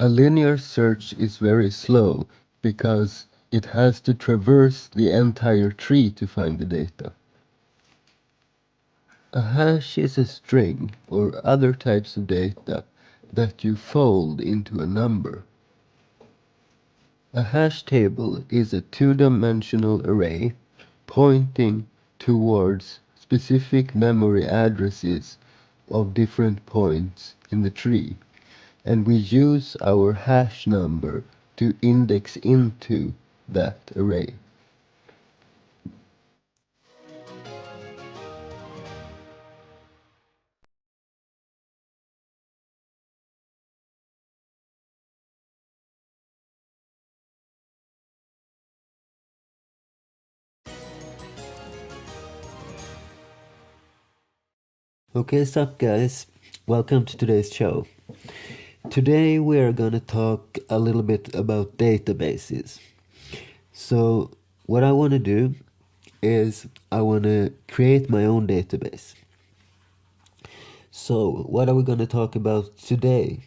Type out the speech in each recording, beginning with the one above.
A linear search is very slow because it has to traverse the entire tree to find the data. A hash is a string or other types of data that you fold into a number. A hash table is a two-dimensional array pointing towards specific memory addresses of different points in the tree, and we use our hash number to index into that array. Okay, sup guys, welcome to today's show. Today we are gonna talk a little bit about databases. So what I wanna do is I wanna create my own database. So what are we gonna talk about today?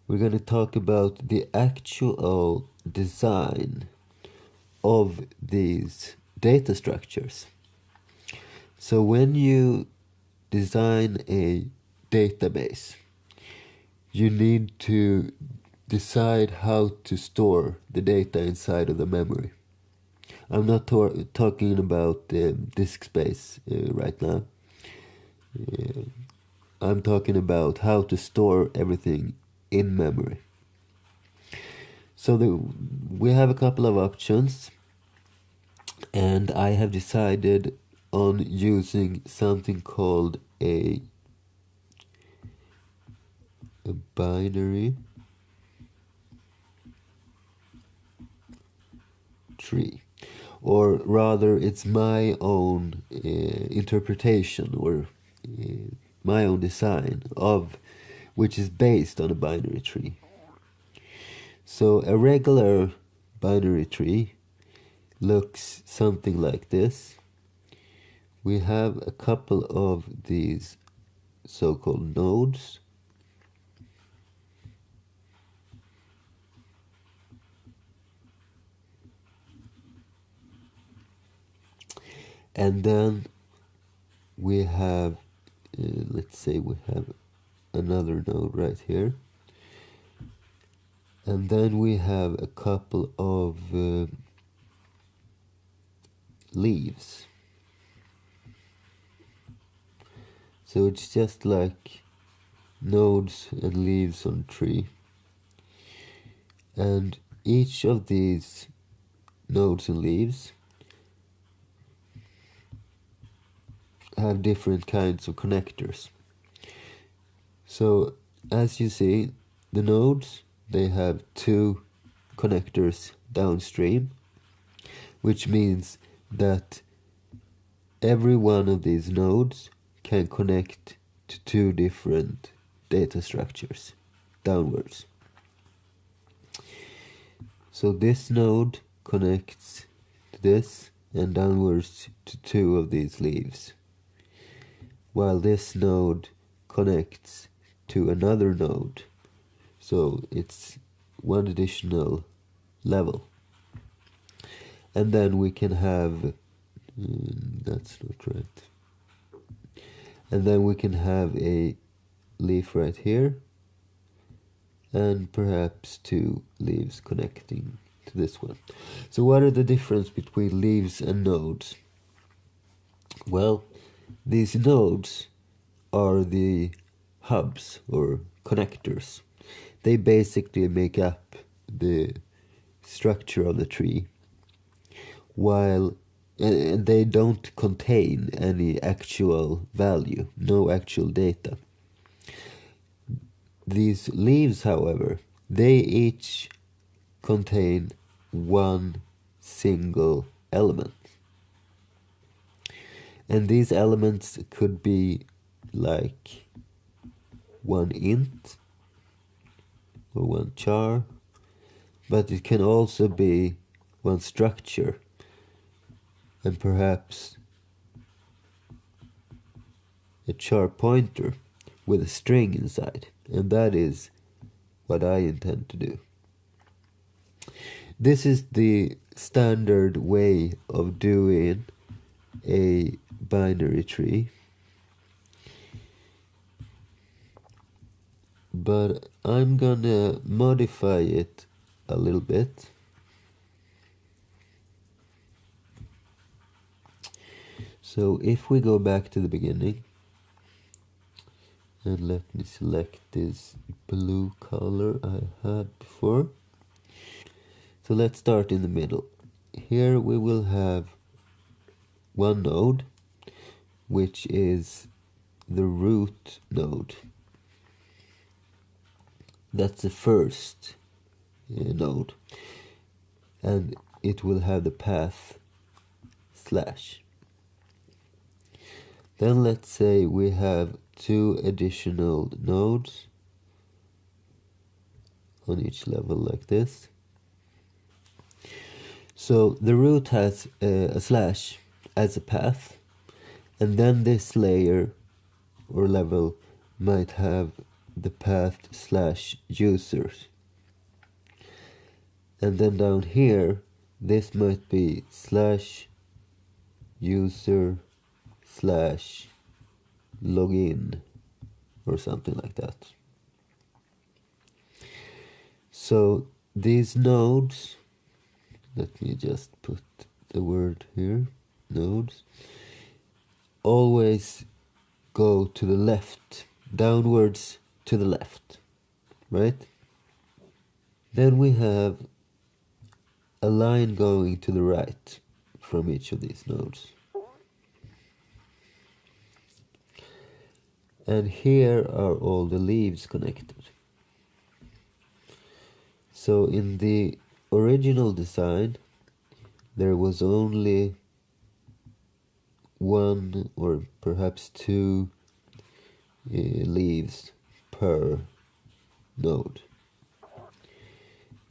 We're gonna talk about the actual design of these data structures. So when you design a database, you need to decide how to store the data inside of the memory. I'm not talking about disk space right now. I'm talking about how to store everything in memory. So we have a couple of options, and I have decided on using something called a binary tree, or rather it's my own interpretation or my own design of which is based on a binary tree. So a regular binary tree looks something like this. We have a couple of these so-called nodes. And then we have, let's say we have another node right here. And then we have a couple of leaves. So it's just like nodes and leaves on a tree. And each of these nodes and leaves have different kinds of connectors. So as you see, the nodes, they have two connectors downstream, which means that every one of these nodes can connect to two different data structures downwards. So this node connects to this and downwards to two of these leaves, while this node connects to another node. So it's one additional level. And then we can have, that's not right. And then we can have a leaf right here, and perhaps two leaves connecting to this one. So what are the difference between leaves and nodes? Well, these nodes are the hubs or connectors. They basically make up the structure of the tree, while they don't contain any actual value, no actual data. These leaves, however, they each contain one single element. And these elements could be like one int or one char, but it can also be one structure and perhaps a char pointer with a string inside, and that is what I intend to do. This is the standard way of doing a binary tree, but I'm gonna modify it a little bit. So if we go back to the beginning, and let me select this blue color I had before. So let's start in the middle. Here we will have one node, which is the root node. That's the first node, and it will have the path slash. Then let's say we have 2 additional nodes on each level like this. So the root has a slash as a path, and then this layer or level might have the path slash users. And then down here, this might be slash user slash login or something like that. So these nodes, let me just put the word here, nodes, always go to the left, downwards to the left, right? Then we have a line going to the right from each of these nodes. And here are all the leaves connected. So in the original design, there was only 1 or perhaps 2 leaves per node.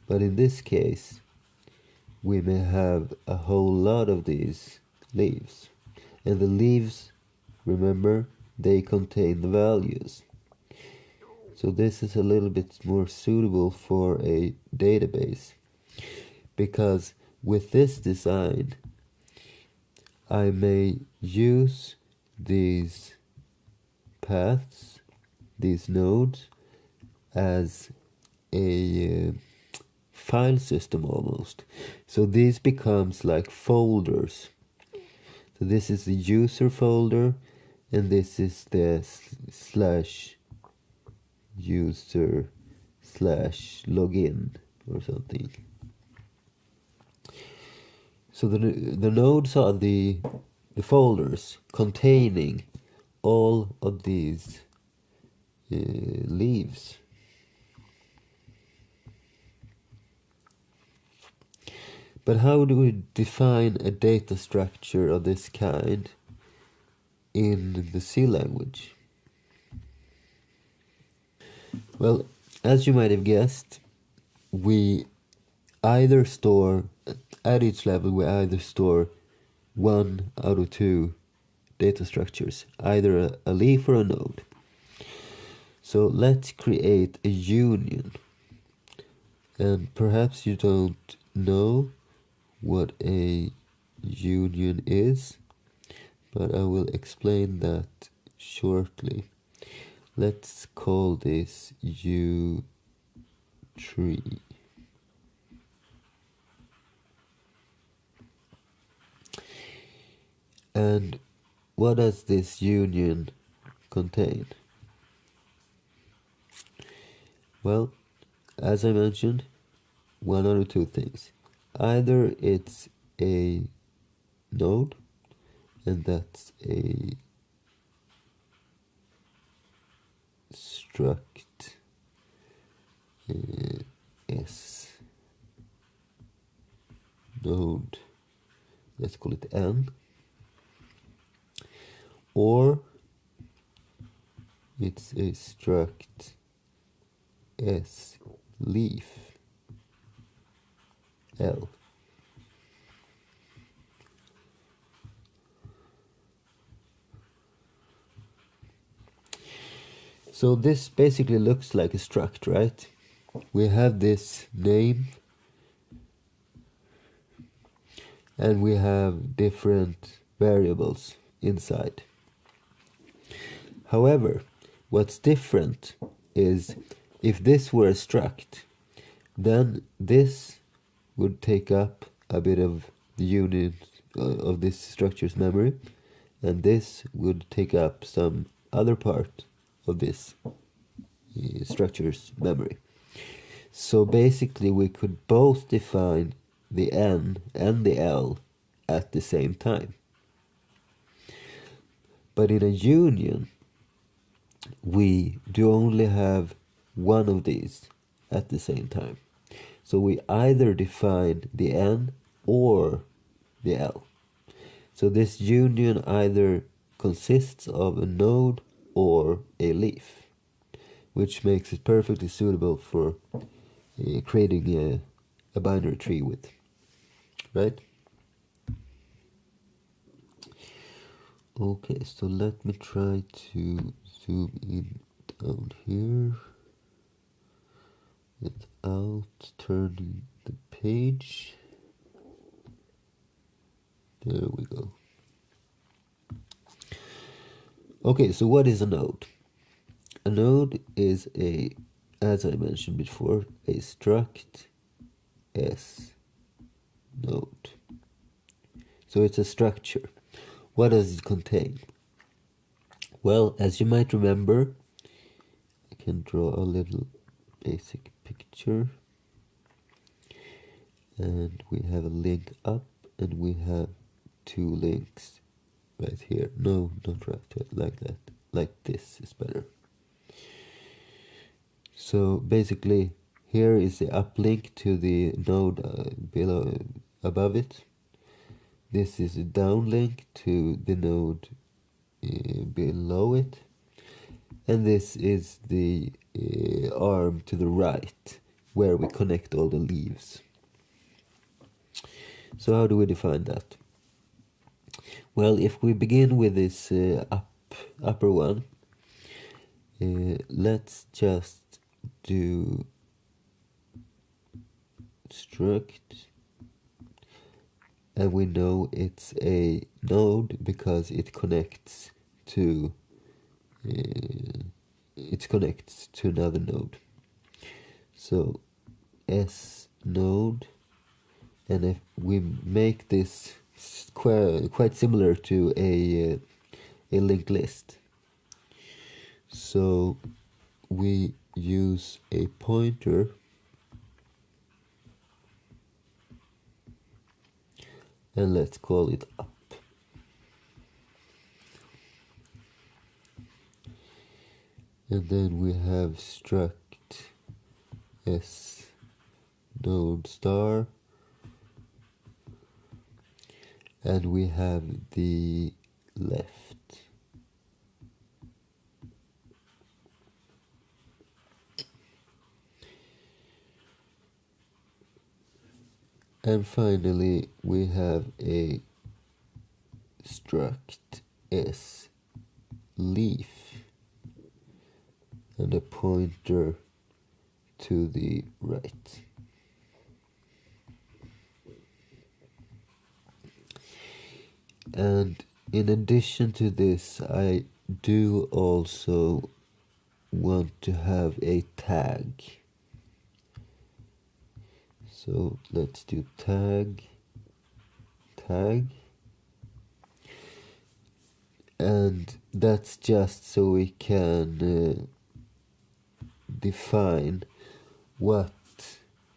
But in this case, we may have a whole lot of these leaves. And the leaves, remember, they contain the values. So this is a little bit more suitable for a database, because with this design, I may use these paths, these nodes, as a file system almost. So this becomes like folders. So this is the user folder, and this is the slash user slash login or something. So the nodes are the folders containing all of these leaves. But how do we define a data structure of this kind in the C language? Well, as you might have guessed, we either store, at each level, we either store 1 out of 2 data structures, either a leaf or a node. So let's create a union. And perhaps you don't know what a union is, but I will explain that shortly. Let's call this U tree. And what does this union contain? Well, as I mentioned, 1 out of 2 things. Either it's a node, and that's a struct s node, let's call it n, or it's a struct s leaf l. So this basically looks like a struct, right? we have this name and we have different variables inside. However, what's different is if this were a struct, then this would take up a bit of the unit of this structure's memory, and this would take up some other part of this structure's memory. So basically we could both define the N and the L at the same time. But in a union, we do only have one of these at the same time. So we either define the N or the L. So this union either consists of a node or a leaf, which makes it perfectly suitable for creating a binary tree with, right? Okay, so let me try to zoom in down here without turning the page. There we go. Okay, so what is a node? A node is as I mentioned before, a struct S node. So it's a structure. What does it contain? Well, as you might remember, I can draw a little basic picture. And we have a link up and we have two links right here. No, not right, like that. Like this is better. So basically, here is the uplink to the node below, above it. This is a downlink to the node below it. And this is the arm to the right, where we connect all the leaves. So how do we define that? Well, if we begin with this upper one, let's just do struct, and we know it's a node because it connects to another node. So S node, and if we make this quite similar to a linked list, so we use a pointer and let's call it up. And then we have struct S node star, and we have the left. And finally, we have a struct S leaf and a pointer to the right. And in addition to this, I do also want to have a tag. So let's do tag, and that's just so we can define what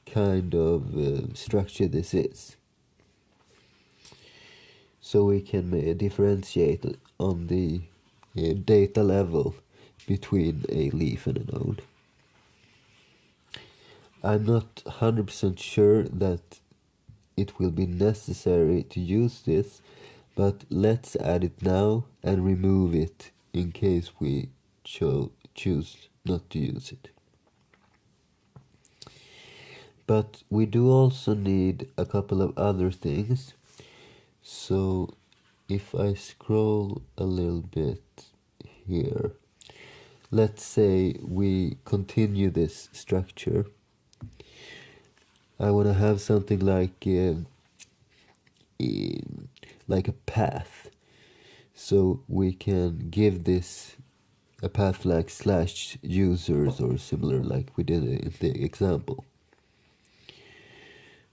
kind of structure this is. So we can differentiate on the data level between a leaf and a node. I'm not 100% sure that it will be necessary to use this, but let's add it now and remove it in case we choose not to use it. But we do also need a couple of other things. So if I scroll a little bit here, let's say we continue this structure I want to have something like a path, so we can give this a path like /users or similar, like we did in the example.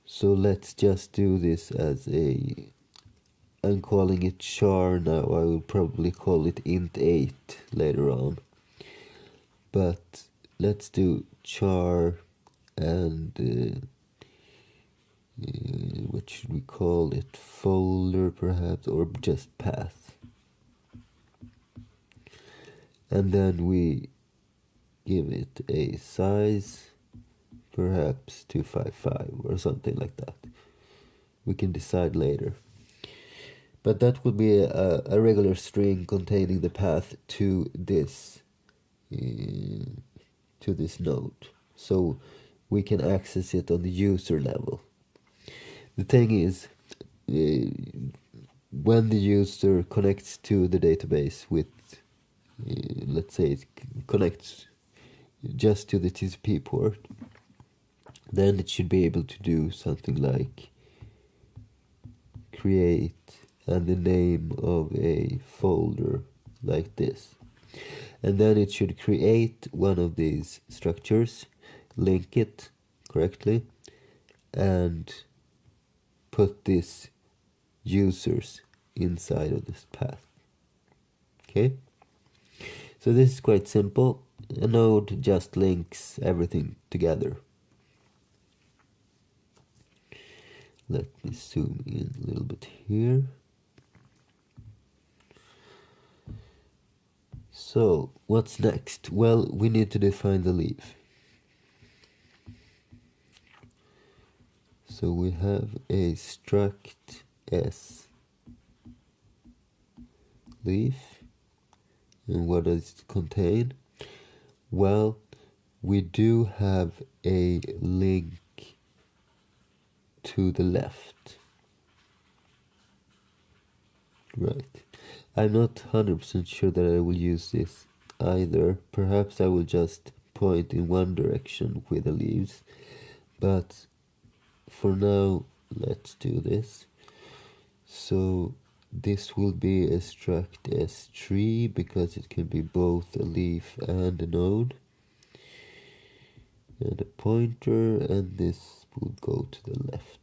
So let's just do this as I'm calling it char now. I will probably call it int8 later on, but let's do char and what should we call it? Folder perhaps, or just path. And then we give it a size, perhaps 255 or something like that. We can decide later. But that would be a regular string containing the path to this node, so we can access it on the user level. The thing is, when the user connects to the database with, let's say it connects just to the TCP port, then it should be able to do something like create and the name of a folder like this. And then it should create one of these structures, link it correctly, and put these users inside of this path. Okay? So this is quite simple. A node just links everything together. Let me zoom in a little bit here. So what's next? Well, we need to define the leaf. So we have a struct s leaf. And what does it contain? Well, we do have a link to the left. Right. I'm not 100% sure that I will use this either. Perhaps I will just point in one direction with the leaves. But for now, let's do this. So this will be a struct s3 because it can be both a leaf and a node. And a pointer, and this will go to the left.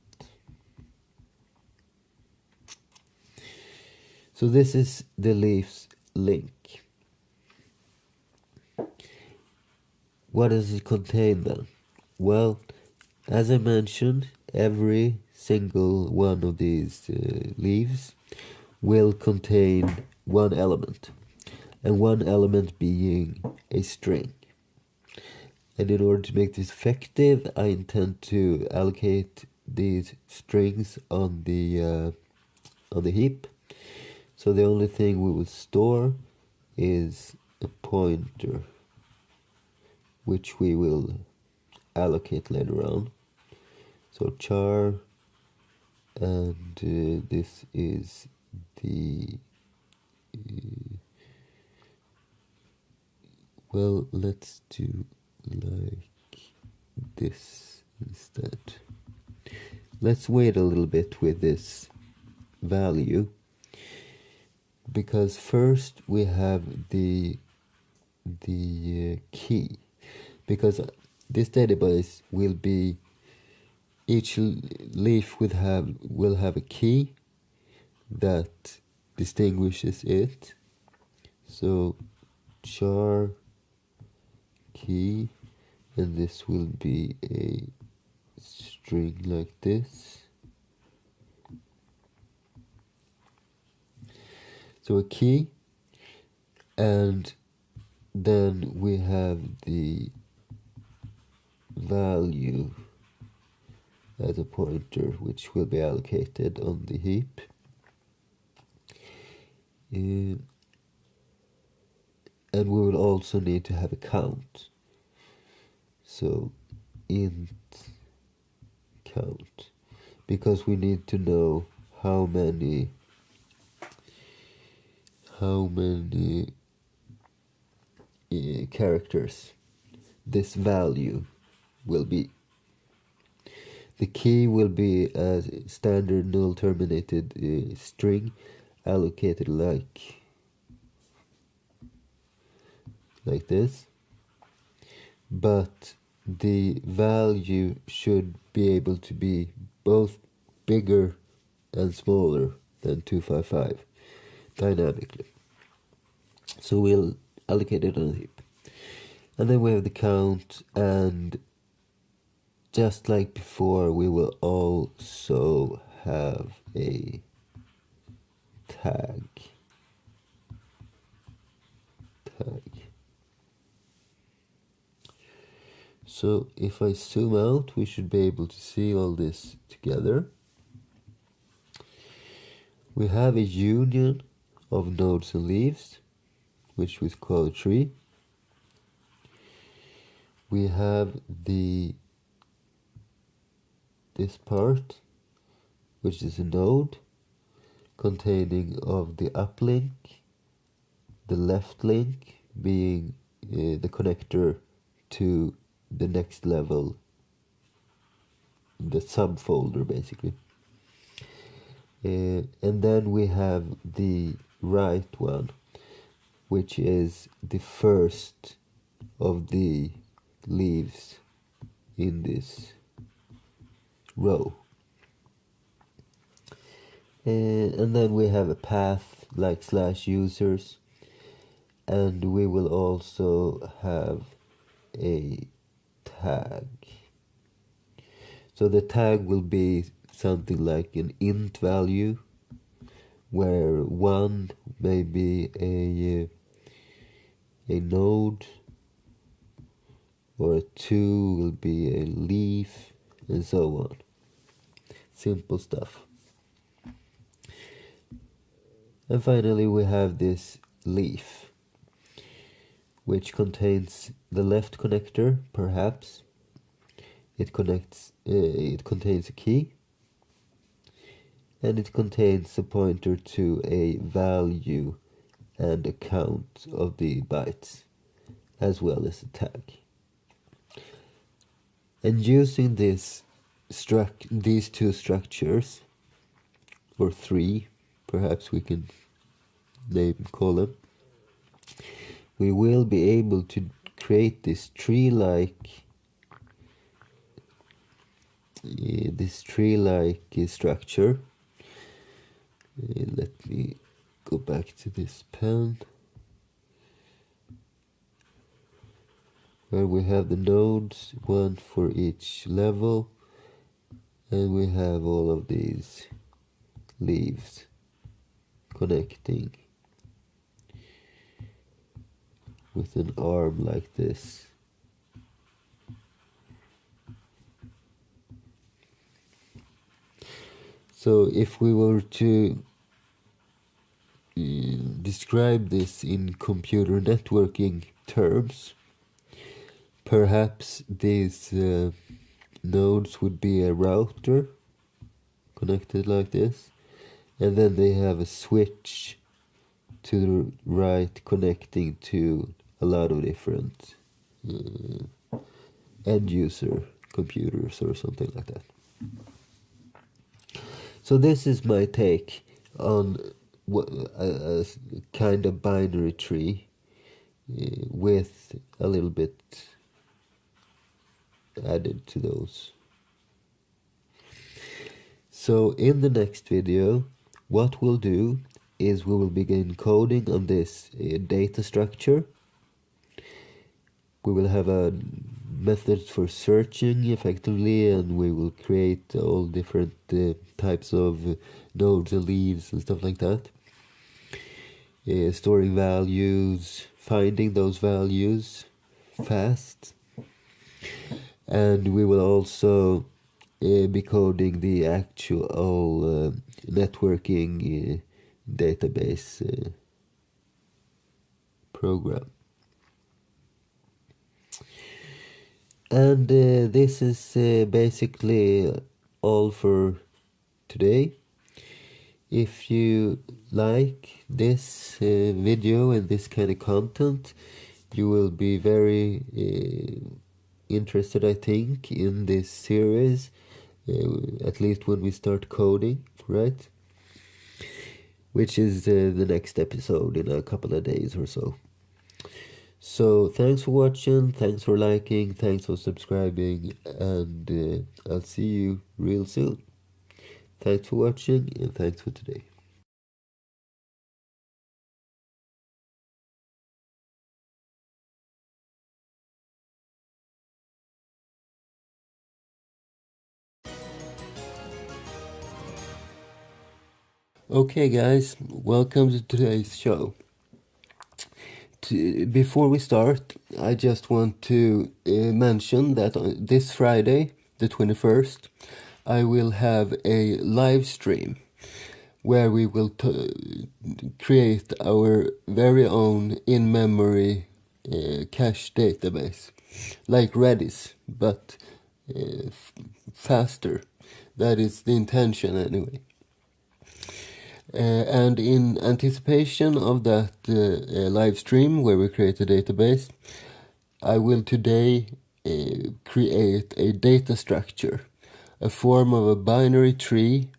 So this is the leaf's link. What does it contain then? Well, as I mentioned, every single one of these leaves will contain one element, and one element being a string. And in order to make this effective, I intend to allocate these strings on the heap. So the only thing we will store is a pointer, which we will allocate later on. So char, and this is the well, let's do like this instead. Let's wait a little bit with this value, because first we have the key, because this database will be, each leaf will have a key that distinguishes it. So char key, and this will be a string like this. So a key, and then we have the value as a pointer, which will be allocated on the heap. And we will also need to have a count. So int count, because we need to know how many characters this value will be. The key will be a standard null terminated string allocated like this, but the value should be able to be both bigger and smaller than 255 dynamically. So we'll allocate it on a heap. And then we have the count, and just like before, we will also have a tag. So if I zoom out, we should be able to see all this together. We have a union of nodes and leaves, which we call a tree. We have this part, which is a node containing of the uplink, the left link being the connector to the next level, the subfolder basically. And then we have the right one, which is the first of the leaves in this row. And then we have a path like /users, and we will also have a tag. So the tag will be something like an int value, where 1 may be a node, or a 2 will be a leaf, and so on. Simple stuff. And finally we have this leaf, which contains the left connector, perhaps. It contains a key, and it contains a pointer to a value and a count of the bytes, as well as a tag. And using these two structures, or three, perhaps we can call them, we will be able to create this tree-like structure. Let me go back to this pen, where we have the nodes, one for each level, and we have all of these leaves connecting with an arm like this. So if we were to describe this in computer networking terms, perhaps these nodes would be a router connected like this, and then they have a switch to the right connecting to a lot of different end user computers or something like that. So this is my take on a kind of binary tree with a little bit added to those. So in the next video, what we'll do is we will begin coding on this data structure. We will have a methods for searching effectively, and we will create all different types of nodes and leaves and stuff like that. Storing values, finding those values fast, and we will also be coding the actual networking database program. And this is basically all for today. If you like this video and this kind of content, you will be very interested, I think, in this series, at least when we start coding, right? Which is the next episode in a couple of days or so. So thanks for watching, thanks for liking, thanks for subscribing, and I'll see you real soon. Thanks for watching, and thanks for today. Okay, guys, welcome to today's show. Before we start, I just want to mention that on this Friday, the 21st, I will have a live stream where we will create our very own in-memory cache database, like Redis, but faster. That is the intention anyway. And in anticipation of that live stream where we create a database, I will today create a data structure, a form of a binary tree,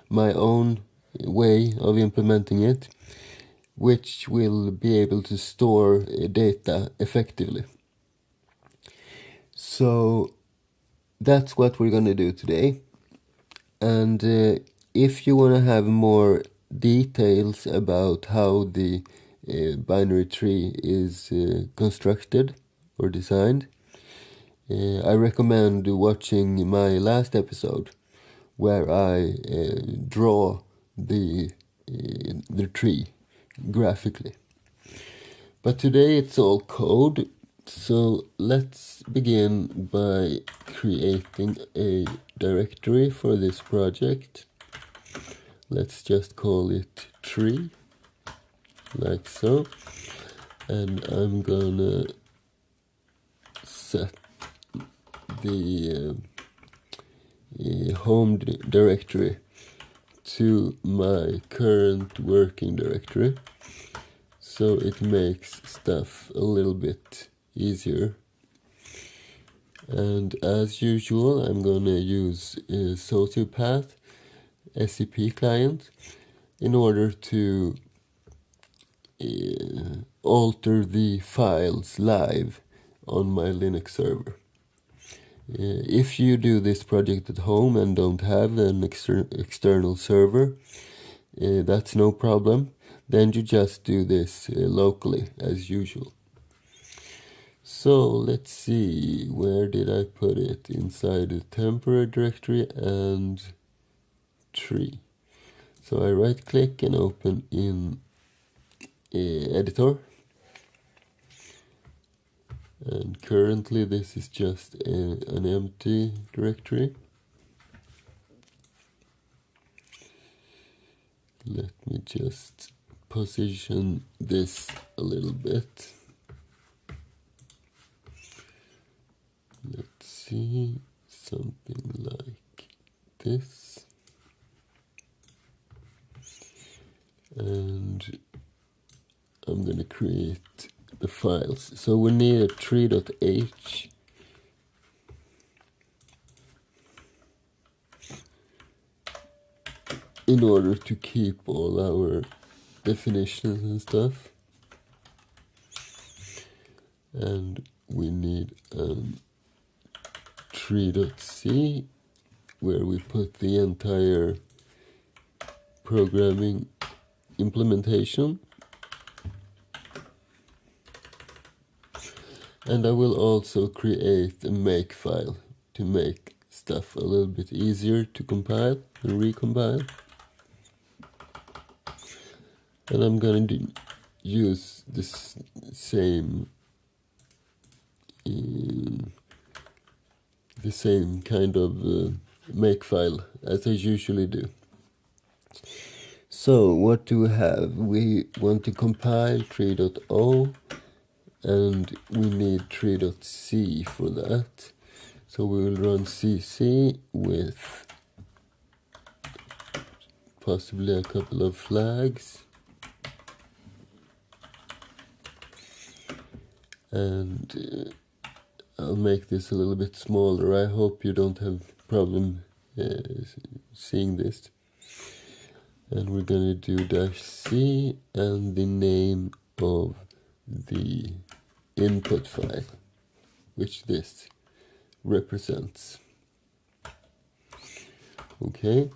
my own way of implementing it, which will be able to store data effectively. So that's what we're going to do today. And if you want to have more details about how the binary tree is constructed or designed, I recommend watching my last episode where I draw the tree graphically. But today it's all code, so let's begin by creating a directory for this project. Let's just call it tree, like so, and I'm gonna set the home directory to my current working directory, so it makes stuff a little bit easier. And as usual, I'm gonna use Sociopath SCP client in order to alter the files live on my Linux server. If you do this project at home and don't have an external server, that's no problem. Then you just do this locally as usual. So let's see, where did I put it? Inside the temporary directory and tree. So I right click and open in editor, and currently this is just an empty directory. Let me just position this a little bit. Let's see, something like this. And I'm going to create the files. So we need a tree.h in order to keep all our definitions and stuff. And we need tree.c where we put the entire programming implementation. And I will also create a makefile to make stuff a little bit easier to compile and recompile. And I'm going to use this same kind of makefile as I usually do. So what do we have? We want to compile tree.o, and we need tree.c for that. So we will run cc with possibly a couple of flags. And I'll make this a little bit smaller. I hope you don't have problem seeing this. And we're going to do -c and the name of the input file, which this represents. Okay,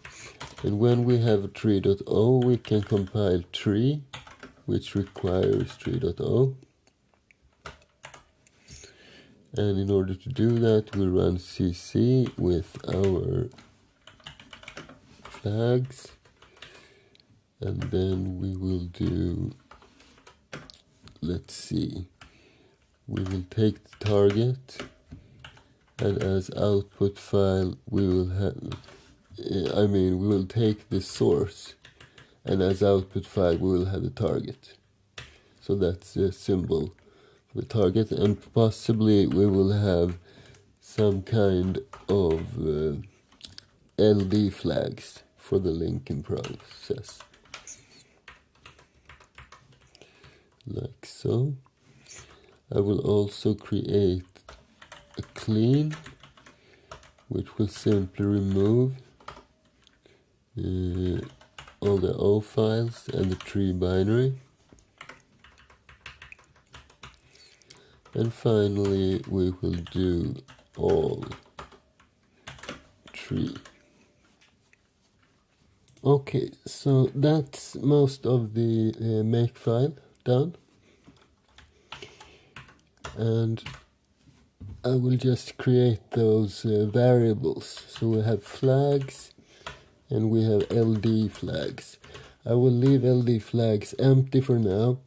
and when we have tree.o, we can compile tree, which requires tree.o. And in order to do that, we run cc with our flags, and then we will do, let's see, we will take the target, and as output file we will have, we will take the source, and as output file we will have the target. So that's a symbol for the target, and possibly we will have some kind of LD flags for the linking process, like so. I will also create a clean, which will simply remove all the O files and the tree binary. And finally we will do all tree. Okay, so that's most of the makefile done. And I will just create those variables. So we have flags and we have LD flags. I will leave LD flags empty for now,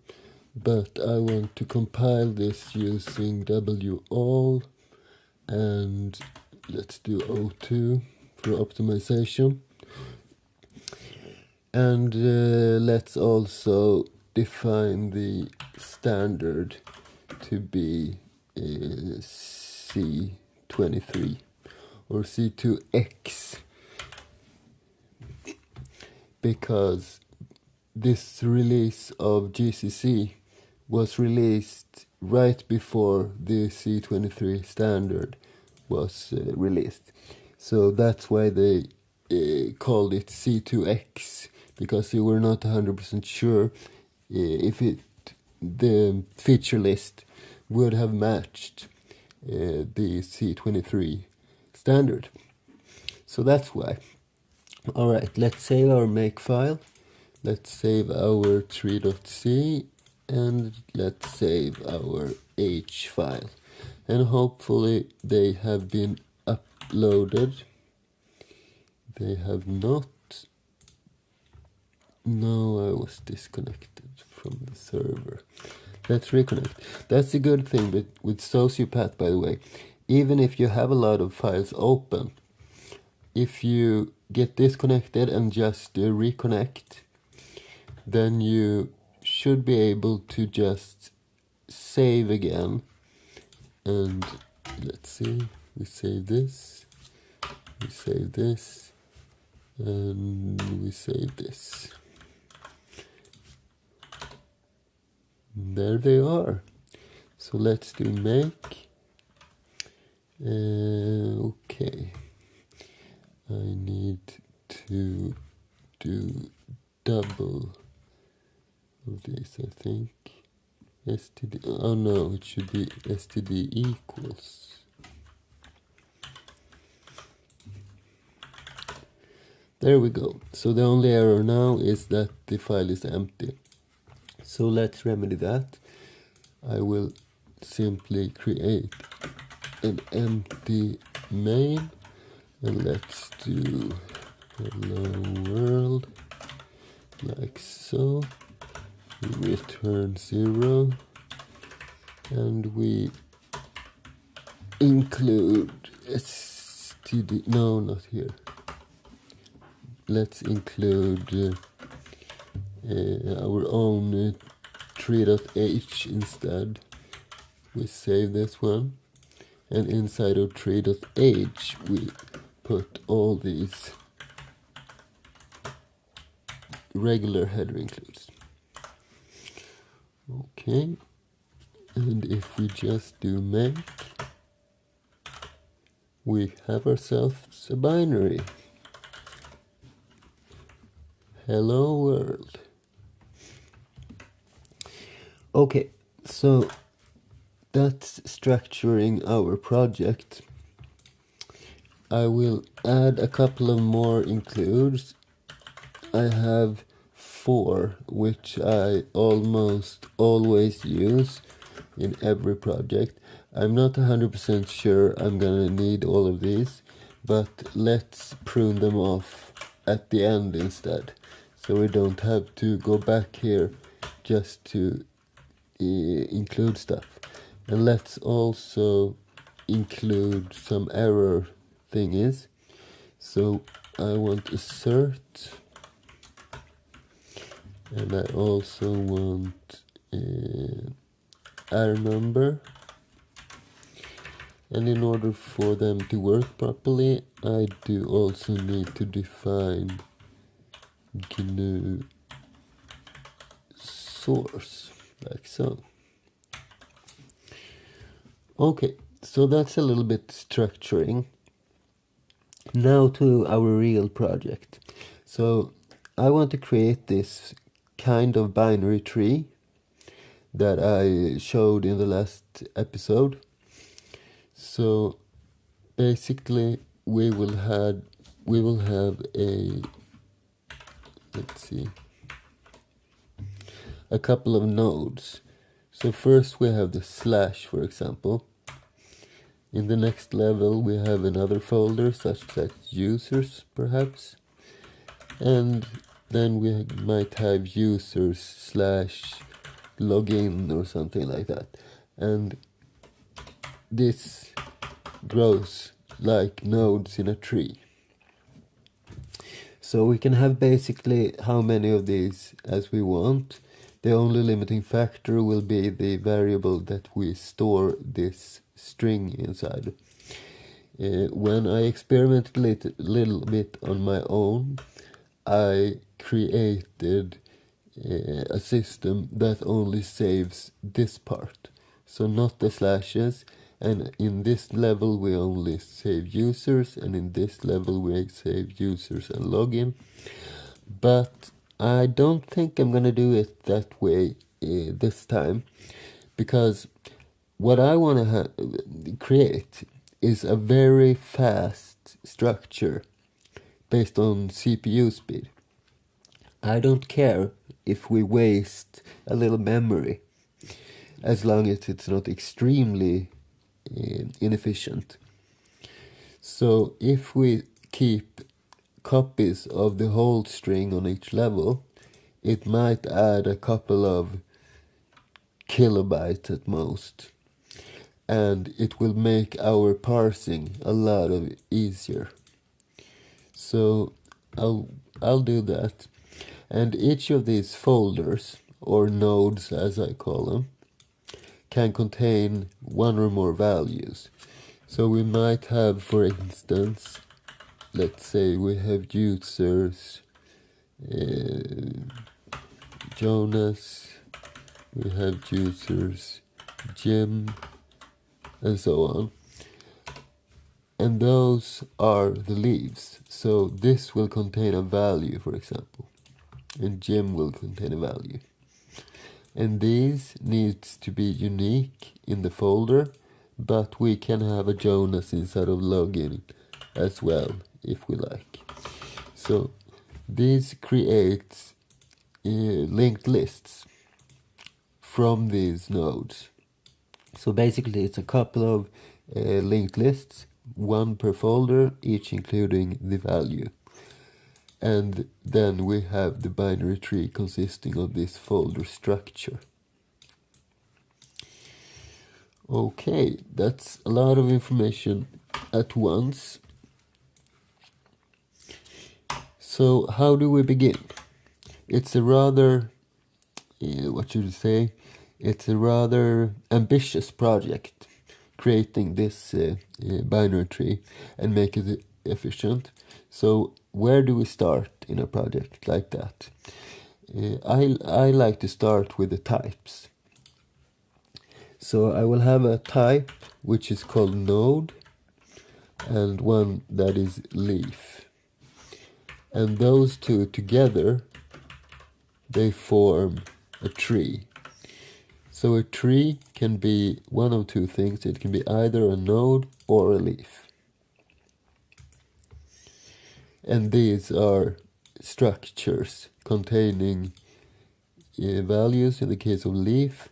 but I want to compile this using WAll, and let's do O2 for optimization. And let's also define the standard to be C23 or C2X, because this release of GCC was released right before the C23 standard was released. So that's why they called it C2X, because they were not 100% sure if the feature list would have matched the C23 standard. So that's why. Alright, let's save our makefile. Let's save our tree.c, and let's save our h file. And hopefully they have been uploaded. They have not. No, I was disconnected from the server. Let's reconnect. That's a good thing with Sociopath, by the way. Even if you have a lot of files open, if you get disconnected and just reconnect, then you should be able to just save again. And let's see, we save this, we save this, and we save this. There they are. So let's do make. Okay. I need to do double of this, I think. STD. Oh no, it should be STD equals. There we go. So the only error now is that the file is empty. So let's remedy that. I will simply create an empty main, and let's do hello world, like so. We return 0, and we include std, no, not here. Let's include our own tree.h instead. We save this one, and inside of tree.h we put all these regular header includes. Okay, and if we just do make, we have ourselves a binary. Hello world. Okay, so that's structuring our project. I will add a couple of more includes. I have 4, which I almost always use in every project. I'm not 100% sure I'm gonna need all of these, but let's prune them off at the end instead, so we don't have to go back here just to include stuff. And let's also include some error thingies. So I want assert, and I also want error number. And in order for them to work properly, I do also need to define GNU source, like so. Okay, so that's a little bit structuring. Now to our real project. So I want to create this kind of binary tree that I showed in the last episode. So basically we will have a, let's see, a couple of nodes. So first we have the slash, for example. In the next level we have another folder such as users, perhaps. And then we might have users slash login or something like that. And this grows like nodes in a tree. So we can have basically how many of these as we want. The only limiting factor will be the variable that we store this string inside. When I experimented a little bit on my own, I created a system that only saves this part, so not the slashes. And in this level we only save users, and in this level we save users and login. But I don't think I'm gonna do it that way this time, because what I want to create is a very fast structure based on CPU speed. I don't care if we waste a little memory, as long as it's not extremely inefficient. So if we keep copies of the whole string on each level, it might add a couple of kilobytes at most, and it will make our parsing a lot of easier. So I'll do that. And each of these folders, or nodes as I call them, can contain one or more values. So we might have, for instance, let's say we have users Jonas, we have users Jim, and so on. And those are the leaves. So this will contain a value, for example, and Jim will contain a value. And these needs to be unique in the folder, but we can have a Jonas inside of login as well if we like. So this creates linked lists from these nodes. So basically it's a couple of linked lists, one per folder, each including the value. And then we have the binary tree consisting of this folder structure. Okay, that's a lot of information at once. So how do we begin? It's a rather, what should you say? It's a rather ambitious project, creating this binary tree and make it efficient. So where do we start in a project like that? I like to start with the types. So I will have a type which is called node. and one that is leaf. And those two together, they form a tree. So a tree can be one of two things. It can be either a node or a leaf. And these are structures containing values in the case of leaf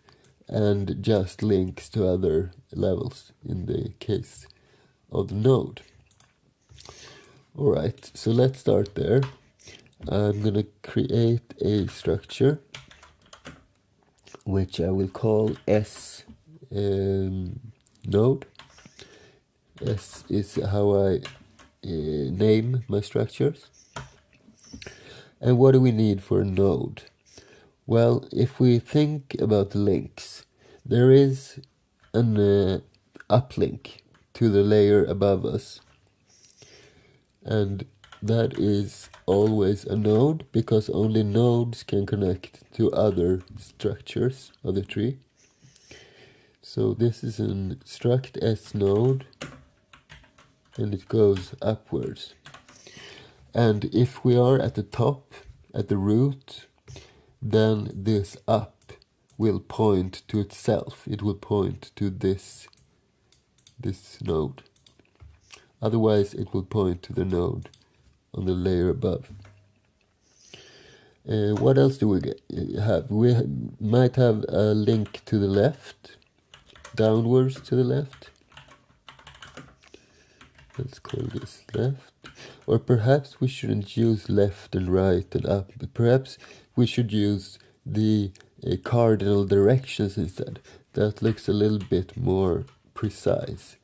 and just links to other levels in the case of the node. Alright, so let's start there. I'm going to create a structure which I will call S node. S is how I name my structures. And what do we need for a node? Well, if we think about the links, there is an uplink to the layer above us. And that is always a node, because only nodes can connect to other structures of the tree. So this is an struct S node, and it goes upwards. And if we are at the top, at the root, then this up will point to itself. It will point to this node. Otherwise, it will point to the node on the layer above. What else do we have? We might have a link to the left, downwards to the left. Let's call this left. Or perhaps we shouldn't use left and right and up, but perhaps we should use the cardinal directions instead. That looks a little bit more precise.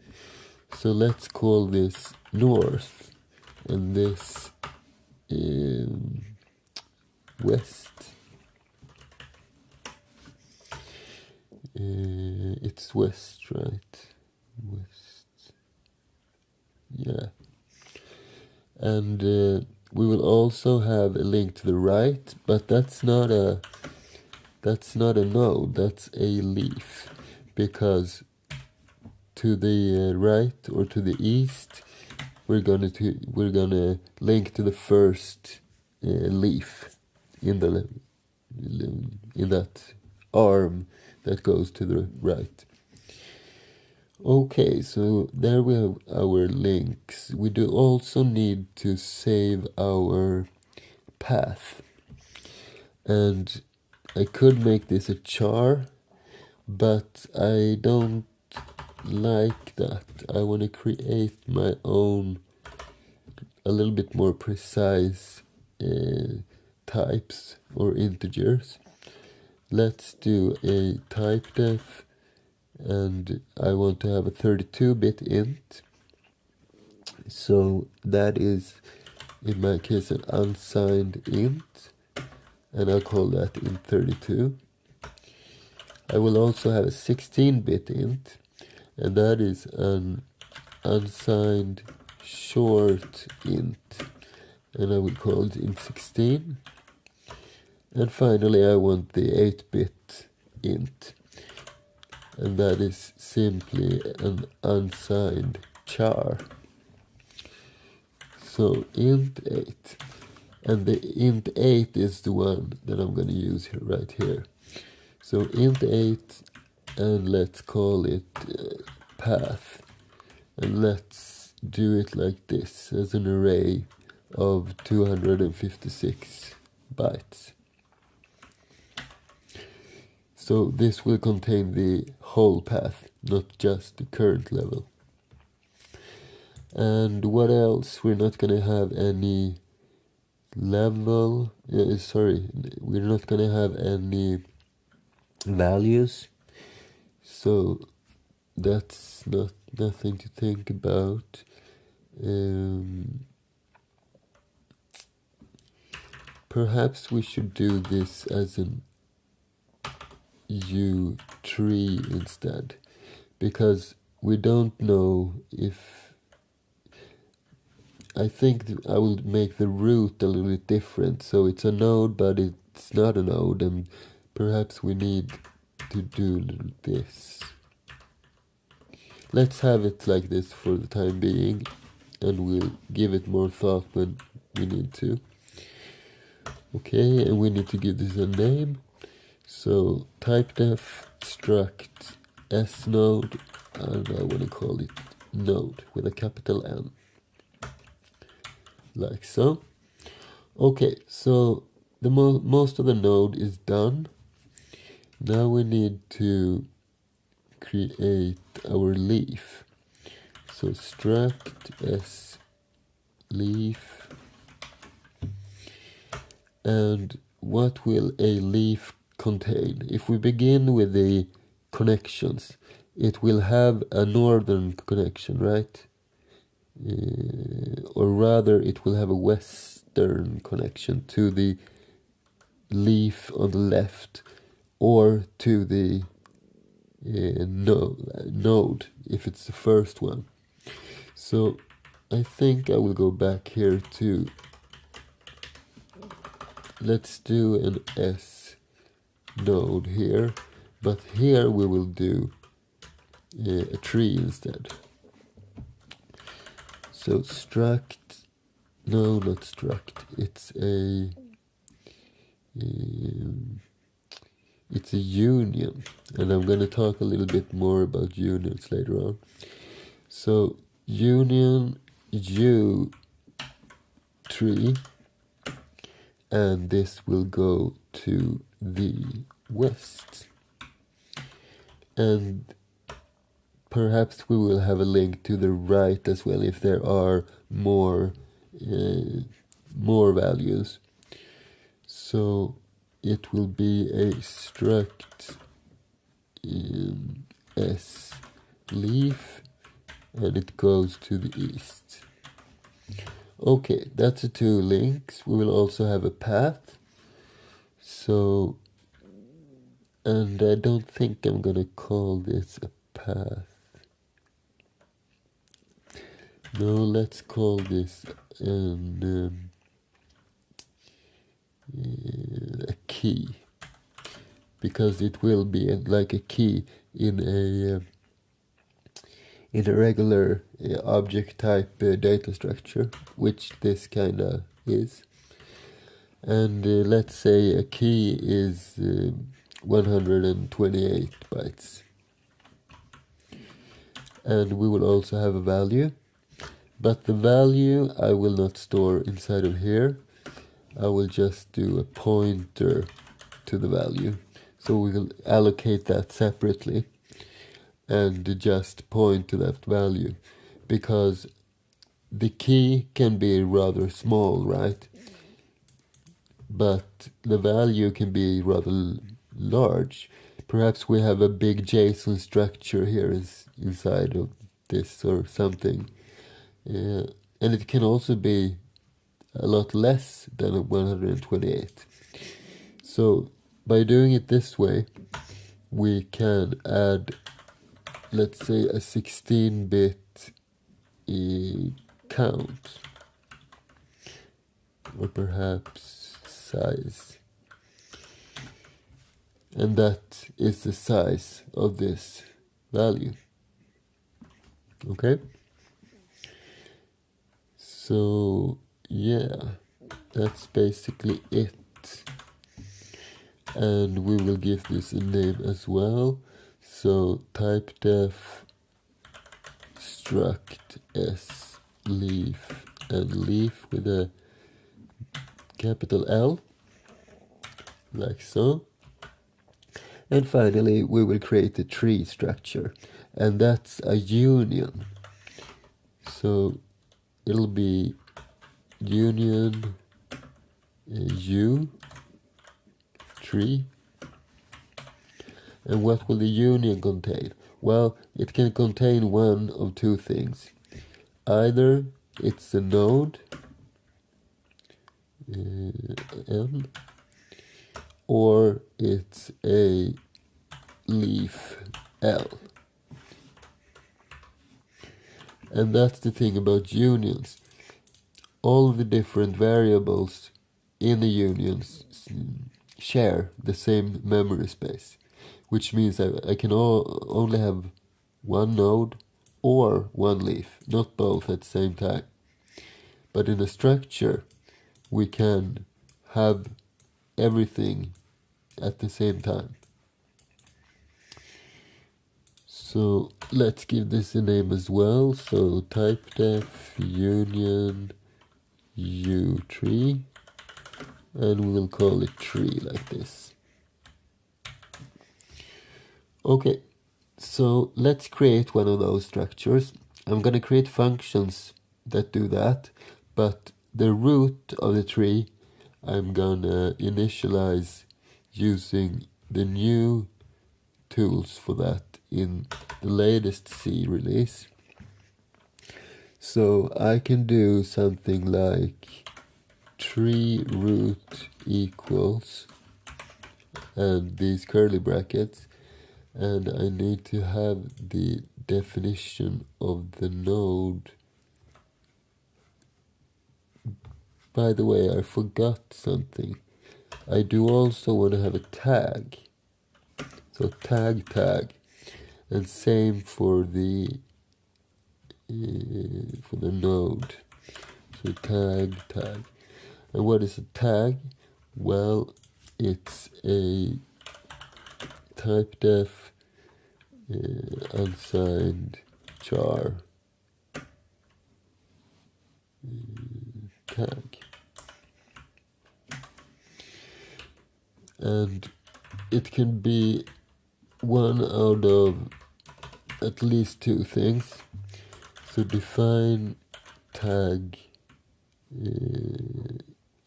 So let's call this north and this west. It's west, right? West. Yeah. And we will also have a link to the right, but that's not a node, that's a leaf, because to the right or to the east, we're gonna link to the first leaf in that arm that goes to the right. Okay, so there we have our links. We do also need to save our path. And I could make this a char, but I don't like that. I want to create my own, a little bit more precise types or integers. Let's do a type def, and I want to have a 32-bit int. So that is, in my case, an unsigned int, and I'll call that int32. I will also have a 16-bit int, and that is an unsigned short int, and I will call it int16. And finally I want the 8-bit int, and that is simply an unsigned char. So int8, and the int8 is the one that I'm going to use here, right here. So int8, and let's call it path, and let's do it like this, as an array of 256 bytes. So this will contain the whole path, not just the current level. And what else? We're not going to have any level, we're not going to have any values. So that's nothing to think about. Perhaps we should do this as an U tree instead, because we don't know if, I think I will make the root a little bit different, so it's a node but it's not a node, and perhaps we need to do this. let's have it like this for the time being, and we'll give it more thought when we need to. Okay, and we need to give this a name. So typedef struct s node, and I want to call it node with a capital N, like so. Okay, so the most of the node is done. Now we need to create our leaf. So struct s leaf, and what will a leaf contain? If we begin with the connections, it will have a northern connection, right? Or rather, it will have a western connection to the leaf on the left, or to the node if it's the first one. So I think I will go back here to, let's do an S node here, but here we will do a tree instead. So struct, no, not struct, it's a union, and I'm going to talk a little bit more about unions later on. So union U tree, and this will go to the west, and perhaps we will have a link to the right as well if there are more values. So it will be a struct s leaf, and it goes to the east. Okay, that's the two links. We will also have a path. So, and I don't think I'm gonna call this a path. No, let's call this a key, because it will be like a key in a regular object type data structure, which this kinda is. And let's say a key is 128 bytes. And we will also have a value, but the value I will not store inside of here. I will just do a pointer to the value. So we will allocate that separately and just point to that value, because the key can be rather small, right? But the value can be rather large. Perhaps we have a big JSON structure here inside of this or something. And it can also be a lot less than 128. So by doing it this way, we can add, let's say, a 16-bit count, or perhaps size. And that is the size of this value. Okay? So yeah, that's basically it. And we will give this a name as well. So typedef struct s leaf, and leaf with a capital L, like so. And finally we will create a tree structure, and that's a union. So it'll be union U tree. And what will the union contain? Well, it can contain one of two things. Either it's a node N, or it's a leaf L. And that's the thing about unions. All the different variables in the unions share the same memory space, which means I can only have one node or one leaf, not both at the same time. But in a structure, we can have everything at the same time. So let's give this a name as well. So typedef union uTree, and we'll call it tree like this. Okay, so let's create one of those structures. I'm going to create functions that do that, but the root of the tree I'm going to initialize using the new tools for that in the latest C release. So I can do something like tree root equals and these curly brackets, and I need to have the definition of the node. By the way, I forgot something. I do also want to have a tag. So tag, and same for the node. So tag. And what is a tag? Well, it's a typedef unsigned char tag. And it can be one out of at least two things. So define tag,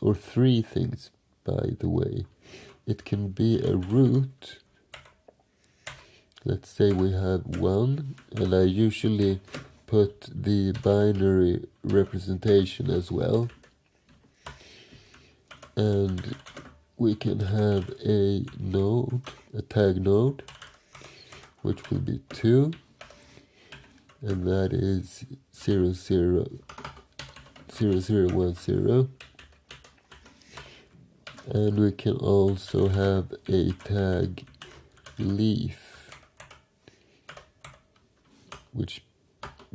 or three things, by the way. It can be a root. Let's say we have one, and I usually put the binary representation as well. And we can have a node, a tag node, which will be 2, and that is 000010. And we can also have a tag leaf, which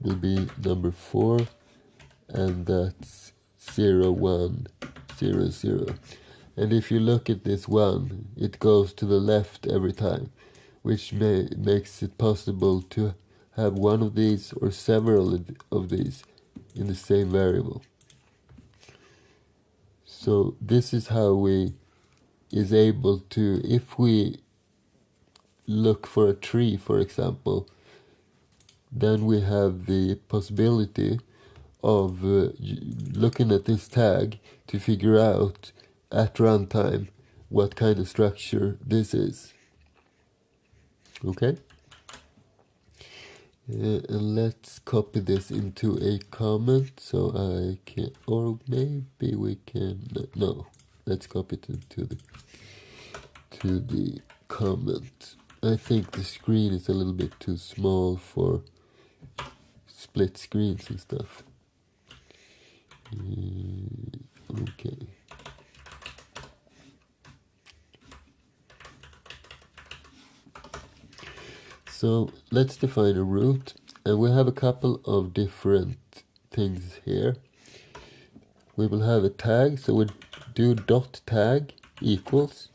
will be number 4, and that's 0100. And if you look at this 1, it goes to the left every time, which makes it possible to have one of these or several of these in the same variable. So this is how we is able to, if we look for a tree, for example, then we have the possibility of looking at this tag to figure out at runtime what kind of structure this is. Okay? And let's copy this into a comment so I can, or maybe we can, no, let's copy it into the comment. I think the screen is a little bit too small for split screens and stuff. Okay. So let's define a root, and we have a couple of different things here. We will have a tag, so we do dot tag equals.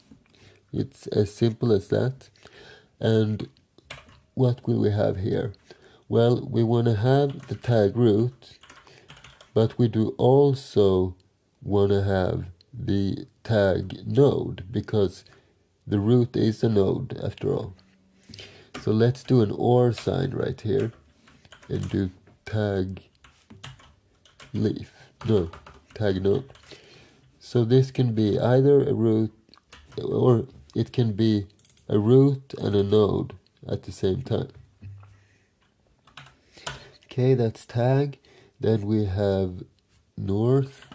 It's as simple as that. And what will we have here? Well, we want to have the tag root, but we do also want to have the tag node, because the root is a node after all. So let's do an OR sign right here and do tag leaf, no, tag node. So this can be either a root, or it can be a root and a node at the same time. Okay, that's tag. Then we have north,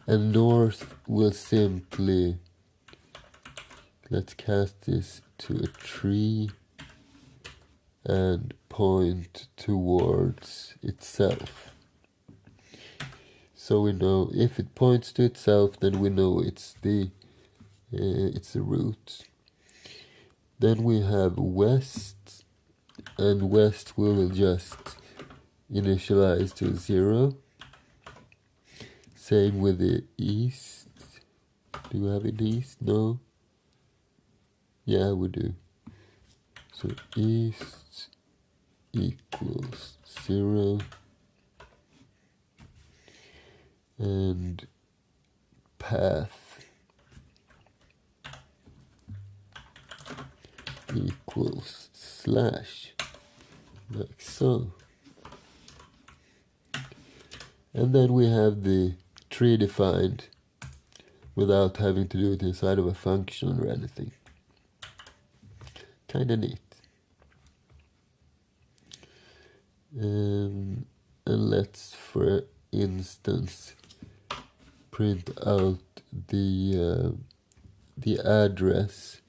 and north will simply, let's cast this to a tree and point towards itself. So we know if it points to itself, then we know it's the root. Then we have west, and west we will just initialize to 0. Same with the east. Do we have it east? No. Yeah, we do. So east equals 0 and path equals slash, like so. And then we have the tree defined without having to do it inside of a function or anything. Kinda neat. And let's, for instance, print out the address.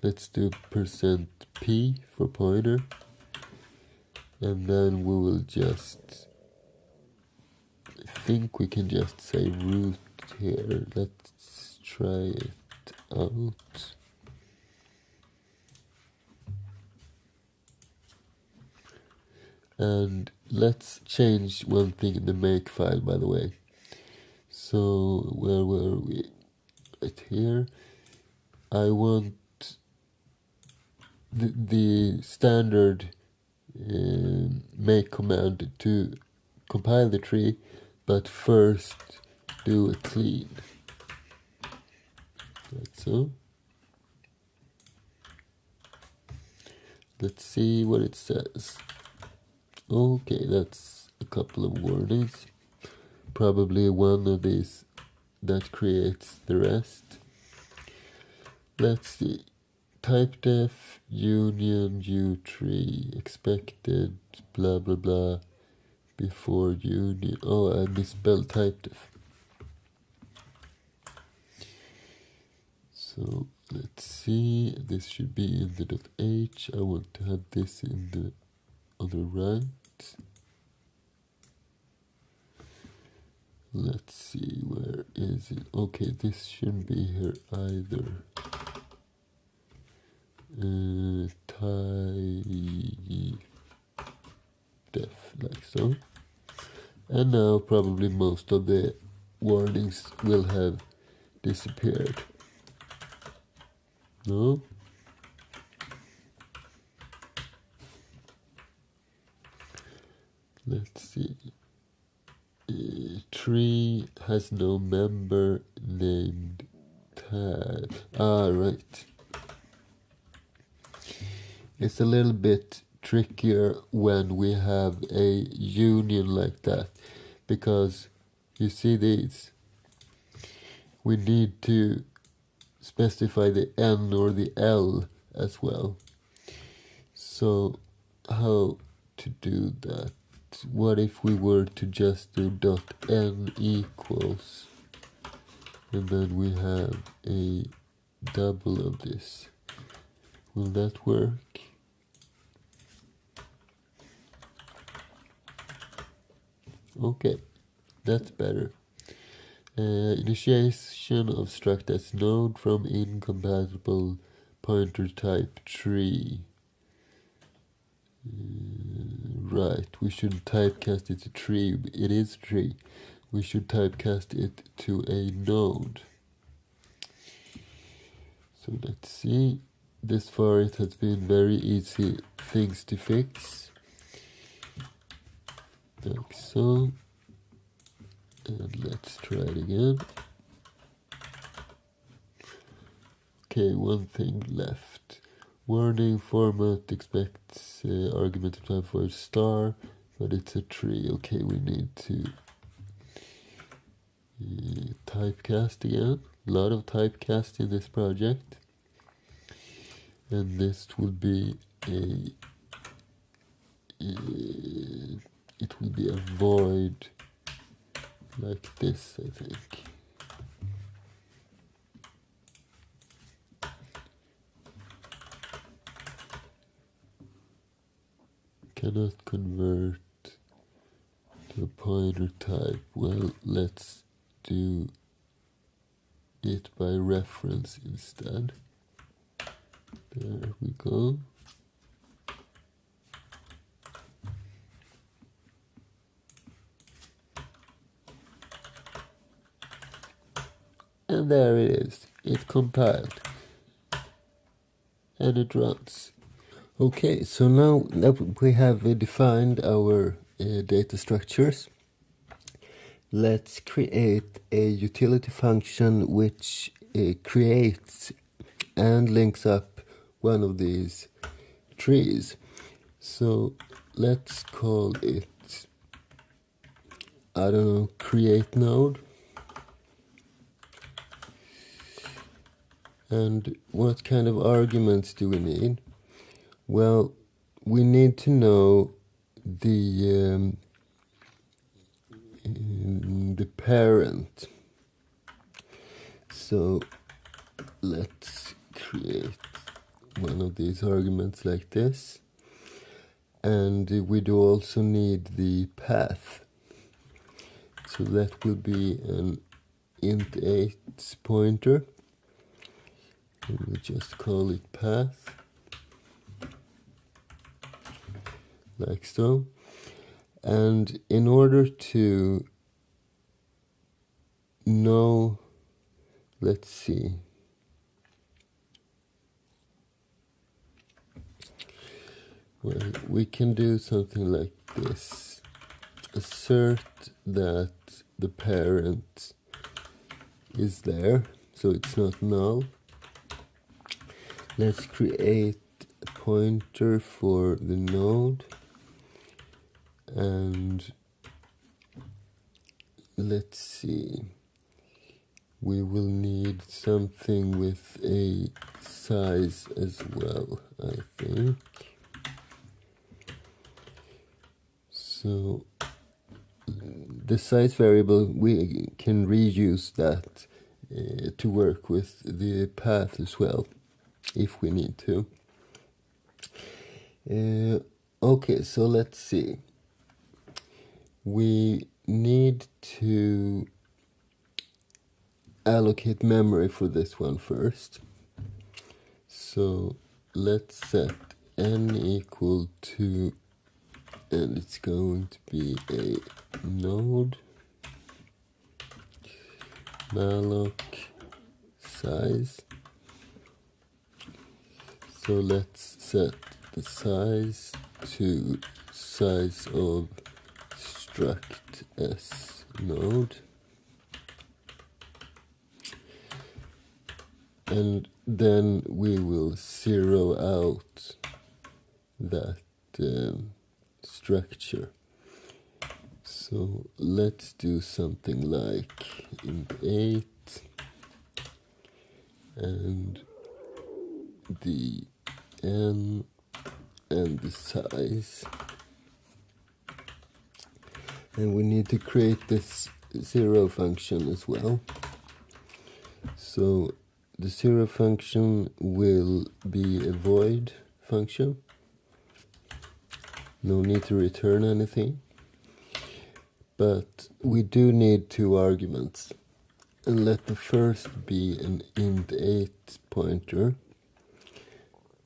Let's do %p for pointer, and then we will just, I think we can just say root here. Let's try it out. And let's change one thing in the make file, by the way. So where were we? Right here. I want the standard make command to compile the tree, but first do a clean, like so. Let's see what it says. Okay, that's a couple of warnings. Probably one of these that creates the rest. Let's see. Type def union utree expected blah blah blah before union. Oh, I misspelled type def. So let's see. This should be in the .h. I want to have this in the on the right. Let's see, where is it? Okay, this shouldn't be here either. Type def, like so. And now probably most of the warnings will have disappeared. No? Let's see. Tree has no member named tag. Ah, right. It's a little bit trickier when we have a union like that, because you see these, we need to specify the N or the L as well. So how to do that? What if we were to just do .n equals, and then we have a double of this? Will that work? Okay, that's better. Initiation of struct as node from incompatible pointer type tree. Right, we should typecast it to tree. It is tree. We should typecast it to a node. So let's see. This far it has been very easy things to fix. Like so. And let's try it again. Okay, one thing left. Warning, format expects argument of type for star, but it's a tree. Okay, we need to typecast again. A lot of typecast in this project. And this will be it will be a void like this, I think. Cannot convert to a pointer type. Well, let's do it by reference instead. There we go. And there it is. It compiled. And it runs. Okay, so now that we have defined our data structures, let's create a utility function which creates and links up one of these trees. So let's call it, I don't know, create node. And what kind of arguments do we need? Well, we need to know the parent. So let's create one of these arguments like this. And we do also need the path. So that will be an int8 pointer. And we just call it path. Like so. And in order to know, let's see. Well, we can do something like this. Assert that the parent is there, so it's not null. Let's create a pointer for the node. And let's see, we will need something with a size as well, I think. So the size variable, we can reuse that to work with the path as well, if we need to. Okay, so let's see. We need to allocate memory for this one first. So let's set n equal to, and it's going to be a node malloc size. So let's set the size to size of struct s node, and then we will zero out that structure. So let's do something like int8 and the n and the size. And we need to create this zero function as well. So the zero function will be a void function. No need to return anything. But we do need two arguments. And let the first be an int8 pointer.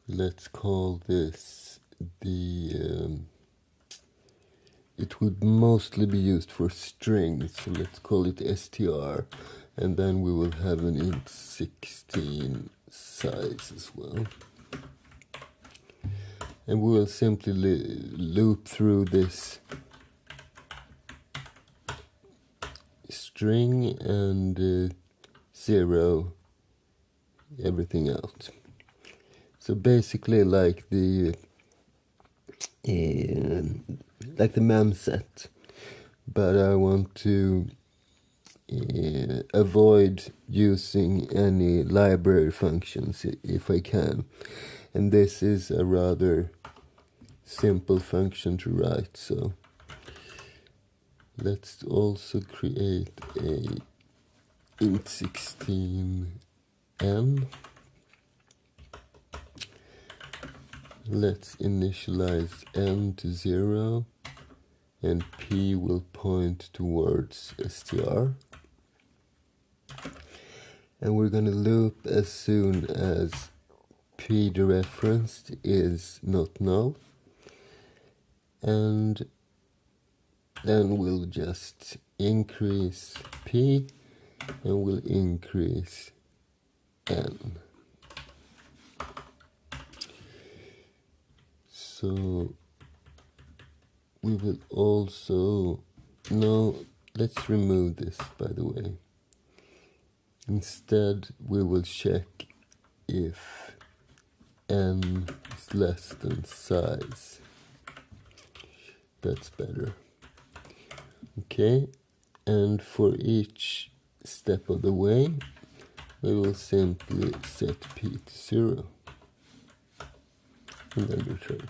Let's call this the it would mostly be used for strings, so let's call it str, and then we will have an int16 size as well. And we will simply loop through this string and zero everything out. So basically like the mem set, but I want to avoid using any library functions if I can, and this is a rather simple function to write. So let's also create a int16n. Let's initialize n to 0, and p will point towards str. And we're going to loop as soon as p dereferenced is not null. And then we'll just increase p and we'll increase n. So we will also, no, let's remove this, by the way. Instead, we will check if n is less than size. That's better. Okay, and for each step of the way, we will simply set p to 0 and then return.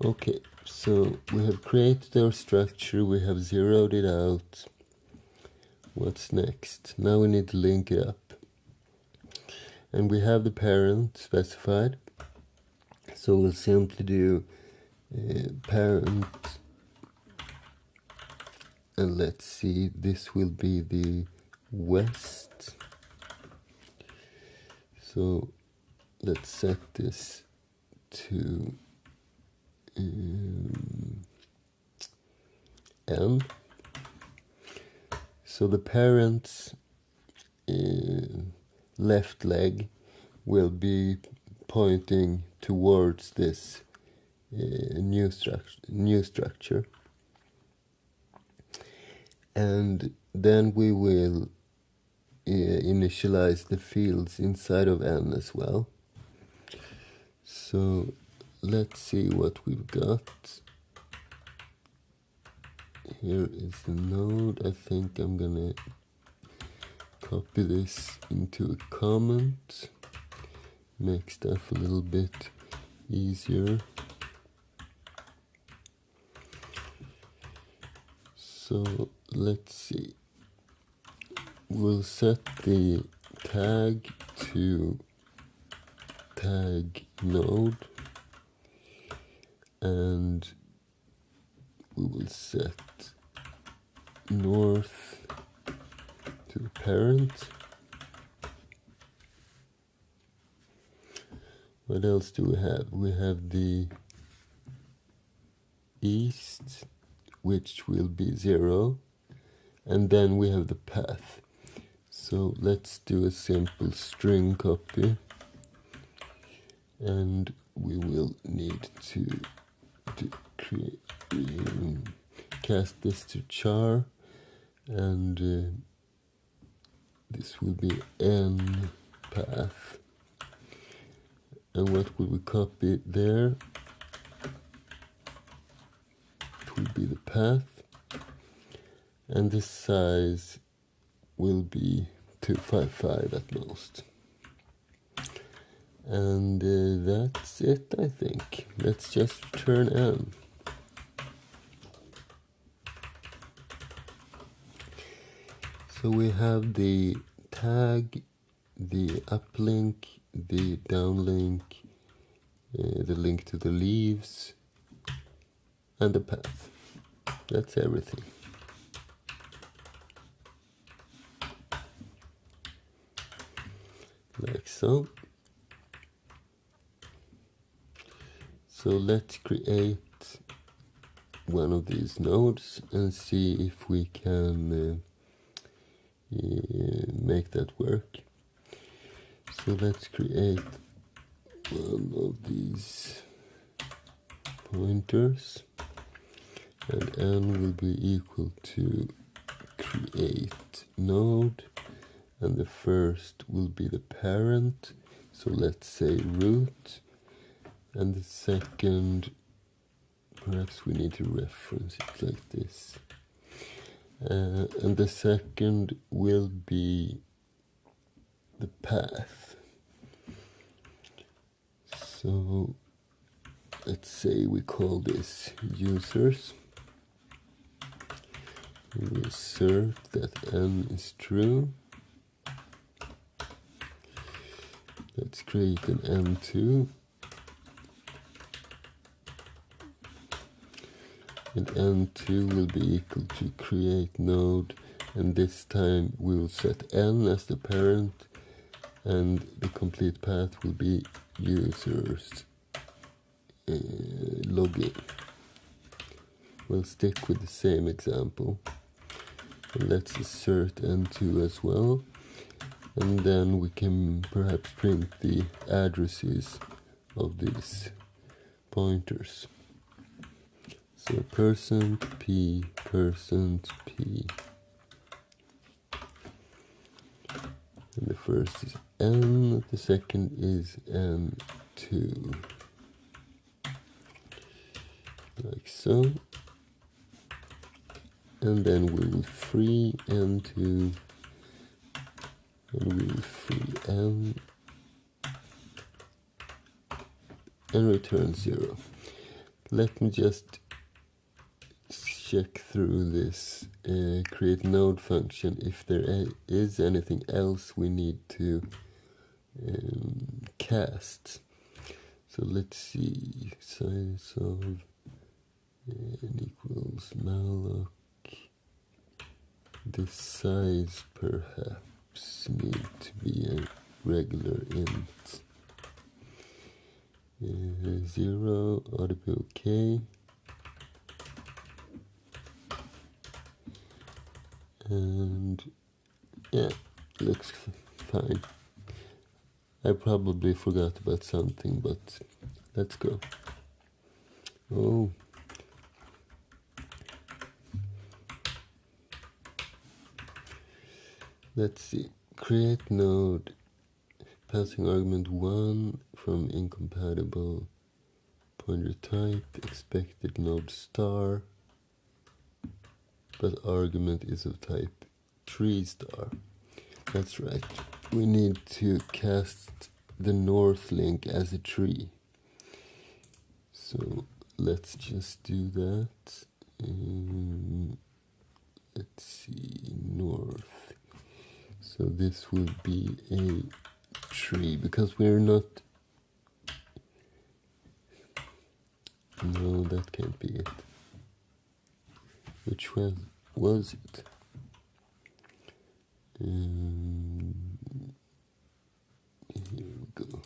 Okay, so we have created our structure, we have zeroed it out. What's next? Now we need to link it up. And we have the parent specified. So we'll simply do parent, and let's see, this will be the west. So let's set this to n. So the parent's left leg will be pointing towards this new structure, and then we will initialize the fields inside of n as well. So let's see what we've got. Here is the node. I think I'm gonna copy this into a comment, make stuff a little bit easier. So let's see, we'll set the tag to tag node, and we will set north to the parent. What else do we have? We have the east, which will be 0, and then we have the path. So let's do a simple string copy, and we will need to create cast this to char, and this will be n path. And what will we copy there? It will be the path, and the size will be 255 at most. And that's it, I think. Let's just return n. So we have the tag, the uplink, the downlink, the link to the leaves, and the path. That's everything. Like so. So let's create one of these nodes and see if we can make that work. So let's create one of these pointers, and n will be equal to create node, and the first will be the parent, so let's say root, and the second, perhaps we need to reference it like this, and the second will be the path. So let's say we call this users. We assert that n is true. Let's create an n2. And n2 will be equal to create node, and this time we will set n as the parent, and the complete path will be users login. We'll stick with the same example. Let's assert n2 as well, and then we can perhaps print the addresses of these pointers. So %p, %p. And the first is n, the second is n2. Like so. And then we will free n2, and we will free n, and return 0. Let me just check through this create node function if there is anything else we need to cast. So let's see, size of n equals malloc. This size perhaps need to be a regular int. 0 ought to be okay. And yeah, looks fine. I probably forgot about something, but let's go. Oh. Let's see. Create node passing argument 1 from incompatible pointer type, expected node star, but argument is of type tree star. That's right. We need to cast the north link as a tree. So let's just do that. Let's see, north. So this will be a tree because we're not. No, that can't be it. Which one was it? Here we go.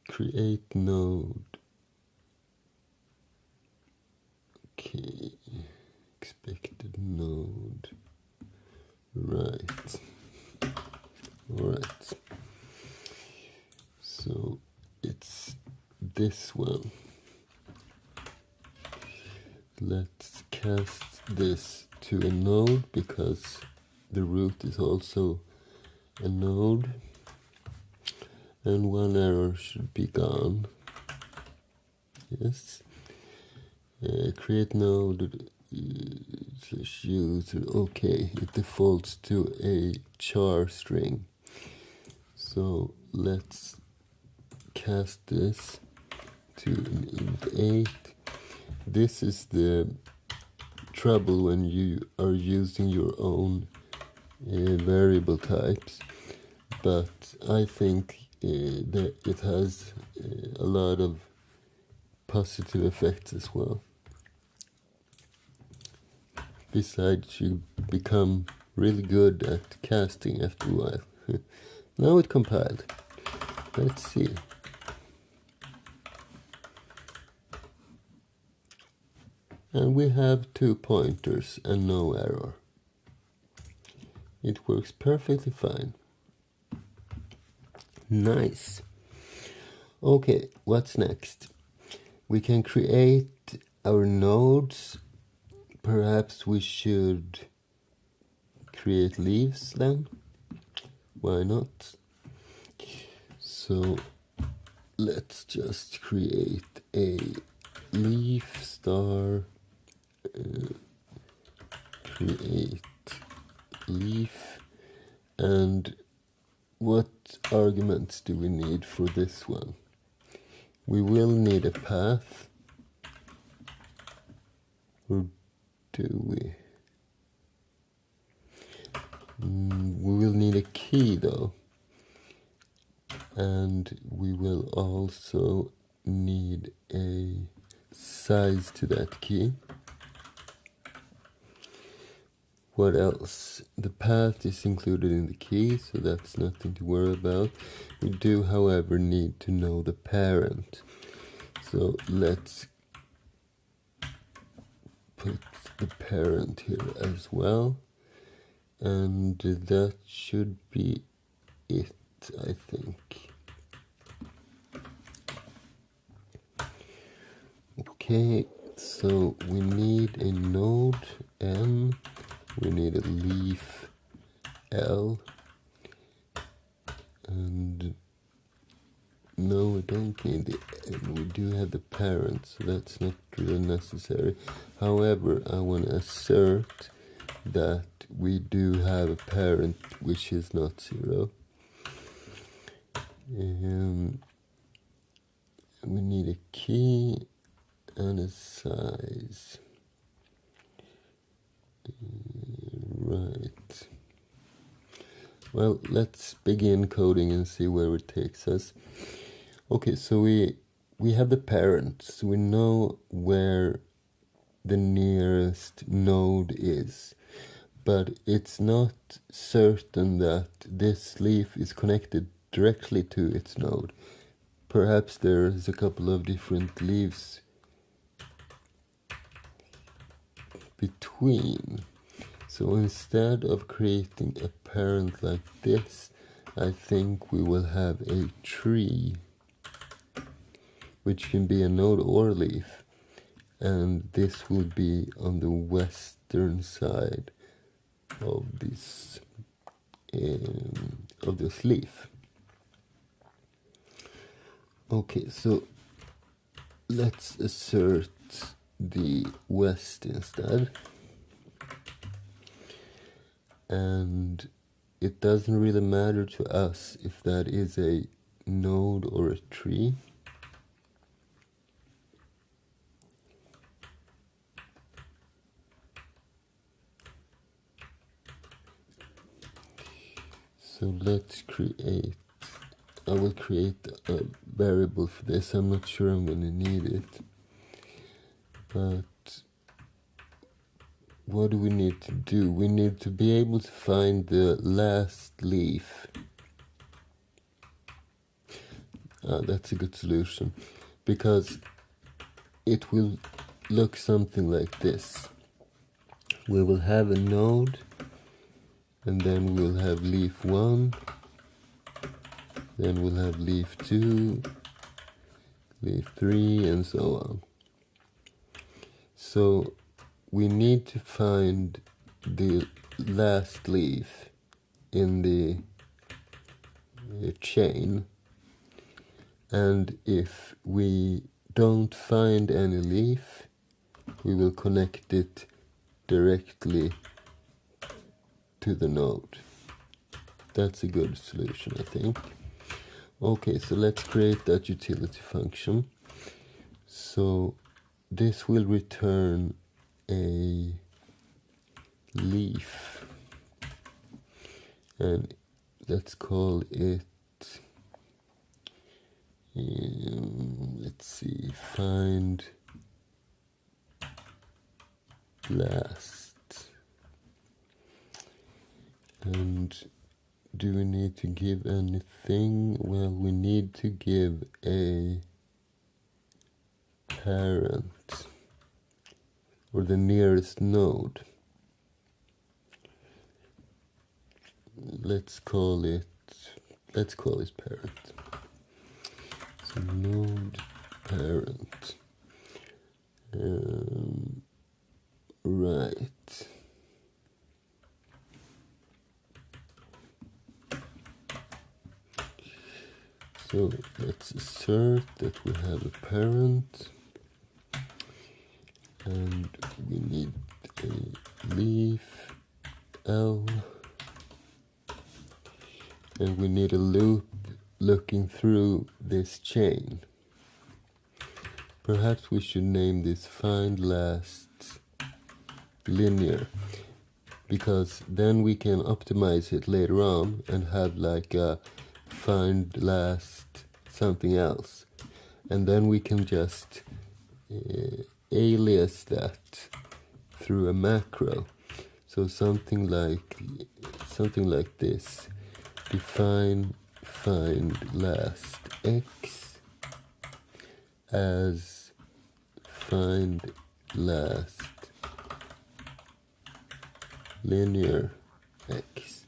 Create node. Okay. Expected node. Right. Alright. So it's this one. Let's cast this to a node because the root is also a node, and one error should be gone. Yes. Create node user. Okay, it defaults to a char string. So let's cast this to an int 8. This is the trouble when you are using your own variable types, but I think that it has a lot of positive effects as well. Besides, you become really good at casting after a while. Now it compiled. Let's see. And we have 2 pointers and no error. It works perfectly fine. Nice. Okay, what's next? We can create our nodes. Perhaps we should create leaves then. Why not? So let's just create a leaf star. Create leaf, and what arguments do we need for this one? We will need a path, or do we? We will need a key though, and we will also need a size to that key. What else? The path is included in the key, so that's nothing to worry about. We do, however, need to know the parent. So let's put the parent here as well, and that should be it, I think. Okay, so we need a node N, we need a leaf L, and no, we don't need the N, we do have the parent, so that's not really necessary. However, I want to assert that we do have a parent which is not 0. We need a key and a size. Right. Well, let's begin coding and see where it takes us. Okay, so we have the parent, so we know where the nearest node is, but it's not certain that this leaf is connected directly to its node. Perhaps there's a couple of different leaves between. So instead of creating a parent like this, I think we will have a tree, which can be a node or leaf, and this will be on the western side of this leaf. Okay, so let's assert the west instead, and it doesn't really matter to us if that is a node or a tree. So let's create, I will create a variable for this. I'm not sure I'm going to need it, but what do we need to do? We need to be able to find the last leaf. That's a good solution, because it will look something like this. We will have a node, and then we'll have leaf 1, then we'll have leaf 2, leaf 3, and so on. So we need to find the last leaf in the chain, and if we don't find any leaf, we will connect it directly to the node. That's a good solution, I think. Okay, so let's create that utility function. So this will return a leaf, and let's call it, let's see, find last. And do we need to give anything? Well, we need to give a parent, or the nearest node. Let's call it parent. So node parent. Right. So let's assert that we have a parent, and we need a leaf L, and we need a loop looking through this chain. Perhaps we should name this find last linear, because then we can optimize it later on and have like a find last something else, and then we can just alias that through a macro. So something like this: define find last x as find last linear x.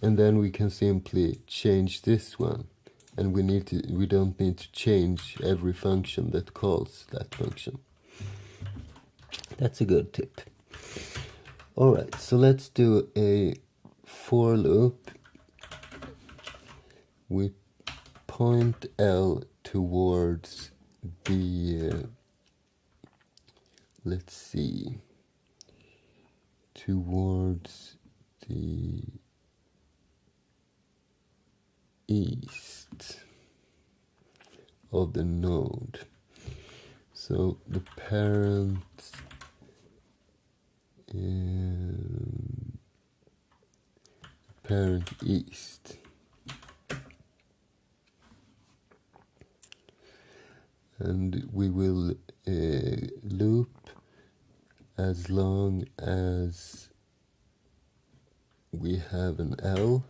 And then we can simply change this one, and we don't need to change every function that calls that function. That's a good tip. Alright, so let's do a for loop. We point L towards the let's see, towards the east of the node. So the parent east, and we will loop as long as we have an L.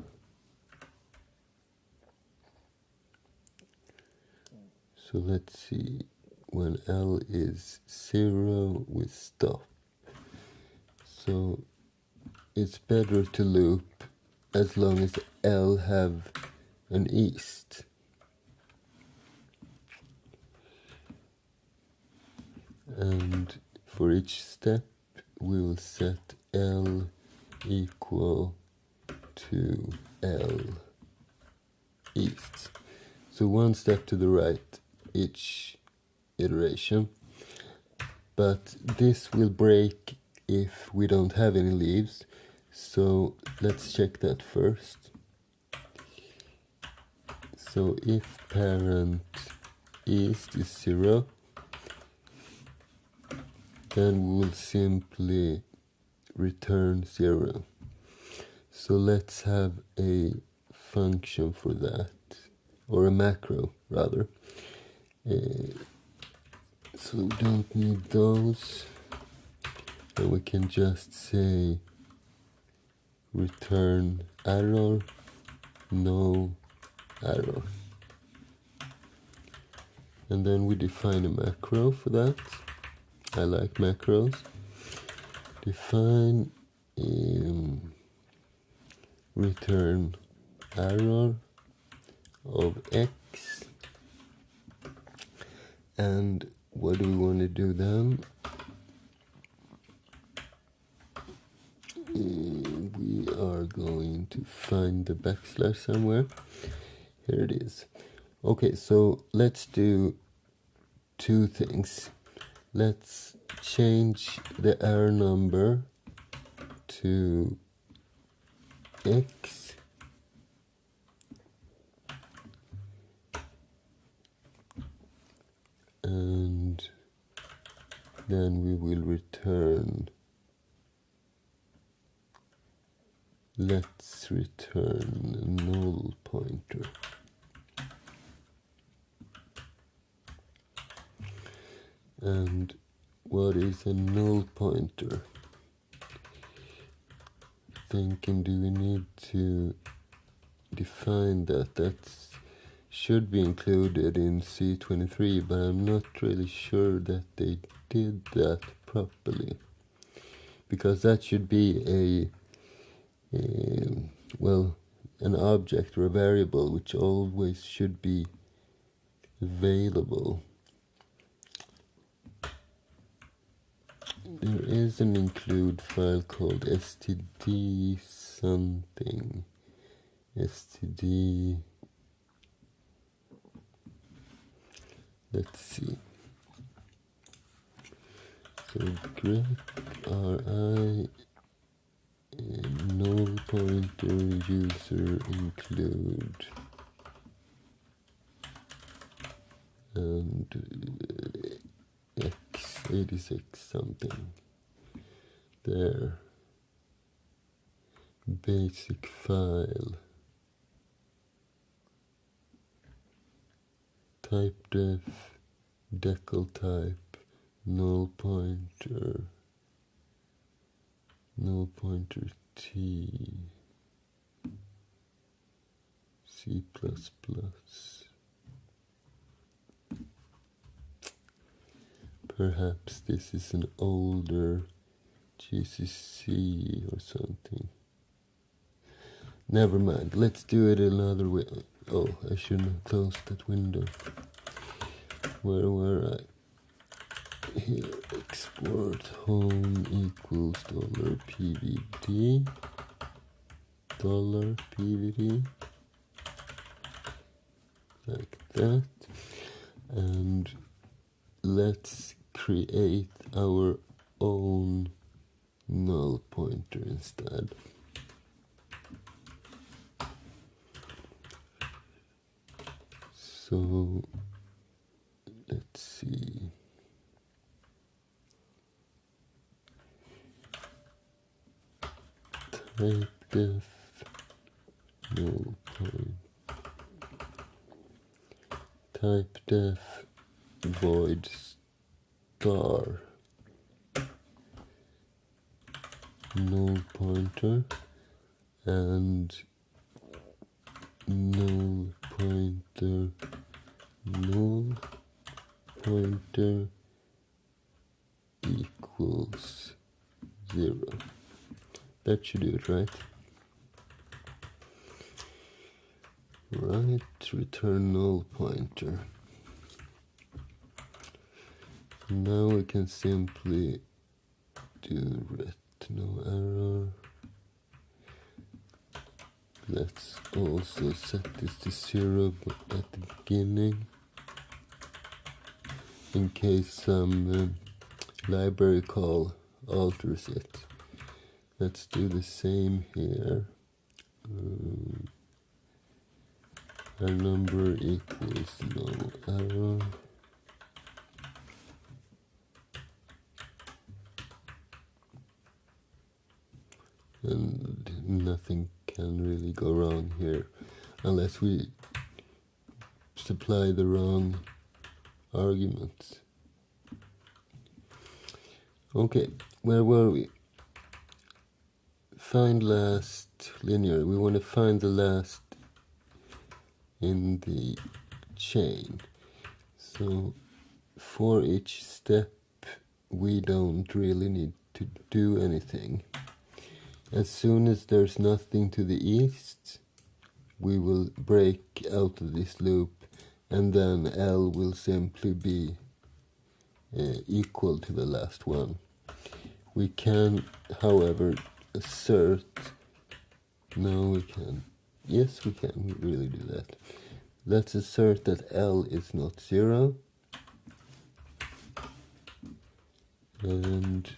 So let's see, when L is 0, we stop. So it's better to loop as long as L have an east. And for each step, we will set L equal to L east. So one step to the right each iteration. But this will break if we don't have any leaves. So let's check that first. So if parent east is 0, then we will simply return 0. So let's have a function for that, or a macro rather. So we don't need those, and we can just say return error, no error. And then we define a macro for that. I like macros. Define return error of x. And what do we want to do then? We are going to find the backslash somewhere. Here it is. Okay, so let's do two things. Let's change the error number to x, and then we will return, let's return a null pointer. And what is a null pointer? Thinking, do we need to define that? That should be included in C23, but I'm not really sure that they did that properly, because that should be well, an object or a variable which always should be available. There is an include file called std something, std, let's see, so grep ri null pointer user include, and x86 something, there, basic file, type def, decal type, null pointer t, C++. Perhaps this is an older GCC or something. Never mind, let's do it another way. Oh, I shouldn't have closed that window. Where were I? Here, export home equals $pvd, $pvd, like that. And let's create our own null pointer instead. So let's see. Type def null point. Type def void star null pointer and null pointer equals 0. That should do it, right? Right, return null pointer. Now we can simply do ret no error. Let's also set this to 0 at the beginning in case some library call alters it. Let's do the same here. Our number equals no error. And nothing can really go wrong here unless we supply the wrong arguments. Okay, where were we? Find last linear. We want to find the last in the chain. So for each step we don't really need to do anything. As soon as there's nothing to the east, we will break out of this loop, and then L will simply be equal to the last one. We can, however, assert, no we can, yes we can really do that. Let's assert that L is not 0, and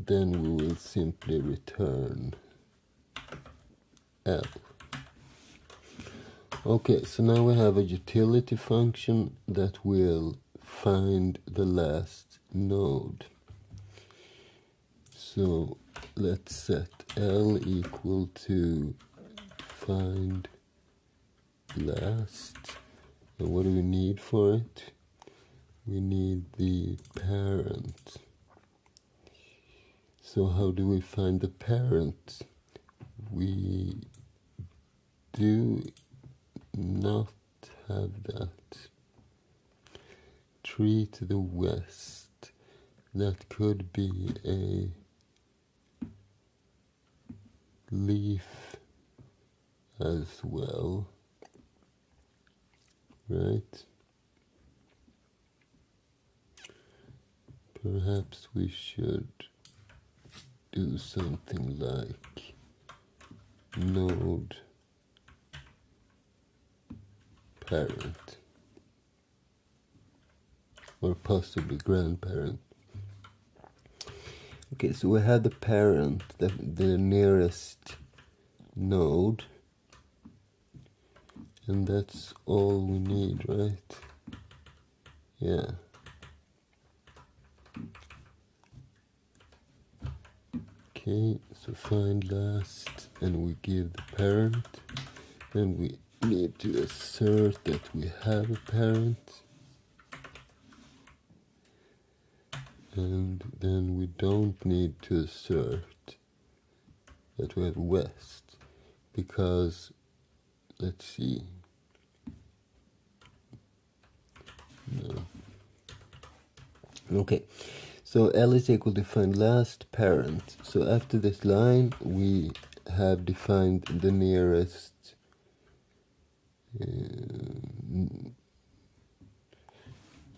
then we will simply return L. Okay, so now we have a utility function that will find the last node. So let's set L equal to find last. And what do we need for it? We need the parent. So how do we find the parent? We do not have that. Tree to the west. That could be a leaf as well, right? Perhaps we should do something like node parent, or possibly grandparent. Okay, so we have the parent, the nearest node, and that's all we need, right? Yeah. Okay, so find last, and we give the parent. Then we need to assert that we have a parent. And then we don't need to assert that we have west, because, let's see, no. Okay, So L is equal to find last parent. So after this line, we have defined the nearest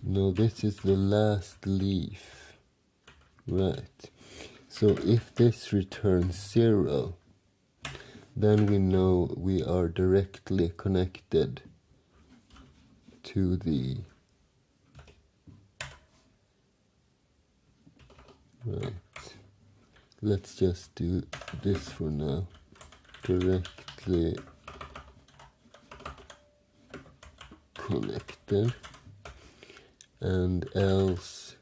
no, this is the last leaf. Right. So if this returns 0, then we know we are directly connected to the right. Let's just do this for now. Directly connected, and else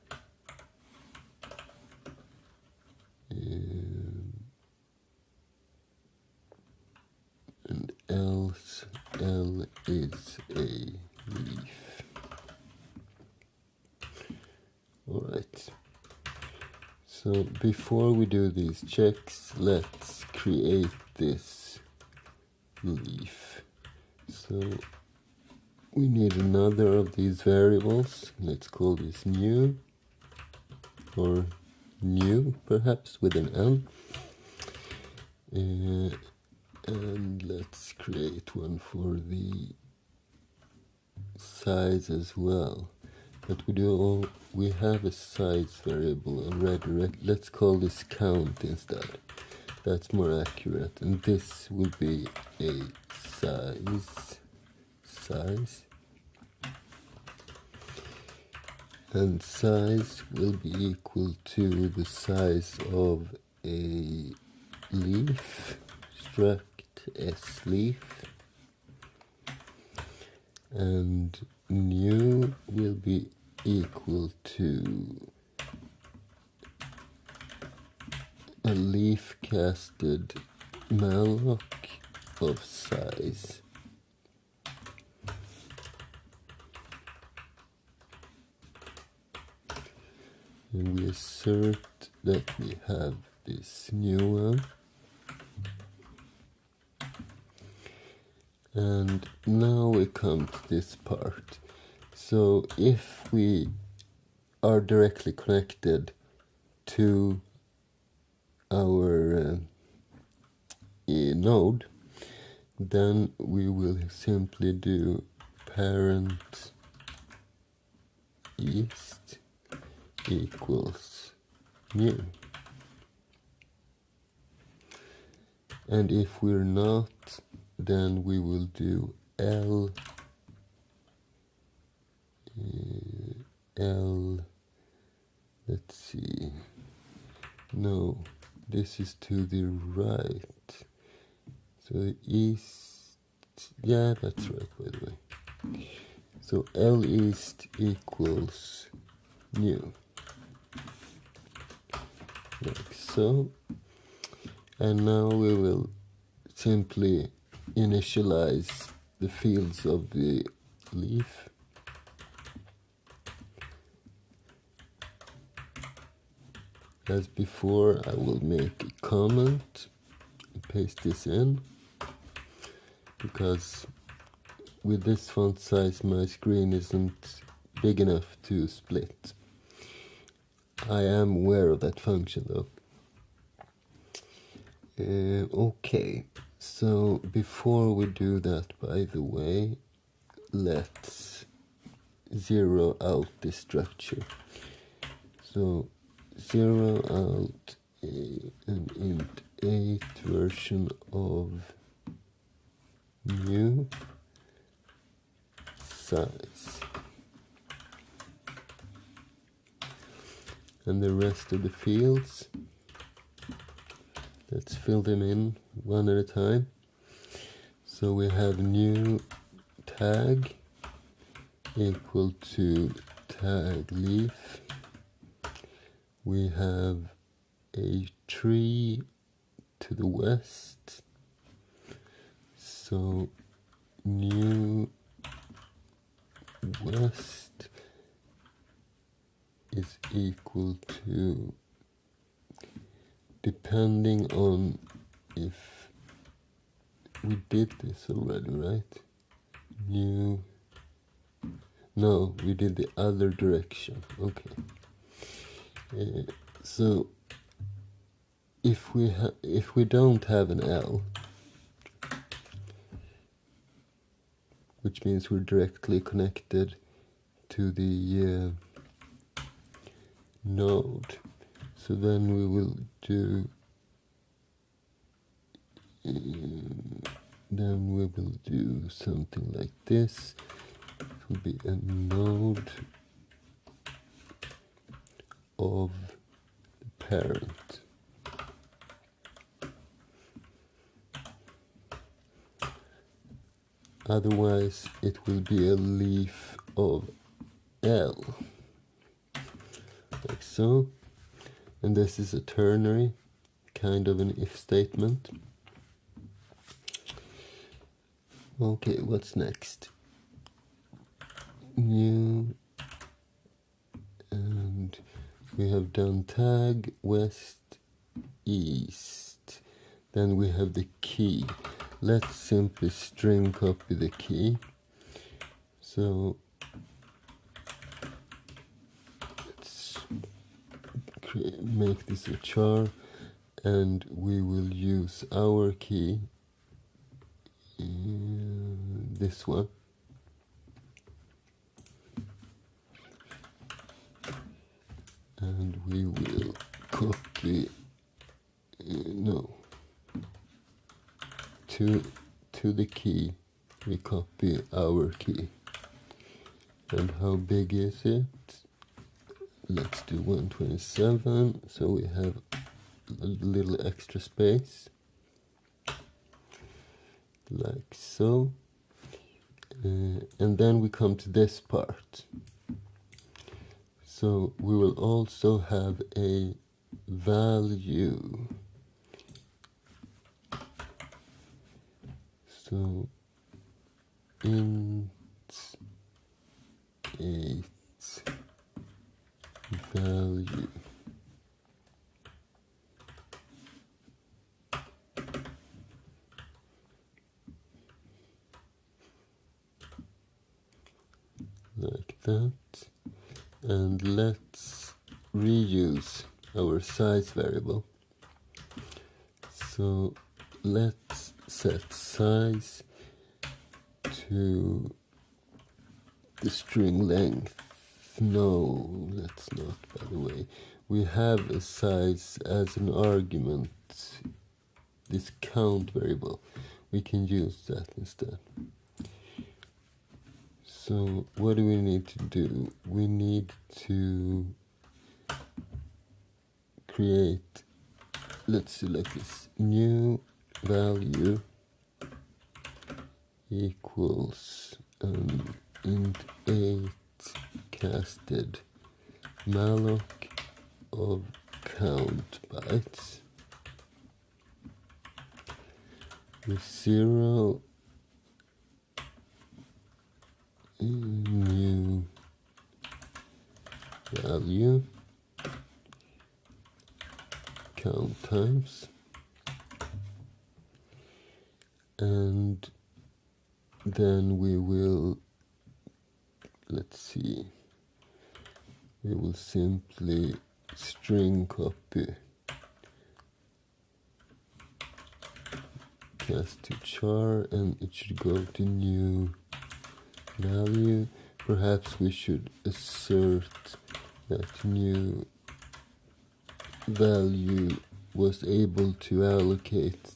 L is a leaf. Alright. So before we do these checks, let's create this leaf. So we need another of these variables. Let's call this new, or new perhaps with an L. And let's create one for the size as well. But we have a size variable already. Let's call this count instead. That's more accurate. And this will be a size. And size will be equal to the size of a leaf, struct s leaf, and new will be equal to a leaf casted malloc of size. And we assert that we have this new one. And now we come to this part. So if we are directly connected to our node, then we will simply do parent east equals new. And if we're not, then we will do L, let's see, no, this is to the right, so the east, yeah, that's right, by the way. So L east equals new, like so. And now we will simply initialize the fields of the leaf. As before, I will make a comment and paste this in, because with this font size my screen isn't big enough to split. I am aware of that function though. Okay, so before we do that, by the way, let's zero out this structure. So zero out an int 8 version of new size, and the rest of the fields, let's fill them in one at a time. So we have new tag equal to tag leaf. We have a tree to the west, so new west is equal to, depending on if we did this already, right? New, no, we did the other direction, okay. So if we don't have an L, which means we're directly connected to the node, so then we will do something like this. It will be a node of the parent. Otherwise it will be a leaf of L, like so. And this is a ternary, kind of an if statement. Okay, what's next? New, and we have done tag west east. Then we have the key. Let's simply string copy the key. So let's make this a char, and we will use our key, this one, and we will copy to the key we copy our key. And how big is it? Let's do 127, so we have a little extra space, like so. And then we come to this part. So we will also have a value. So int 8 value. Like that. And let's reuse our size variable. So let's set size to the string length. No, let's not, by the way. We have a size as an argument, this count variable. We can use that instead. So what do we need to do? We need to create, let's see, like this, new value equals int 8 casted malloc of count bytes with 0 new value count times, and then we will, let's see, we will simply string copy cast to char, and it should go to new value. Perhaps we should assert that new value was able to allocate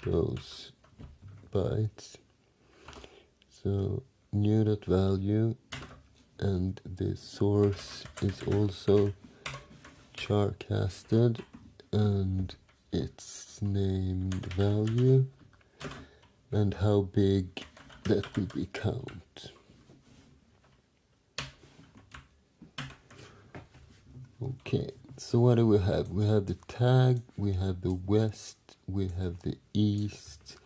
those bytes. So new.value, and the source is also char casted, and it's named value, and how big that will be count. Okay, so what do we have? We have the tag, we have the west, we have the east,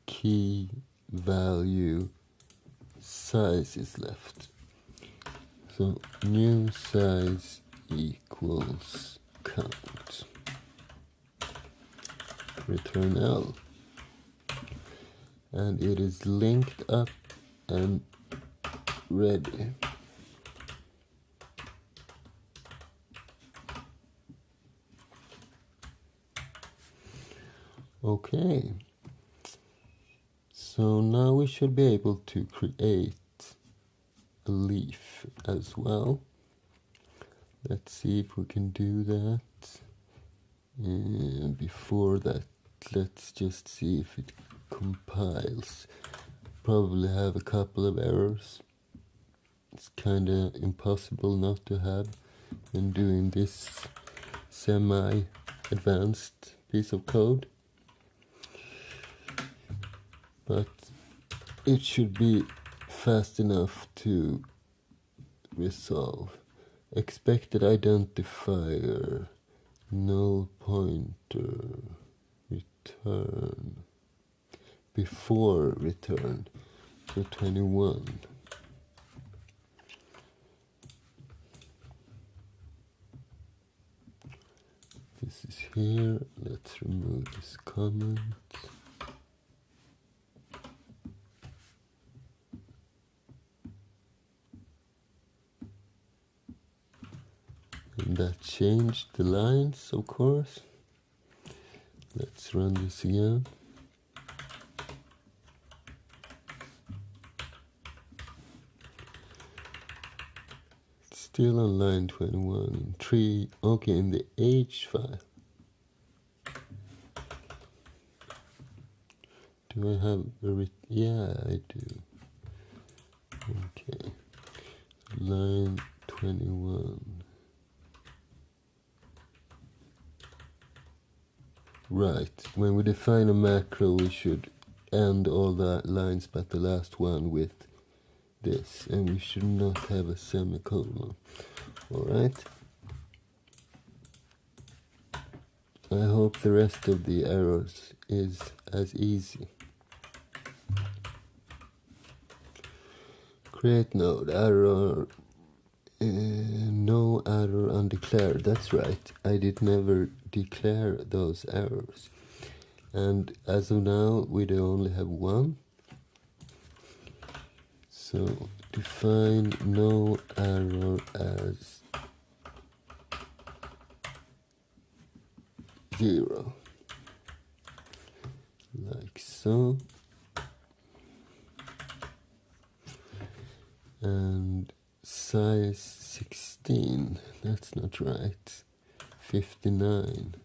key, value, size is left. So new size equals count. Return L. And it is linked up and ready. Okay, so now we should be able to create a leaf as well. Let's see if we can do that. Before that, let's just see if it compiles. Probably have a couple of errors. It's kinda impossible not to have when doing this semi-advanced piece of code. But it should be fast enough to resolve. Expected identifier, null pointer, return, before return, so 21. This is here. Let's remove this comment. And that changed the lines, of course. Let's run this again. It's still on line 21. 3, okay, in the H file. Do I have a yeah, I do. Okay, line 21. Right, when we define a macro, we should end all the lines but the last one with this, and we should not have a semicolon. Alright. I hope the rest of the errors is as easy. Create node, error, no error undeclared. That's right, I did never declare those errors. And as of now, we do only have one. So define no error as 0, like so. And size 16, that's not right. 59.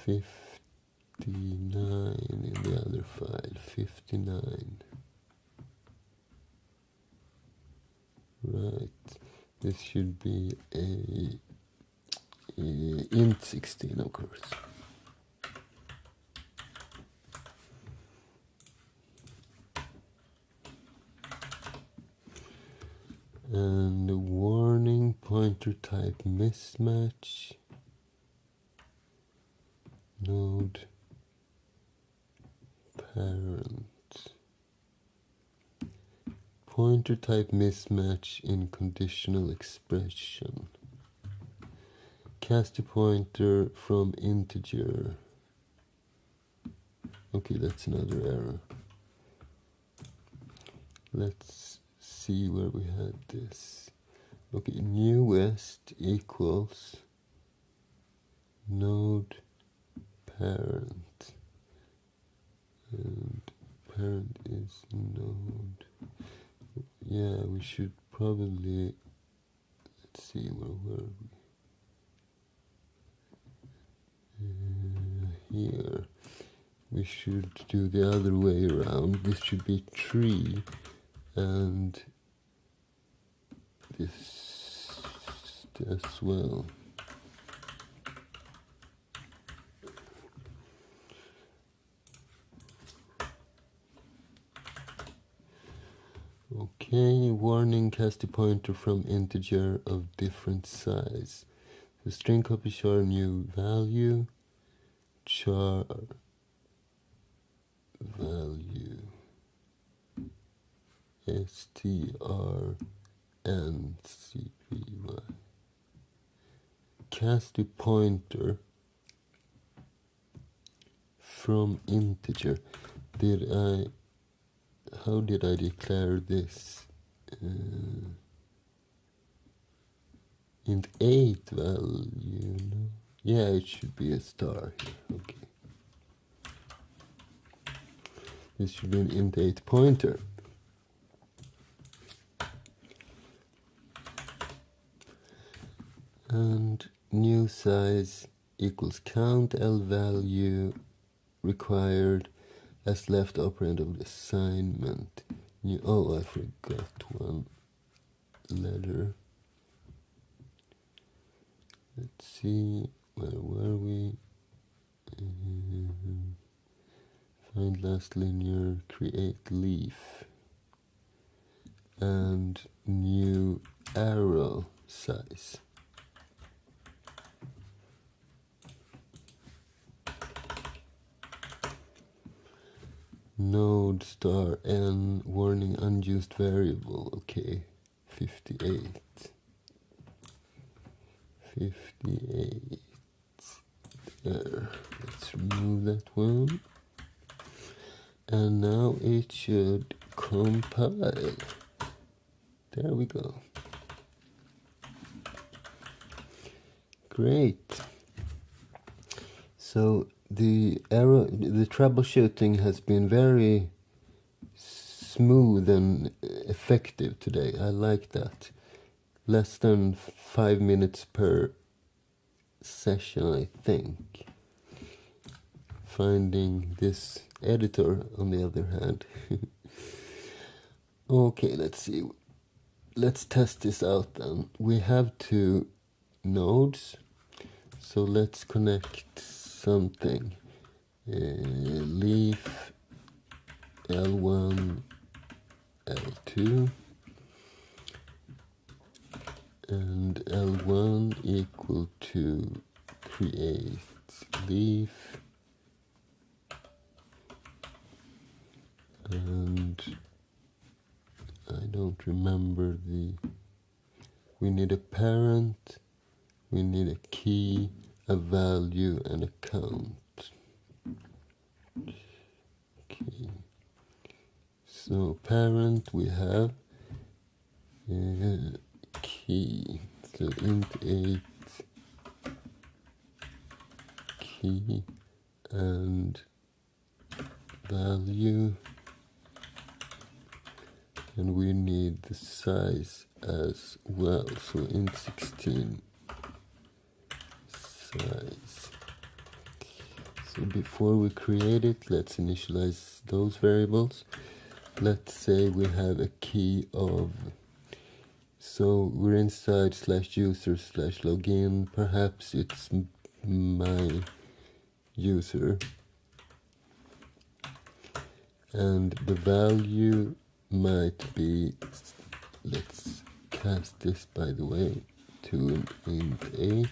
59 in the other file. 59. Right. This should be a int 16, of course. And the warning pointer type mismatch. Node parent. Pointer type mismatch in conditional expression. Cast a pointer from integer. Okay, that's another error. Let's see where we had this. Okay, newest equals node parent, and parent is node. Yeah, we should probably, let's see, where were we? Here. We should do the other way around. This should be tree, and this as well. Okay, warning, cast a pointer from integer of different size. The string copy char new value, char value, strncpy. Cast a pointer from integer. How did I declare this? Int 8 value, no? Yeah, it should be a star here. Okay. This should be an int8 pointer. And new size equals count L value required as left operand of the assignment. Oh, I forgot one letter. Let's see, where were we? Find last linear, create leaf, and new arrow size. Node star n warning unused variable. Okay, 58. 58. There. Let's remove that one. And now it should compile. There we go. Great. So the troubleshooting has been very smooth and effective today. I like that. Less than 5 minutes per session, I think. Finding this editor, on the other hand. Okay, let's see. Let's test this out then. We have 2 nodes, so let's connect something. Leaf L1, L2, and L1 equal to create leaf, and I don't remember we need a parent, we need a key, a value, and a count. Okay. So parent we have key, so int8 key and value, and we need the size as well, so int16 size. So before we create it, let's initialize those variables. Let's say we have a key of, so we're inside /user/login, perhaps it's my user, and the value might be, let's cast this by the way to an int8,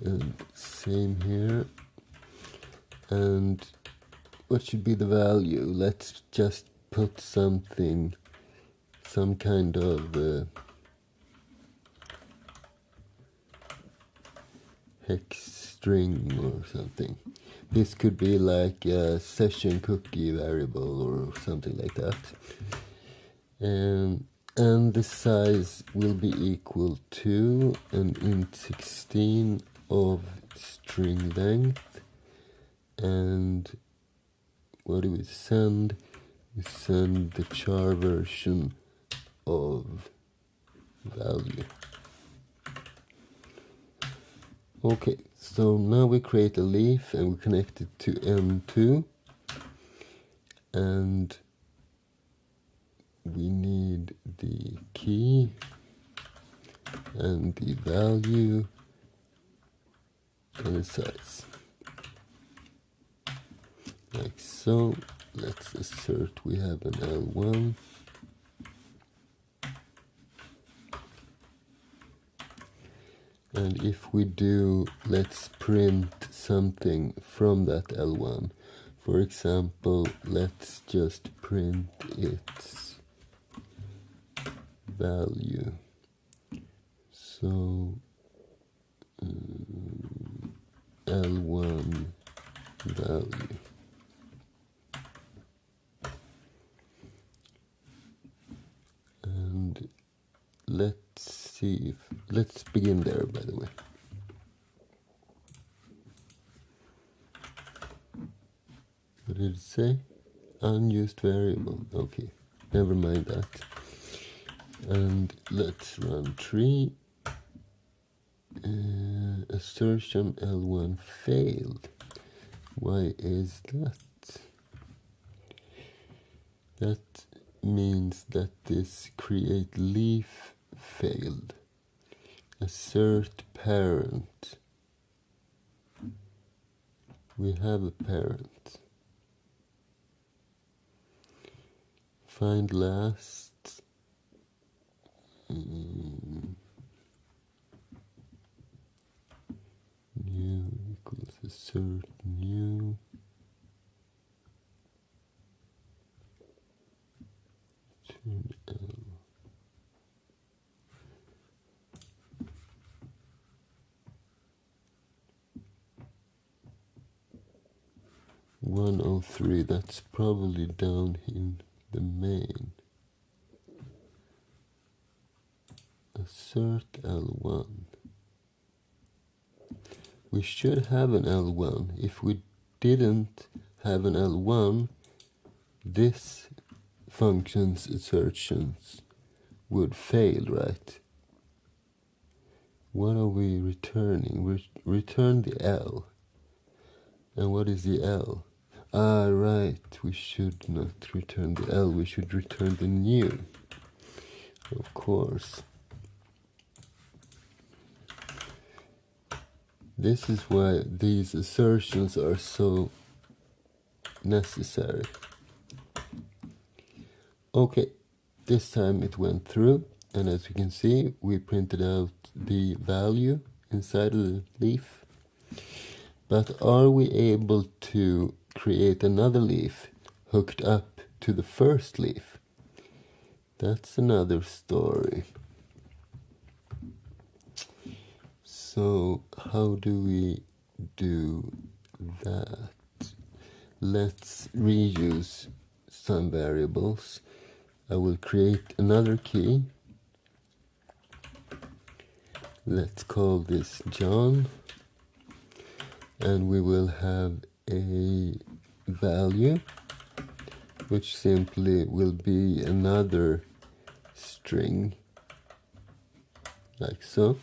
and same here. And what should be the value? Let's just put something, some kind of hex string or something. This could be like a session cookie variable or something like that. And the size will be equal to an int16 of string length. And what do we send? We send the char version of value. Okay, so now we create a leaf and we connect it to M2, and we need the key and the value and the size. Like so. Let's assert we have an L1. And if we do, let's print something from that L1. For example, let's just print its value. So L1 value. And let's see if, let's begin there by the way. What did it say? Unused variable. Okay, never mind that. And let's run tree. Assertion L1 failed. Why is that? That means that this create leaf failed. Assert parent. We have a parent. Find last. New equals assert new. Turn L. 103, that's probably down in the main. Assert L1. We should have an L1. If we didn't have an L1, this function's assertions would fail, right? What are we returning? Return the L. And what is the L? Ah, right, we should not return the L, we should return the new. Of course. This is why these assertions are so necessary. Okay, this time it went through, and as you can see, we printed out the value inside of the leaf. But are we able to create another leaf hooked up to the first leaf? That's another story. So how do we do that? Let's reuse some variables. I will create another key. Let's call this John. And we will have a value, which simply will be another string, like so.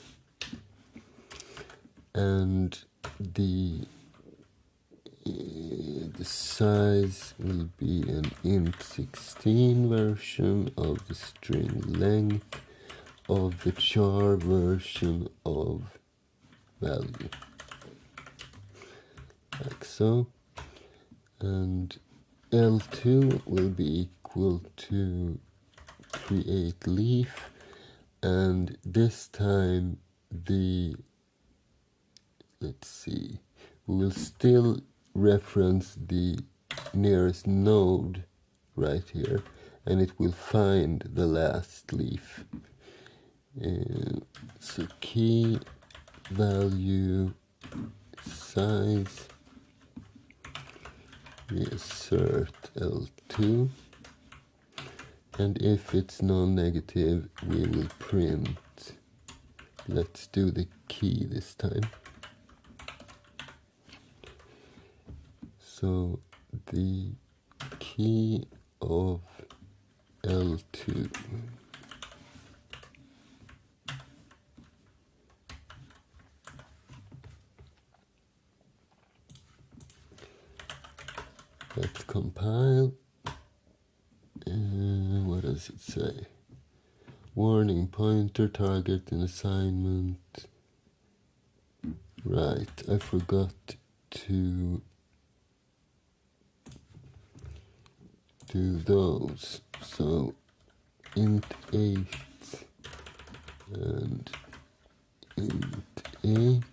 And the size will be an int16 version of the string length of the char version of value. Like so. And L2 will be equal to create leaf, and this time let's see, we will still reference the nearest node right here, and it will find the last leaf. So key value size, we assert L2, and if it's non-negative we will print. Let's do the key this time. So the key of L2. Let's compile. What does it say? Warning, pointer, target, and assignment. Right, I forgot to do those. So int 8 and int 8.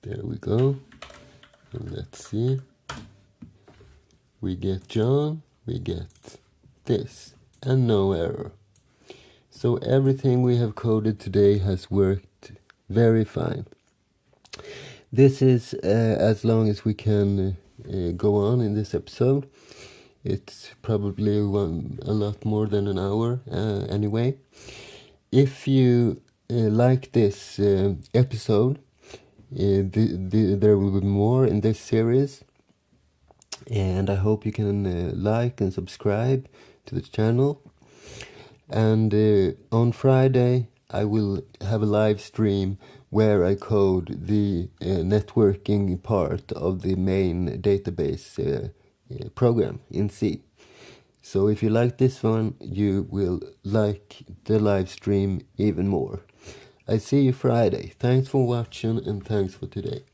There we go. And let's see. We get John, we get this, and no error. So everything we have coded today has worked very fine. This is as long as we can go on in this episode. It's probably a lot more than an hour anyway. If you like this episode, there will be more in this series, and I hope you can like and subscribe to the channel. And on Friday I will have a live stream where I code the networking part of the main database program in C. So if you like this one, you will like the live stream even more. I see you Friday. Thanks for watching and thanks for today.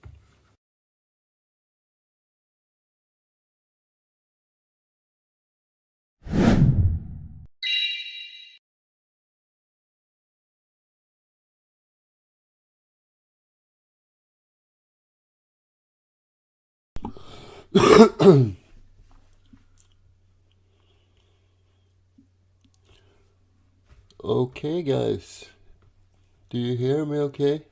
Okay, guys. Do you hear me okay?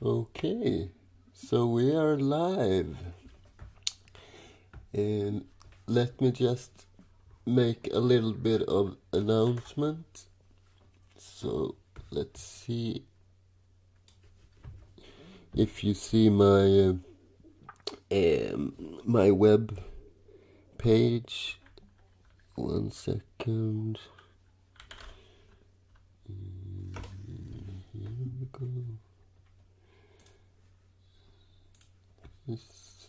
Okay, so we are live. And let me just make a little bit of announcement. So let's see if you see my web page. 1 second. Here we go. This.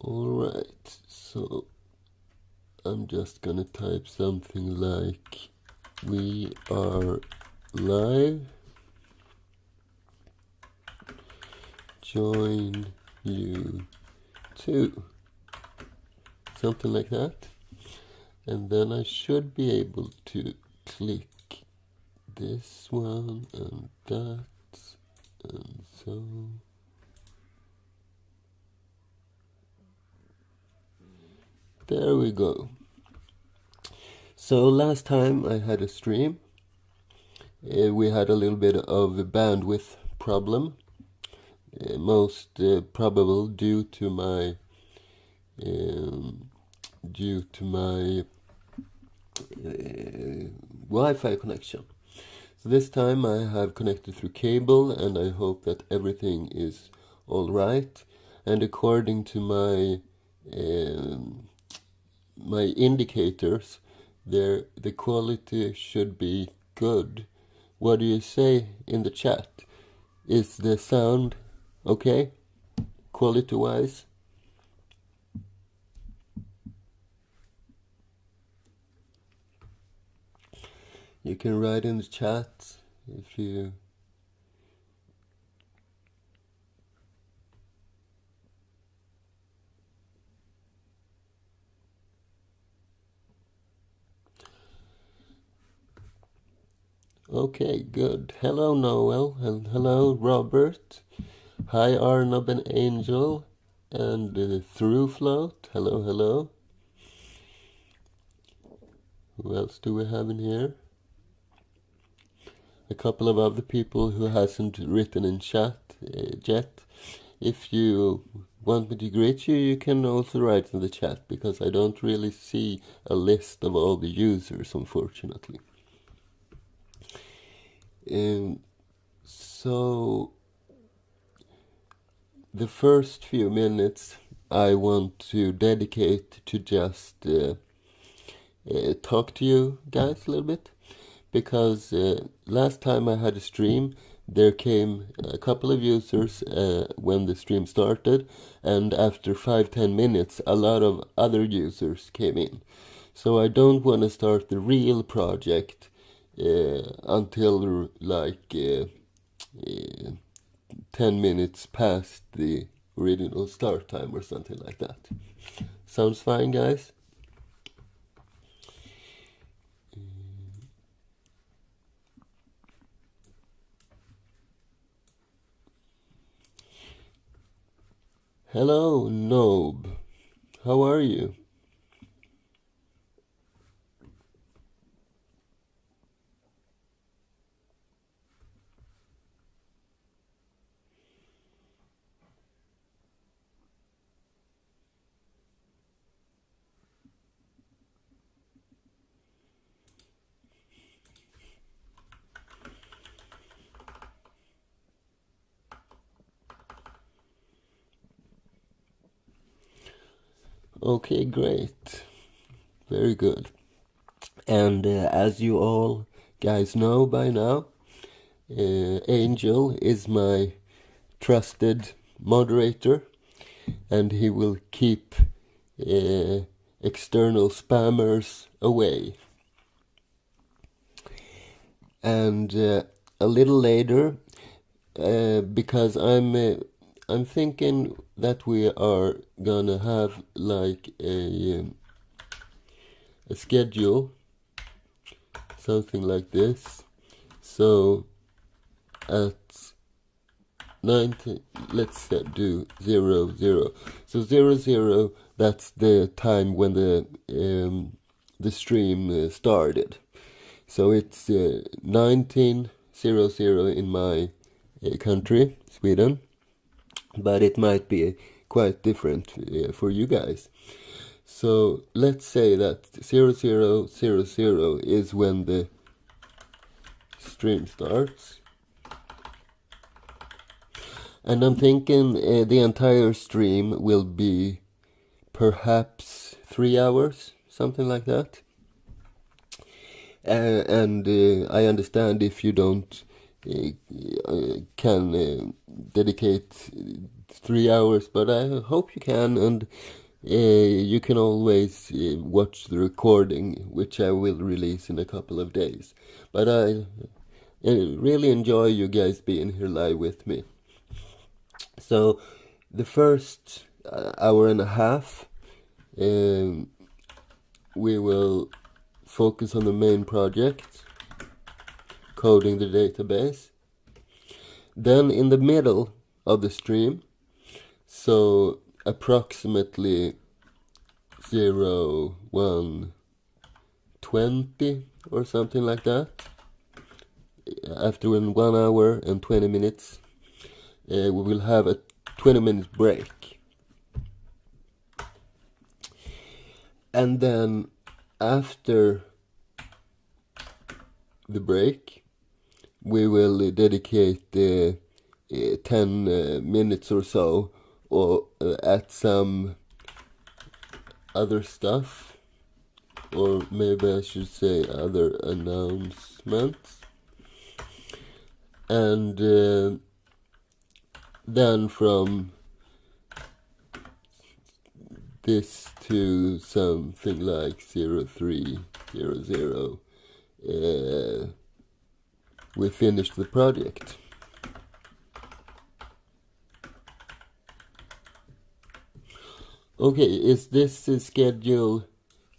Alright, so I'm just gonna type something like we are live. Join you too. Something like that. And then I should be able to click this one and that and so. There we go. So last time I had a stream, we had a little bit of a bandwidth problem, most probable due to my Wi-Fi connection. So this time I have connected through cable and I hope that everything is all right. And according to my indicators, the quality should be good. What do you say in the chat? Is the sound okay, quality-wise? You can write in the chat if you... Okay, good. Hello, Noel, and hello, Robert. Hi, Arnob and Angel, and Through Float. Hello, hello. Who else do we have in here? A couple of other people who hasn't written in chat yet. If you want me to greet you, you can also write in the chat, because I don't really see a list of all the users, unfortunately. So the first few minutes I want to dedicate to just talk to you guys a little bit, because last time I had a stream there came a couple of users when the stream started, and after 5-10 minutes a lot of other users came in. So I don't want to start the real project until like 10 minutes past the original start time or something like that. Sounds fine, guys? Hello, Nob. How are you? Okay, great. Very good. And as you all guys know by now, Angel is my trusted moderator, and he will keep external spammers away. And a little later, because I'm thinking that we are gonna have like a schedule, something like this. So at 90, let's do 00. So 00, that's the time when the stream started. So it's 1900 in my country, Sweden, but it might be quite different for you guys. So let's say that 0000 is when the stream starts. And I'm thinking the entire stream will be perhaps 3 hours, something like that. And I understand if you don't can dedicate 3 hours, but I hope you can, and you can always watch the recording, which I will release in a couple of days. But I really enjoy you guys being here live with me. So the first hour and a half, we will focus on the main project, coding the database. Then in the middle of the stream, so approximately 01:20 or something like that, after 1 hour and 20 minutes, we will have a 20-minute break. And then after the break, we will dedicate 10 minutes or so at some other stuff, or maybe I should say other announcements. And then from this to something like 0300, we finished the project. Okay, is this schedule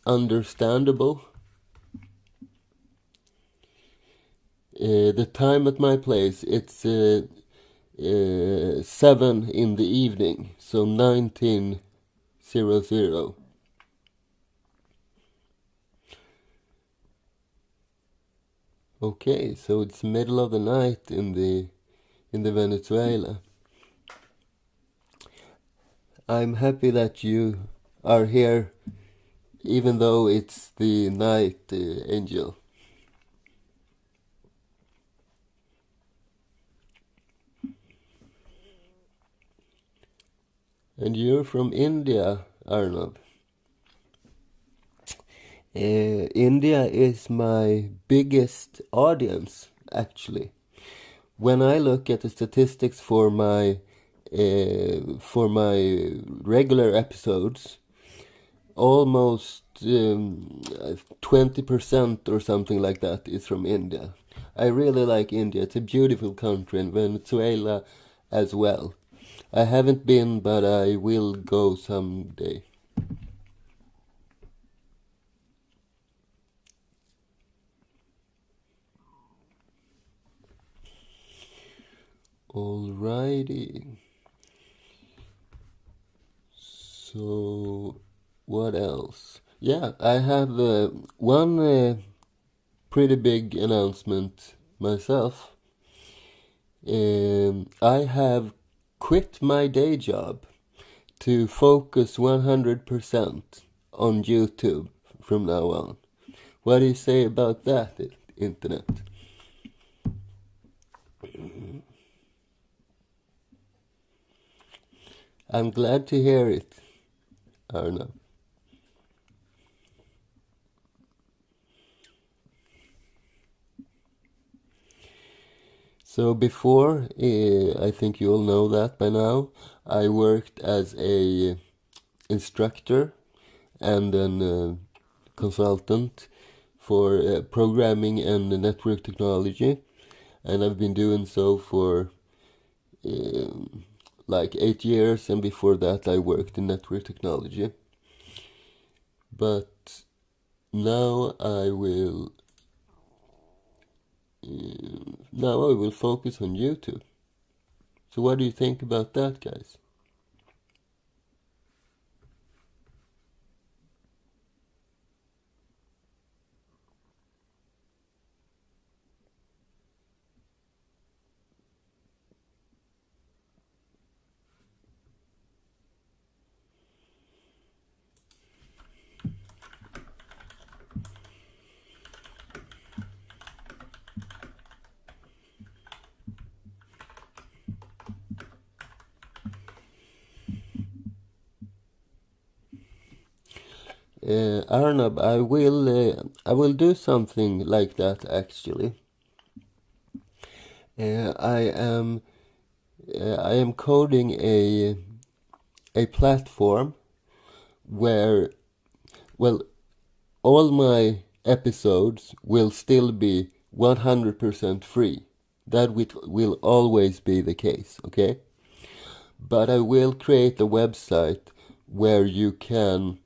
understandable? The time at my place, it's 7 in the evening, so 1900. Okay, so it's middle of the night in the Venezuela. I'm happy that you are here, even though it's the night, Angel. And you're from India, Arnav. India is my biggest audience, actually. When I look at the statistics for my regular episodes, almost 20% or something like that is from India. I really like India. It's a beautiful country, and Venezuela as well. I haven't been, but I will go someday. Alrighty. So, what else? Yeah, I have one pretty big announcement myself. I have quit my day job to focus 100% on YouTube from now on. What do you say about that, Internet? I'm glad to hear it, Arna. So before, I think you all know that by now, I worked as a instructor and an consultant for programming and network technology, and I've been doing so for like 8 years, and before that I worked in network technology. But now I will focus on YouTube. So what do you think about that, guys? Arnab, I will do something like that actually. Uh, I am I am coding a platform where, well, all my episodes will still be 100% free. That will always be the case, okay? But I will create a website where you can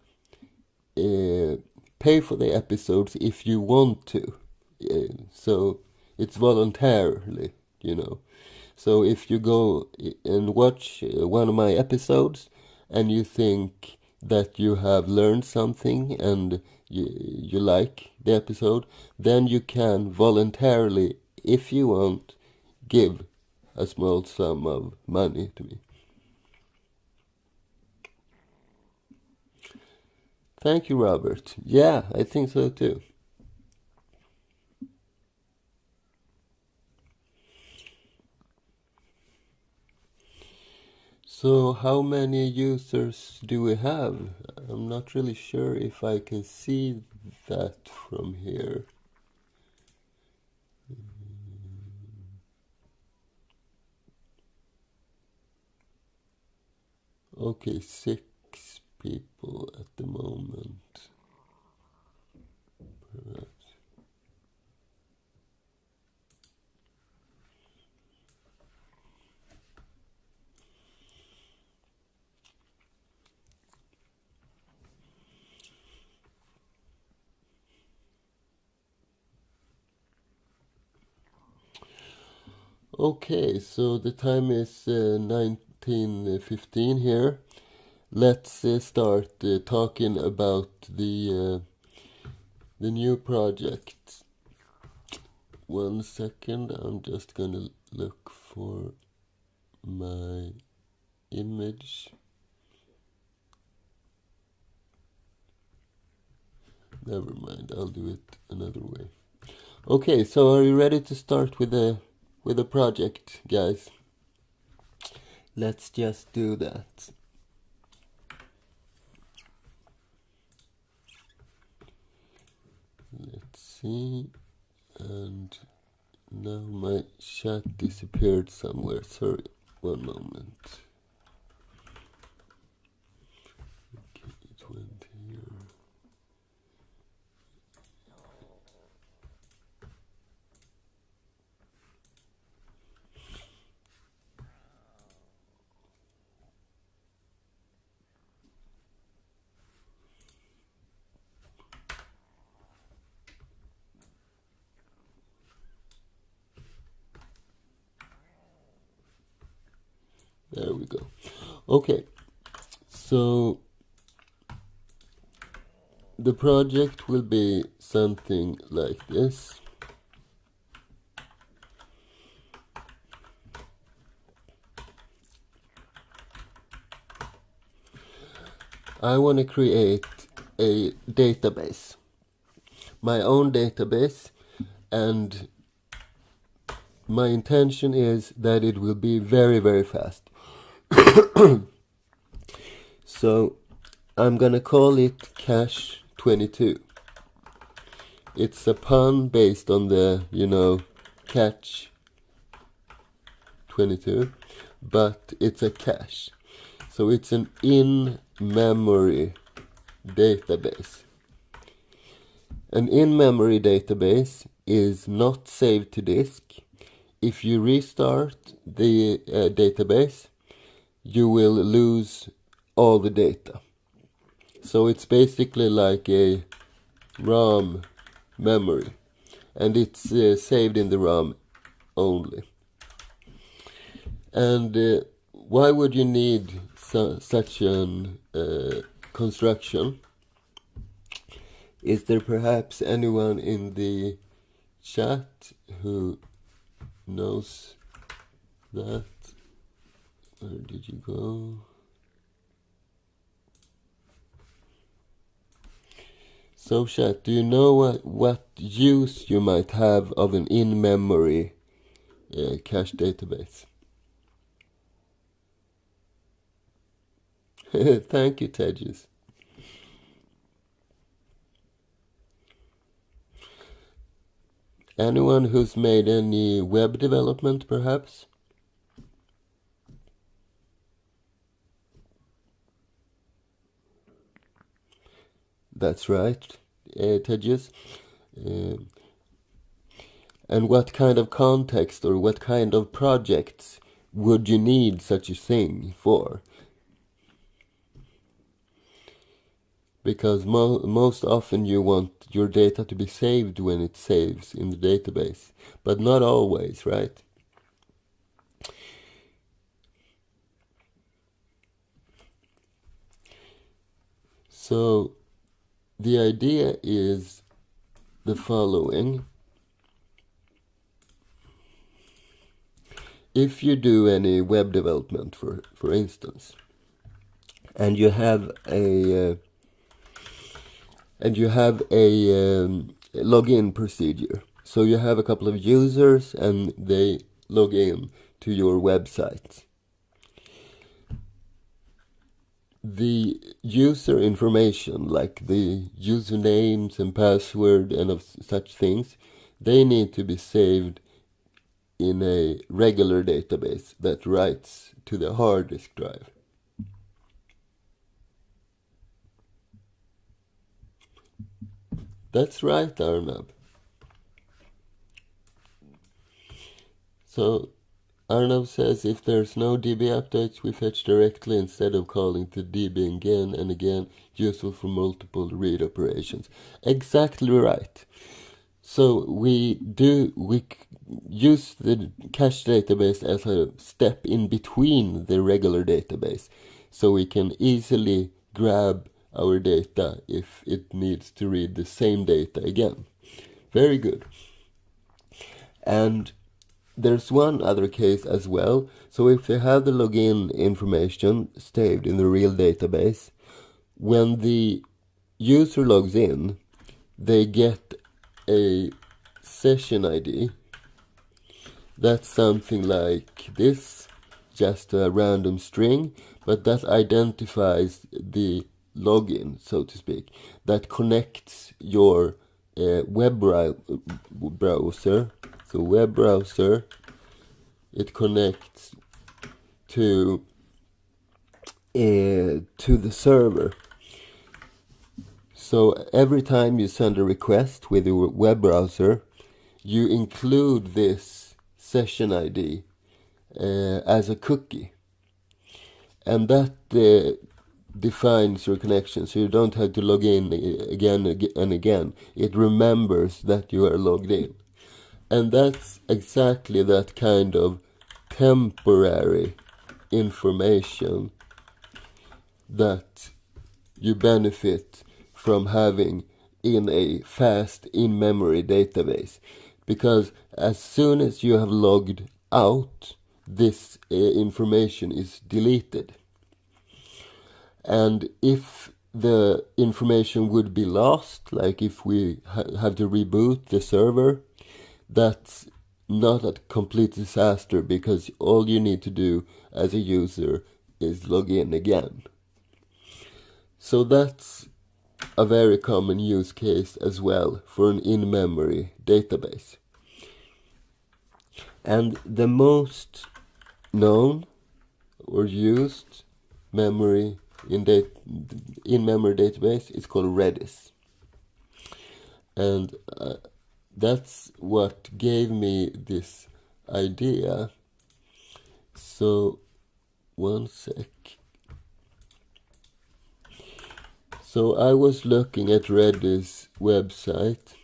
uh, pay for the episodes if you want to. So it's voluntarily, you know. So if you go and watch one of my episodes and you think that you have learned something and you like the episode, then you can voluntarily, if you want, give a small sum of money to me. Thank you, Robert. Yeah, I think so too. So how many users do we have? I'm not really sure if I can see that from here. Okay, 6 people at the moment. Perhaps. Okay, so the time is 19:15 here. Let's start talking about the new project. 1 second, I'm just gonna look for my image. Never mind, I'll do it another way. Okay, so are you ready to start with the project, guys? Let's just do that. Let's see, and now my chat disappeared somewhere. Sorry, one moment. Okay, it went here. There we go. Okay, so the project will be something like this. I want to create a database, my own database, and my intention is that it will be very, very fast. So I'm gonna call it Cache 22. It's a pun based on the, catch 22, but it's a cache. So it's an in-memory database. An in-memory database is not saved to disk. If you restart the database, you will lose all the data. So it's basically like a RAM memory, and it's saved in the RAM only. And why would you need such an construction? Is there perhaps anyone in the chat who knows that? Where did you go? So chat, do you know what use you might have of an in-memory cache database? Thank you, Tejas. Anyone who's made any web development, perhaps? That's right, Tejas. And what kind of context or what kind of projects would you need such a thing for? Because most often you want your data to be saved when it saves in the database, but not always, right? So the idea is the following. If you do any web development, for instance, and you have a login procedure. So you have a couple of users and they log in to your website. The user information, like the usernames and password and of such things, they need to be saved in a regular database that writes to the hard disk drive. That's right, Arnab. So Arnav says if there's no DB updates, we fetch directly instead of calling to DB again and again, useful for multiple read operations. Exactly right. So we use the cache database as a step in between the regular database, so we can easily grab our data if it needs to read the same data again. Very good. And there's one other case as well. So if you have the login information saved in the real database, when the user logs in, they get a session ID. That's something like this, just a random string, but that identifies the login, so to speak, that connects your web browser. So web browser, it connects to the server. So every time you send a request with your web browser, you include this session ID as a cookie, and that defines your connection, so you don't have to log in again and again. It remembers that you are logged in. And that's exactly that kind of temporary information that you benefit from having in a fast in-memory database, because as soon as you have logged out, this information is deleted. And if the information would be lost, like if we have to reboot the server, that's not a complete disaster, because all you need to do as a user is log in again. So that's a very common use case as well for an in-memory database. And the most known or used memory in-memory database is called Redis. And that's what gave me this idea. So, one sec. So I was looking at Redis website,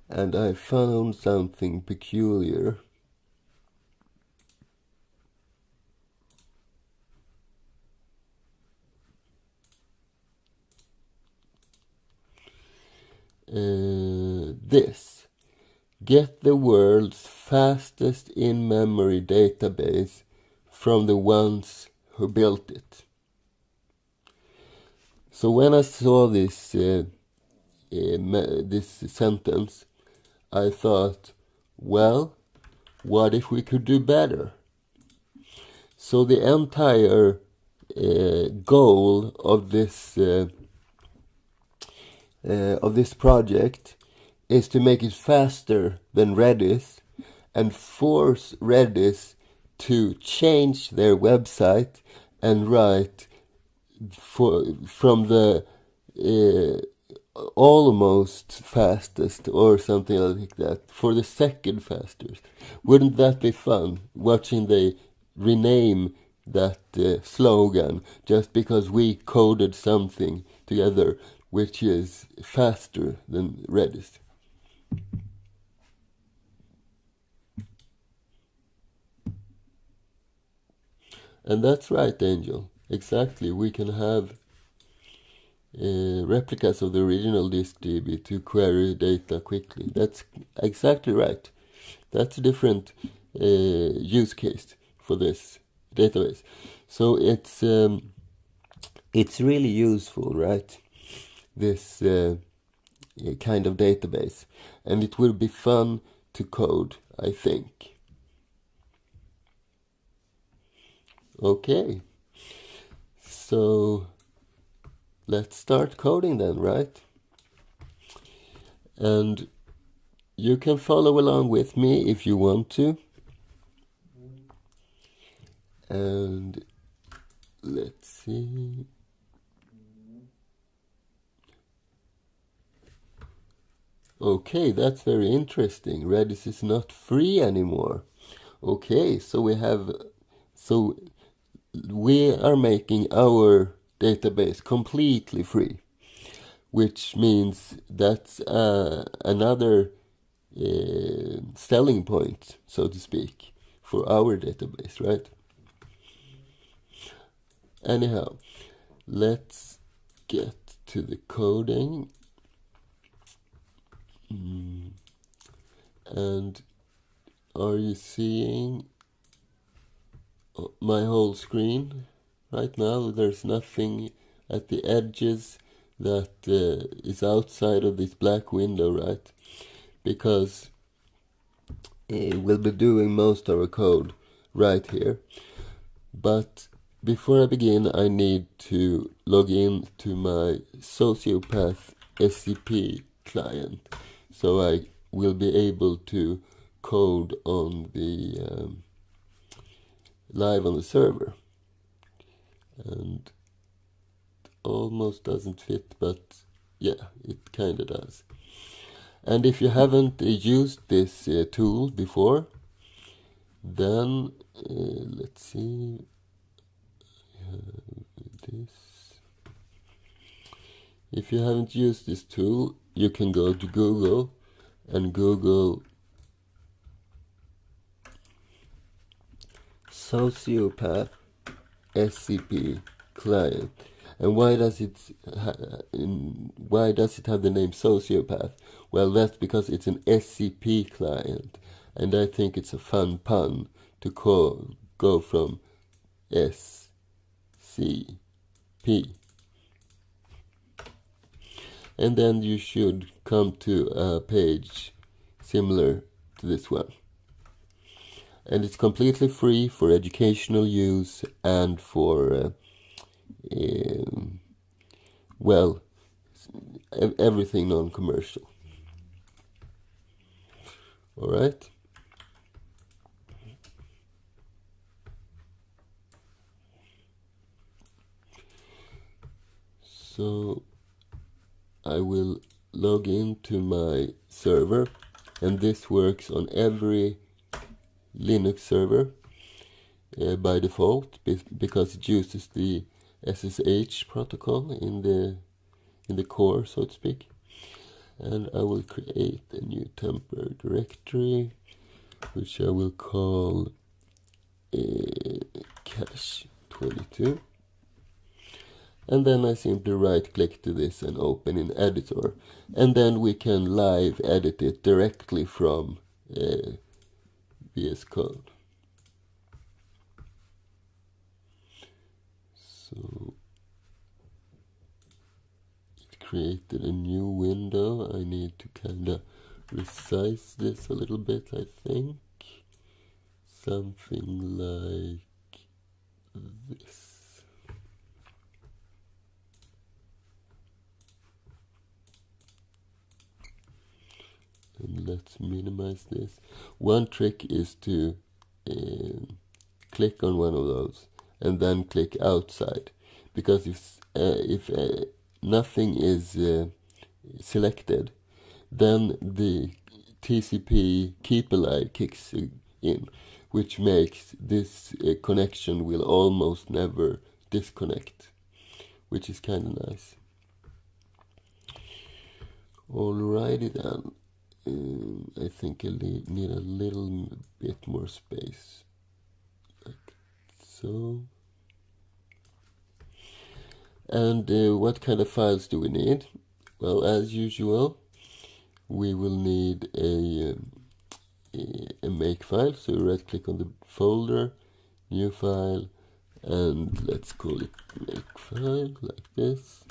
and I found something peculiar. This. Get the world's fastest in-memory database from the ones who built it. So when I saw this this sentence, I thought, well, what if we could do better? So the entire goal of this project is to make it faster than Redis and force Redis to change their website and write from the almost fastest or something like that for the second fastest. Wouldn't that be fun, watching they rename that slogan just because we coded something together which is faster than Redis? And that's right, Angel. Exactly. We can have replicas of the original disk DB to query data quickly. That's exactly right. That's a different use case for this database. So it's really useful, right? This kind of database, and it will be fun to code, I think. Okay, so let's start coding then, right? And you can follow along with me if you want to. And let's see. Okay, that's very interesting. Redis is not free anymore. Okay, so we are making our database completely free, which means that's another selling point, so to speak, for our database, right? Anyhow, let's get to the coding. And are you seeing my whole screen right now? There's nothing at the edges that is outside of this black window, right? Because we'll be doing most of our code right here. But before I begin, I need to log in to my Sociopath SCP client, so I will be able to code on the live on the server. And it almost doesn't fit, but yeah, it kind of does. And if you haven't used this tool before, then let's see, this. If you haven't used this tool, you can go to Google and Google Sociopath SCP client, And why does it have the name sociopath? Well, that's because it's an SCP client, and I think it's a fun pun to go from SCP. And then you should come to a page similar to this one. And it's completely free for educational use and for, well, everything non-commercial. All right? So I will log into my server, and this works on every Linux server by default because it uses the SSH protocol in the core, so to speak. And I will create a new temporary directory, which I will call cache22. And then I simply right click to this and open in editor, and then we can live edit it directly from VS Code. So it created a new window. I need to kind of resize this a little bit, I think. Something like this. And let's minimize this. One trick is to click on one of those and then click outside, because if nothing is selected, then the TCP keep alive kicks in, which makes this connection will almost never disconnect, which is kind of nice. Alrighty then. I think I need a little bit more space, like so. And what kind of files do we need? Well, as usual, we will need a make file. So right click on the folder, new file, and let's call it make file, like this.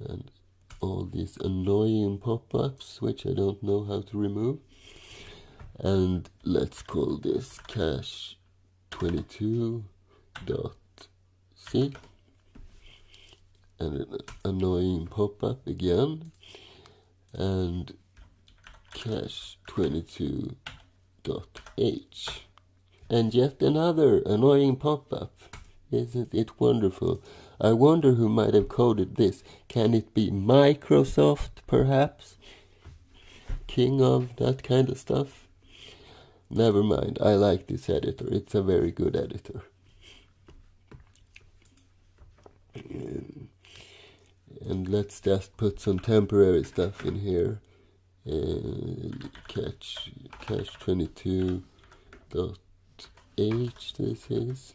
And all these annoying pop-ups, which I don't know how to remove. And let's call this cache22.c. And an annoying pop-up again. And cache22.h. And yet another annoying pop-up. Isn't it wonderful? I wonder who might have coded this. Can it be Microsoft, perhaps? King of that kind of stuff? Never mind, I like this editor. It's a very good editor. And let's just put some temporary stuff in here. cache22.h this is.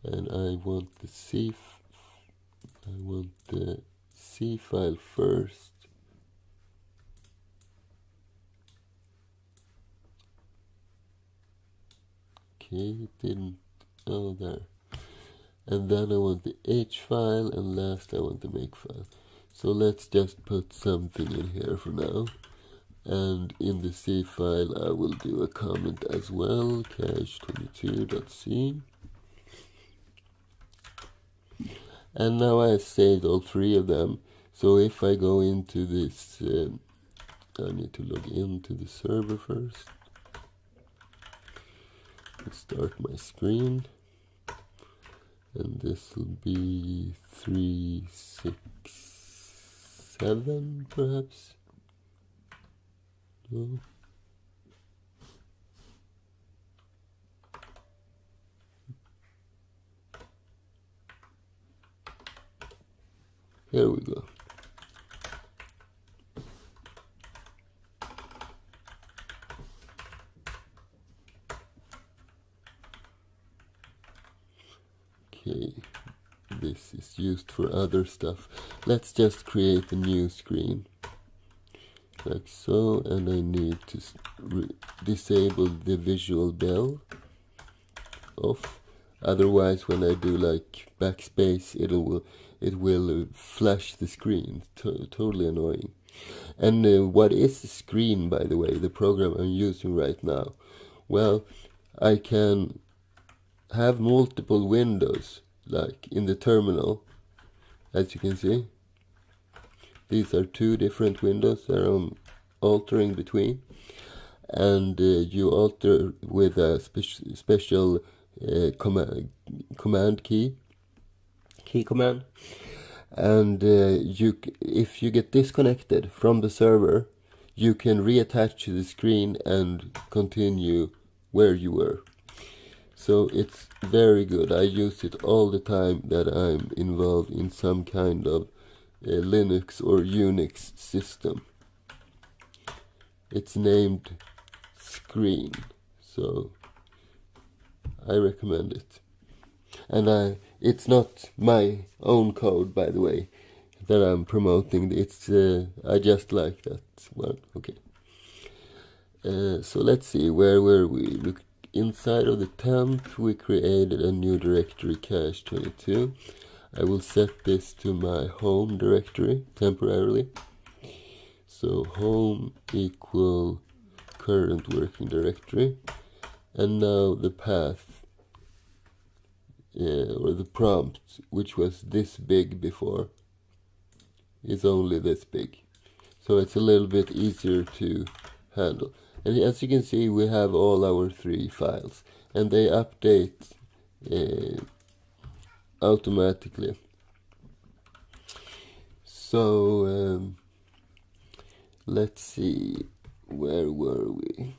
And I want the C file first. Okay, it didn't. Oh, there. And then I want the H file, and last I want the make file. So let's just put something in here for now. And in the C file I will do a comment as well, cache22.c. And now I have saved all three of them. So if I go into this, I need to log into the server first. Start my screen. And this will be 367 perhaps. No. Here we go. this is used for other stuff. Let's just create a new screen like so, and I need to disable the visual bell off. Otherwise, when I do like backspace, it will flash the screen. Totally annoying. And what is the screen, by the way, the program I'm using right now? Well, I can have multiple windows, like in the terminal, as you can see. These are two different windows that I'm altering between, and you alter with a special command key command. And if you get disconnected from the server, you can reattach to the screen and continue where you were. So it's very good. I use it all the time that I'm involved in some kind of Linux or Unix system. It's named Screen, so I recommend it. And it's not my own code, by the way, that I'm promoting. It's I just like that one. Okay. So let's see, where were we? Look, inside of the temp, we created a new directory, cache 22. I will set this to my home directory temporarily. So home equal current working directory. And now the path, or the prompt, which was this big before, is only this big. So it's a little bit easier to handle. And as you can see, we have all our 3 files, and they update automatically. So let's see, where were we?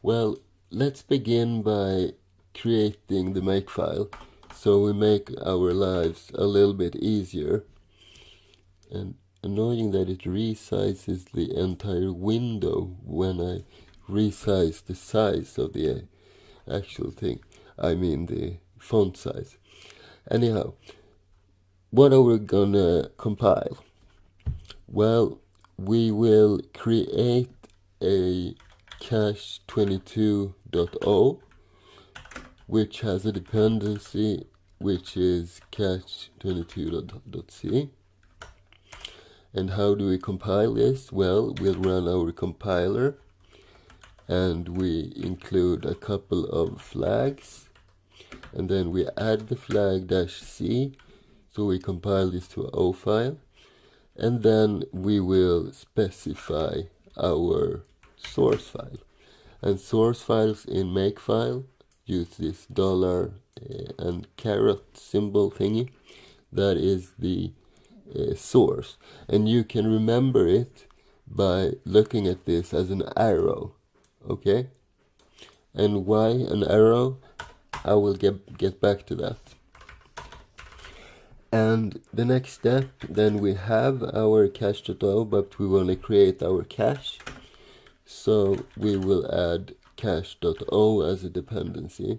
Well, let's begin by creating the makefile, so we make our lives a little bit easier. And annoying that it resizes the entire window when I resize the size of the actual thing. I mean the font size. Anyhow, what are we gonna compile? Well, we will create a cache 22.o, which has a dependency which is cache 22.c. And how do we compile this? Well, we'll run our compiler, and we include a couple of flags, and then we add the flag -c, so we compile this to an O file, and then we will specify our source file. And source files in makefile use this dollar and caret symbol thingy. That is the source, and you can remember it by looking at this as an arrow. Okay, and why an arrow? I will get back to that. And the next step, then we have our cache.o, but we want to create our cache, so we will add cache.o as a dependency.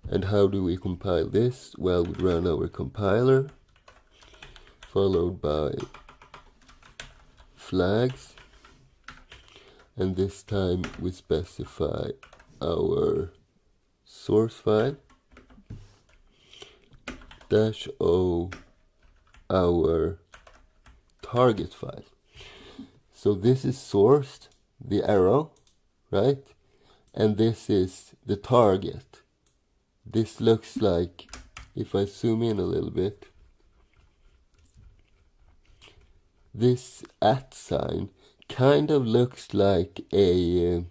And how do we compile this? Well, we run our compiler, followed by flags, and this time we specify our source file -o our target file. So this is sourced, the arrow, right? And this is the target. This looks like, if I zoom in a little bit, this @ sign kind of looks like a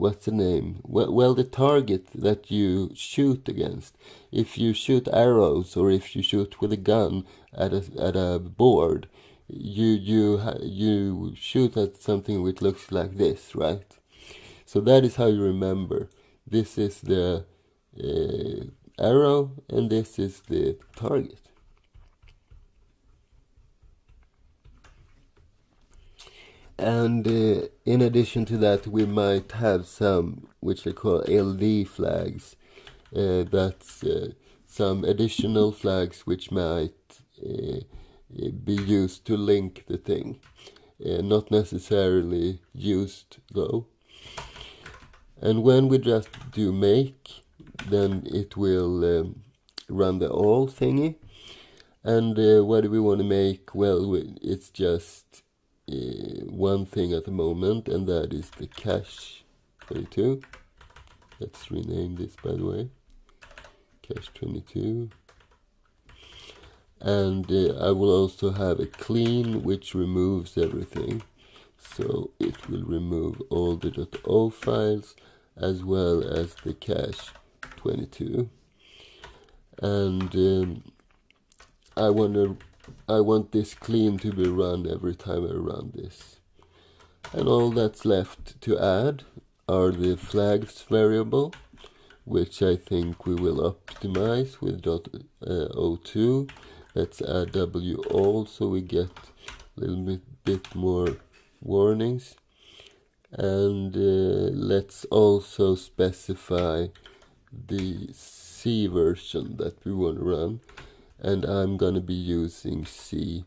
what's the name? Well, the target that you shoot against. If you shoot arrows, or if you shoot with a gun at a board, you shoot at something which looks like this, right? So that is how you remember. This is the arrow, and this is the target. And in addition to that, we might have some which I call LD flags. That's some additional flags which might be used to link the thing. Not necessarily used though. And when we just do make, then it will run the all thingy. And what do we want to make? Well, it's just one thing at the moment, and that is the cache 22. Let's rename this, by the way, cache 22. And I will also have a clean which removes everything. So it will remove all the .o files as well as the cache 22. And I want this clean to be run every time I run this. And all that's left to add are the flags variable, which I think we will optimize with .o2. Let's add w_all so we get a little bit more warnings. And let's also specify the C version that we want to run. And I'm going to be using C2X,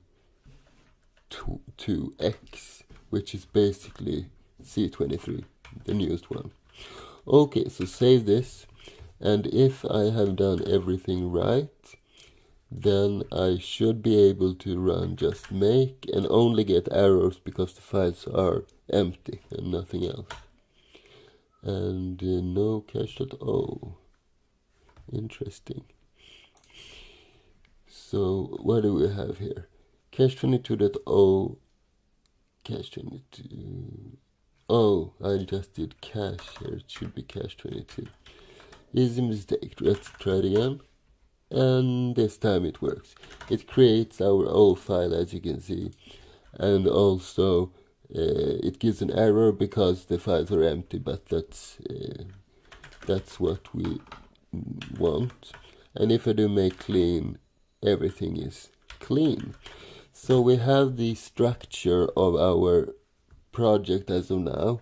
which is basically C23, the newest one. Okay, so save this. And if I have done everything right, then I should be able to run just make and only get errors because the files are empty and nothing else. And no cache.o. Interesting. So what do we have here? Cache 22.o, cache 22. Oh, I just did cache here. It should be cache 22. Easy mistake. Let's try it again. And this time it works. It creates our O file, as you can see, and also it gives an error because the files are empty, but that's what we want. And if I do make clean, everything is clean. So we have the structure of our project as of now,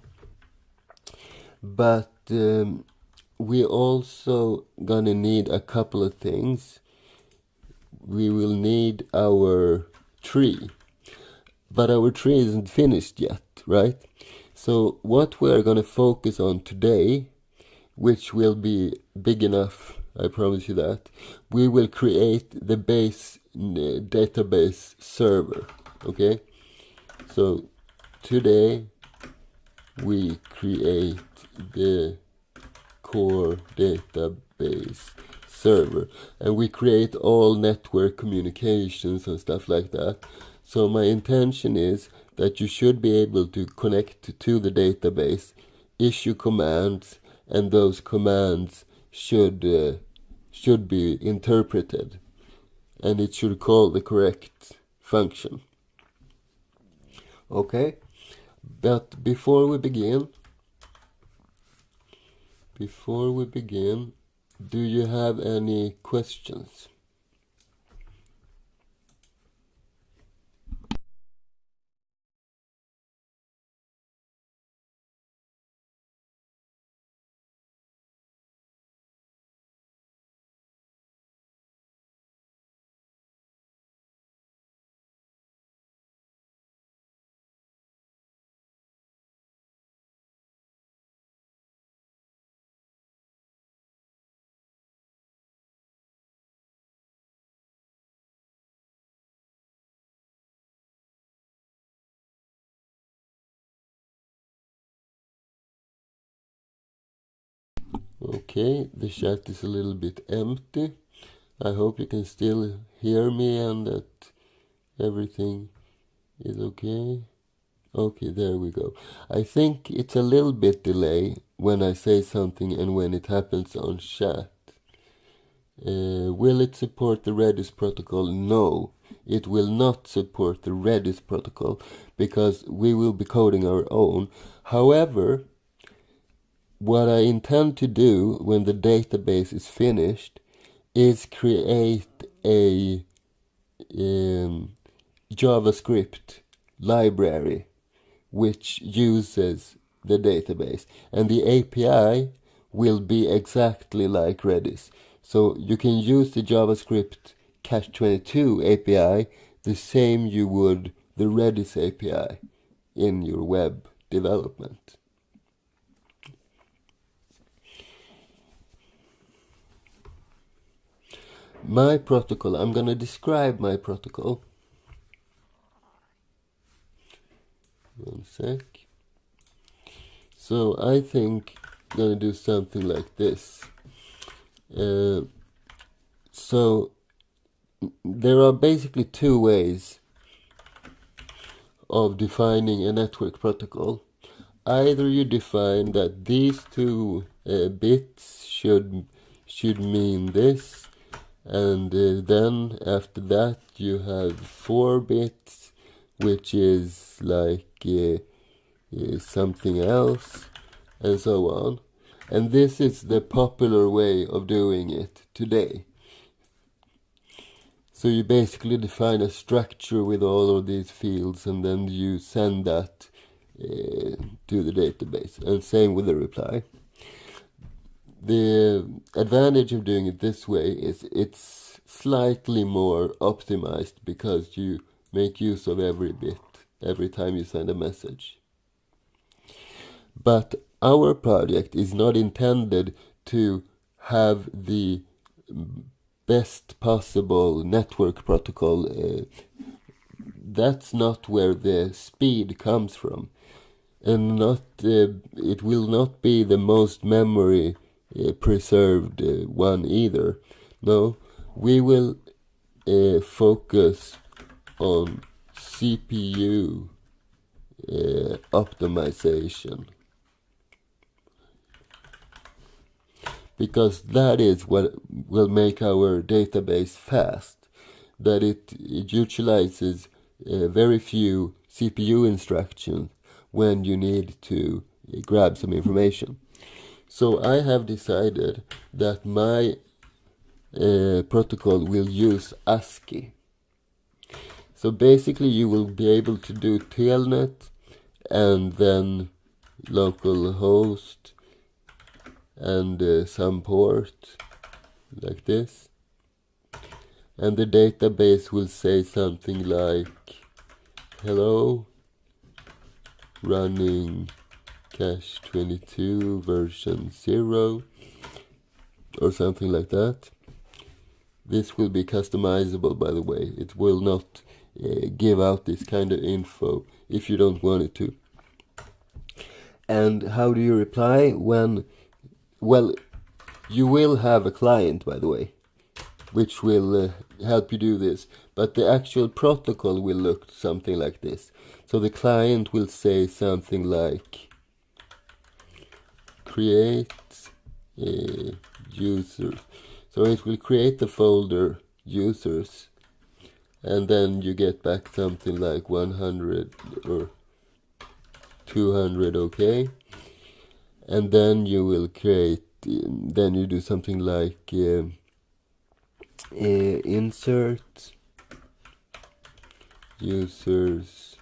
but we also gonna need a couple of things. We will need our tree, but our tree isn't finished yet, right? So what we're gonna focus on today, which will be big enough, I promise you that, we will create the base database server, okay? So today we create the core database server, and we create all network communications and stuff like that. So my intention is that you should be able to connect to the database, issue commands, and those commands should be interpreted, and it should call the correct function. Okay, but before we begin, do you have any questions? Okay, the chat is a little bit empty. I hope you can still hear me and that everything is okay. Okay, there we go. I think it's a little bit delay when I say something and when it happens on chat. Will it support the Redis protocol? No, it will not support the Redis protocol because we will be coding our own. However, what I intend to do when the database is finished is create a JavaScript library which uses the database. And the API will be exactly like Redis. So you can use the JavaScript Cache22 API the same you would the Redis API in your web development. My protocol, I'm going to describe my protocol. One sec. So I think I'm going to do something like this. So there are basically two ways of defining a network protocol. Either you define that these two bits should mean this, and then after that you have 4 bits, which is like something else, and so on. And this is the popular way of doing it today. So you basically define a structure with all of these fields, and then you send that to the database, and same with the reply. The advantage of doing it this way is it's slightly more optimized because you make use of every bit every time you send a message. But our project is not intended to have the best possible network protocol. That's not where the speed comes from, and it will not be the most memory preserved one either. No, we will focus on CPU optimization, because that is what will make our database fast, that it utilizes very few CPU instructions when you need to grab some information. So I have decided that my protocol will use ASCII. So basically you will be able to do telnet and then localhost and some port like this. And the database will say something like, hello, running Cache22 version 0, or something like that. This will be customizable, by the way. It will not give out this kind of info if you don't want it to. And how do you reply when... Well, you will have a client, by the way, which will help you do this. But the actual protocol will look something like this. So the client will say something like, create users. So it will create the folder users, and then you get back something like 100 or 200, okay? And then you will create, then you do something like insert users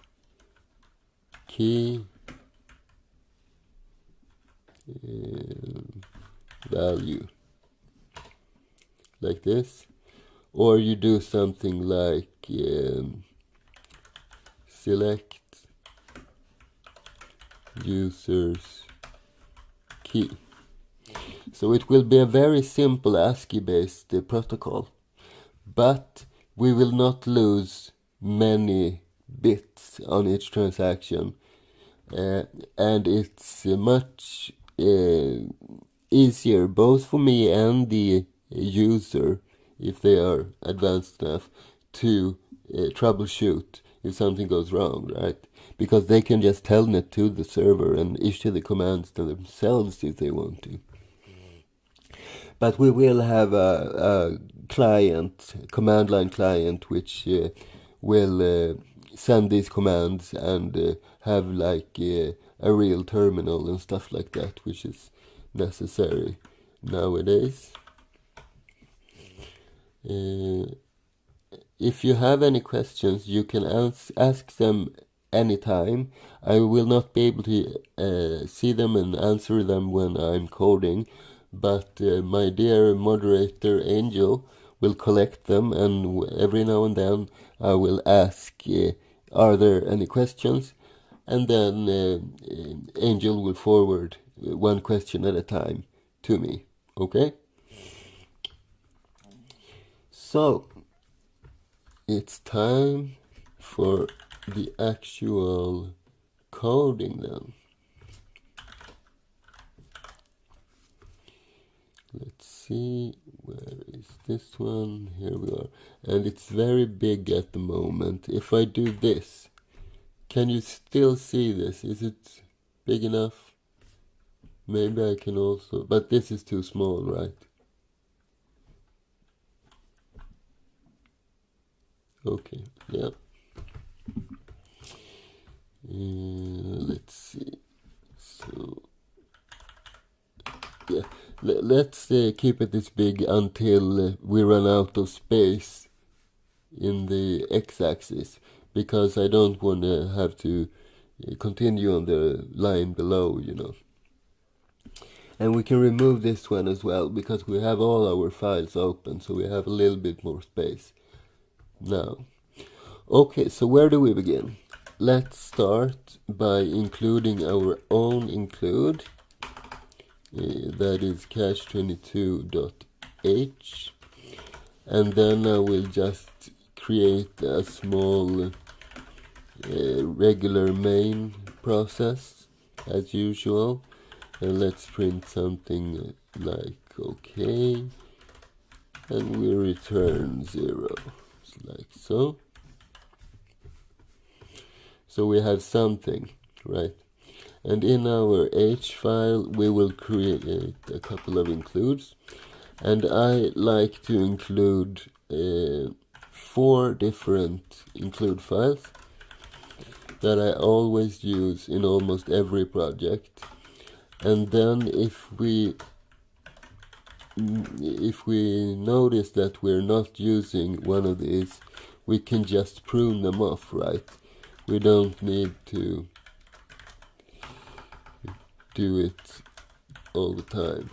key value, like this. Or you do something like select users key. So it will be a very simple ASCII based protocol, but we will not lose many bits on each transaction, and it's much easier both for me and the user, if they are advanced enough, to troubleshoot if something goes wrong, right? Because they can just telnet to the server and issue the commands to themselves if they want to. But we will have a client, command line client, which will send these commands and have like a real terminal and stuff like that, which is necessary nowadays. If you have any questions, you can ask them anytime. I will not be able to see them and answer them when I'm coding, but my dear moderator Angel will collect them, and every now and then I will ask, are there any questions? And then Angel will forward one question at a time to me. Okay? So, it's time for the actual coding then. Let's see, where is this one? Here we are. And it's very big at the moment. If I do this, can you still see this? Is it big enough? Maybe I can also, but this is too small, right? Okay, yeah. Let's see. So, yeah, let's keep it this big until we run out of space in the x-axis, because I don't want to have to continue on the line below, you know. And we can remove this one as well, because we have all our files open, so we have a little bit more space now. Okay, so where do we begin? Let's start by including our own include, that is cache22.h, and then I will just create a small regular main process as usual, and let's print something like okay, and we return 0, like so. So we have something, right? And in our H file we will create a couple of includes, and I like to include 4 different include files that I always use in almost every project. And then if we notice that we're not using one of these, we can just prune them off, right? We don't need to do it all the time.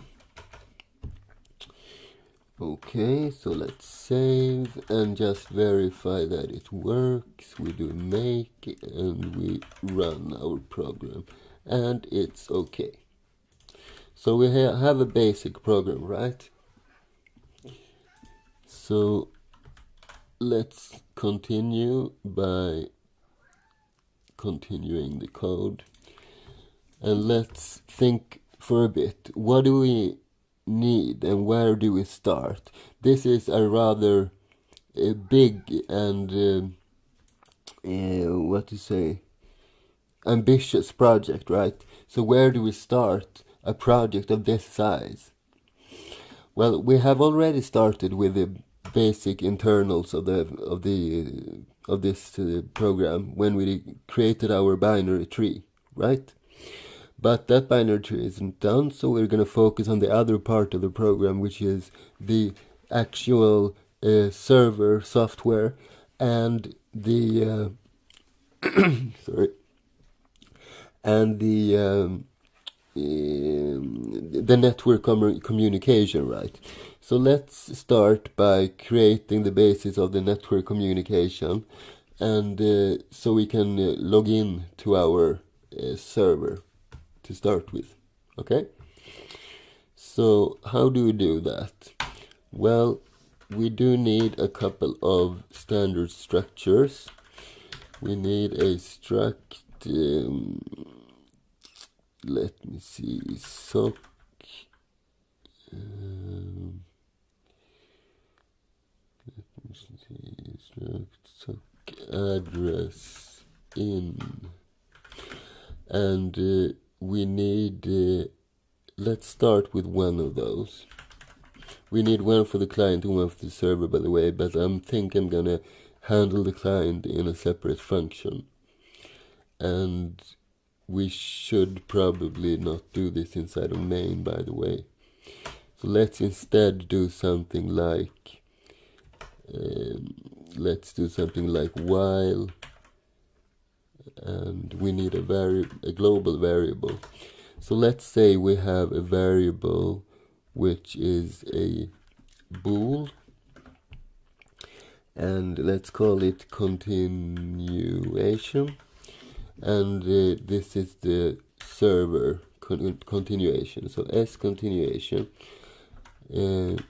Okay, so let's save and just verify that it works. We do make and we run our program, and it's okay. So we have a basic program, right? So let's continue by continuing the code, and let's think for a bit. What do we need and where do we start? This is a rather big and ambitious project, right? So where do we start a project of this size? Well, we have already started with the basic internals of this program when we created our binary tree, right? But that binary tree isn't done, so we're going to focus on the other part of the program, which is the actual server software and the the network communication, right? So let's start by creating the basis of the network communication, and so we can log in to our server to start with. Okay, so how do we do that? Well, we do need a couple of standard structures. We need a struct, let me see, sock, sock address in, and we need, let's start with one of those. We need one for the client and one for the server, by the way, but I'm gonna handle the client in a separate function, and we should probably not do this inside of main, by the way. So let's instead do something like while and we need a global variable. So let's say we have a variable which is a bool, and let's call it continuation, and this is the server continuation. So s continuation, and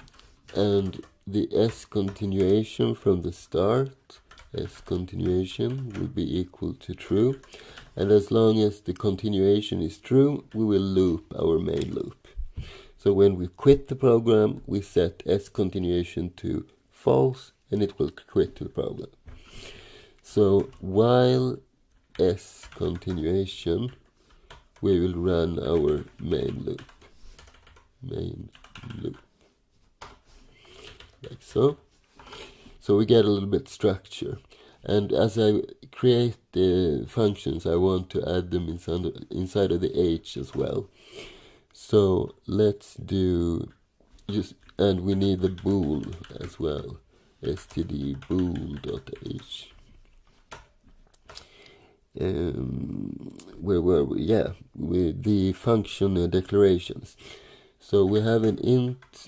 the s continuation from the start, s continuation, will be equal to true, and as long as the continuation is true, we will loop our main loop. So when we quit the program, we set s continuation to false, and it will quit the program. So while s continuation, we will run our main loop, like so. So we get a little bit structure. And as I create the functions, I want to add them inside of the h as well. So let's do and we need the bool as well, std bool.h. Where were we? Yeah, with the function declarations. So we have an int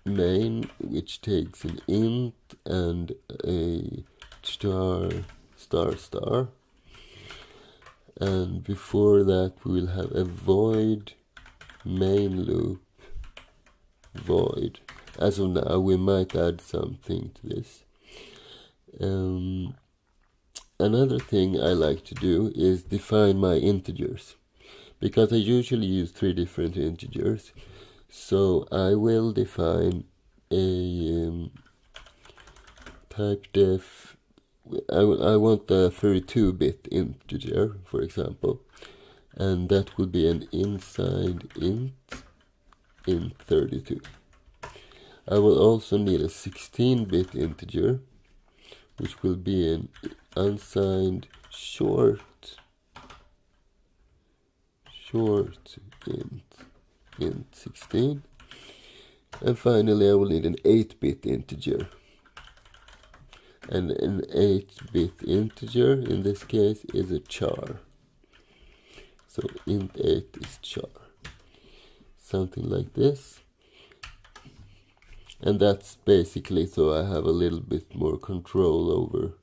main, which takes an int and a star, and before that we will have a void main loop void. As of now, we might add something to this. Another thing I like to do is define my integers, because I usually use 3 different integers. So I will define a type def. I want a 32-bit integer, for example, and that will be an inside int 32. I will also need a 16-bit integer, which will be an unsigned short int 16. And finally I will need an 8-bit integer. And an 8-bit integer in this case is a char. So int 8 is char. Something like this. And that's basically so I have a little bit more control over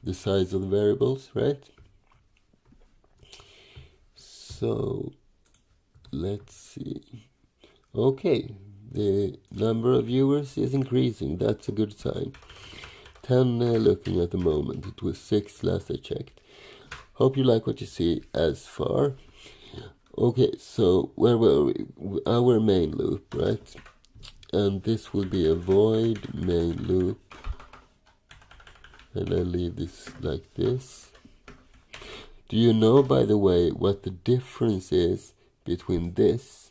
the size of the variables, right? So let's see. Okay, the number of viewers is increasing. That's a good sign. 10 looking at the moment. It was 6 last I checked. Hope you like what you see as far. Okay, so where were we? Our main loop, right? And this will be a void main loop. And I leave this like this. Do you know, by the way, what the difference is between this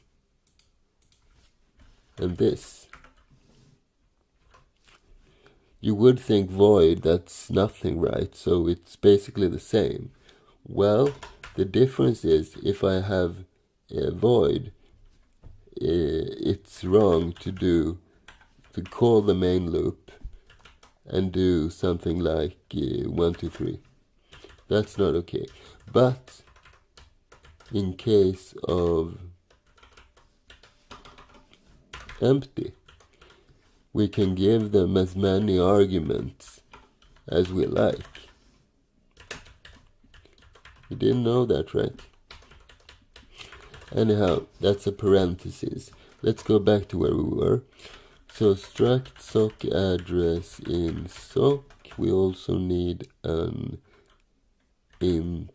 and this? You would think void, that's nothing, right? So it's basically the same. Well, the difference is if I have a void, it's wrong to call the main loop and do something like 1, 2, 3. That's not okay. But in case of empty, we can give them as many arguments as we like. You didn't know that, right? Anyhow, that's a parenthesis. Let's go back to where we were. So struct sock address in sock. We also need an int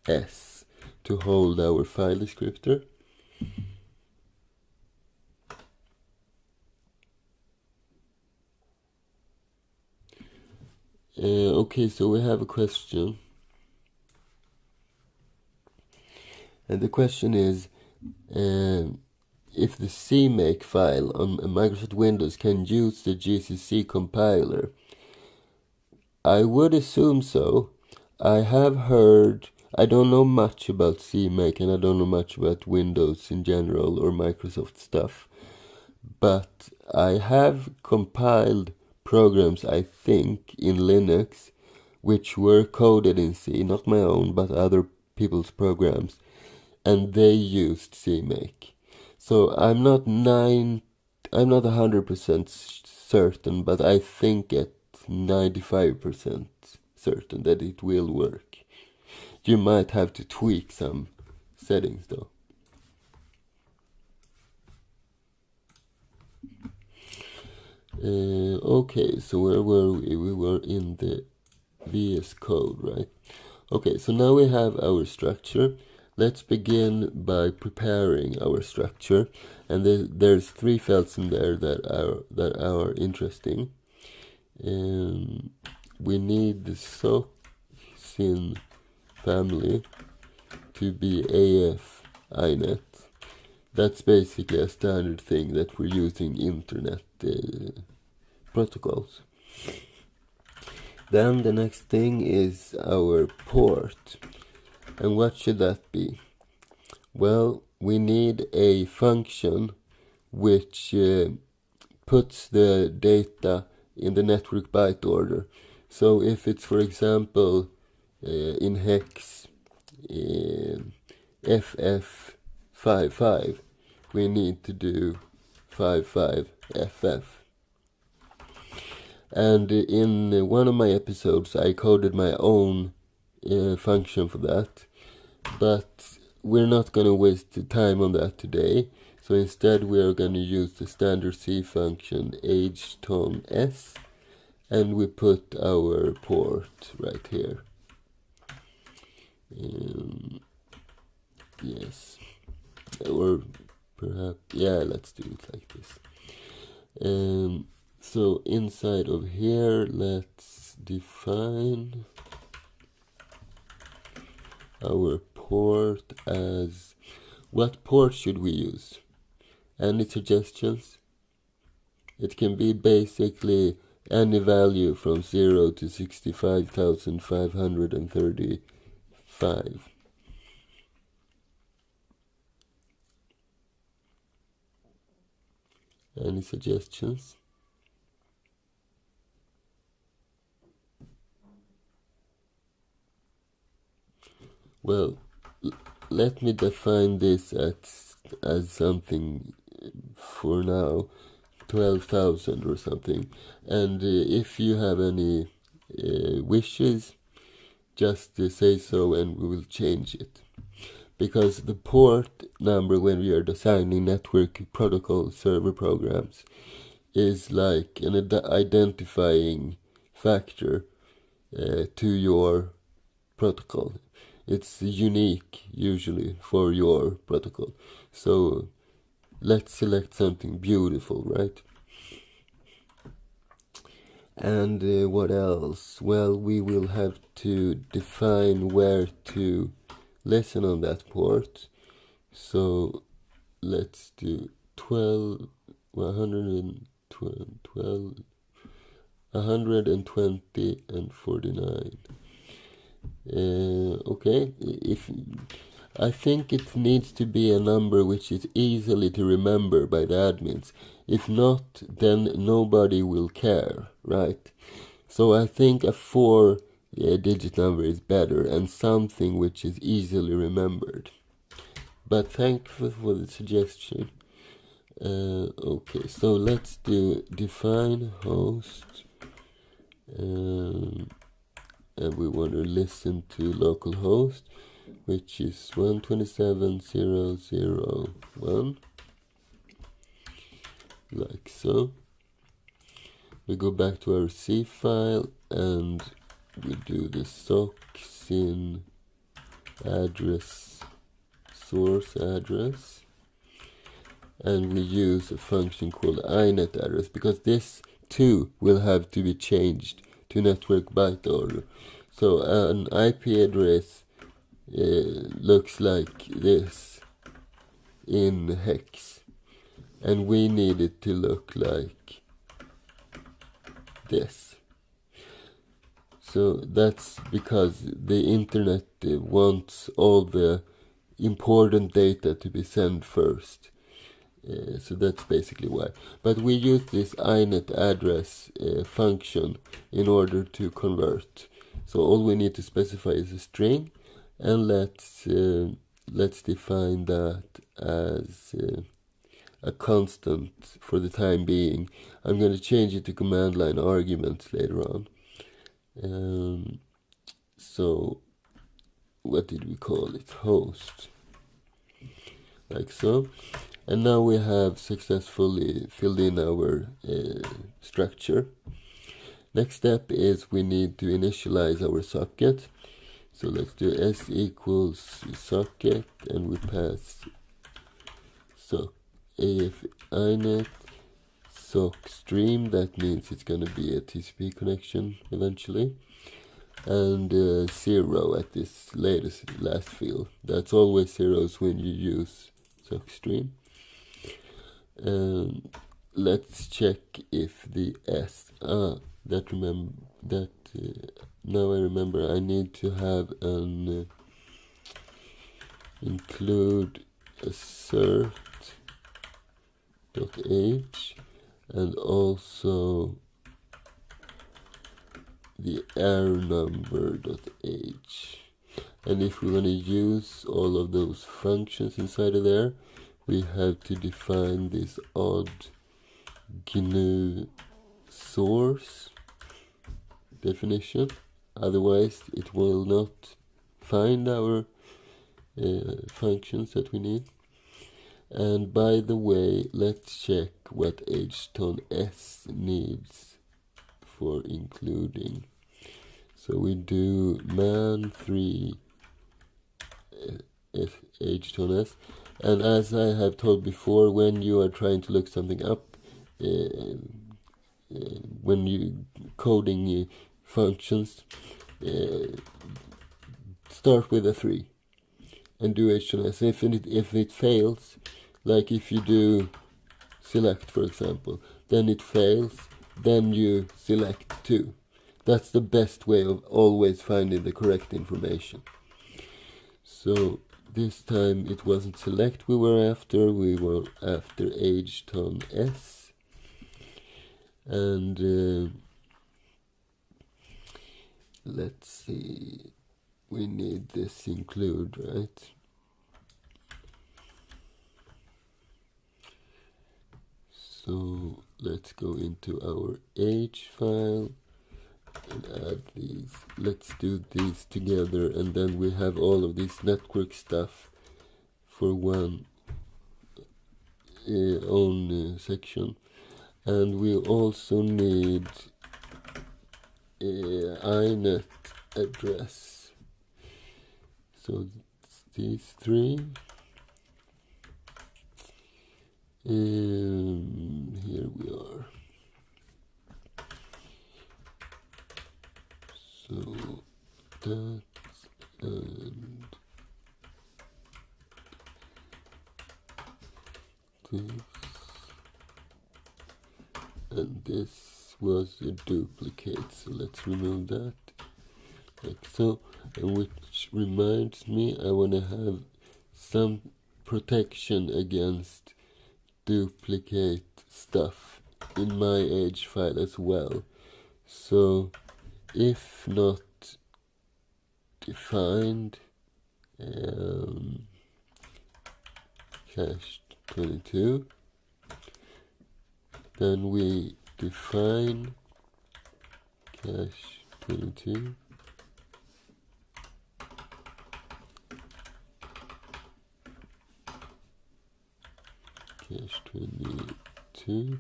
s to hold our file descriptor. Okay, so we have a question. And the question is, if the CMake file on Microsoft Windows can use the GCC compiler. I would assume so. I have heard, I don't know much about CMake and I don't know much about Windows in general or Microsoft stuff. But I have compiled programs, I think, in Linux which were coded in C, not my own, but other people's programs, and they used CMake. So I'm not 100% certain, but I think at 95% certain that it will work. You might have to tweak some settings though. Okay, so where were we? We were in the VS Code, right? Okay, so now we have our structure. Let's begin by preparing our structure, and there's 3 fields in there that are interesting. We need the SOCSIN family to be AF INET. That's basically a standard thing that we're using internet protocols. Then the next thing is our port. And what should that be? Well, we need a function which puts the data in the network byte order. So if it's, for example, in hex FF55, we need to do 55FF. And in one of my episodes I coded my own function for that, but we're not going to waste the time on that today. So instead we are going to use the standard C function ageTONS, and we put our port right here. Yes, or perhaps, yeah, let's do it like this. So inside of here, let's define our port as, what port should we use? Any suggestions? It can be basically any value from 0 to 65,535. Any suggestions? Well, let me define this as something for now, 12,000 or something. And if you have any wishes, just say so and we will change it. Because the port number when we are designing network protocol server programs is like an identifying factor to your protocol. It's unique usually for your protocol. So let's select something beautiful, right? And what else? Well, we will have to define where to listen on that port. So let's do 120 and 49. Okay, I think it needs to be a number which is easily to remember by the admins. If not, then nobody will care, right? So I think a 4-digit number is better, and something which is easily remembered. But thank you for the suggestion. Okay, so let's do define host, and we want to listen to localhost, which is 127.0.0.1, like so. We go back to our C file and we do the SOCSIN address, source address, and we use a function called inet address, because this too will have to be changed to network byte order. So an IP address looks like this in hex, and we need it to look like this. So that's because the internet wants all the important data to be sent first. So that's basically why. But we use this inet address function in order to convert. So all we need to specify is a string, and let's define that as a constant for the time being. I'm going to change it to command line arguments later on. So what did we call it? Host, like so. And now we have successfully filled in our structure. Next step is we need to initialize our socket. So let's do s equals socket, and we pass AF inet sock stream. That means it's going to be a TCP connection eventually, and 0 at this last field. That's always zeros when you use sock stream. Let's check if the now I remember I need to have an include assert.h and also the error number.h. And if we want to use all of those functions inside of there, we have to define this odd GNU source definition. Otherwise, it will not find our functions that we need. And by the way, let's check what h-tone-s needs for including. So we do man3 h-tone-s. And as I have told before, when you are trying to look something up, when you coding functions, start with a 3 and do h-tone-s. If it fails, like if you do select, for example, then it fails, then you select 2. That's the best way of always finding the correct information. So this time it wasn't select we were after h-tone-s. And let's see, we need this include, right? So let's go into our h file and add these. Let's do these together, and then we have all of this network stuff for one own section. And we also need inet address. So these 3. Here we are. So that and this, and this was a duplicate, so let's remove that, like so. And which reminds me, I want to have some protection against duplicate stuff in my Edge file as well. So if not defined cache 22, then we define cache 22 cache 22,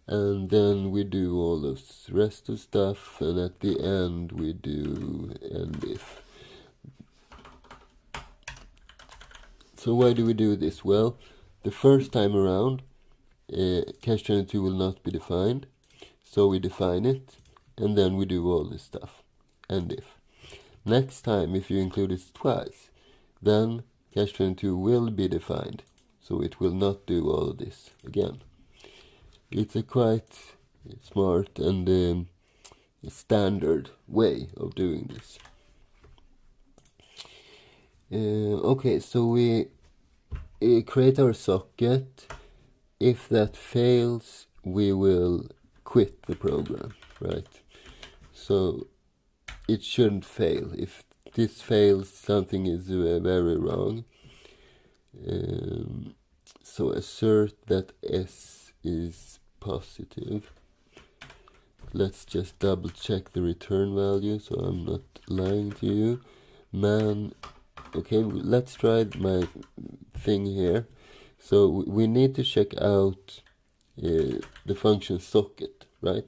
and then we do all the rest of stuff, and at the end we do end if. So why do we do this? Well, the first time around cache 22 will not be defined, so we define it, and then we do all this stuff, end if. Next time, if you include it twice, then cache 22 will be defined, so it will not do all of this again. It's a quite smart and standard way of doing this. Okay, so we create our socket. If that fails, we will quit the program, right? So it shouldn't fail. If this fails, something is very wrong. So assert that S is positive. Let's just double check the return value so I'm not lying to you. Man, okay, let's try my thing here. So we need to check out the function socket, right?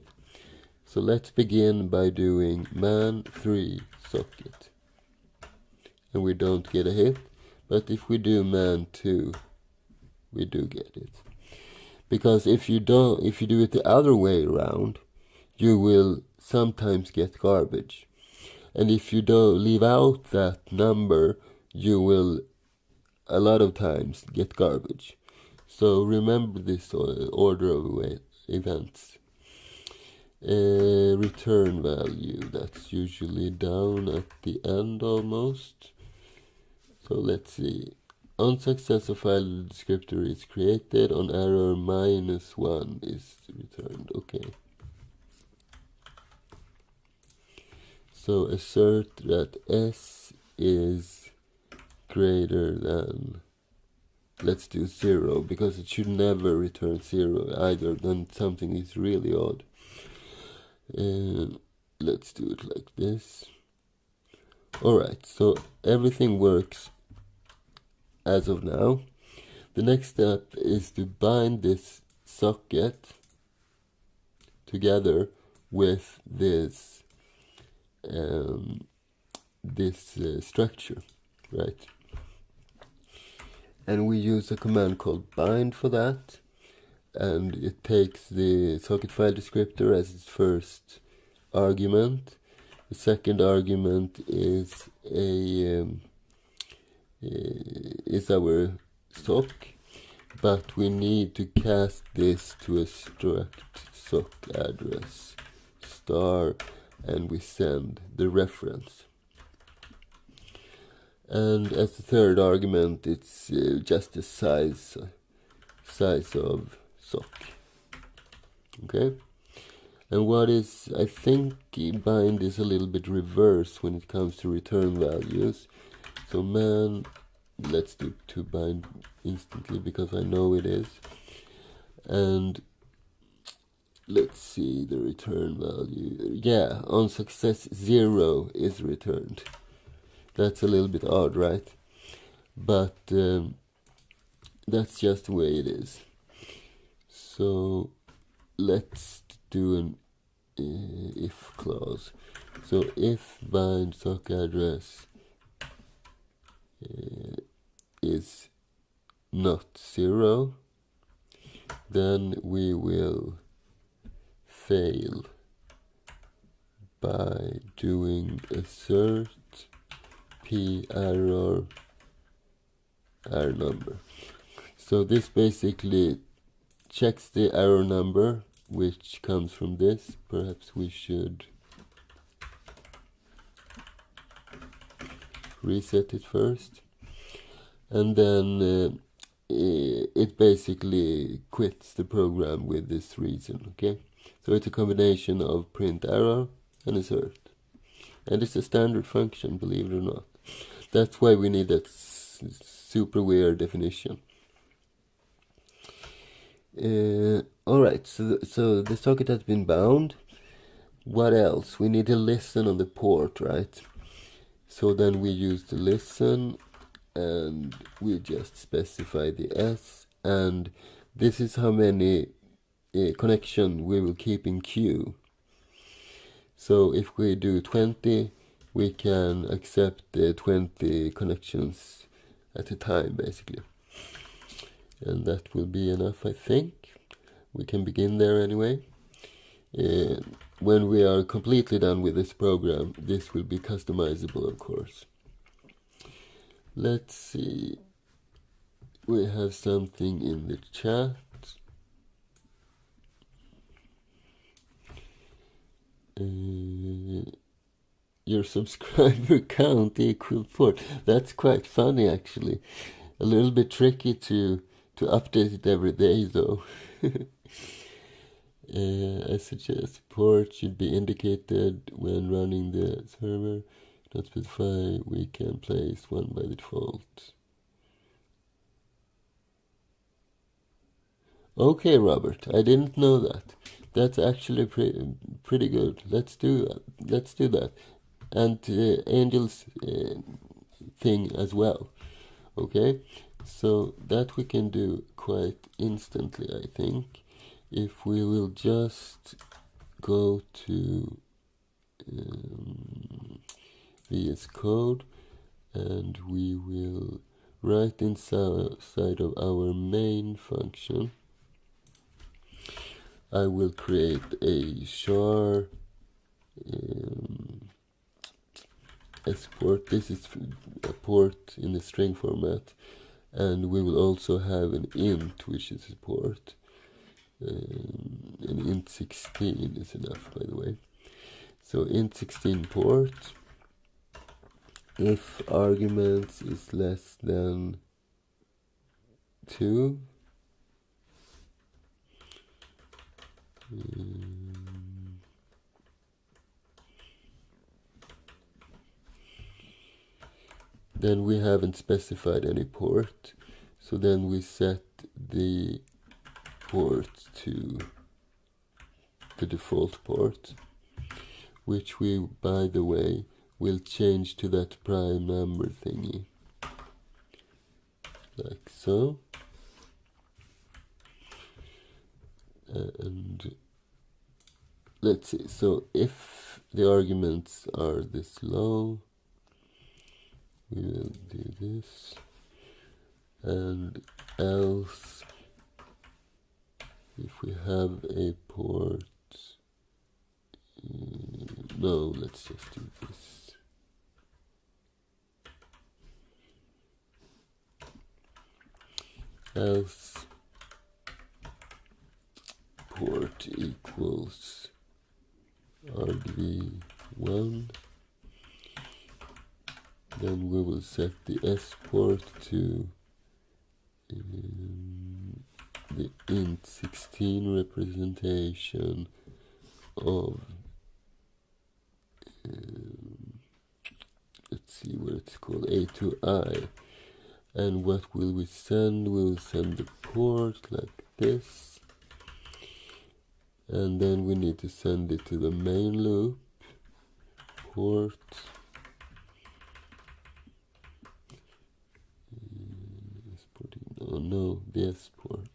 So let's begin by doing man3 socket. And we don't get a hit. But if we do man2, we do get it. Because if you do it the other way around, you will sometimes get garbage. And if you don't leave out that number, you will a lot of times get garbage. So remember this order of events. Return value, that's usually down at the end almost. So let's see. Unsuccessful file descriptor is created. On error, -1 is returned. Okay. So assert that S is greater than, let's do 0, because it should never return 0 either, then something is really odd. Let's do it like this. Alright, so everything works as of now. The next step is to bind this socket together with this structure, right? And we use a command called bind for that, and it takes the socket file descriptor as its first argument. The second argument is our sock, but we need to cast this to a struct sock address star, and we send the reference. And as the third argument, it's just the size of sock. Okay. And what is, I think bind is a little bit reverse when it comes to return values. So man, let's do to bind instantly because I know it is. And let's see the return value. Yeah, on success 0 is returned. That's a little bit odd, right? But that's just the way it is. So let's do an if clause. So if bind sock address is not 0, then we will fail by doing assert p error number. So this basically checks the error number, which comes from this. Perhaps we should reset it first, and then it basically quits the program with this reason. Okay, so it's a combination of print error and assert, and it's a standard function, believe it or not. That's why we need that super weird definition. Alright, so the socket has been bound. What else? We need to listen on the port, right? So then we use the listen, and we just specify the S, and this is how many connection we will keep in queue. So if we do 20, we can accept the 20 connections at a time, basically. And that will be enough, I think. We can begin there anyway. When we are completely done with this program, this will be customizable, of course. Let's see. We have something in the chat. Your subscriber count equal 4. That's quite funny, actually. A little bit tricky to update it every day, though. I suggest port should be indicated when running the server. Not specify, we can place one by default. Okay, Robert, I didn't know that. That's actually pretty good. Let's do that. And Angel's thing as well. Okay, so that we can do quite instantly, I think, if we will just go to VS Code, and we will write inside of our main function. I will create a char export. This is a port in the string format, and we will also have an int, which is a port. An int 16 is enough, by the way. So int 16 port. If arguments is less than 2, then we haven't specified any port, so then we set the port to the default port, which we, by the way, will change to that prime number thingy, like so. And let's see, so if the arguments are this low, we will do this, and else if we have a port, no, let's just do this. Else port equals argv1, then we will set the S port to the int 16 representation of let's see what it's called, A to I. And what will we send? We'll send the port like this, and then we need to send it to the main loop port. No, the S port.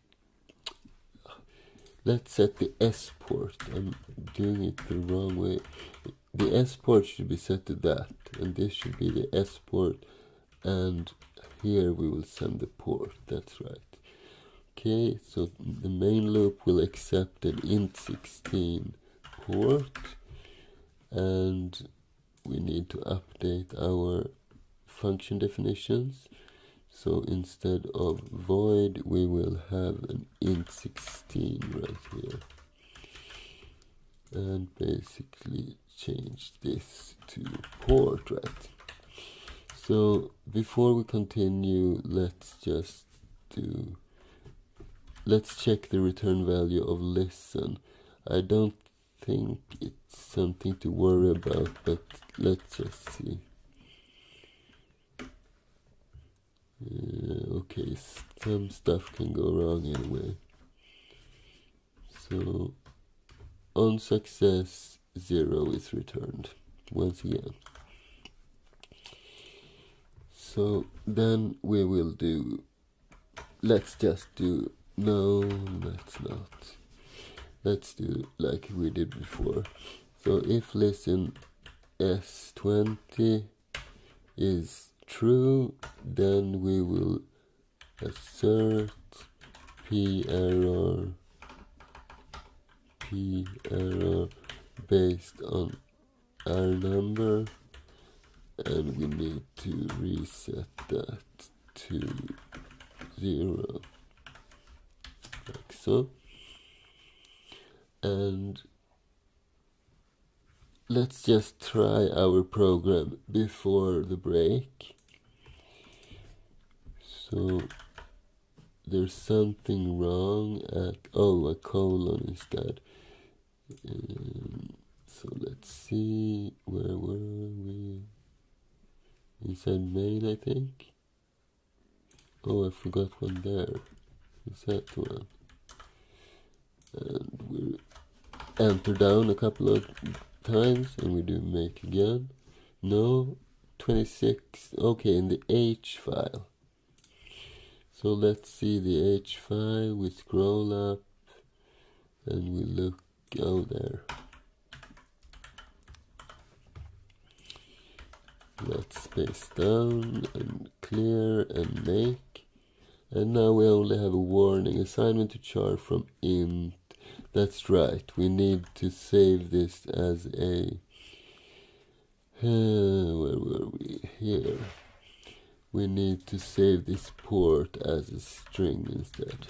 Let's set the S port. I'm doing it the wrong way. The S port should be set to that, and this should be the S port, and here we will send the port. That's right. Okay, so the main loop will accept an int 16 port, and we need to update our function definitions. So instead of void, we will have an int 16 right here, and basically change this to port, right? So before we continue, let's check the return value of listen. I don't think it's something to worry about, but let's just see. Okay, some stuff can go wrong anyway. So on success, 0 is returned once again. So then we will do, let's just do, no, let's not. Let's do like we did before. So if listen S20 is true, then we will assert p error based on our number, and we need to reset that to 0, like so. And let's just try our program before the break. So there's something wrong at, oh, a colon instead. So let's see, where were we? Inside main, I think. Oh, I forgot one there. Is that one? And we enter down a couple of times, and we do make again. No, 26. Okay, in the H file. So let's see the H file. We scroll up, and we look. Oh, there. Let's space down and clear and make. And now we only have a warning. Assignment to char from int. That's right. We need to save this as a... where were we? Here. We need to save this port as a string instead.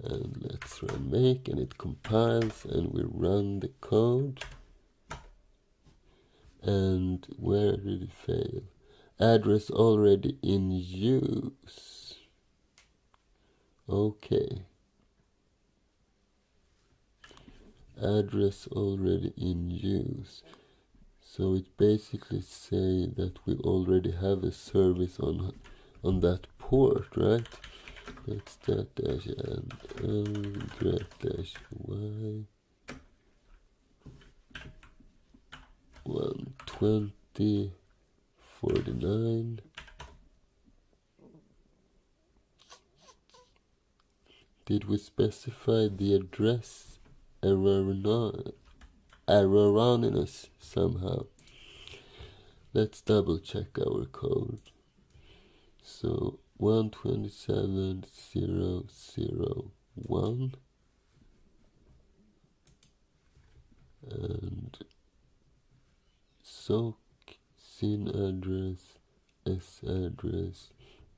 And let's run make, and it compiles, and we run the code. And where did it fail? Address already in use. Okay. Address already in use. So it basically say that we already have a service on that port, right? That's that dash and grep dash y 120 49. Did we specify the address erroneous somehow? Let's double check our code. So 127.0.0.1 and sock sin address s address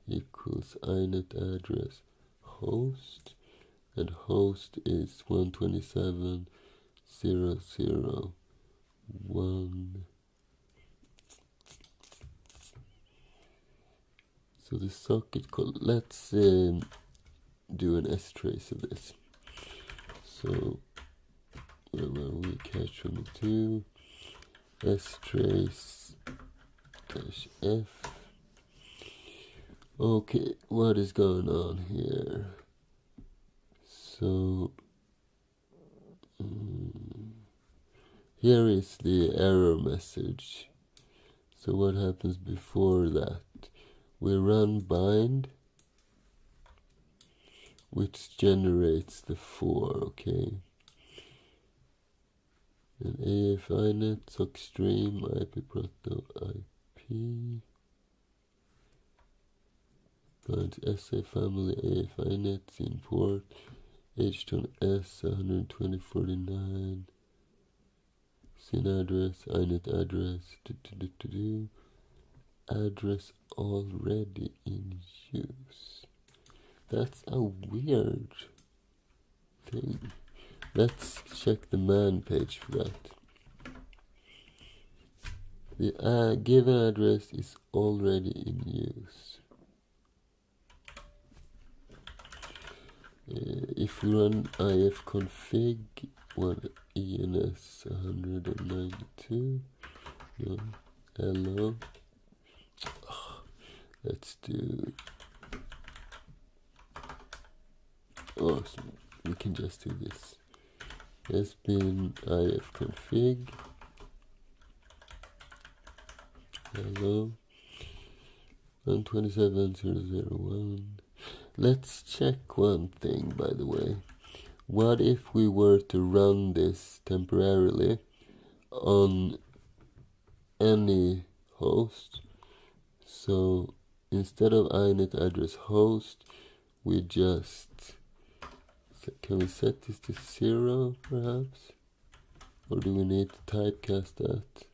equals inet address host, and host is 127.0.0.1. So the socket call, let's do an strace of this. So where were we? Cache 22 strace dash f. Okay, what is going on here? So here is the error message. So what happens before that? We run bind, which generates the 4, okay? And AFINet, sockstream, IPproto, IP, finds SA family, AFINet, import, HTON S, 120.49, SYN address, INET address, address already in use. That's a weird thing. Let's check the man page for that. The given address is already in use. If we run ifconfig ENS 192, no, hello. Let's do. Oh, so we can just do this. Has been ifconfig. Hello. 127.0.0.1. Let's check one thing, by the way. What if we were to run this temporarily on any host? So instead of inet address host, we just, can we set this to 0 perhaps? Or do we need to typecast that?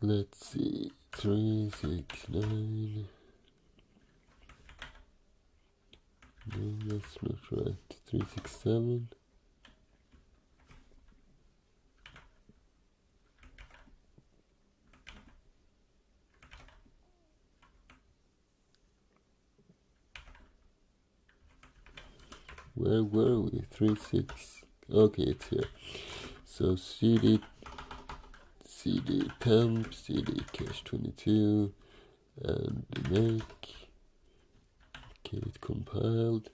Let's see, 369. No, that's not right. 367. where were we? 36. Okay, it's here. So cd temp, cd cache 22, and make. Okay, it compiled.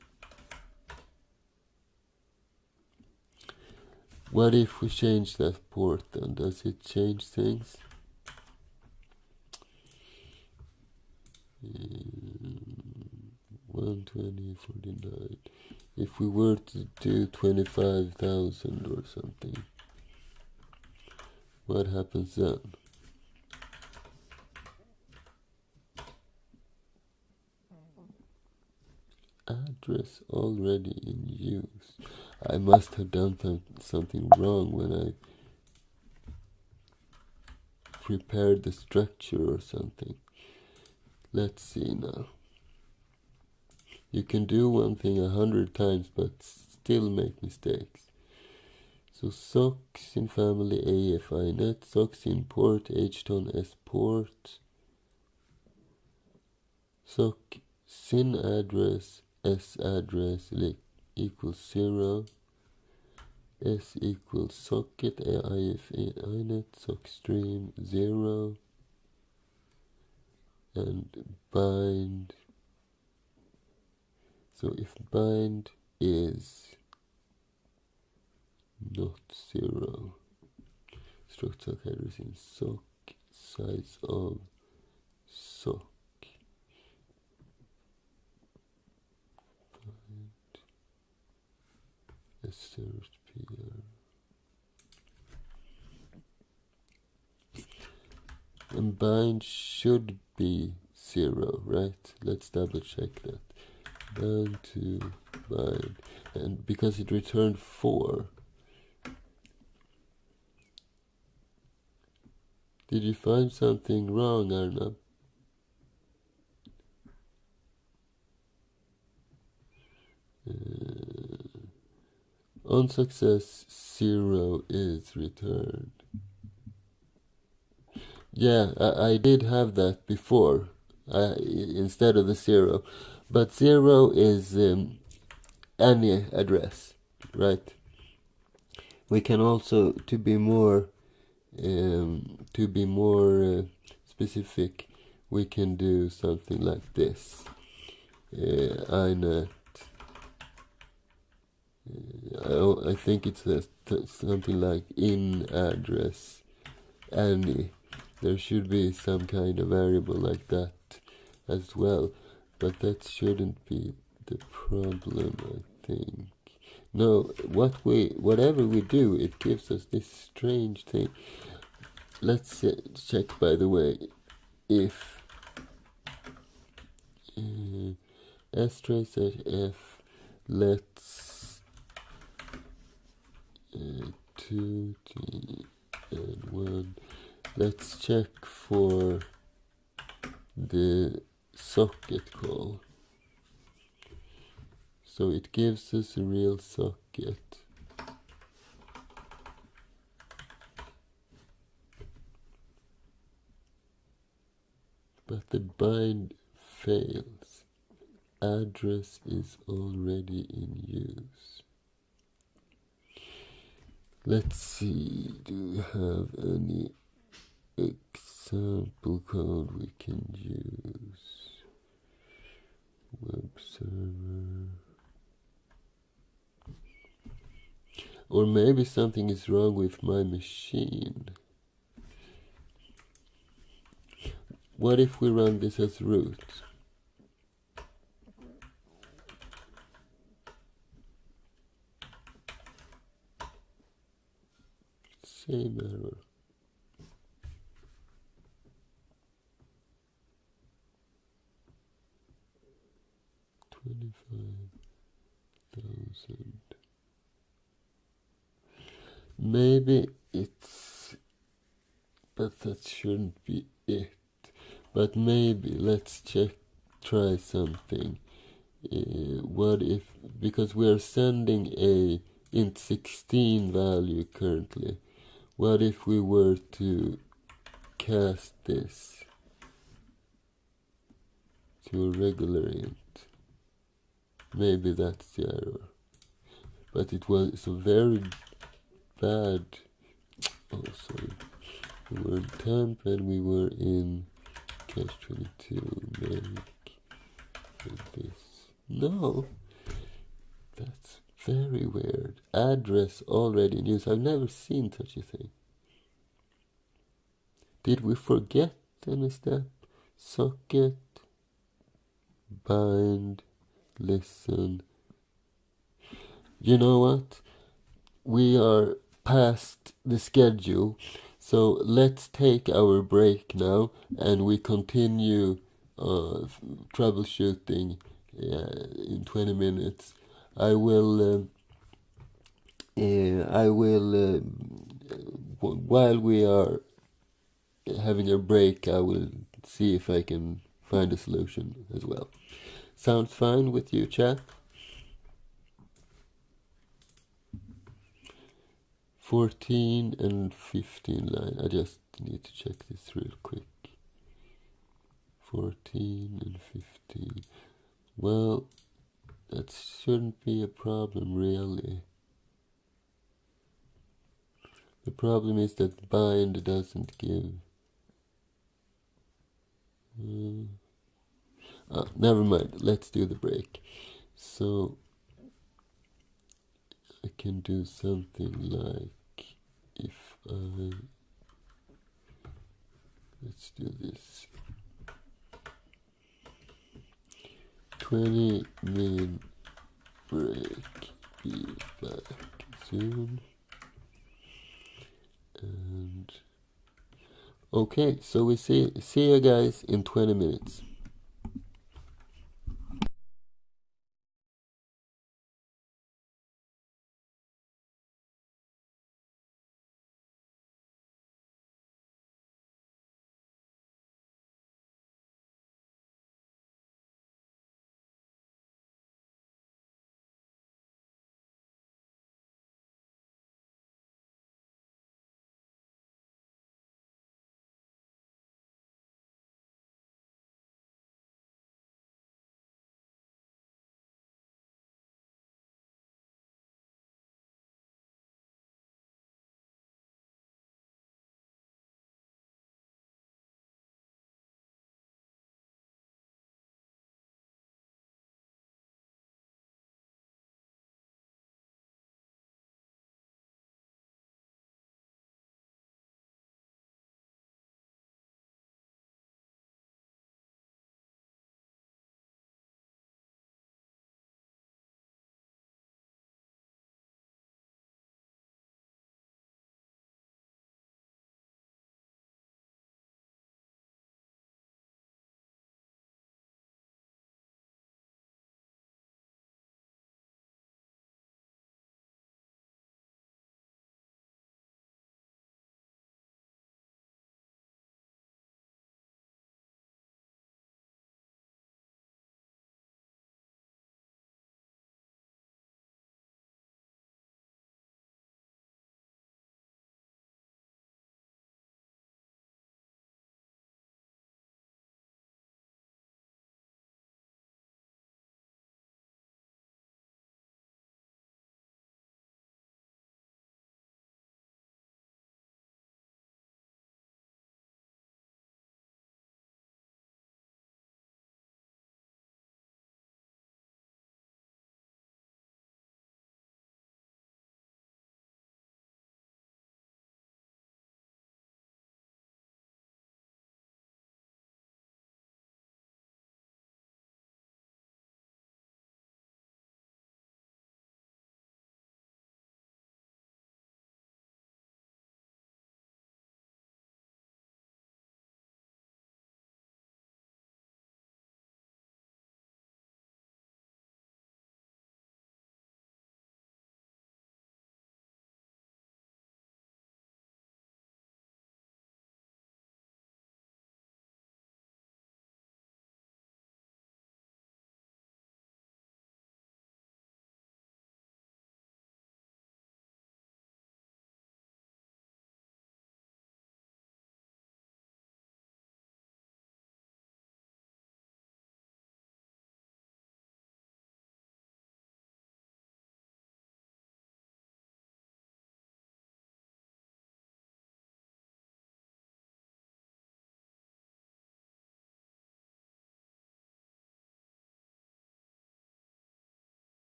What if we change that port then? Does it change things? 120.49. If we were to do 25,000 or something, what happens then? Address already in use. I must have done something wrong when I prepared the structure or something. Let's see now. You can do one thing 100 times but still make mistakes. So socks in family AFINet, socks in port hton s port, sock sin address s address equals 0, s equals socket IFINet, sock stream 0, and bind. So if bind is not 0, struct sock address in sock, size of sock, assert PR. And bind should be 0, right? Let's double check that. Bind to bind, and because it returned 4. Did you find something wrong, Arnab? On success, 0 is returned. Yeah, I did have that before, instead of the 0. But 0 is any address, right? We can also, to be more specific, we can do something like this. INET. I think it says something like in address any. There should be some kind of variable like that as well, but that shouldn't be the problem, I think. No, whatever we do, it gives us this strange thing. Let's check, by the way, if s-f let's 2t and 1. Let's check for the socket call. So it gives us a real socket. But the bind fails. Address is already in use. Let's see, do we have any example code we can use? Web server. Or maybe something is wrong with my machine. What if we run this as root? Same error. $25,000. Maybe it's, but that shouldn't be it. But maybe let's try something. What if, because we are sending a int16 value currently, what if we were to cast this to a regular int? Maybe that's the error. but it was a very bad. Oh, sorry. We were in temp and we were in cache 22. Make this. No, that's very weird. Address already in use. I've never seen such a thing. Did we forget any step? Socket, bind, listen. You know what? We are past the schedule, so let's take our break now and we continue troubleshooting in 20 minutes. I will while we are having a break, I will see if I can find a solution as well. Sounds fine with you, chat? 14 and 15 line. I just need to check this real quick. 14 and 15. Well, that shouldn't be a problem, really. The problem is that bind doesn't give. Never mind. Let's do the break. So I can do something like if I. Let's do this. 20-minute break. Be back soon. And okay, so we see you guys in 20 minutes.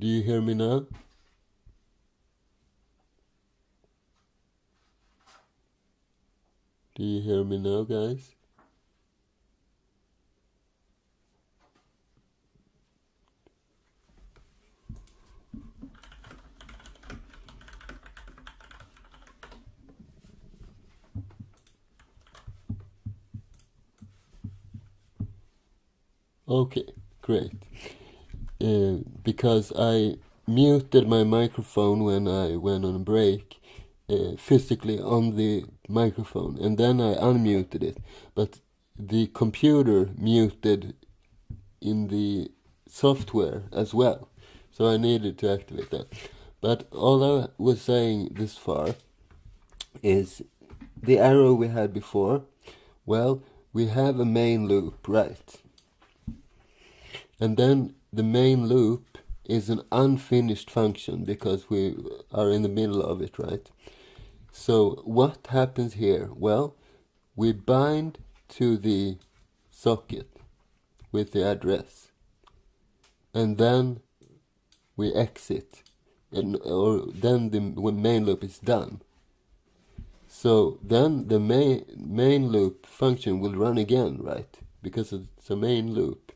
Do you hear me now? Do you hear me now, guys? Okay, great. Because I muted my microphone when I went on a break, physically on the microphone, and then I unmuted it, but the computer muted in the software as well, so I needed to activate that. But all I was saying this far is the arrow we had before. Well, we have a main loop, right? And then the main loop is an unfinished function because we are in the middle of it, right? So what happens here? Well, we bind to the socket with the address, and then we exit, or then the main loop is done. So then the main loop function will run again, right? Because it's a main loop.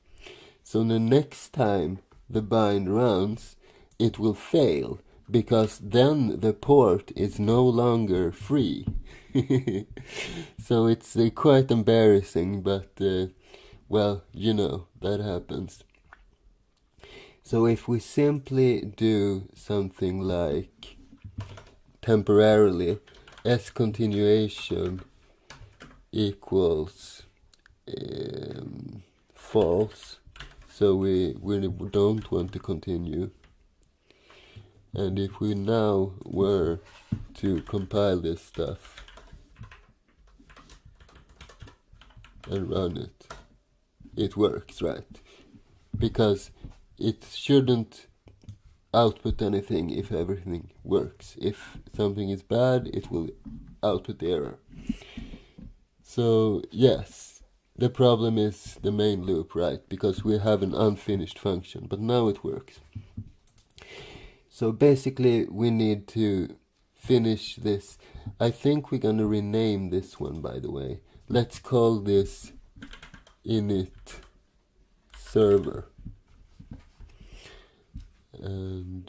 So the next time the bind runs, it will fail, because then the port is no longer free. So it's quite embarrassing, but well, you know, that happens. So if we simply do something like temporarily s continuation equals false, so we don't want to continue. And if we now were to compile this stuff and run it, it works, right? Because it shouldn't output anything if everything works. If something is bad, it will output the error. So yes, the problem is the main loop, right? Because we have an unfinished function, but now it works. So basically we need to finish this. I think we're gonna rename this one, by the way. Let's call this init server. And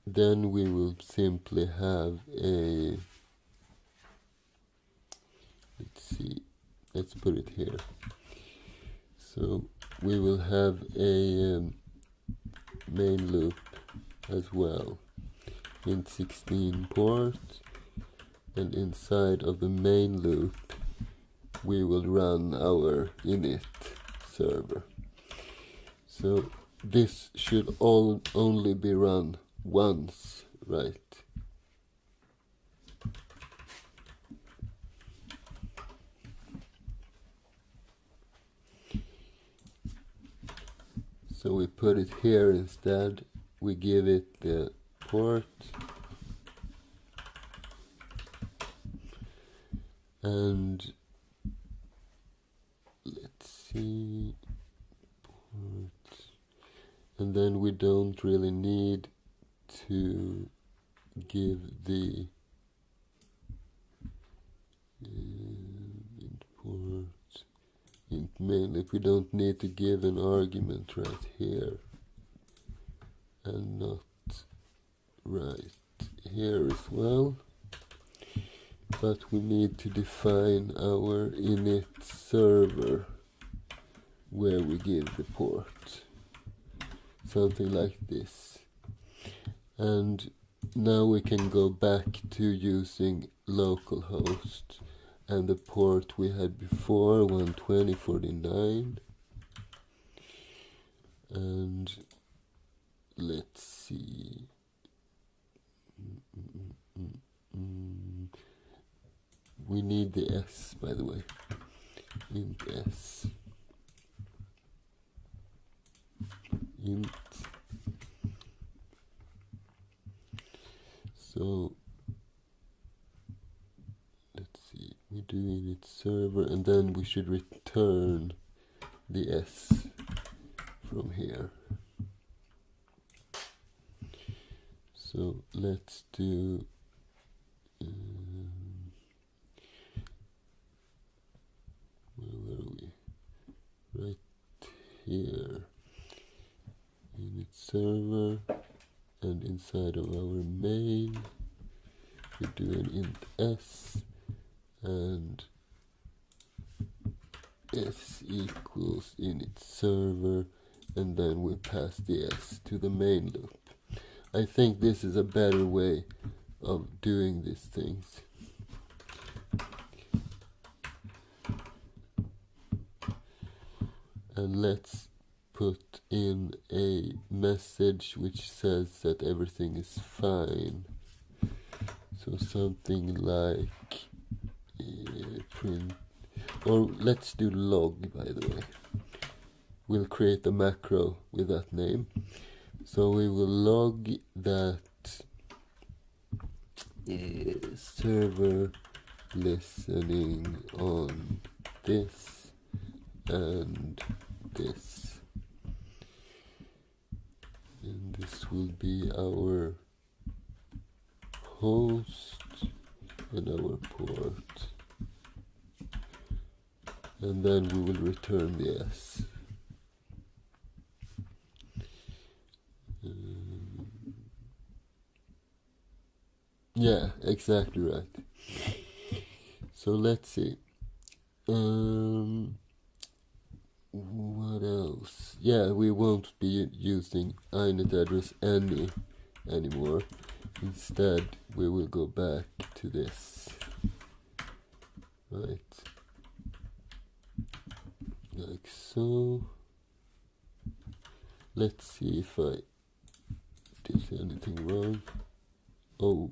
then we will simply have a, let's put it here. So we will have a main loop as well, in 16 ports, and inside of the main loop we will run our init server. So this should only be run once, right? So we put it here instead. We give it the port, and let's see, port, and then we don't really need to give the import int main. If we don't need to give an argument right here, and not right here as well, but we need to define our init server where we give the port, something like this. And now we can go back to using localhost and the port we had before, 120.49. And let's see. We need the s, by the way. Int s. Int. So let's see. We do init server, and then we should return the s from here. So let's do where were we? Right here. Init server, and inside of our main we do an int s, and s equals init server, and then we pass the s to the main loop. I think this is a better way of doing these things. And let's put in a message which says that everything is fine. So something like print, or let's do log, by the way. We'll create a macro with that name. So we will log that server listening on this and this. And this will be our host and our port. And then we will return the S. Yeah, exactly right. So let's see. What else? Yeah, we won't be using init address anymore. Instead, we will go back to this. Right. Like so. Let's see if I did anything wrong. Oh,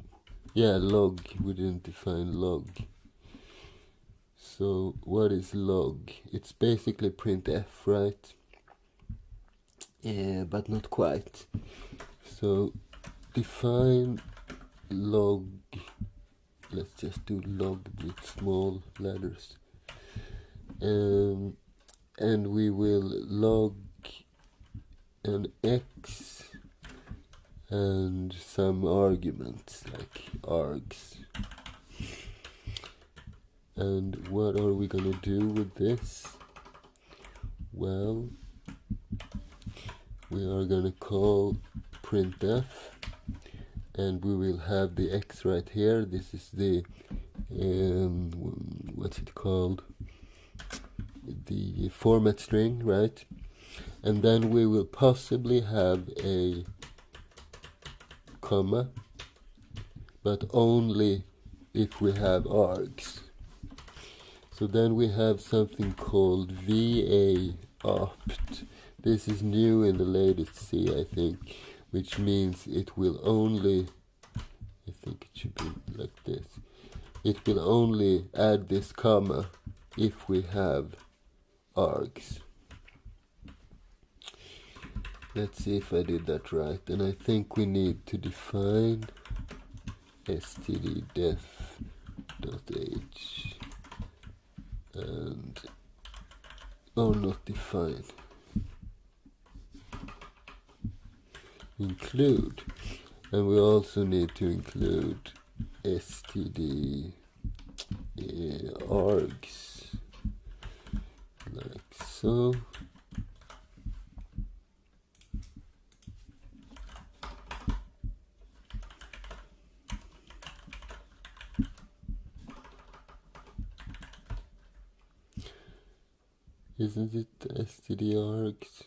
yeah, log. We didn't define log. So what is log? It's basically printf, right? Yeah, but not quite. So define log. Let's just do log with small letters. And we will log an x and some arguments like args. And what are we gonna do with this? Well, we are gonna call printf, and we will have the x right here. This is the what's it called? The format string, right? And then we will possibly have a comma, but only if we have args. So then we have something called va opt. This is new in the latest C, I think, which means it will only, I think it should be like this, it will only add this comma if we have args. Let's see if I did that right. And I think we need to define stdef.h and not define, include, and we also need to include std args like so. Isn't it std-args?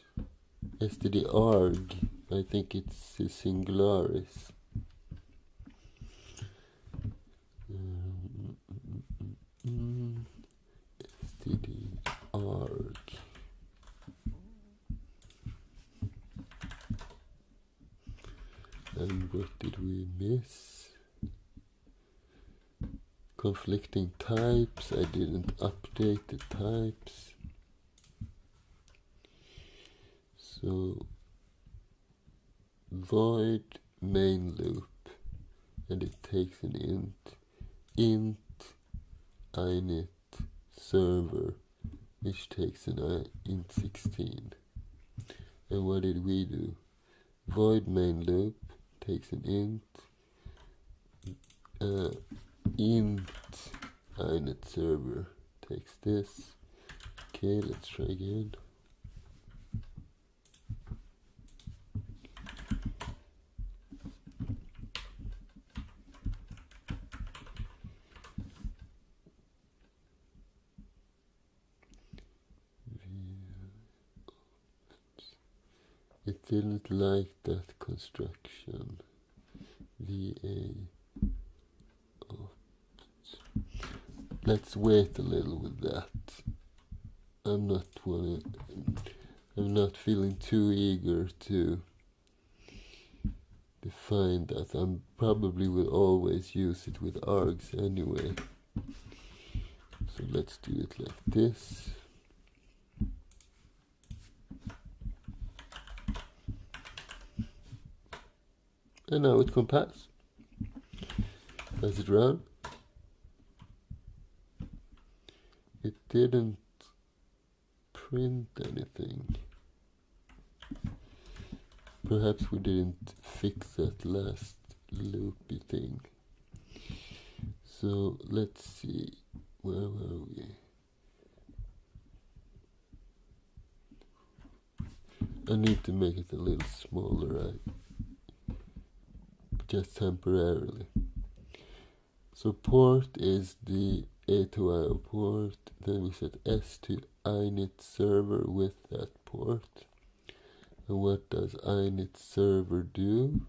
std-arg, I think it's singularis. std-arg. And what did we miss? Conflicting types. I didn't update the types. So void main loop, and it takes an int init server, which takes an int 16. And what did we do? Void main loop takes an int inet server takes this. Okay, let's try again. It didn't like that construction. VA. Let's wait a little with that. I'm not feeling too eager to define that. I probably will always use it with args anyway. So let's do it like this. And now it compiles. Does it run? It didn't print anything. Perhaps we didn't fix that last loopy thing. So let's see, where were we? I need to make it a little smaller, just temporarily. So port is the A2I port, then we set S to init server with that port. And what does init server do?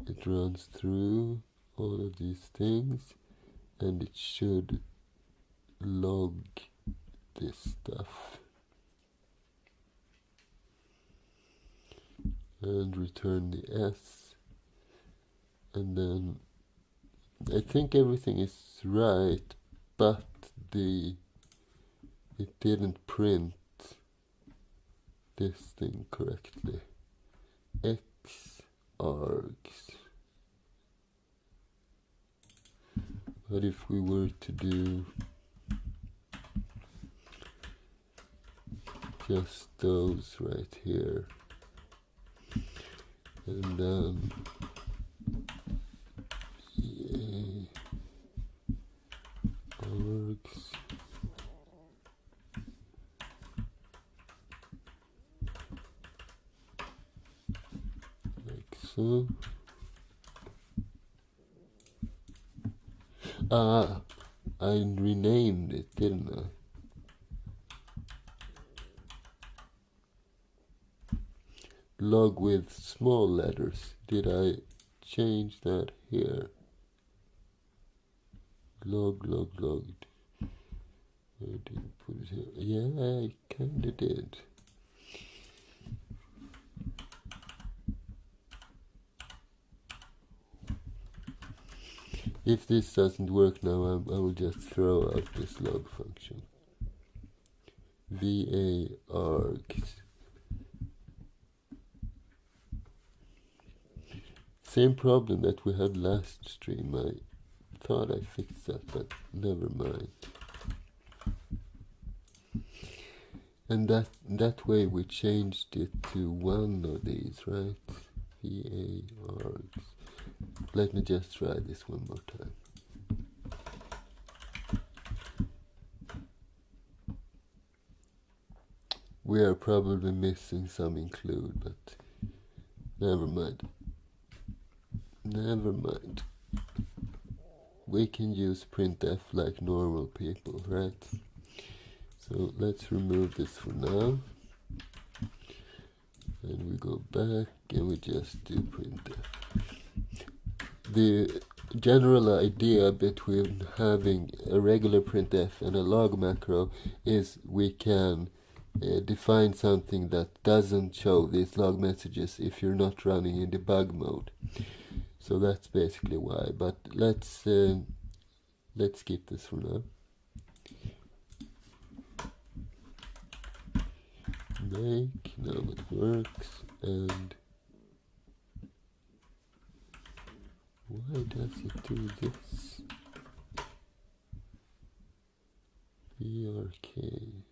It runs through all of these things and it should log this stuff and return the S. And then I think everything is right, but it didn't print this thing correctly. X args. But if we were to do just those right here, and then args, like so. I renamed it, didn't I? Log with small letters. Did I change that here? Logged. Where did you put it here? Yeah, I kinda did. If this doesn't work now, I will just throw out this log function. VA args. Same problem that we had last stream. I thought I fixed that, but never mind. And that way we changed it to one of these, right? VA args. Let me just try this one more time. We are probably missing some include, but never mind. Never mind. We can use printf like normal people, right? So let's remove this for now. And we go back and we just do printf. The general idea between having a regular printf and a log macro is we can define something that doesn't show these log messages if you're not running in debug mode. So that's basically why. But let's skip this for now. Make, now it works, and why does it do this? BRK.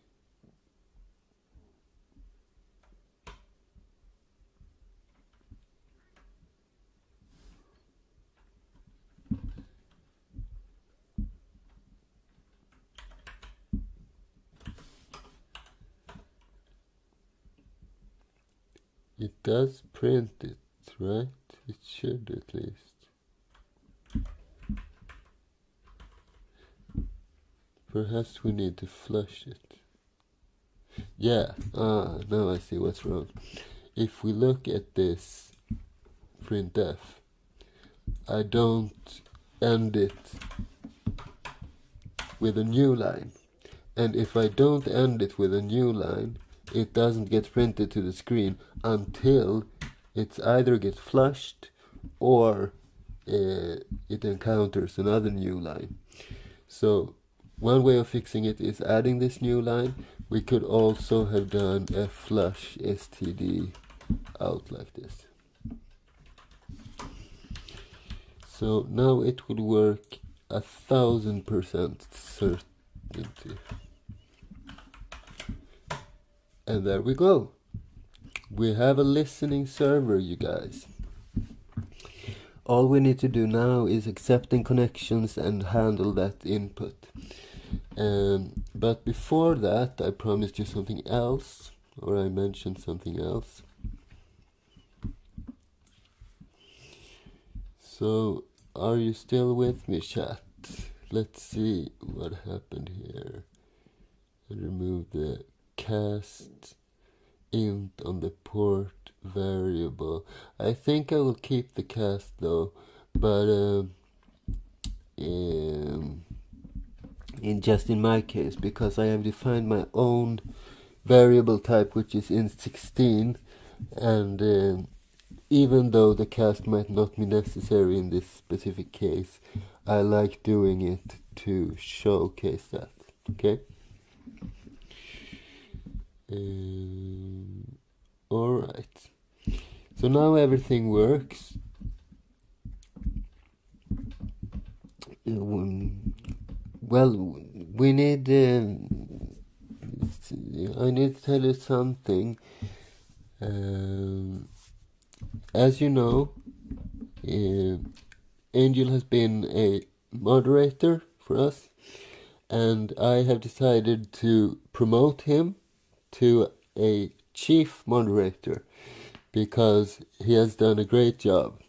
It does print it, right? It should at least. Perhaps we need to flush it. Yeah, now I see what's wrong. If we look at this printf, I don't end it with a new line. And if I don't end it with a new line, it doesn't get printed to the screen until it's either gets flushed or it encounters another new line. So one way of fixing it is adding this new line. We could also have done a flush std out like this. So now it would work 1000% certainty. And there we go. We have a listening server, you guys. All we need to do now is accepting connections and handle that input. But before that, I promised you something else, or I mentioned something else. So, are you still with me, chat? Let's see what happened here. I remove the cast int on the port variable. I think I will keep the cast though, but in my case, because I have defined my own variable type, which is int16, and even though the cast might not be necessary in this specific case, I like doing it to showcase that. Okay. Alright. So now everything works. Well, we need. I need to tell you something. As you know, Angel has been a moderator for us, and I have decided to promote him to a chief moderator because he has done a great job.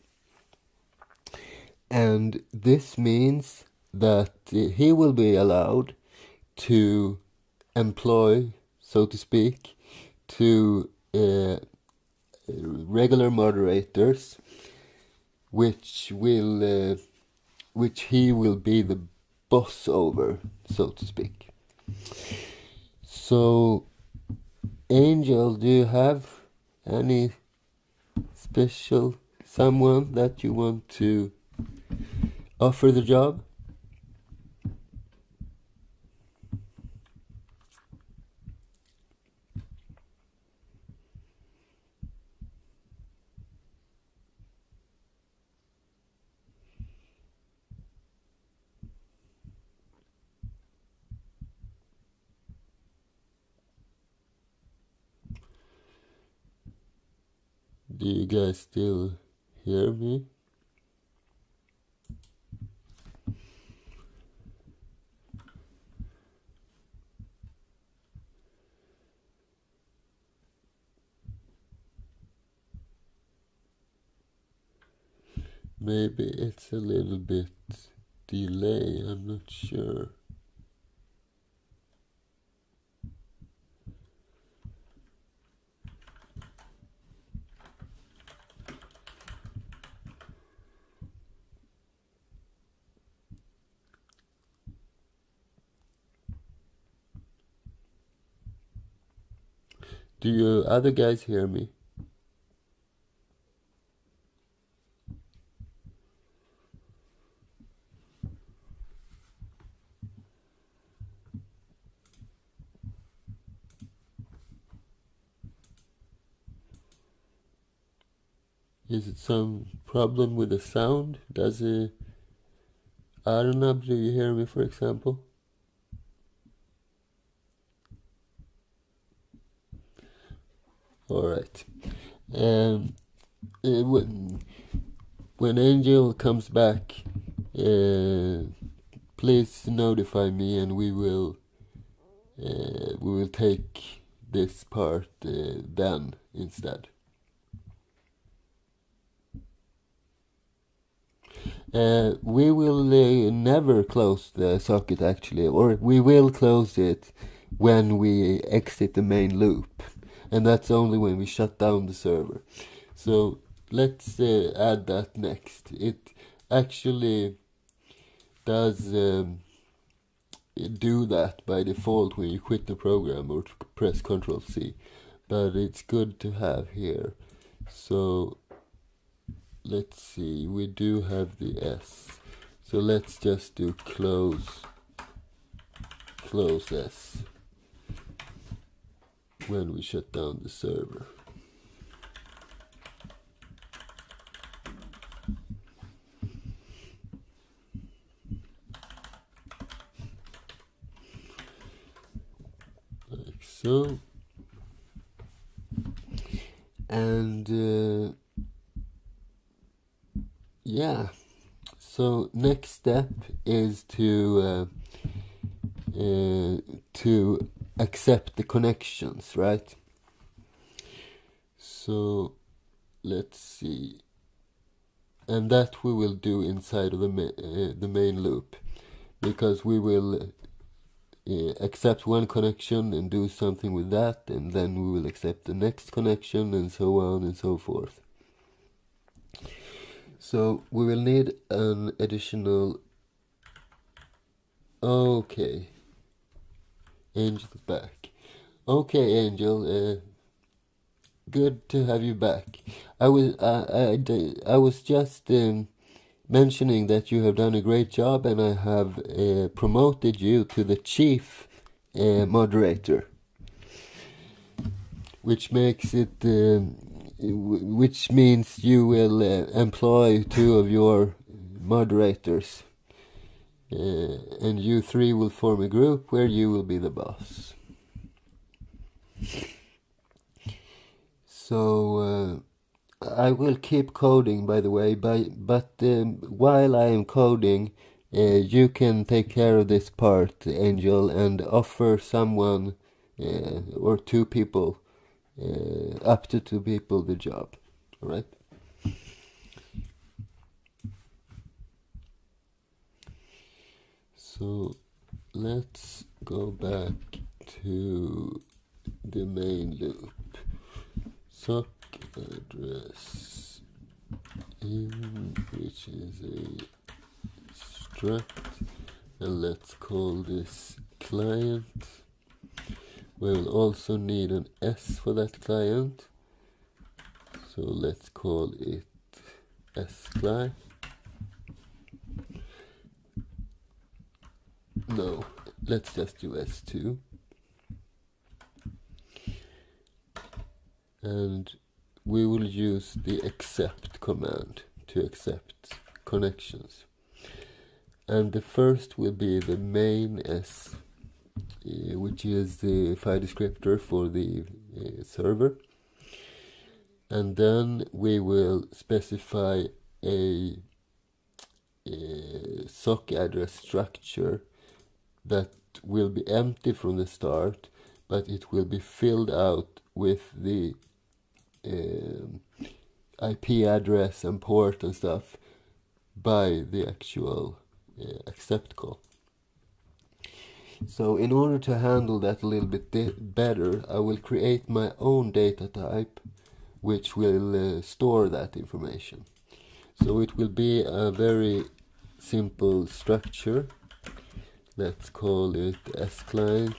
And this means that he will be allowed to employ, so to speak, to regular moderators, which he will be the boss over, so to speak. So, Angel, do you have any special someone that you want to offer the job? Do you guys still hear me? Maybe it's a little bit delay, I'm not sure. Do you other guys hear me? Is it some problem with the sound? Does it... I don't know, do you hear me, for example? Alright. When Angel comes back, please notify me and we will take this part then instead. We will never close the socket actually, or we will close it when we exit the main loop, and that's only when we shut down the server. So let's add that next. It actually does do that by default when you quit the program or press Ctrl C, but it's good to have here. So let's see, we do have the S, so let's just do close S when we shut down the server. Like so. And yeah, so next step is to accept the connections, right? So let's see, and that we will do inside of the main loop, because we will accept one connection and do something with that, and then we will accept the next connection, and so on and so forth. So we will need an additional... Okay, Angel's back. Okay, Angel, good to have you back. I was just mentioning that you have done a great job, and I have promoted you to the chief moderator, which makes it which means you will employ 2 of your moderators, and you 3 will form a group where you will be the boss. So I will keep coding, by the way, but while I am coding, you can take care of this part, Angel, and offer someone or 2 people, up to 2 people, the job. All right? So let's go back to the main loop. Sock address in, which is a struct, and let's call this client. We'll also need an S for that client, so let's call it scli. No, let's just do S2. And we will use the accept command to accept connections. And the first will be the main S, which is the file descriptor for the server. And then we will specify a sock address structure that will be empty from the start, but it will be filled out with the IP address and port and stuff by the actual accept call. So in order to handle that a little bit better, I will create my own data type which will store that information. So it will be a very simple structure. Let's call it sclient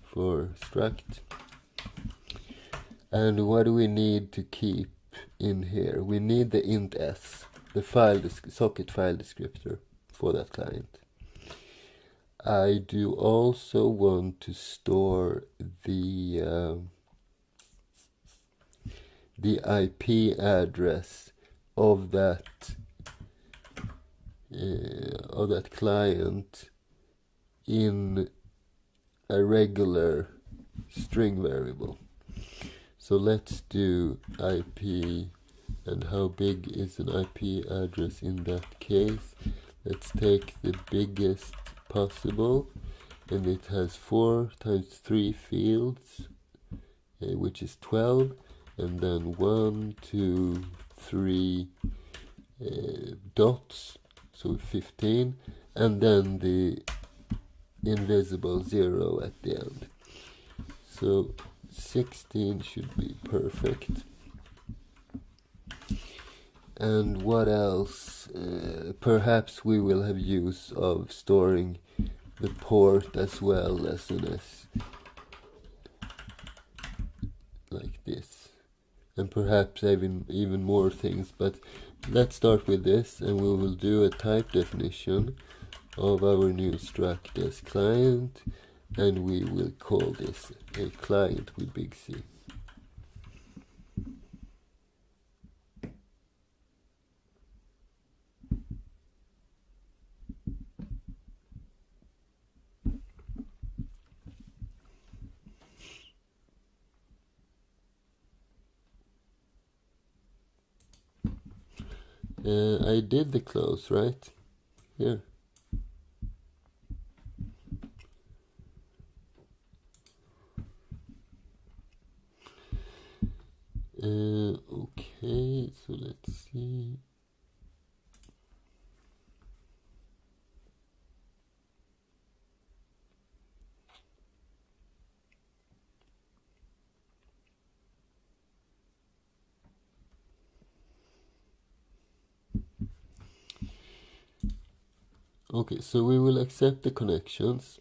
for struct. And what do we need to keep in here? We need the int s, the socket file descriptor for that client. I do also want to store the IP address of that client in a regular string variable. So let's do IP, and how big is an IP address in that case? Let's take the biggest possible, and it has 4 times 3 fields, which is 12, and then 1, 2, 3 dots, so 15, and then the invisible 0 at the end. So 16 should be perfect. And what else? Perhaps we will have use of storing the port as well as an S, like this, and perhaps even more things. But let's start with this, and we will do a type definition of our new struct as client, and we will call this a client with big C. I did the close, right? Here. Okay, so let's see. Okay, so we will accept the connections,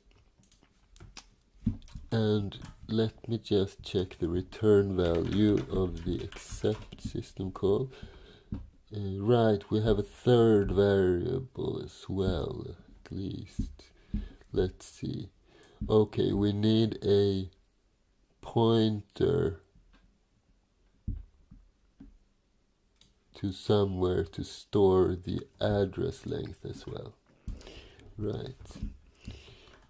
and let me just check the return value of the accept system call. Right, we have a third variable as well, at least. Let's see. Okay, we need a pointer to somewhere to store the address length as well. Right.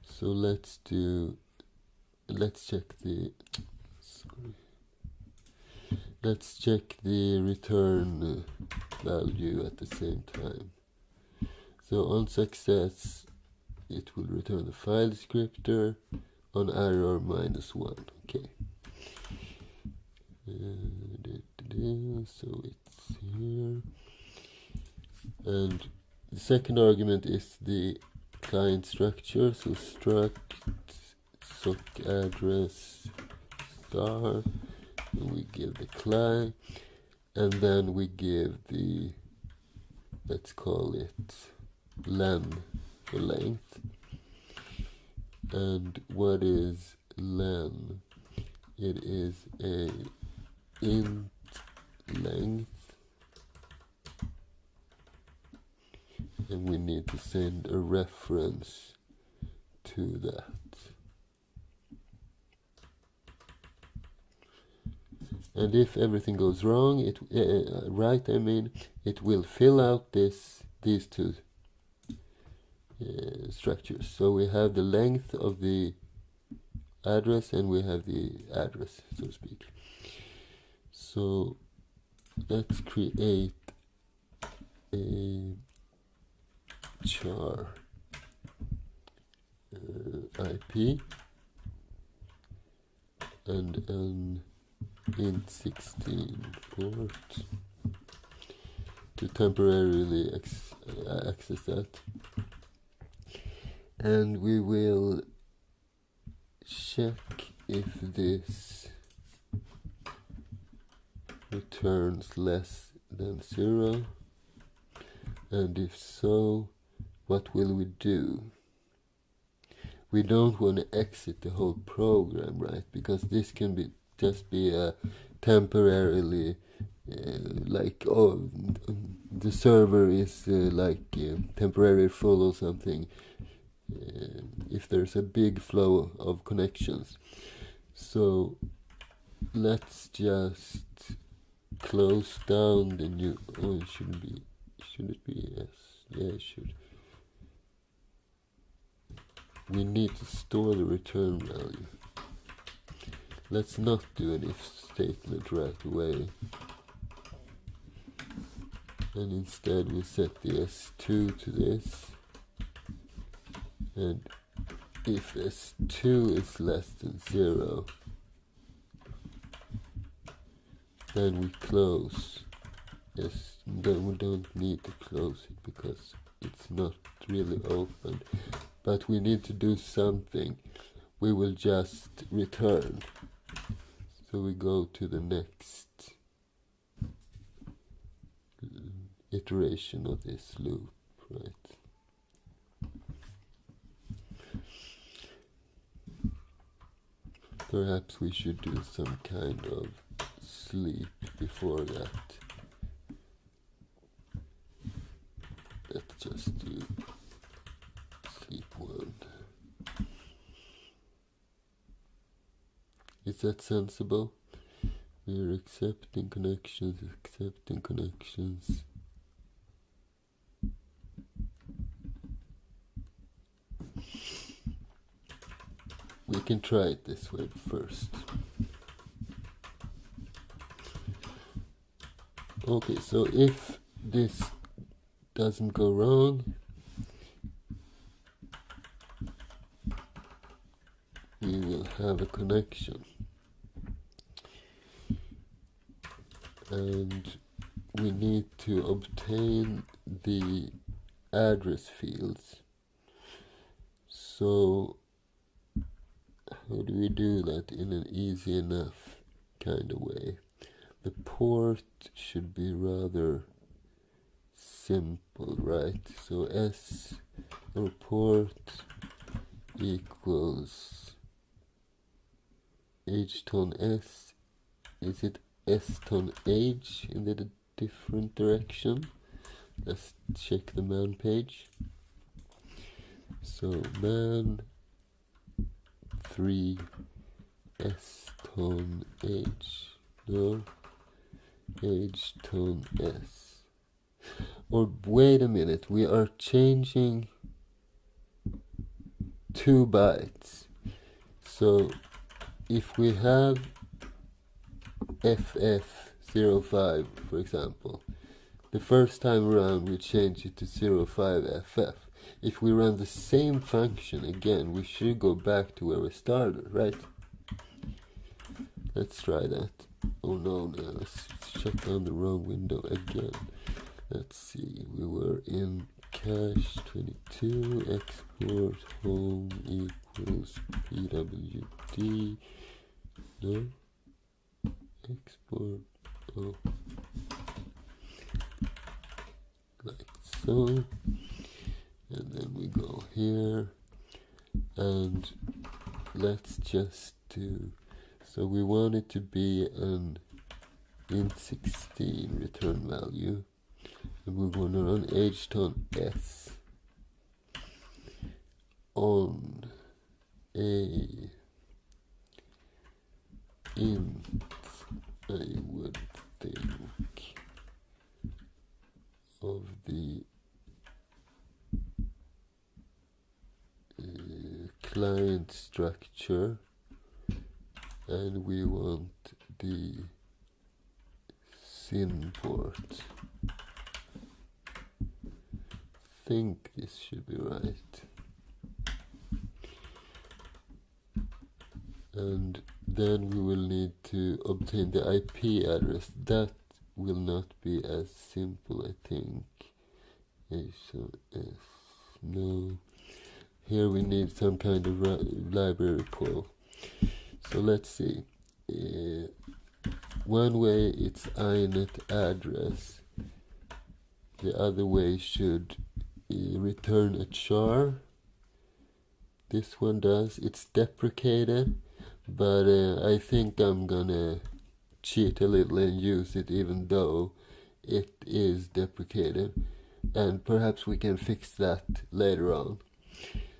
So let's check the return value at the same time. So on success, it will return the file descriptor. On error, -1. Okay. So it's here. And the second argument is the client structure. So struct sock address star, and we give the client, and then we give the, let's call it len for length. And what is len? It is a int length, and we need to send a reference to that. And if everything goes wrong, it will fill out these two structures. So we have the length of the address, and we have the address, so to speak. So let's create a char IP and an int 16 port to temporarily access that, and we will check if this returns less than 0, and if so, what will we do? We don't want to exit the whole program, right? Because this can just be a temporarily the server is temporarily full or something, if there's a big flow of connections. So let's just close down the new, should it be yes? Yeah, it should. We need to store the return value. Let's not do an if statement right away, and instead we set the S2 to this, and if S2 is less than 0, then we close. Yes, then we don't need to close it because it's not really open, but we need to do something. We will just return. So we go to the next iteration of this loop, right? Perhaps we should do some kind of sleep before that. Let's just do sleep 1. Is that sensible? We're accepting connections, accepting connections. We can try it this way first. Okay, so if this doesn't go wrong, we will have a connection. And we need to obtain the address fields. So how do we do that in an easy enough kind of way? The port should be rather simple, right? So S or port equals h-ton S. Is it s-ton h in the different direction? Let's check the man page. So man 3 s-ton h, no, h-ton s. Or wait a minute, we are changing 2 bytes. So if we have ff05, for example, the first time around we change it to 05ff. If we run the same function again, we should go back to where we started, right? Let's try that. Oh no, let's shut down the wrong window again. Let's see, we were in cache 22, export home equals pwd, no, export, oh, like so, and then we go here, and let's just do, so we want it to be an int16 return value, and we're going to run h-ton s on a int, I would think, of the client structure, and we want the SYN port. I think this should be right. And then we will need to obtain the IP address. That will not be as simple, I think. No. Here we need some kind of library call. So let's see. One way it's inet address. The other way should return a char. This one does. It's deprecated, but I think I'm gonna cheat a little and use it even though it is deprecated, and perhaps we can fix that later on.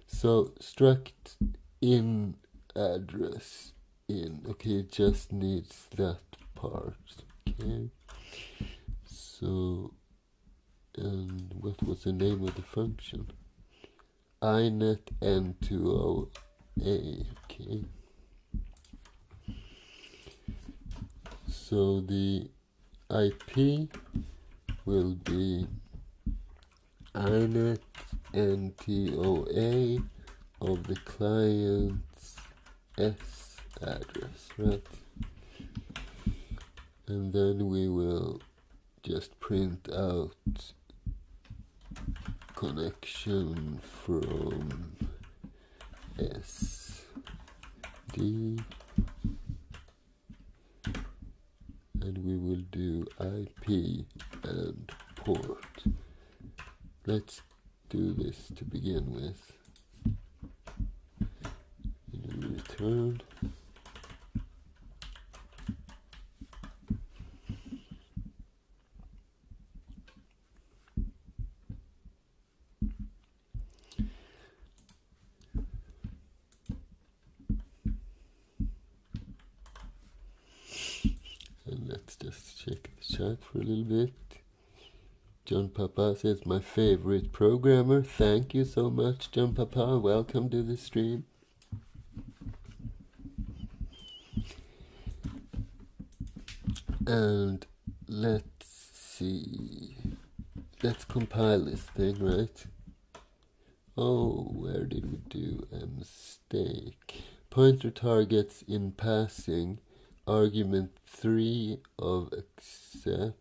So struct in address in, okay, it just needs that part, okay. So, and what was the name of the function? inet n20a, okay. So the IP will be inet ntoa of the client's S address, right? And then we will just print out connection from SD, and we will do IP and port. Let's do this to begin with. Return. And let's just check the chat for a little bit. John Papa says, my favorite programmer. Thank you so much, John Papa. Welcome to the stream. And let's see. Let's compile this thing, right? Oh, where did we do a mistake? Pointer targets in passing. Argument 3 of accept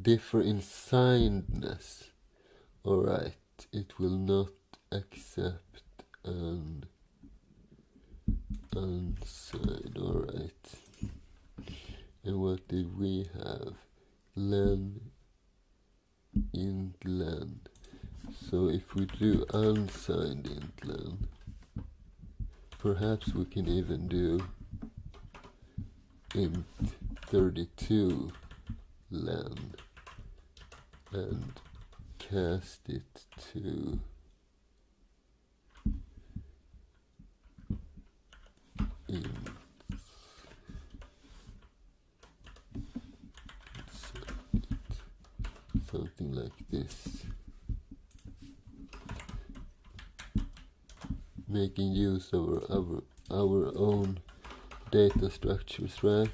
differ in signedness. Alright, it will not accept an unsigned. Alright. And what did we have? Len, int len. So if we do unsigned int len, perhaps we can even do int 32 len and cast it to int something like this, making use of our own data structures, right?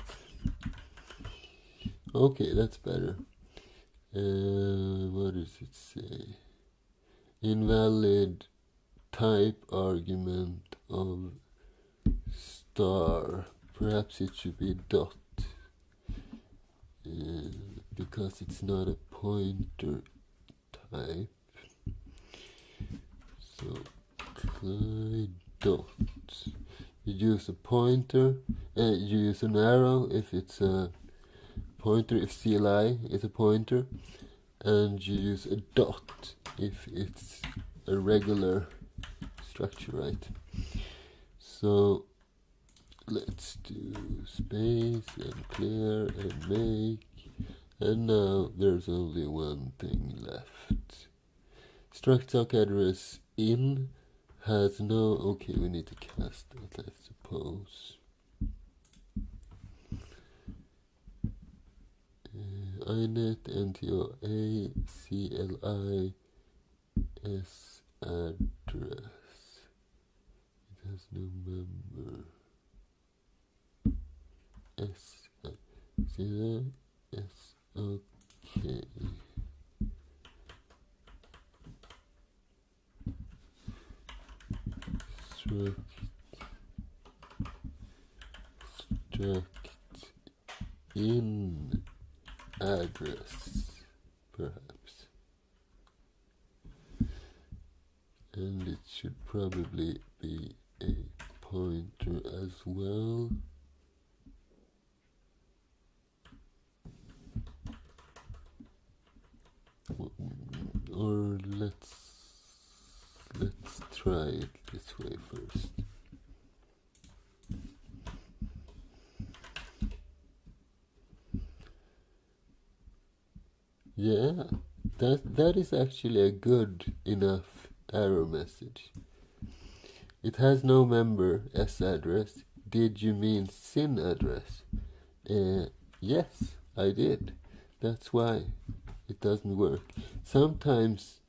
Okay, that's better. What does it say? Invalid type argument of star. Perhaps it should be dot, because it's not a pointer type. So dot. You use a pointer, you use an arrow if it's a pointer, if CLI is a pointer, and you use a dot if it's a regular structure, right? So let's do space and clear and make, and now there's only one thing left. Struct address in has no, okay, we need to cast that, I suppose. inet ntoa CLI s address. It has no member. S, see that? S, okay. Struct in address, perhaps, and it should probably be a pointer as well. Or let's try it this way first. Yeah, that is actually a good enough error message. It has no member S address. Did you mean SYN address? Yes, I did. That's why it doesn't work. Sometimes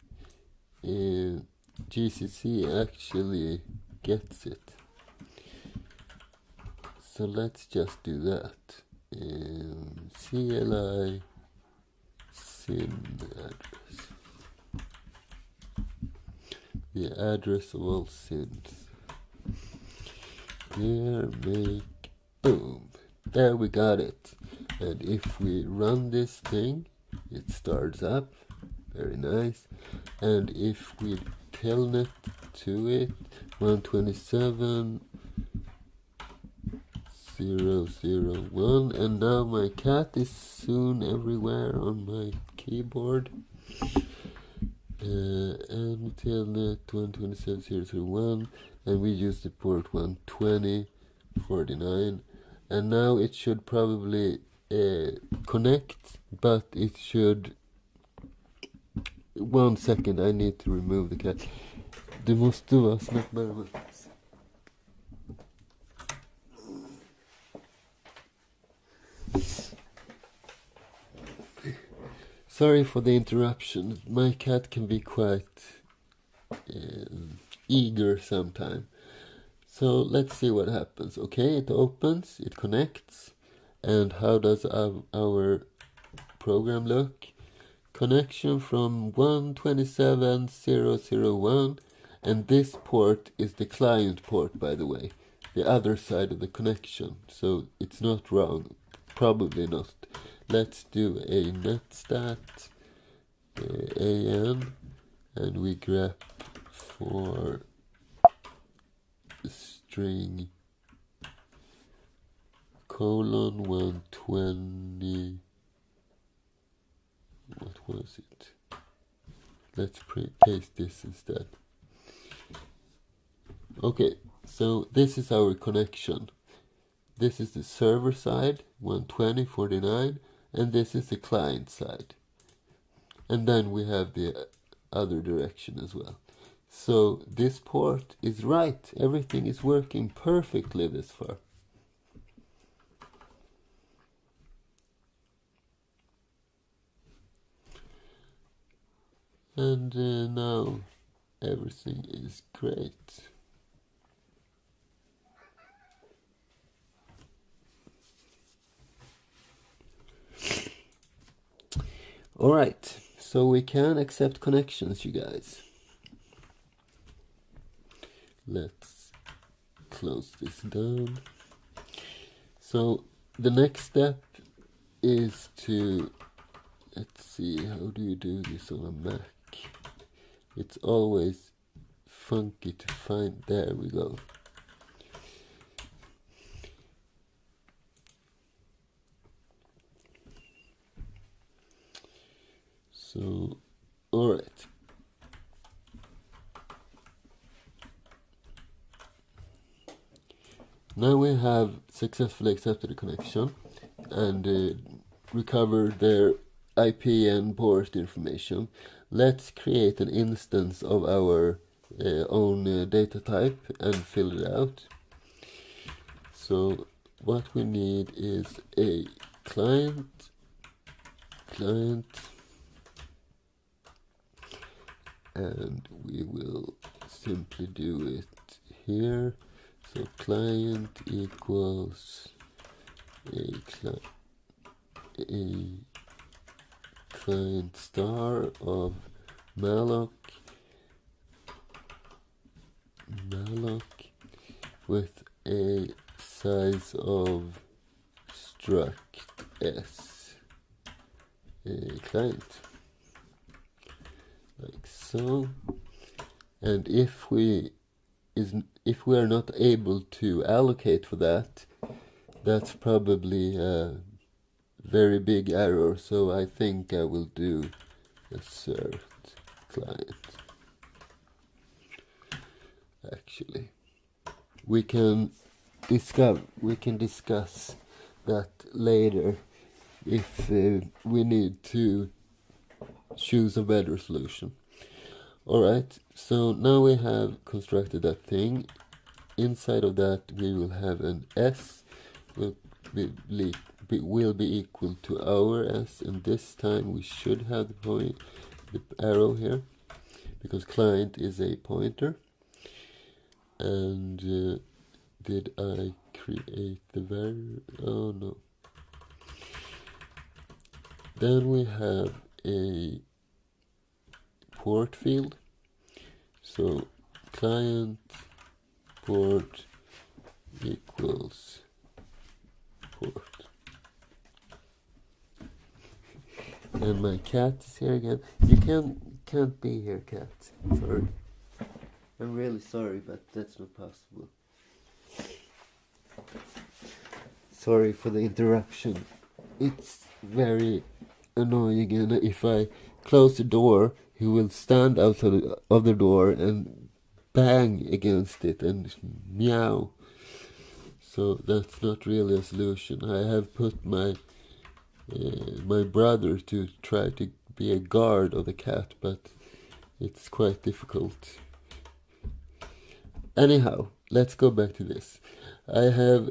GCC actually gets it. So let's just do that. CLI SYN address. The address of all SYNs. There, make, boom. There, we got it. And if we run this thing, it starts up Very nice. And if we telnet to it, 127.0.0.1, and now my cat is soon everywhere on my keyboard. And telnet 127.0.0.1, and we use the port 120.49, and now it should probably connect, but it should... 1 second, I need to remove the cat. Det måste vara snabbare. Sorry for the interruption. My cat can be quite eager sometimes. So let's see what happens. Okay, it opens, it connects. And how does our program look? Connection from 127.0.0.1, and this port is the client port, by the way, the other side of the connection, so it's not wrong, probably not. Let's do a netstat an, and we grep for string colon 120. What was it? Let's paste this instead. Okay, so this is our connection. This is the server side, 120.49, and this is the client side. And then we have the other direction as well. So this port is right. Everything is working perfectly this far. And now everything is great. Alright, so we can accept connections, you guys. Let's close this down. So the next step is to, let's see, how do you do this on a Mac? It's always funky to find. There we go. So, alright. Now we have successfully accepted the connection and recovered their IP and port information. Let's create an instance of our own data type and fill it out. So what we need is a client, and we will simply do it here. So client equals a client star of malloc with a size of struct s client, like so. And if we are not able to allocate for that, that's probably a very big error, so I think I will do assert client. Actually, we can discuss that later if we need to choose a better solution. Alright, so now we have constructed that thing. Inside of that we will have an s will be equal to our s, and this time we should have the arrow here, because client is a pointer. And did I create the variable? Oh no. Then we have a port field. So client port equals port. And my cat is here again. You can't be here, cat. Sorry. I'm really sorry, but that's not possible. Sorry for the interruption. It's very annoying, and if I close the door, he will stand outside of the door and bang against it and meow. So that's not really a solution. I have put my brother to try to be a guard of the cat, but it's quite difficult. Anyhow, let's go back to this. I have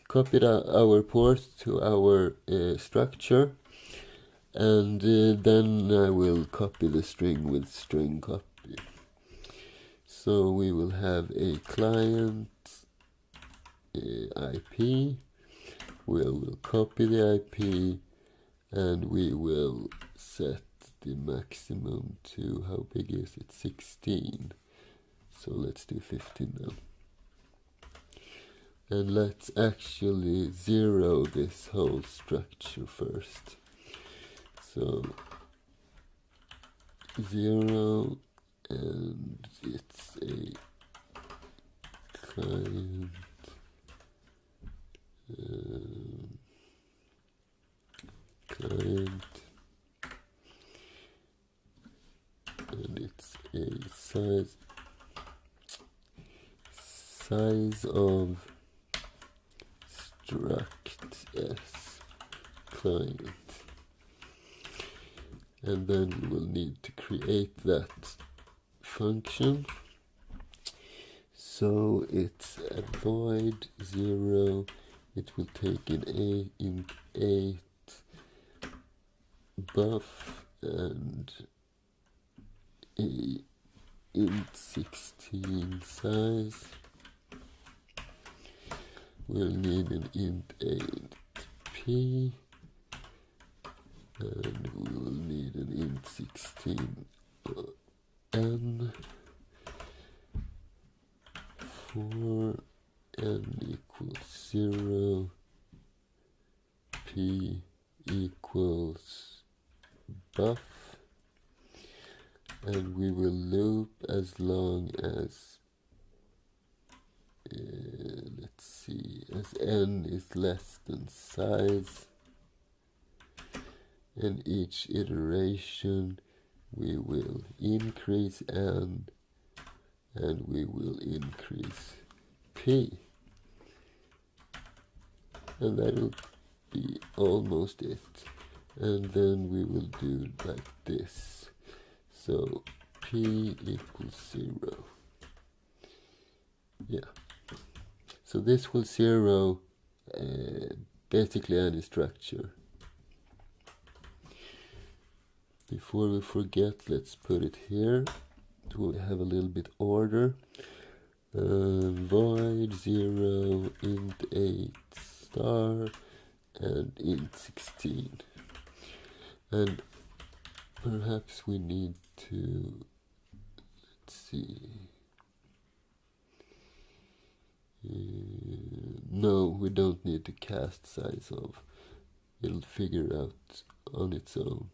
copied our ports to our structure, and then I will copy the string with string copy. So we will have a client IP. We'll copy the IP, and we will set the maximum to, how big is it? 16. So let's do 15 now. And let's actually zero this whole structure first. So 0, and it's a client and it's a size of struct s client, and then we will need to create that function. So it's a void 0. It will take an int 8 buff and a int 16 size. We'll need an int 8 p, and we will need an int 16 n for n equals 0, p equals buff, and we will loop as long as let's see, as n is less than size, and each iteration we will increase n, and we will increase p, and that will be almost it. And then we will do like this. So p equals 0. Yeah. So this will zero basically any structure. Before we forget, let's put it here to have a little bit order. Void 0, int 8 star, and int 16. And perhaps we need to, let's see, no, we don't need to cast size of, it'll figure out on its own.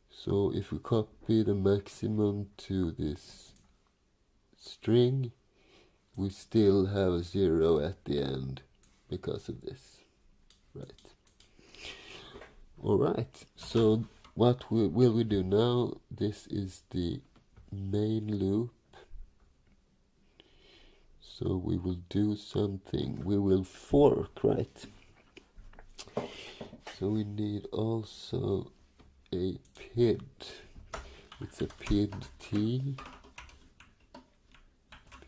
So if we copy the maximum to this string, we still have a 0 at the end because of this, right? Alright, so what will we do now? This is the main loop. So we will do something. We will fork, right? So we need also a PID. It's a PID T.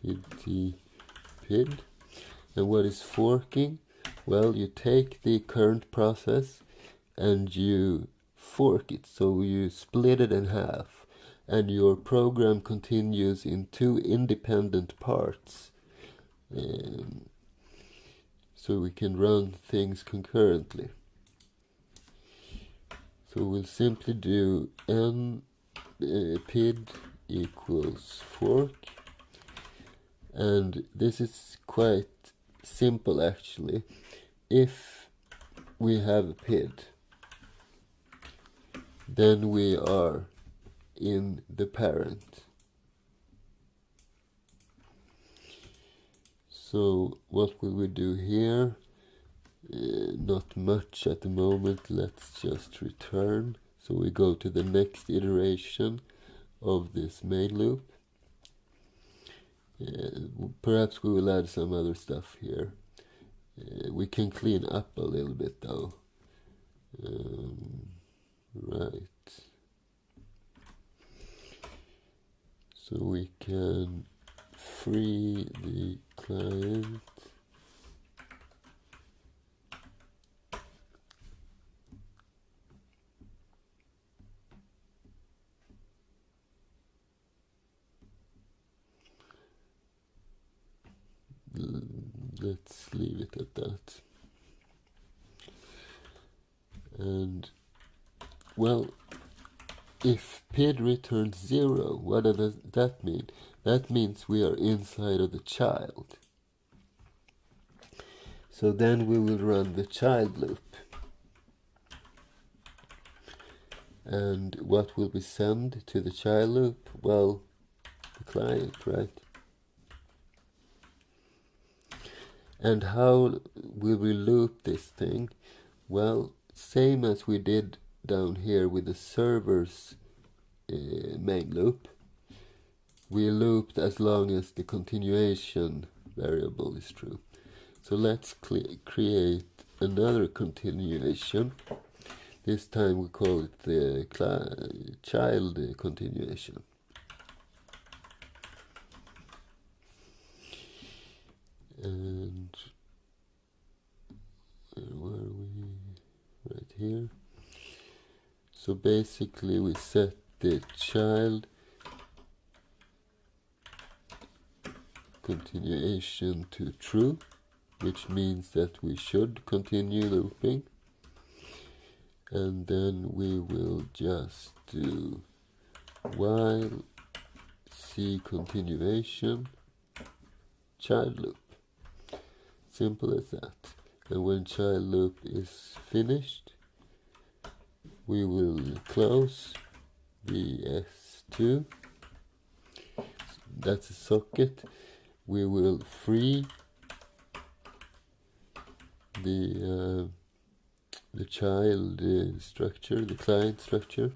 PID T PID. And what is forking? Well, you take the current process and you fork it. So you split it in half, and your program continues in 2 independent parts. So we can run things concurrently. So we'll simply do n PID equals fork, and this is quite simple actually. If we have a PID. Then we are in the parent. So what will we do here? Not much at the moment. Let's just return. So we go to the next iteration of this main loop. Perhaps we will add some other stuff here. We can clean up a little bit though. Right. So we can free the client. Let's leave it at that. And well, if PID returns 0, what does that mean? That means we are inside of the child. So then we will run the child loop. And what will we send to the child loop? Well, the client, right? And how will we loop this thing? Well, same as we did down here with the server's main loop. We looped as long as the continuation variable is true. So let's create another continuation. This time we call it the child continuation. And where are we? Right here. So basically we set the child continuation to true, which means that we should continue looping. And then we will just do while C continuation child loop. Simple as that. And when child loop is finished, we will close the S2. That's a socket. We will free the child structure, the client structure,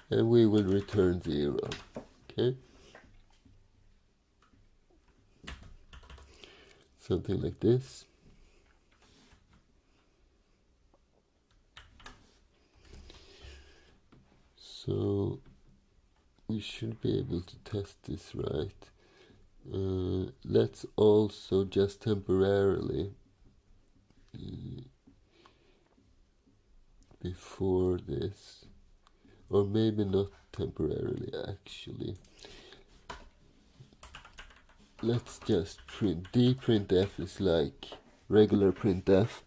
and we will return 0. Okay, something like this. So we should be able to test this right. Let's also just temporarily before this, or maybe not temporarily actually, let's just print dprintf is like regular printf,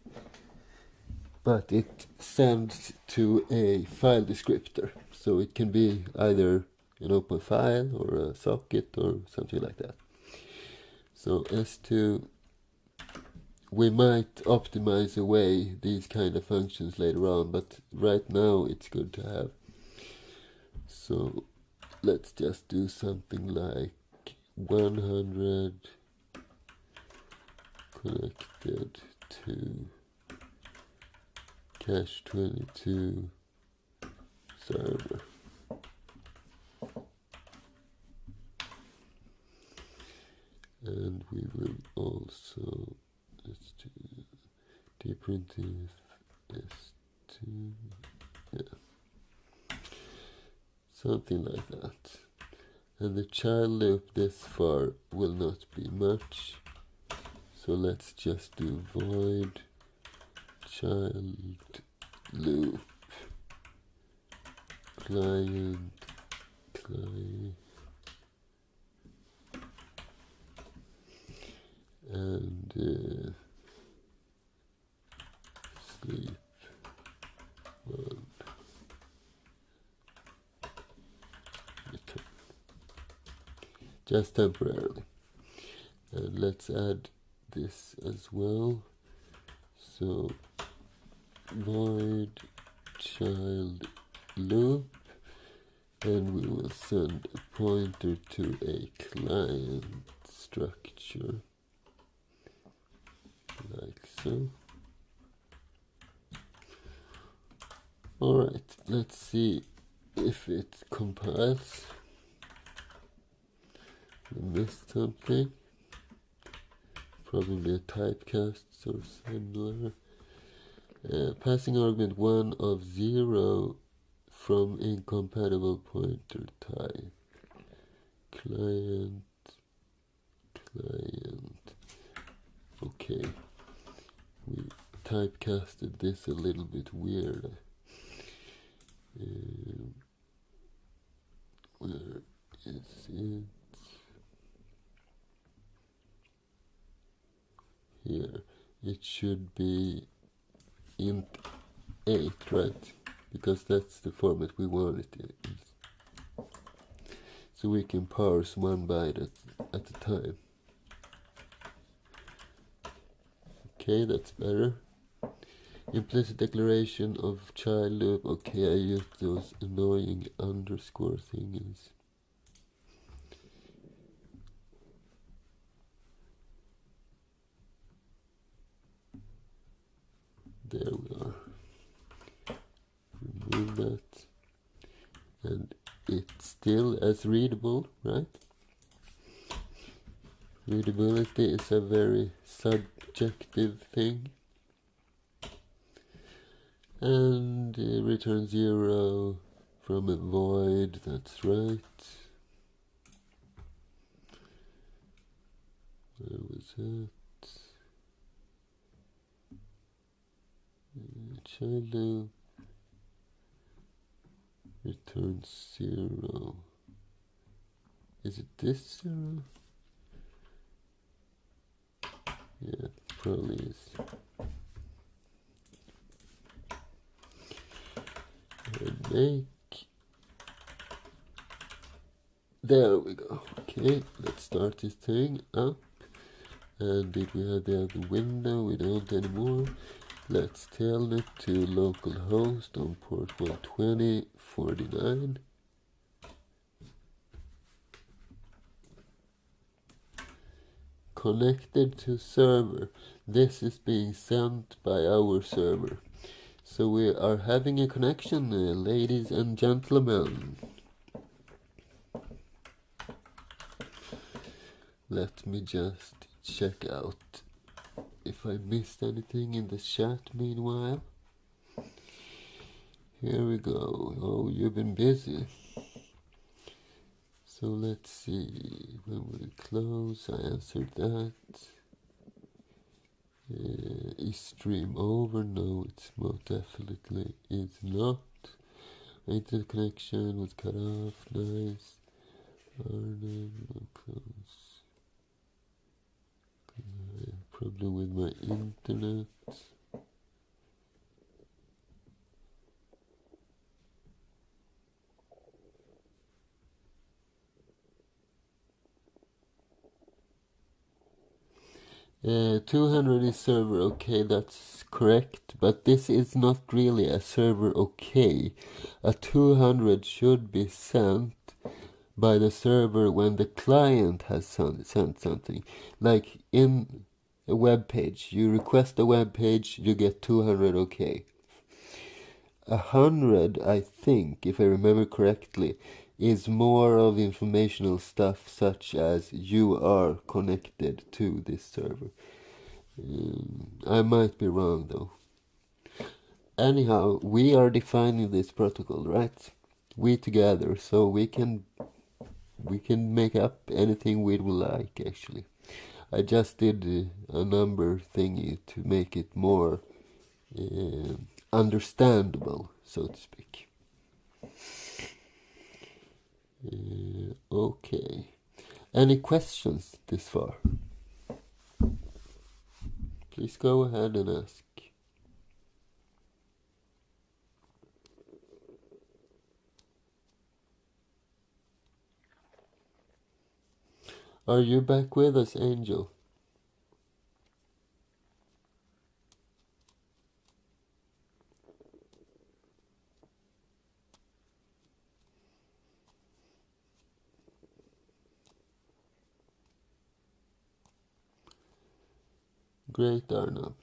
but it sends to a file descriptor, so it can be either an open file or a socket or something like that. So S2, we might optimize away these kind of functions later on, but right now it's good to have. So let's just do something like 100 connected to cache 22 server. And we will also, let's do dprintf S2, yeah, something like that. And the child loop this far will not be much, so let's just do void child loop client and sleep one return, just temporarily. And let's add this as well. So void child loop, and we will send a pointer to a client structure like so. Alright, let's see if it compiles. We missed something, probably a typecast or similar. Passing argument 1 of 0 from incompatible pointer type. Client. Okay, we typecasted this a little bit weird. Where is it? Here. It should be int 8, right? Because that's the format we want it in. So we can parse 1 byte at a time. Okay, that's better. Implicit declaration of child loop. Okay, I use those annoying underscore thingies. There we are. Remove that. And it's still as readable, right? Readability is a very subjective thing. And return 0 from a void, that's right. Where was it? Child loop. Return 0. Is it this 0? Yeah, probably is. And make. There we go. Okay, let's start this thing up. And did we have the other window? We don't anymore. Let's tell it to localhost on port 120.49. Connected to server. This is being sent by our server. So we are having a connection, ladies and gentlemen. Let me just check out if I missed anything in the chat meanwhile. Here we go. Oh, you've been busy. So let's see. When will it close? I answered that. Is stream over? No, it's most definitely is not. Internet connection was cut off. Nice. Close. Problem with my internet. Uh, 200 is server okay, that's correct, but this is not really a server okay. A 200 should be sent by the server when the client has sent something. Like in a web page, you request a web page, you get 200 okay. 100, I think, if I remember correctly, is more of informational stuff, such as you are connected to this server. I might be wrong though. Anyhow, we are defining this protocol, right? We together, so we can make up anything we would like. Actually, I just did a number thingy to make it more understandable, so to speak. Okay. Any questions this far? Please go ahead and ask. Are you back with us, Angel? Great, Arnold.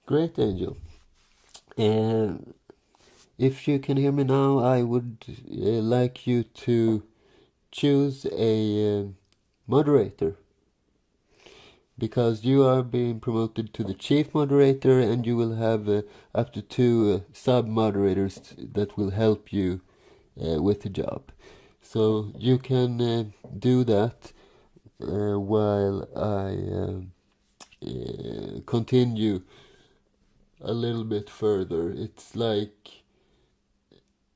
Great, Angel. If you can hear me now, I would like you to choose a moderator, because you are being promoted to the chief moderator, and you will have up to two sub-moderators that will help you with the job. So you can do that while I continue a little bit further. It's like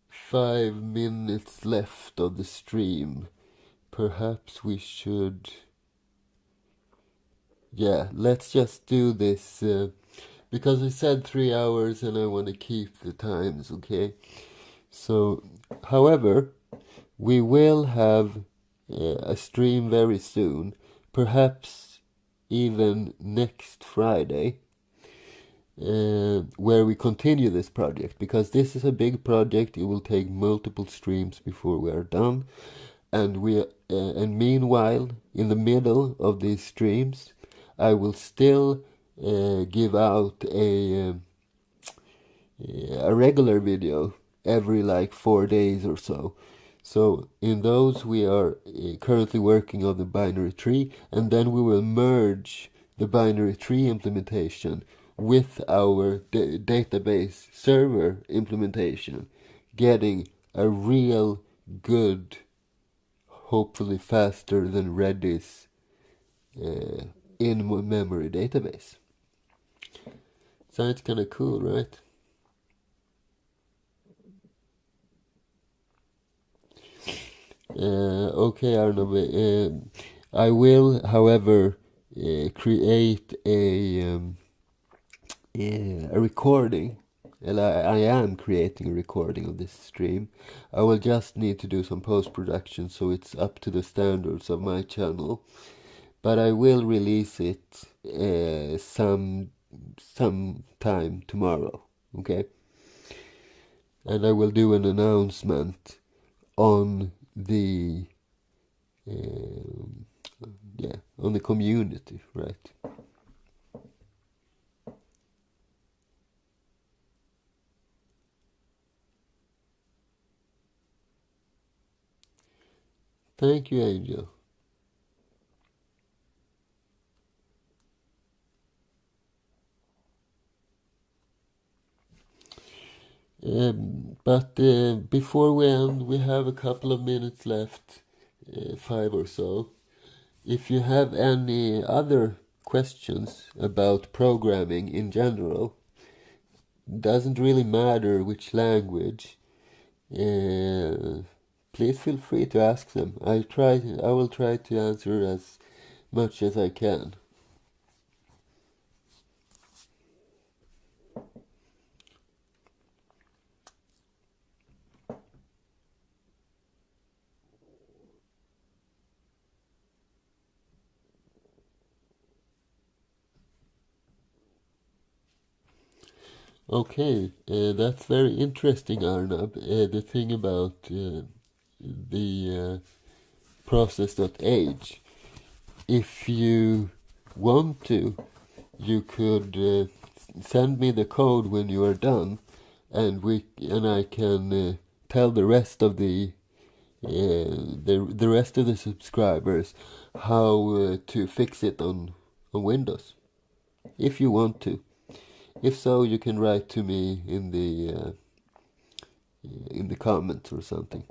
5 minutes left of the stream. Perhaps we should... Yeah, let's just do this, because I said 3 hours and I want to keep the times, okay? So, however, we will have a stream very soon, perhaps even next Friday, where we continue this project, because this is a big project. It will take multiple streams before we are done, and meanwhile, in the middle of these streams, I will still give out a regular video every like 4 days or so. So in those we are currently working on the binary tree, and then we will merge the binary tree implementation with our database server implementation, getting a real good, hopefully faster than Redis in-memory database. Sounds kind of cool, right? Okay, Arnav. I will, however, create a recording. And I am creating a recording of this stream. I will just need to do some post-production so it's up to the standards of my channel. But I will release it some time tomorrow, okay? And I will do an announcement on the on the community, right? Thank you, Angel. But before we end, we have a couple of minutes left, 5 or so. If you have any other questions about programming in general, doesn't really matter which language, please feel free to ask them. I will try to answer as much as I can. Okay, that's very interesting, Arnab. The thing about the process.age. If you want to, you could send me the code when you are done, and I can tell the rest of the rest of the subscribers how to fix it on Windows, if you want to. If so, you can write to me in the comments or something.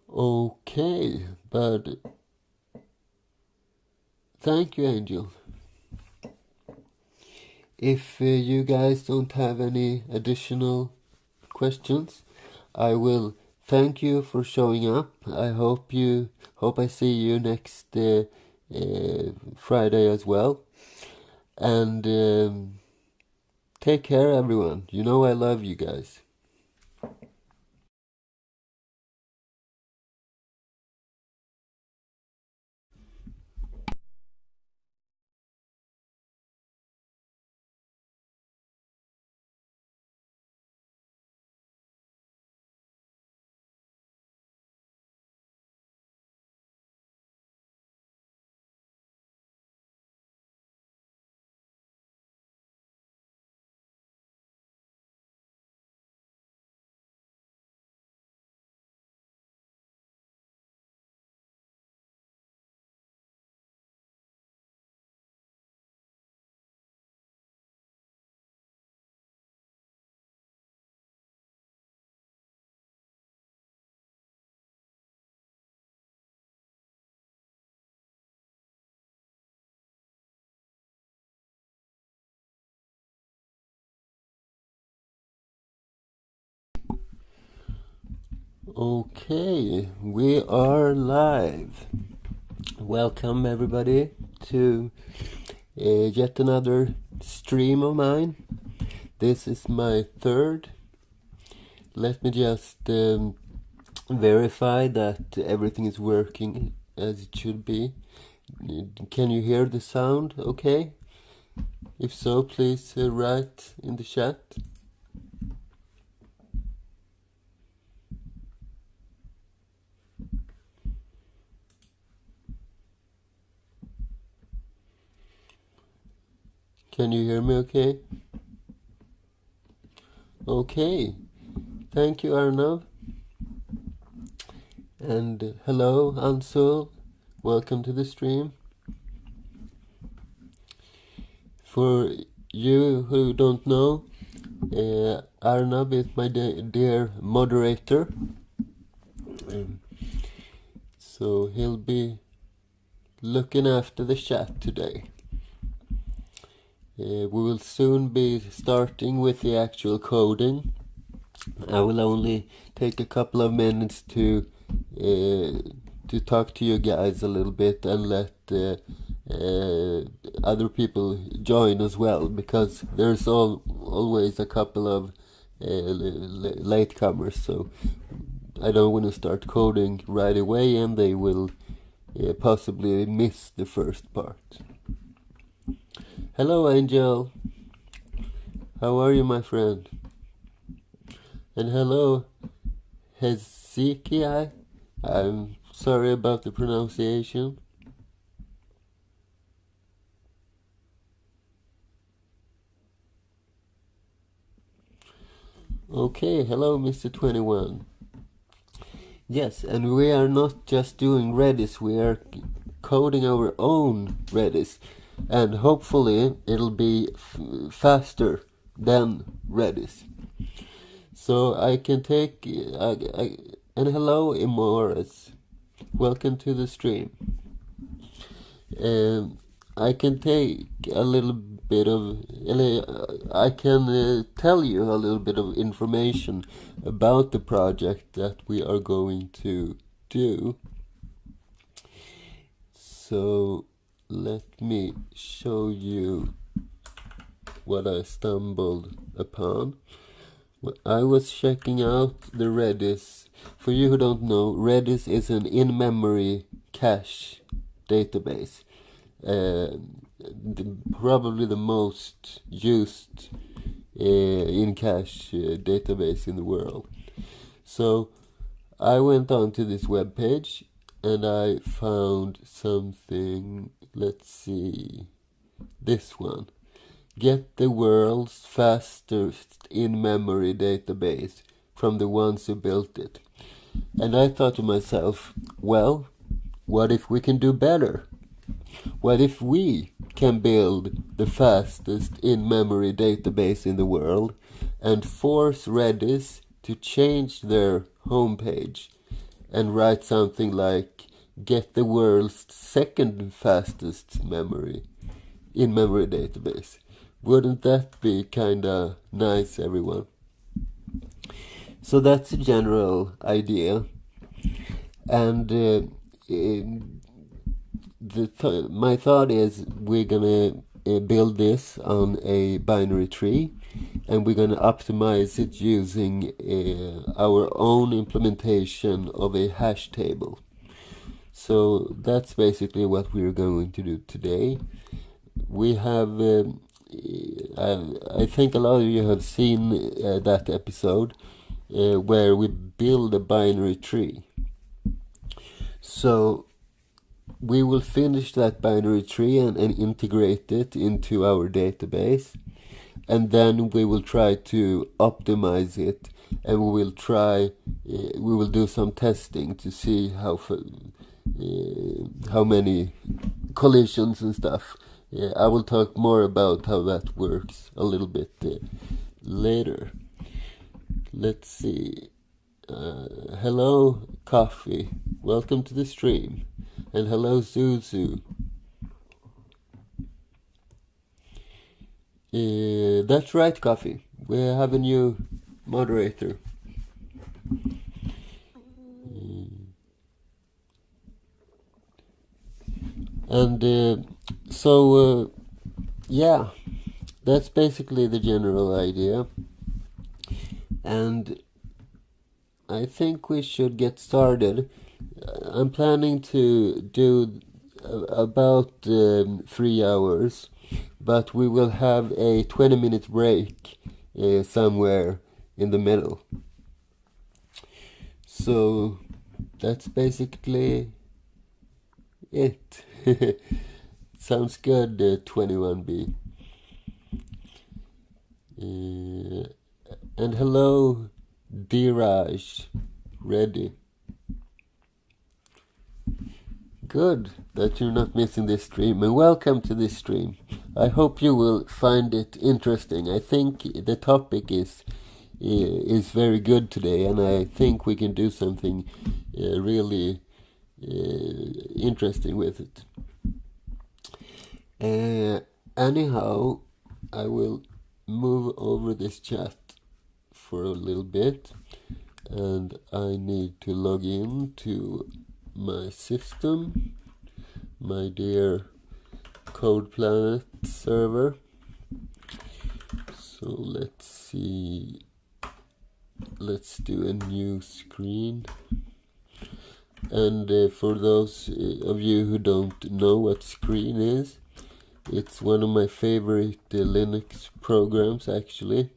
Okay, but thank you, Angel. If you guys don't have any additional questions, I will thank you for showing up. I hope I see you next Friday as well. And take care, everyone. You know I love you guys. Okay, we are live. Welcome everybody to yet another stream of mine. This is my third. Let me just verify that everything is working as it should be. Can you hear the sound okay? If so, please write in the chat. Can you hear me okay? Okay. Thank you, Arnav. And hello, Ansul. Welcome to the stream. For you who don't know, Arnav is my dear moderator. So he'll be looking after the chat today. We will soon be starting with the actual coding. I will only take a couple of minutes to talk to you guys a little bit and let other people join as well, because there's always a couple of latecomers, so I don't want to start coding right away and they will possibly miss the first part. Hello, Angel. How are you, my friend? And hello, Hezekiah. I'm sorry about the pronunciation. Okay, hello, Mr. 21. Yes, and we are not just doing Redis, we are coding our own Redis. And hopefully it'll be faster than Redis. So I can take... and hello, Imoris. Welcome to the stream. I can take a little bit of... I can tell you a little bit of information about the project that we are going to do. So let me show you what I stumbled upon. I was checking out the Redis. For you who don't know, Redis is an in-memory cache database. Probably the most used in-cache database in the world. So I went on to this web page and I found something. Let's see, this one. Get the world's fastest in-memory database from the ones who built it. And I thought to myself, well, what if we can do better? What if we can build the fastest in-memory database in the world and force Redis to change their homepage and write something like, get the world's second fastest in-memory database? Wouldn't that be kinda nice, everyone? So that's a general idea. And my thought is we're gonna build this on a binary tree, and we're gonna optimize it using our own implementation of a hash table. So that's basically what we're going to do today. We have, I think a lot of you have seen that episode where we build a binary tree. So we will finish that binary tree and integrate it into our database, and then we will try to optimize it, and we will do some testing to see how many collisions and stuff. I will talk more about how that works a little bit later. Let's see. Hello, Coffee. Welcome to the stream. And hello, Zuzu. That's right, Coffee. We have a new moderator. And so yeah, that's basically the general idea. And I think we should get started. I'm planning to do about 3 hours, but we will have a 20-minute break somewhere in the middle. So that's basically it. Sounds good, 21B. And hello, Diraj. Ready? Good that you're not missing this stream, and welcome to this stream. I hope you will find it interesting. I think the topic is very good today, and I think we can do something really interesting with it. Anyhow, I will move over this chat for a little bit, and I need to log in to my system, my dear Code Planet server. So let's see, let's do a new screen. And for those of you who don't know what screen is, it's one of my favorite Linux programs actually.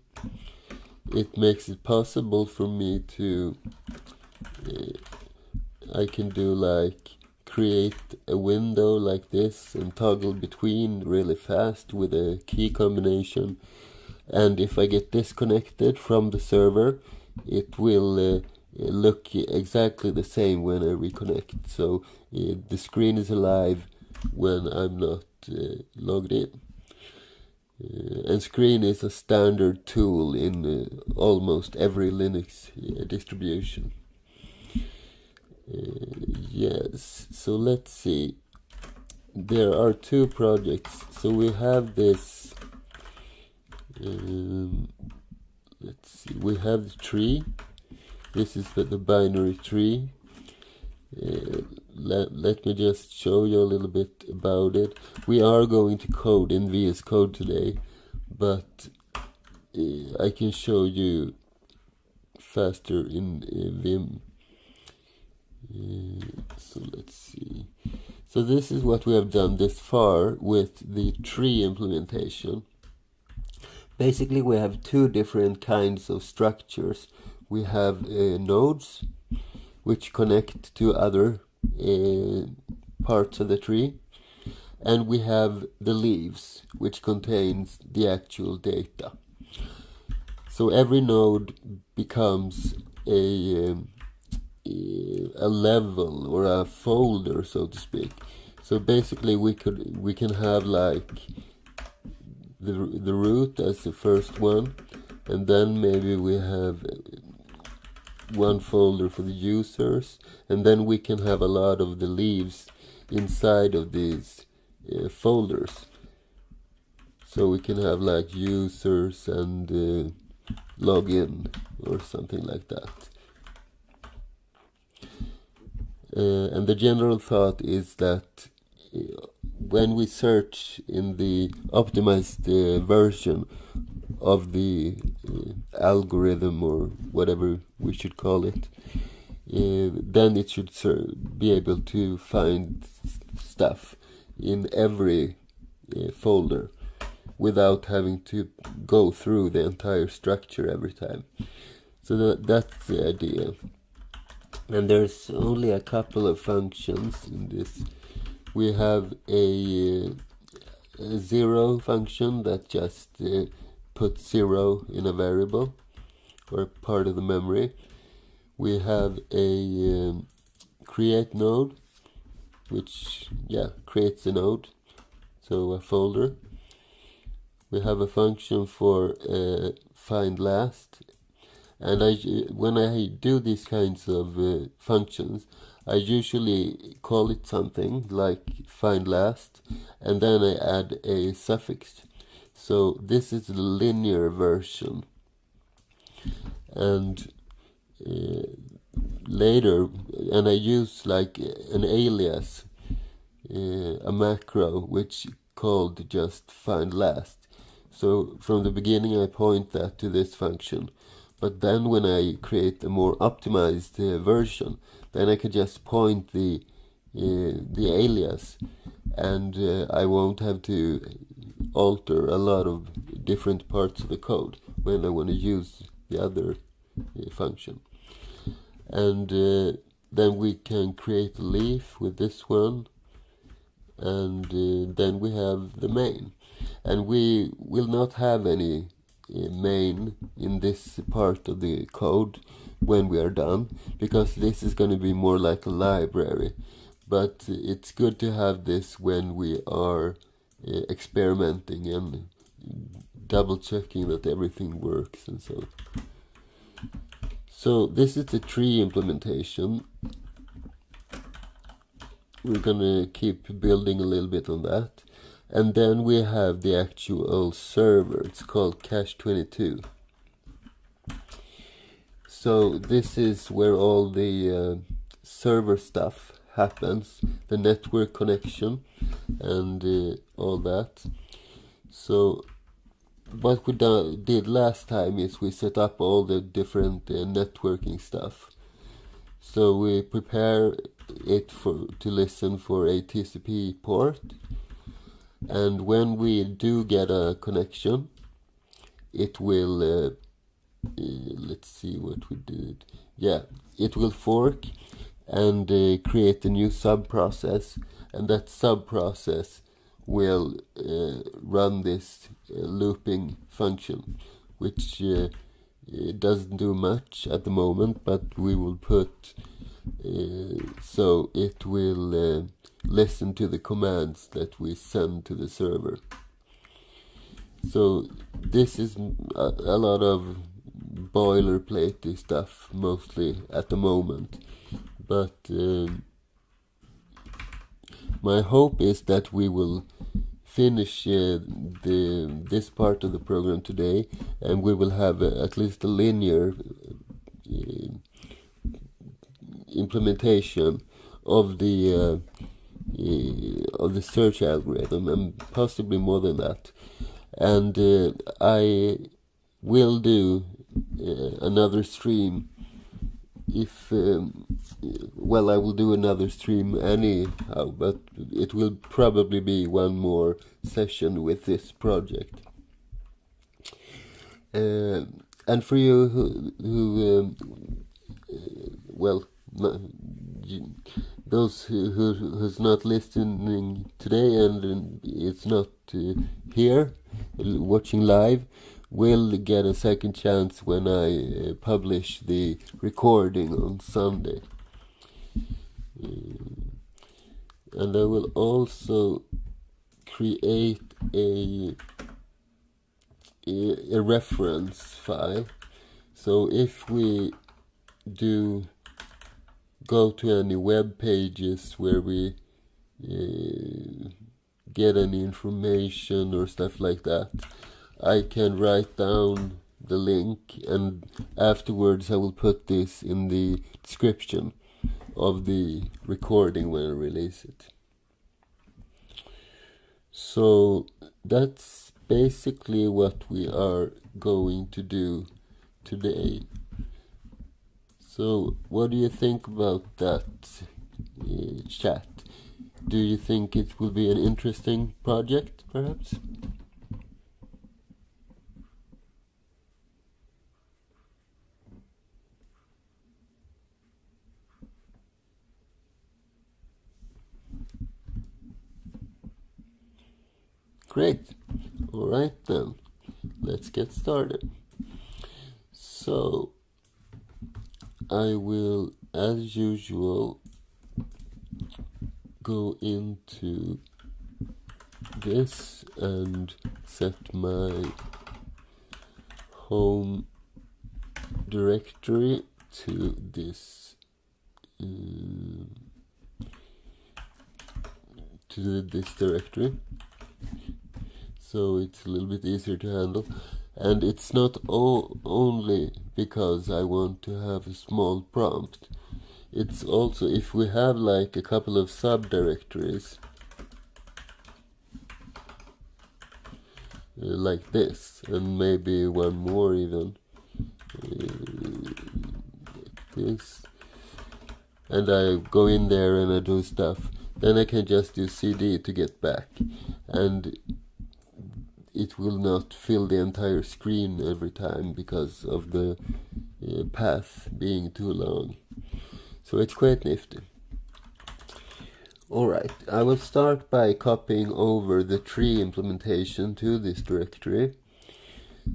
It makes it possible for me to I can do like create a window like this and toggle between really fast with a key combination, and if I get disconnected from the server, it will look exactly the same when I reconnect. So the screen is alive when I'm not logged in. And screen is a standard tool in almost every Linux distribution. Yes, so let's see. There are two projects. So we have this. Let's see. We have the tree. This is the binary tree. Let me just show you a little bit about it. We are going to code in VS Code today, but I can show you faster in Vim. So let's see. So this is what we have done this far with the tree implementation. Basically, we have two different kinds of structures. We have nodes, which connect to other parts of the tree, and we have the leaves, which contains the actual data. So every node becomes a level or a folder, so to speak. So basically, we can have like the root as the first one, and then maybe we have one folder for the users, and then we can have a lot of the leaves inside of these folders. So we can have like users and login or something like that. And the general thought is that when we search in the optimized version of the algorithm or whatever we should call it, then it should be able to find stuff in every folder without having to go through the entire structure every time. So that's the idea. And there's only a couple of functions in this. We have a zero function that just puts 0 in a variable or part of the memory. We have a create node, which creates a node, so a folder. We have a function for find last, and when I do these kinds of functions, I usually call it something like find last, and then I add a suffix. So this is the linear version, and later, and I use like an alias a macro which called just find last. So from the beginning I point that to this function, but then when I create a more optimized version, then I can just point the alias, and I won't have to alter a lot of different parts of the code when I want to use the other function. And then we can create a leaf with this one, and then we have the main. And we will not have any main in this part of the code when we are done, because this is going to be more like a library. But it's good to have this when we are experimenting and double checking that everything works and so. So this is the tree implementation. We're gonna keep building a little bit on that. And then we have the actual server. It's called Cache22. So this is where all the server stuff happens, the network connection and all that. So what we did last time is we set up all the different networking stuff. So we prepare it to listen for a TCP port, and when we do get a connection, it will let's see what we did. Yeah, it will fork and create a new sub-process, and that sub-process will run this looping function, which doesn't do much at the moment, but we will put so it will listen to the commands that we send to the server. So this is a lot of boilerplate stuff mostly at the moment, but my hope is that we will finish this part of the program today, and we will have at least a linear implementation of the search algorithm, and possibly more than that. And I will do another stream if well, I will do another stream anyhow, but it will probably be one more session with this project. And for you who well, those who's not listening today and it's not here watching live, will get a second chance when I publish the recording on Sunday. And I will also create a reference file. So if we do go to any web pages where we get any information or stuff like that, I can write down the link, and afterwards I will put this in the description of the recording when I release it. So that's basically what we are going to do today. So what do you think about that chat? Do you think it will be an interesting project, perhaps? Great. All right then, let's get started. So I will, as usual, go into this and set my home directory to this directory, so it's a little bit easier to handle. And it's not only because I want to have a small prompt. It's also if we have like a couple of subdirectories, like this, and maybe one more even, like this, and I go in there and I do stuff, then I can just do CD to get back, and it will not fill the entire screen every time because of the path being too long. So it's quite nifty. Alright, I will start by copying over the tree implementation to this directory.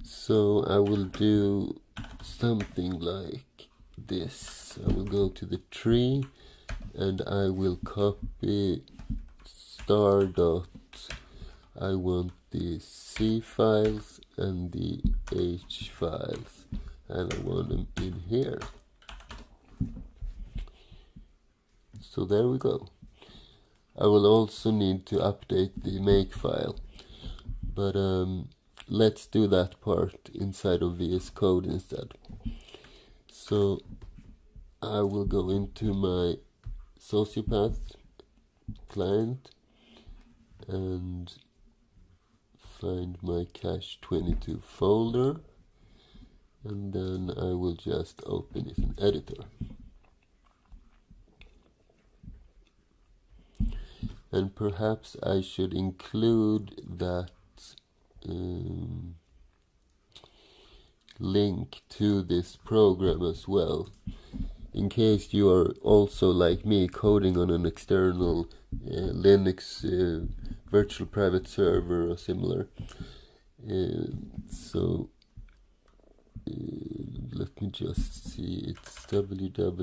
So I will do something like this. I will go to the tree and I will copy star dot. I want the C files and the H files, and I want them in here. So there we go. I will also need to update the make file, but let's do that part inside of VS Code instead. So I will go into my Sociopath client and find my cache 22 folder, and then I will just open it in editor. And perhaps I should include that link to this program as well, in case you are also like me coding on an external Linux virtual private server or similar. So let me just see, it's www.birch.com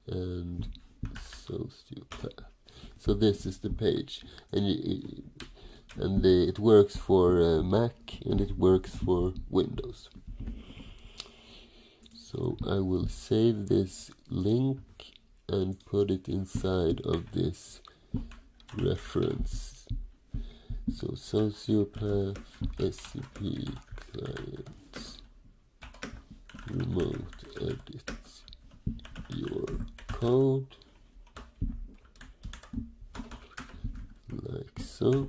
and Sociopath. So this is the page, and it works for Mac and it works for Windows. So I will save this link and put it inside of this reference. So Sociopath SCP clients remote edit your code like so,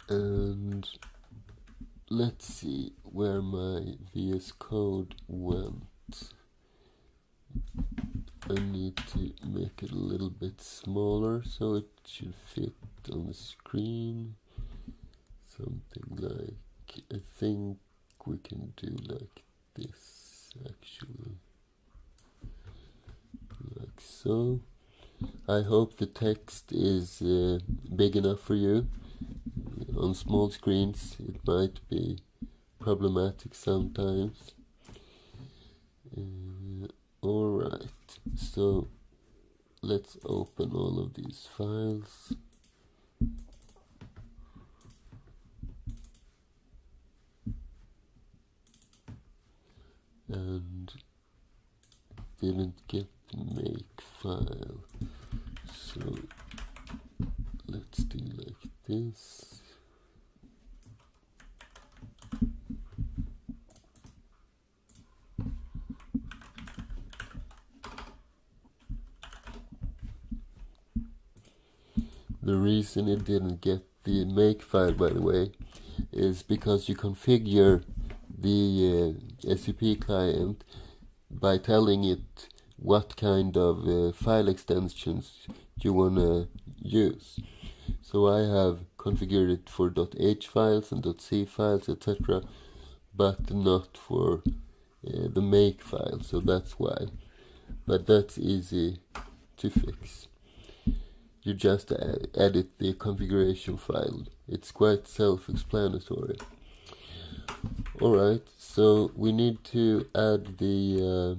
and let's see where my VS Code went. I need to make it a little bit smaller so it should fit on the screen. Something like, I think we can do like this actually. Like so. I hope the text is big enough for you. On small screens it might be problematic sometimes. Alright, so let's open all of these files. And didn't get the make file, so let's do like this. The reason it didn't get the make file, by the way, is because you configure the SCP client by telling it what kind of file extensions you want to use. So I have configured it for .h files and .c files, etc., but not for the make file, so that's why. But that's easy to fix. You just edit the configuration file. It's quite self-explanatory. Alright, so we need to add the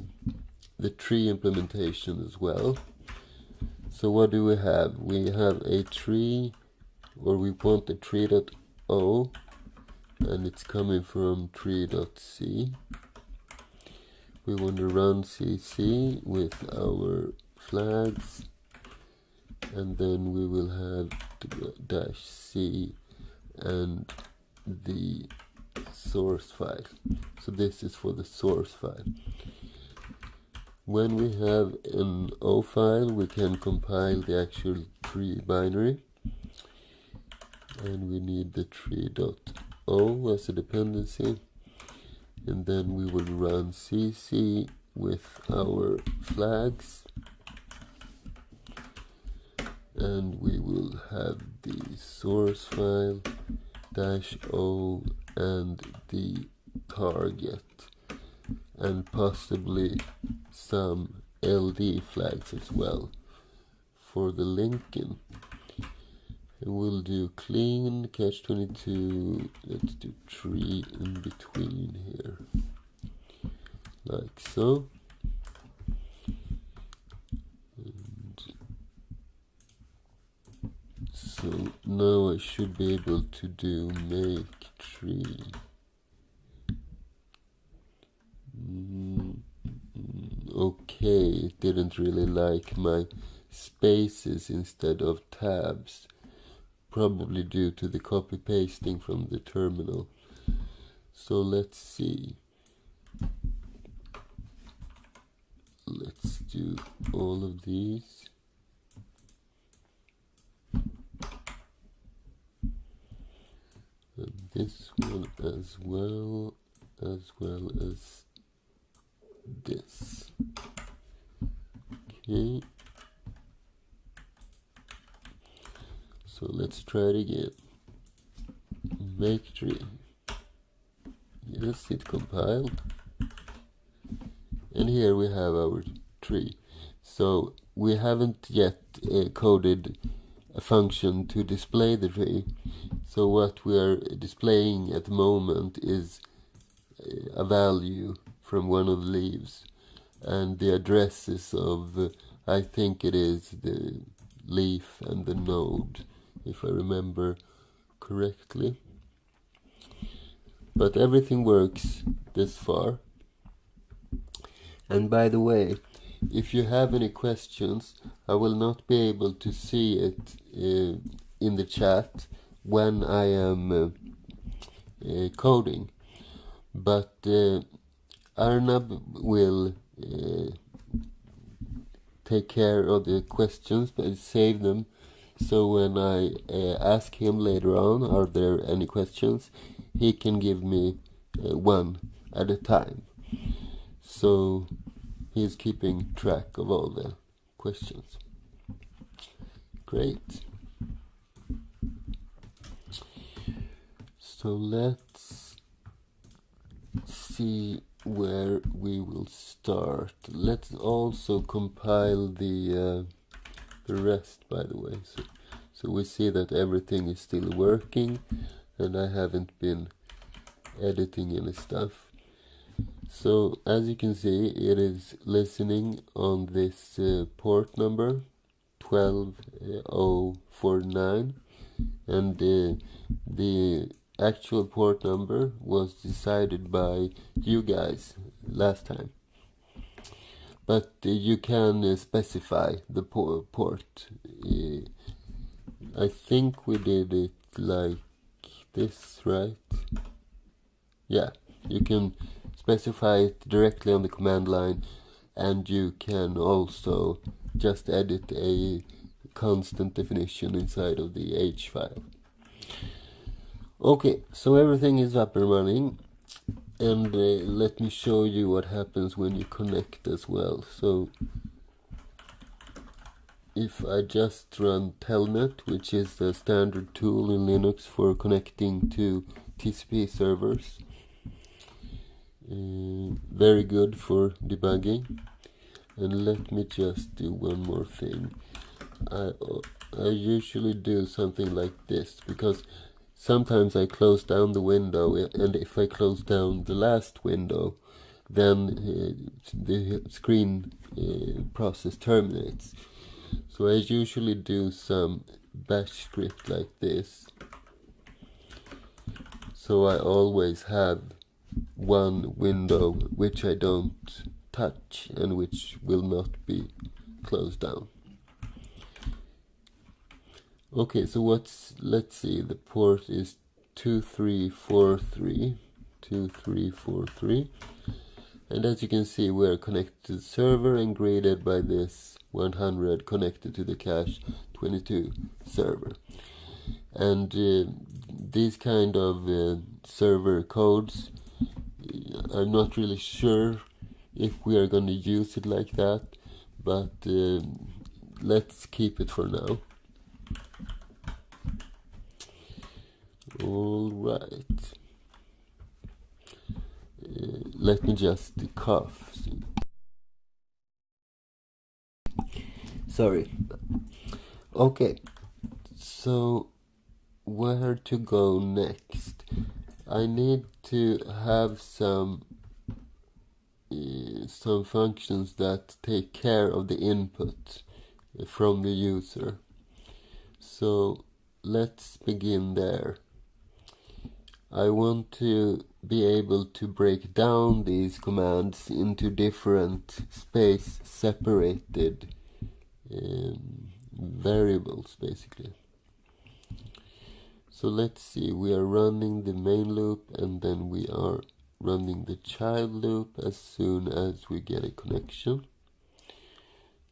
tree implementation as well. So what do we have? We have a tree, or we want a tree.o, and it's coming from tree.c. We want to run cc with our flags, and then we will have -c and the source file. So this is for the source file. When we have an O file, we can compile the actual tree binary, and we need the tree.o as a dependency, and then we will run cc with our flags, and we will have the source file -o and the target, and possibly some LD flags as well for the linking. And we'll do clean catch22, let's do tree in between here, like so. And so now I should be able to do make tree. Okay, it didn't really like my spaces instead of tabs, probably due to the copy pasting from the terminal. So let's see. Let's do all of these. And this one as well as this. Okay. So let's try it again. Make tree. Yes, it compiled. And here we have our tree. So we haven't yet coded a function to display the tree. So what we are displaying at the moment is a value from one of the leaves, and the addresses of, I think it is the leaf and the node, if I remember correctly. But everything works this far. And by the way, if you have any questions, I will not be able to see it in the chat when I am coding, but Arnab will take care of the questions, but save them, so when I ask him later on, are there any questions, he can give me one at a time. So he's keeping track of all the questions. Great. So let's see where we will start. Let's also compile the rest, by the way, so we see that everything is still working and I haven't been editing any stuff. So as you can see, it is listening on this port number 12049, and the actual port number was decided by you guys last time, but you can specify the port. I think we did it like this, right? Yeah, you can specify it directly on the command line, and you can also just edit a constant definition inside of the H file. Okay, so everything is up and running, and let me show you what happens when you connect as well. So if I just run telnet, which is the standard tool in Linux for connecting to TCP servers, very good for debugging. And let me just do one more thing. I usually do something like this, because sometimes I close down the window, and if I close down the last window, then the screen process terminates. So I usually do some bash script like this, so I always have one window which I don't touch and which will not be closed down. Okay, so let's see, the port is 2343, And as you can see, we are connected to the server and greeted by this 100 connected to the cache 22 server. And these kind of server codes, I'm not really sure if we are going to use it like that, but let's keep it for now. All right. Let me just cough. Sorry. Okay. So where to go next? I need to have some functions that take care of the input from the user. So let's begin there. I want to be able to break down these commands into different space separated variables, basically. So let's see, we are running the main loop and then we are running the child loop as soon as we get a connection.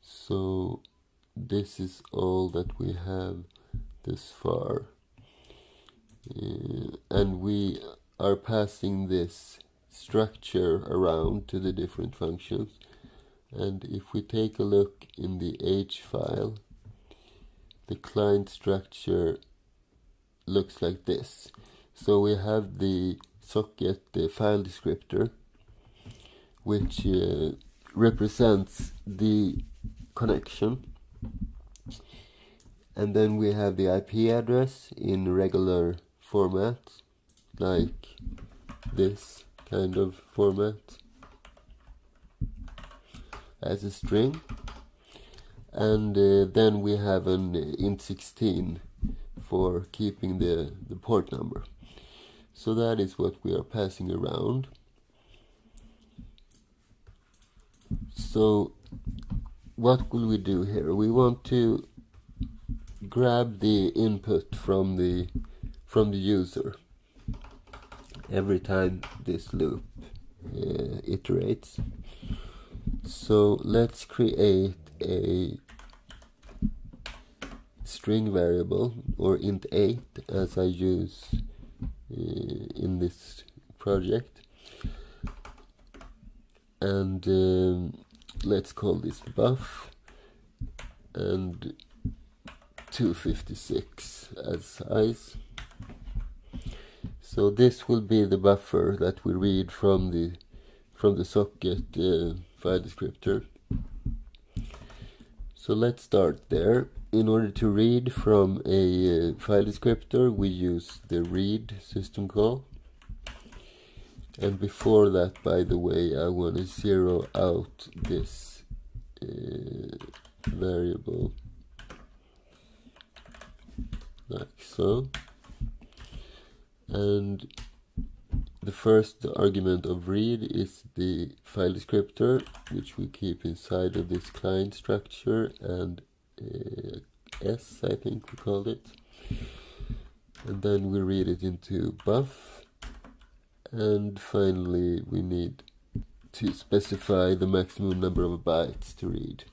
So this is all that we have this far. And we are passing this structure around to the different functions. And if we take a look in the H file, the client structure looks like this. So we have the socket, the file descriptor, which represents the connection. And then we have the IP address in regular format, like this kind of format, as a string. And then we have an int16 for keeping the port number. So that is what we are passing around. So what will we do here? We want to grab the input from the user every time this loop iterates. So let's create a string variable, or int8 as I use in this project, and let's call this buff and 256 as size. So this will be the buffer that we read from the socket file descriptor. So let's start there. In order to read from a file descriptor, we use the read system call. And before that, by the way, I want to zero out this variable, like so. And the first argument of read is the file descriptor, which we keep inside of this client structure, and S, I think we called it. And then we read it into buff. And finally, we need to specify the maximum number of bytes to read.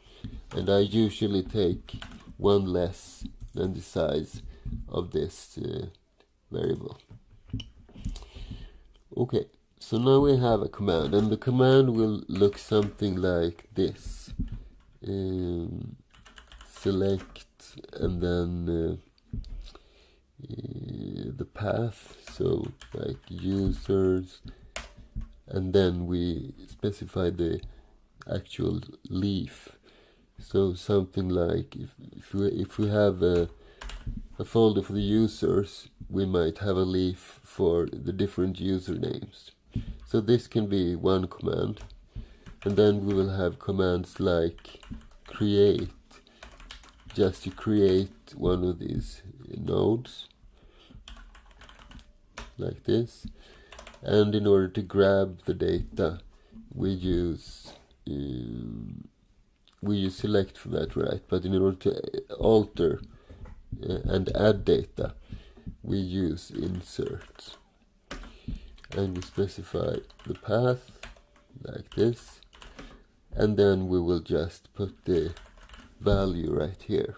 And I usually take one less than the size of this variable. Okay, so now we have a command, and the command will look something like this. Select and then the path, so like users, and then we specify the actual leaf. So something like if we have a folder for the users, we might have a leaf for the different usernames. So this can be one command, and then we will have commands like create, just to create one of these nodes, like this. And in order to grab the data, we use select for that, right? But in order to alter and add data, we use insert, and we specify the path, like this, and then we will just put the value right here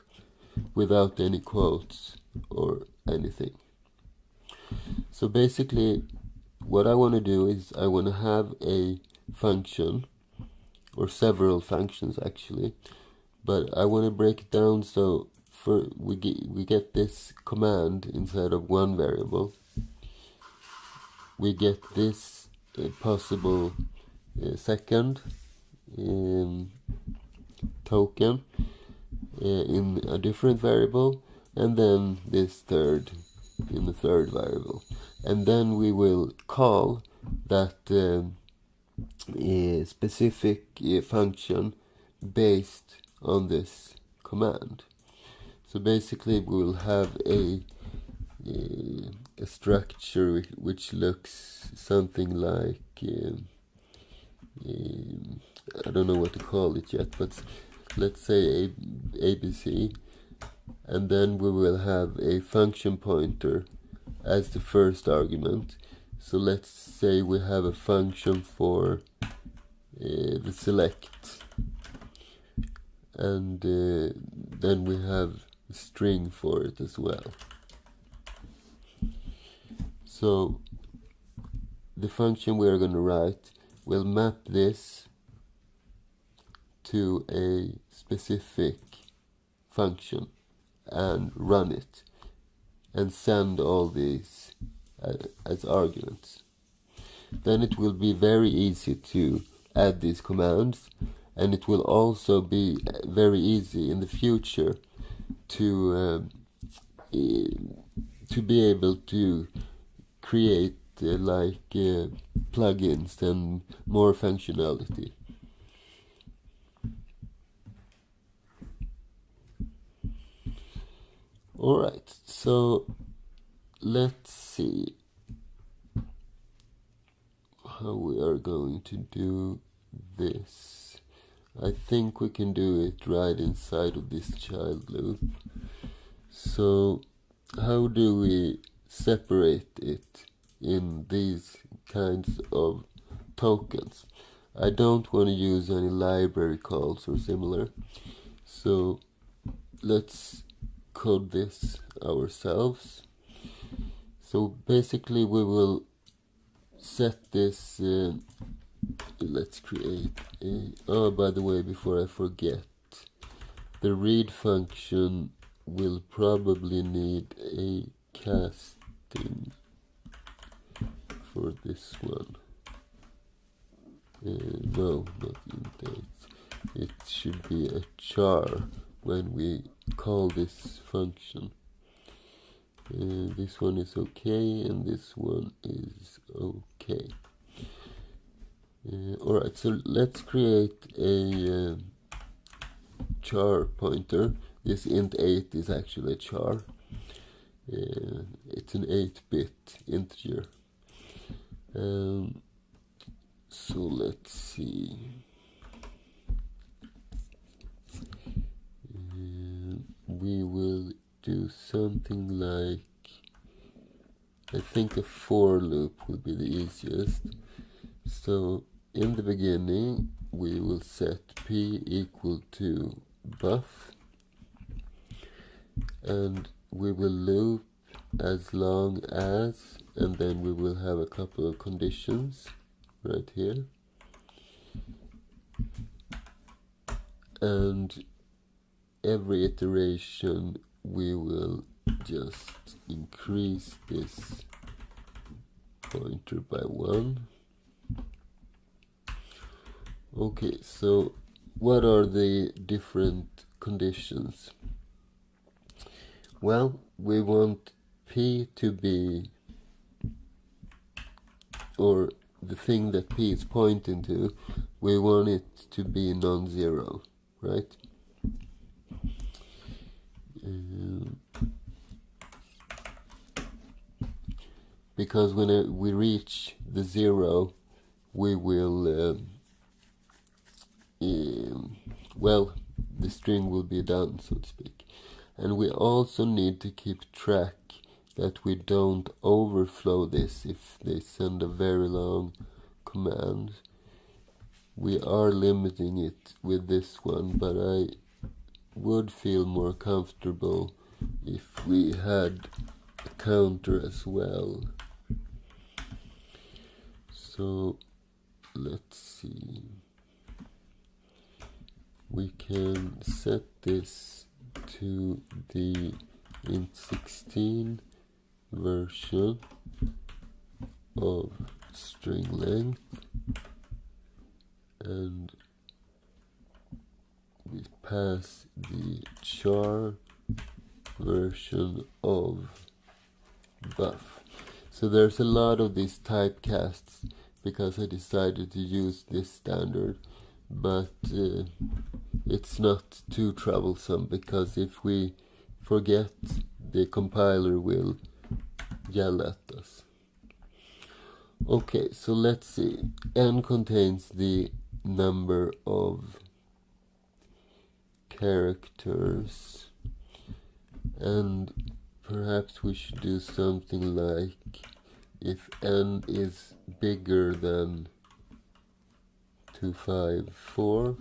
without any quotes or anything. So basically what I want to do is I want to have a function, or several functions actually, but I want to break it down so we get this command inside of one variable. We get this possible second token in a different variable, and then this third in the third variable, and then we will call that specific function based on this command. So basically we will have a structure which looks something like I don't know what to call it yet, but let's say ABC, and then we will have a function pointer as the first argument. So let's say we have a function for the select, and then we have a string for it as well. So the function we are going to write will map this to a specific function and run it and send all these as arguments. Then it will be very easy to add these commands, and it will also be very easy in the future to be able to create plugins and more functionality. Alright, so let's see how we are going to do this. I think we can do it right inside of this child loop. So how do we separate it in these kinds of tokens? I don't want to use any library calls or similar, so let's code this ourselves. So basically we will set this let's create a by the way, before I forget, the read function will probably need a casting for this one. No, not indent. It should be a char when we call this function. This one is okay, and this one is okay. Alright, so let's create a char pointer. This int 8 is actually a char. It's an 8-bit integer. So let's see. We will do something like, I think a for loop would be the easiest. So in the beginning we will set p equal to buff, and we will loop as long as, and then we will have a couple of conditions right here, and every iteration we will just increase this pointer by 1. Okay, so what are the different conditions? Well, we want p to be, or the thing that p is pointing to, we want it to be non-zero, right? Because when we reach the 0, we will well, the string will be done, so to speak. And we also need to keep track that we don't overflow this if they send a very long command, we are limiting it with this one, but I would feel more comfortable if we had a counter as well. So let's see. We can set this to the int16 version of string length, and we pass the char version of buff. So there's a lot of these typecasts because I decided to use this standard, but it's not too troublesome, because if we forget, the compiler will yell at us. Okay, so let's see. N contains the number of characters, and perhaps we should do something like, if n is bigger than 254,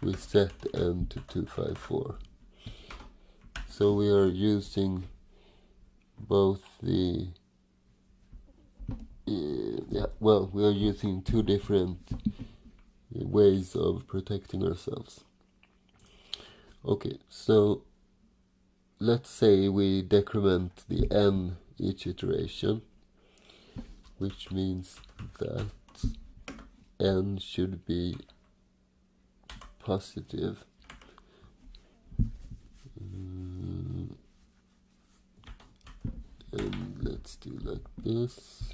we set n to 254. So we are using both the we are using two different ways of protecting ourselves. Okay, so let's say we decrement the n each iteration, which means that n should be positive. And let's do like this.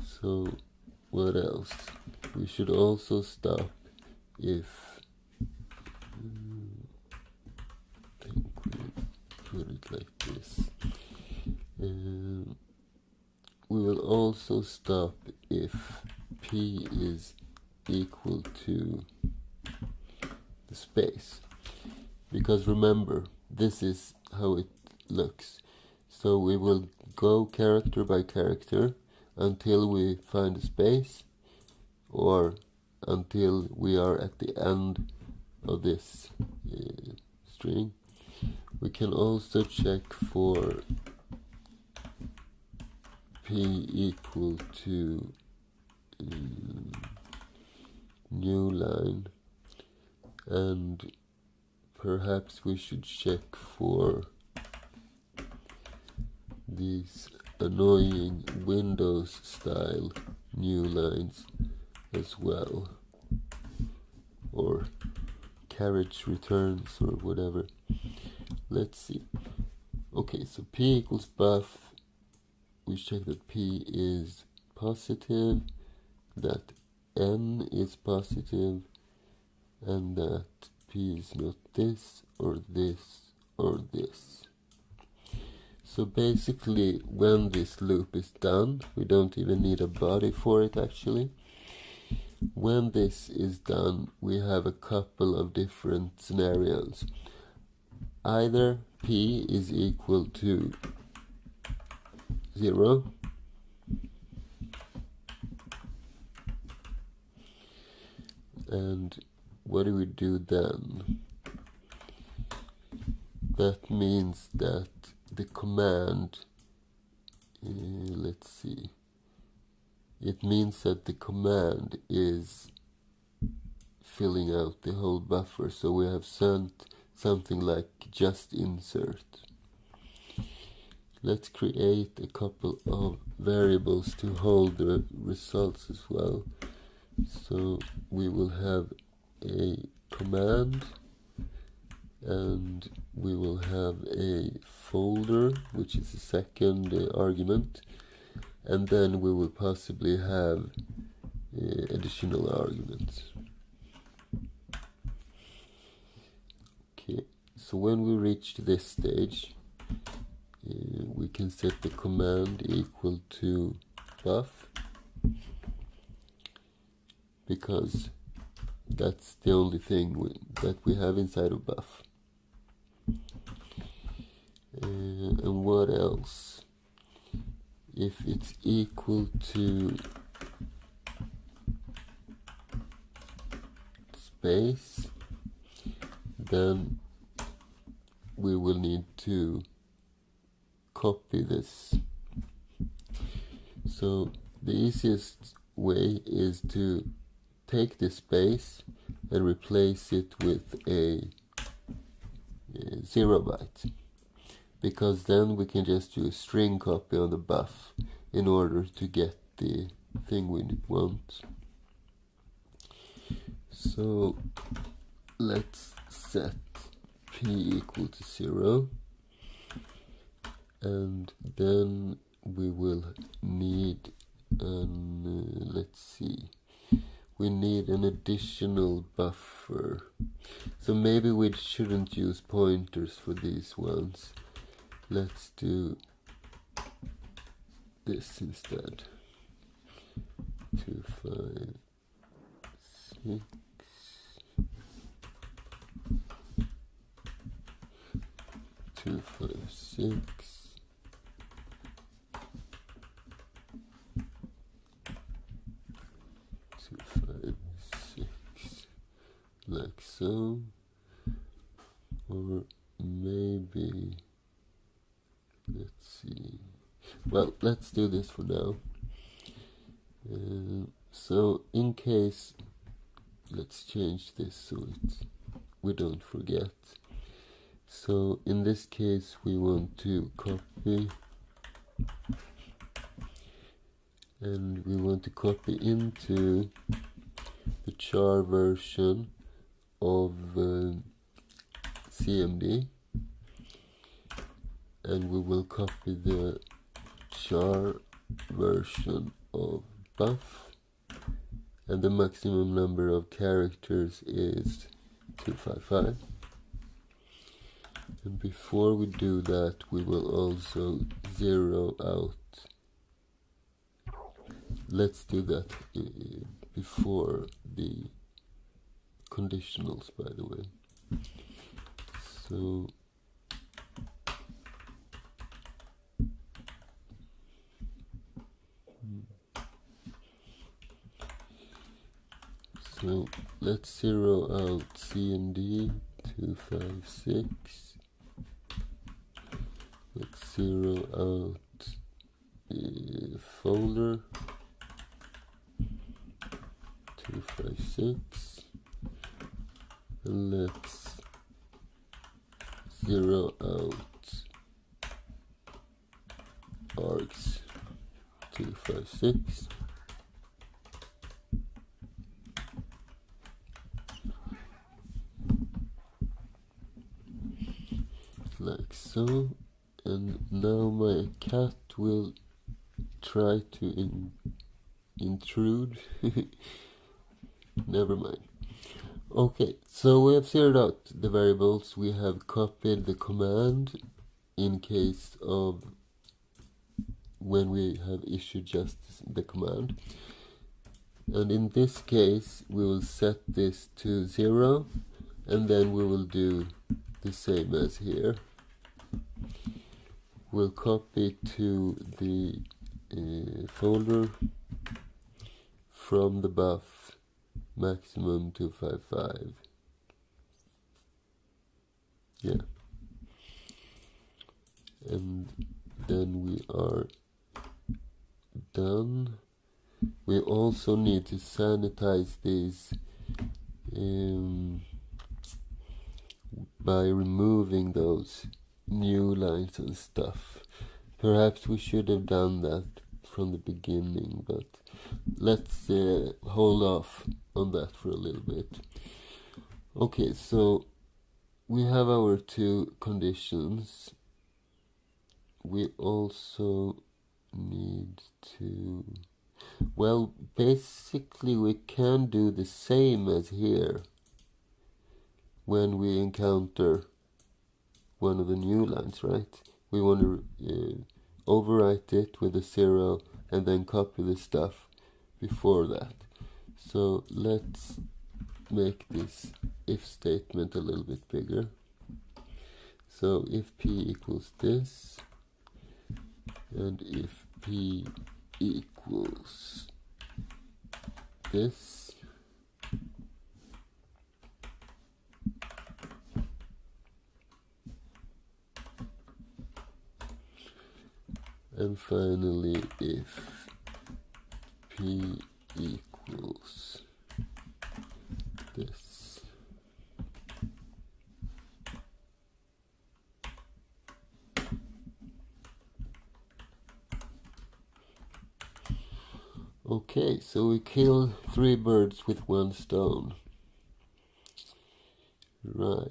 So what else? We should also stop if I think we put it like this. We will also stop if p is equal to the space, because remember, this is how it looks. So we will go character by character until we find a space, or until we are at the end of this string. We can also check for p equal to new line, and perhaps we should check for these annoying Windows style new lines as well, or carriage returns or whatever. Let's see. Okay, so p equals buff. We check that p is positive, that n is positive, and that p is not this or this or this. So basically, when this loop is done, we don't even need a body for it actually. When this is done, we have a couple of different scenarios. Either p is equal to 0, and what do we do then? That means that the command, let's see, it means that the command is filling out the whole buffer. So we have sent something like just insert. Let's create a couple of variables to hold the results as well. So we will have a command, and we will have a folder, which is the second argument, and then we will possibly have additional arguments. Okay, so when we reach this stage, we can set the command equal to buff, because that's the only thing that we have inside of buff. And what else? If it's equal to space, then we will need to copy this. So the easiest way is to take this space and replace it with a 0 byte, because then we can just do a string copy on the buff in order to get the thing we want. So let's set p equal to 0, and then we will need let's see, we need an additional buffer. So maybe we shouldn't use pointers for these ones. Let's do this instead. 2, 5, 6. 2, 5, 6. 2, 5, 6. Like so. Or maybe, let's see. Well, let's do this for now. So in case, let's change this so we don't forget. So in this case we want to copy, and we want to copy into the char version of CMD, and we will copy the char version of buff, and the maximum number of characters is 255. And before we do that, we will also zero out. Let's do that before the conditionals, by the way. So let's zero out CMD 256. Let's zero out folder 256, and let's zero out args 256. Like so, and now my cat will try to intrude. Never mind. Okay, so we have zeroed out the variables. We have copied the command in case of when we have issued just the command, and in this case we will set this to 0, and then we will do the same as here. We'll copy to the folder from the buff maximum 255. Yeah. And then we are done. We also need to sanitize these by removing those new lines and stuff. Perhaps we should have done that from the beginning, but let's hold off on that for a little bit. Okay, so we have our two conditions. We also need to, well, basically we can do the same as here when we encounter one of the new lines, right? We want to overwrite it with a 0 and then copy the stuff before that. So let's make this if statement a little bit bigger. So if p equals this, and if p equals this, And finally, if p equals this. Okay, so we kill 3 birds with 1 stone. Right.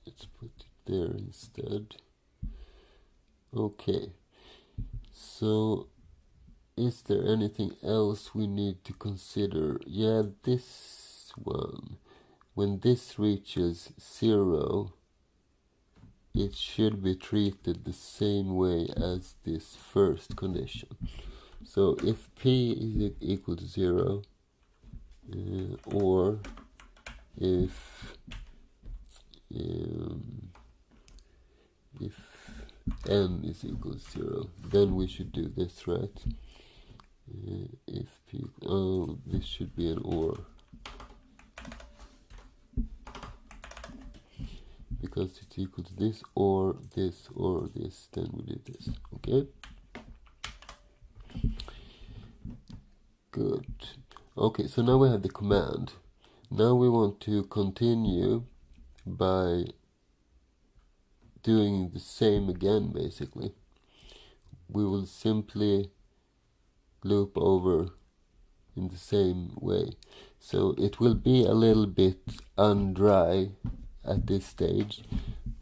Let's put it there instead. Okay. So, is there anything else we need to consider? Yeah, this one. When this reaches 0, it should be treated the same way as this first condition. So if p is equal to 0, or if n is equal to 0, then we should do this, right? If p, oh, this should be an or, because it's equal to this, or this, or this, then we do this. Okay, good. Okay, so now we have the command. Now we want to continue by doing the same again. Basically, we will simply loop over in the same way. So it will be a little bit undry at this stage,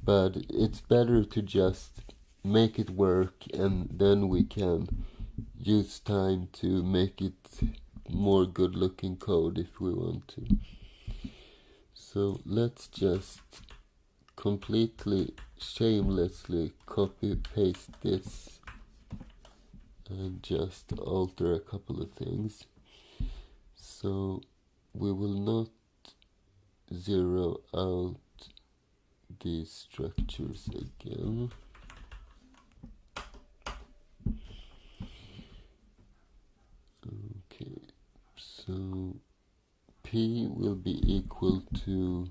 but it's better to just make it work, and then we can use time to make it more good looking code if we want to. So let's just completely shamelessly copy paste this and just alter a couple of things. So we will not zero out these structures again. Okay, so p will be equal to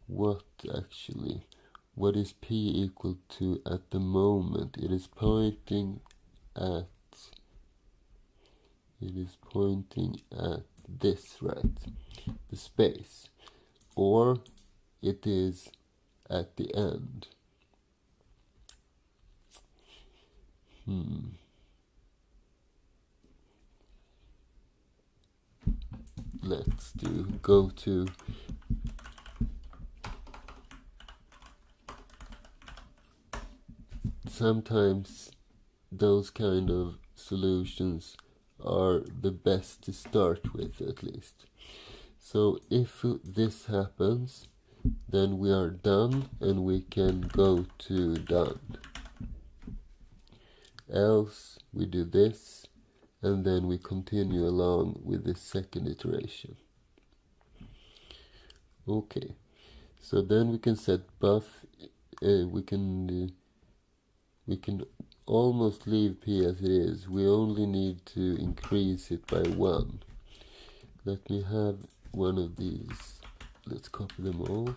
what actually? What is p equal to at the moment? It is pointing at this, right? The space. Or it is at the end. Let's go to sometimes those kind of solutions are the best to start with, at least. So if this happens, then we are done and we can go to done. Else we do this, and then we continue along with the second iteration. Okay, so then we can set buff. We can almost leave p as it is. We only need to increase it by 1. Let me have one of these. Let's copy them all,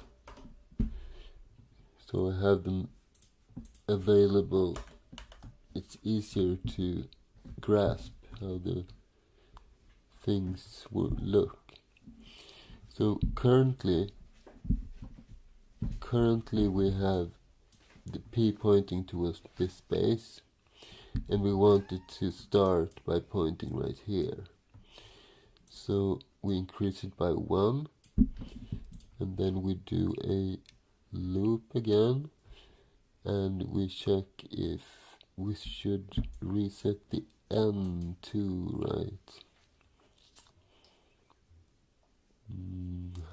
so I have them available. It's easier to grasp how the things will look. So currently we have the p pointing towards this space, and we want it to start by pointing right here. So we increase it by 1, and then we do a loop again, and we check if we should reset the n too, right?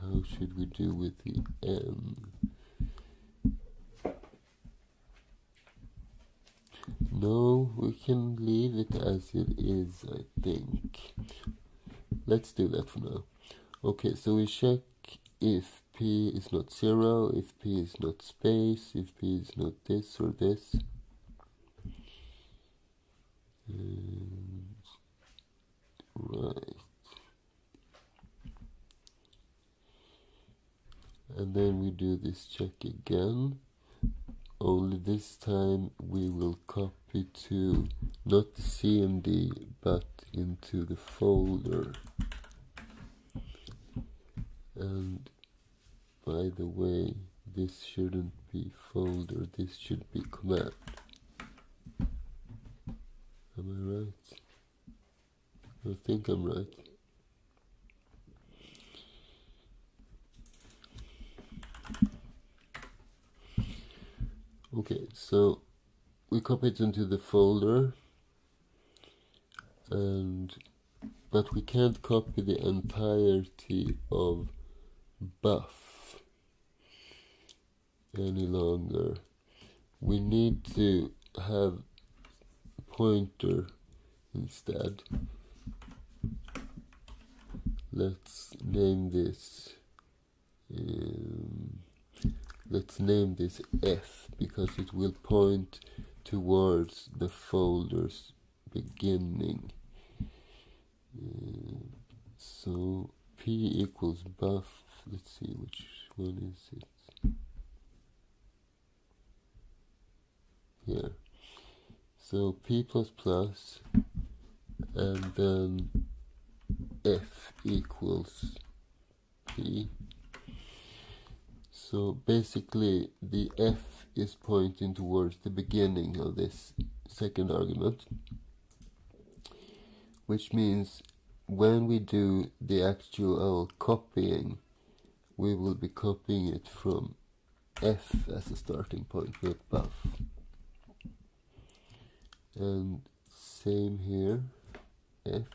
How should we do with the n? No, we can leave it as it is, I think. Let's do that for now. Okay, so we check if p is not 0, if p is not space, if p is not this or this. Right. And then we do this check again. only this time we will copy to not the CMD but into the folder. And by the way, this shouldn't be folder, this should be command. Am I right? I think I'm right. Okay, so we copy it into the folder, but we can't copy the entirety of buff any longer. We need to have a pointer instead. Let's name this F, because it will point towards the folder's beginning. So P equals buff. Let's see, which one is it? Here. So P++, and then F equals P. So basically the F is pointing towards the beginning of this second argument, which means when we do the actual copying, we will be copying it from F as a starting point with buff. And same here, F,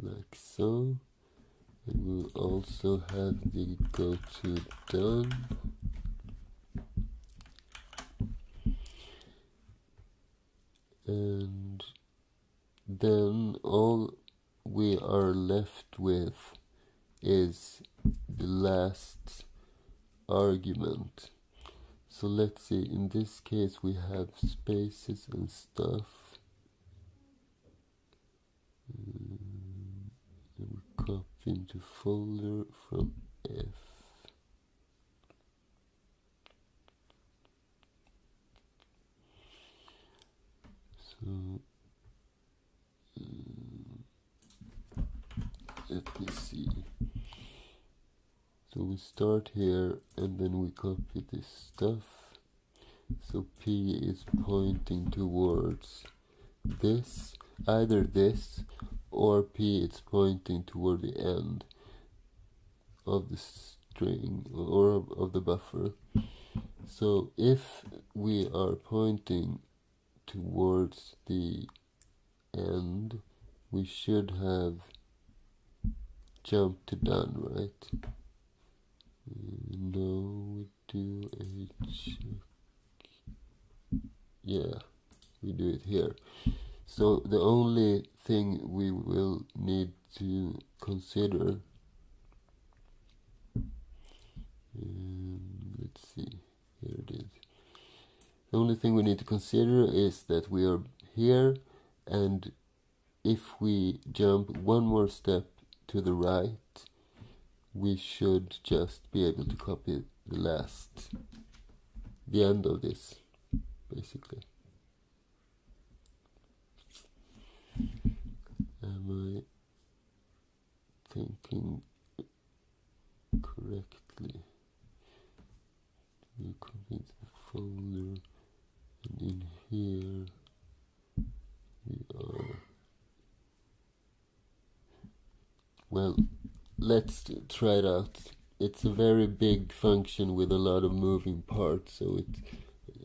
like so. And we'll also have the go to done. And then all we are left with is the last argument. So let's see, in this case we have spaces and stuff. And we copy into folder from F. So let me see. So we start here and then we copy this stuff. So P is pointing towards this, either this or P is pointing toward the end of the string or of the buffer. So if we are pointing towards the end, we should have jumped to done, right? No, we do a check. Yeah, we do it here. So the only thing we will need to consider, let's see, here it is. The only thing we need to consider is that we are here, and if we jump one more step to the right, we should just be able to copy the end of this, basically. Am I thinking correctly? We copy the folder, and in here we are. Well, let's try it out. It's a very big function with a lot of moving parts, so it's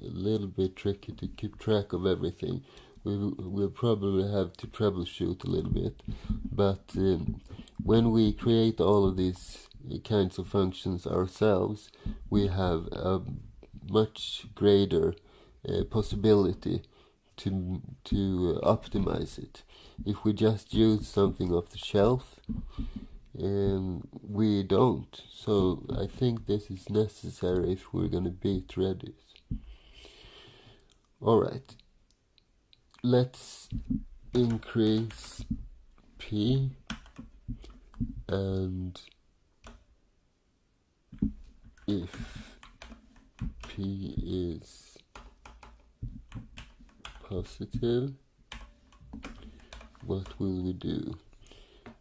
a little bit tricky to keep track of everything. We'll probably have to troubleshoot a little bit, but when we create all of these kinds of functions ourselves, we have a much greater possibility to optimize it. If we just use something off the shelf, we don't. So I think this is necessary if we're going to beat Redis. Alright, let's increase P and if P is positive, what will we do?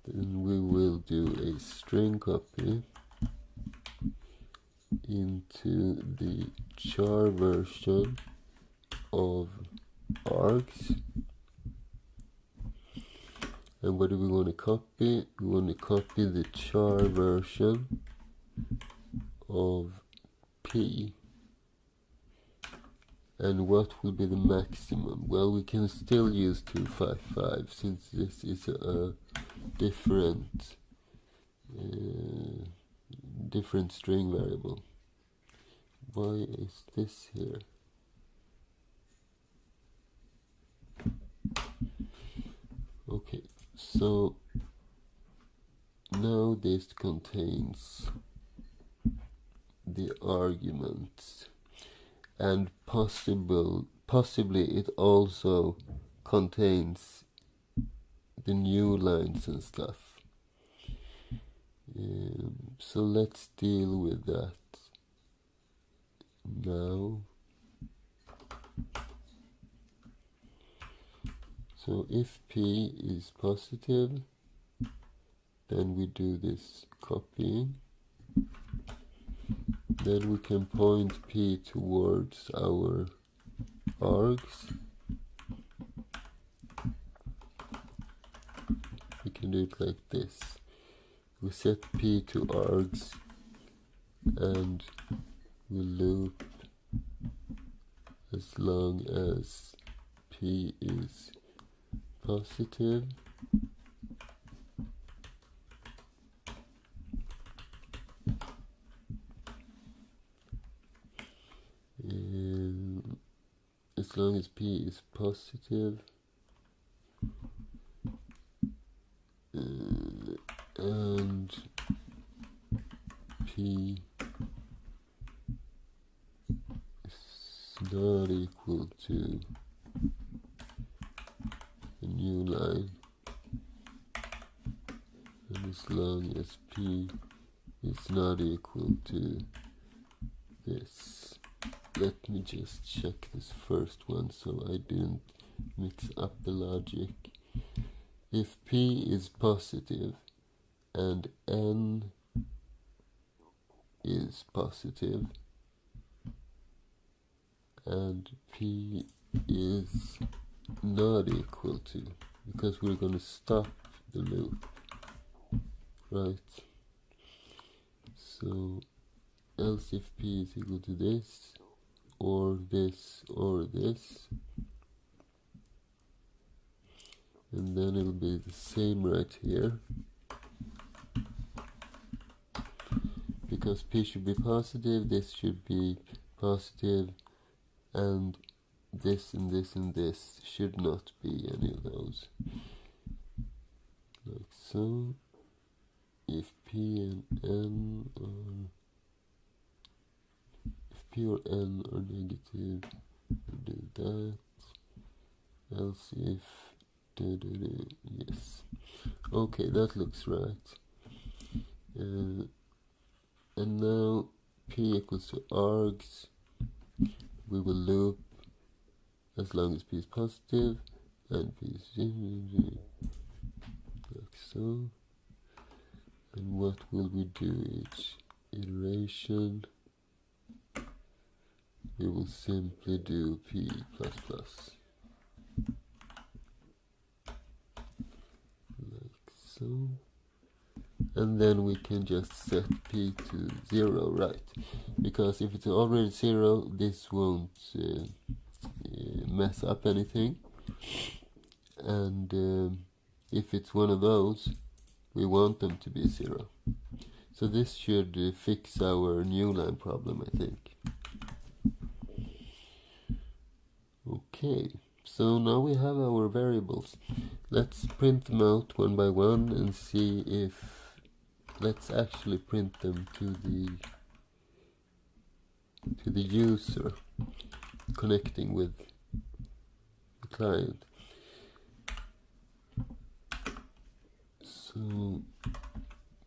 Then we will do a string copy into the char version of args. And what do we want to copy? We want to copy the char version of P. And what will be the maximum? Well, we can still use 255 since this is a different string variable. Why is this here? Okay, so now this contains the arguments, and possibly it also contains the new lines and stuff. So let's deal with that now. So if P is positive, then we do this copying. Then we can point P towards our args. We can do it like this. We set P to args and we loop as long as P is positive. As long as P is positive, and P is not equal to a new line, and as long as P is not equal to this. Let me just check this first one so I didn't mix up the logic. If P is positive and N is positive and P is not equal to, because we're going to stop the loop, right? So else if P is equal to this, or this, or this, and then it'll be the same right here, because P should be positive, this should be positive, and this and this and this should not be any of those, like so. If P and N are, if P or N are negative, we do that, else if yes. Okay, that looks right. And now P equals to args. We will loop as long as P is positive and P is like so. And what will we do each iteration? We will simply do P plus plus. So, and then we can just set P to 0, right? Because if it's already 0, this won't mess up anything. And if it's one of those, we want them to be 0. So this should fix our new line problem, I think. Okay, so now we have our variables. Let's print them out one by one and see if, let's actually print them to the user connecting with the client. So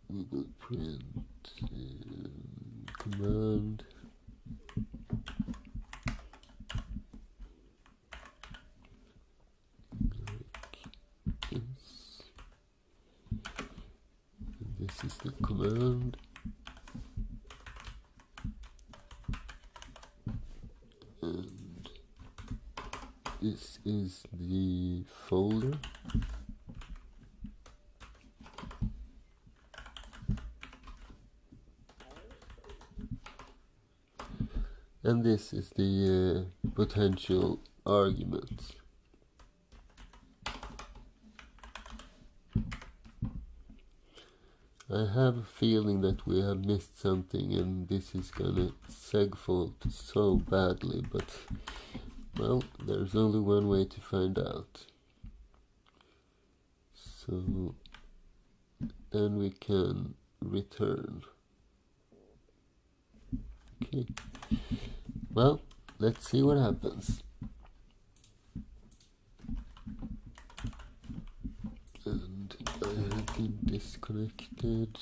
we will print command. This is the command, and this is the folder. And this is the potential arguments. I have a feeling that we have missed something, and this is gonna segfault so badly, but well, there's only one way to find out. So then we can return. Okay, well, let's see what happens. And I have been disconnected.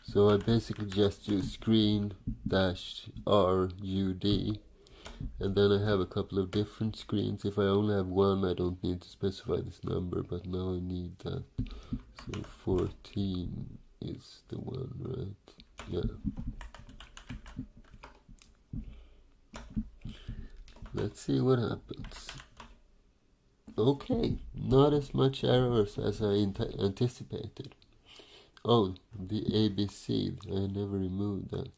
So I basically just use screen-rud, and then I have a couple of different screens. If I only have one, I don't need to specify this number, but now I need that. So 14 is the one, right? Yeah. Let's see what happens. Okay, not as much errors as I anticipated. Oh, the ABC, I never removed that.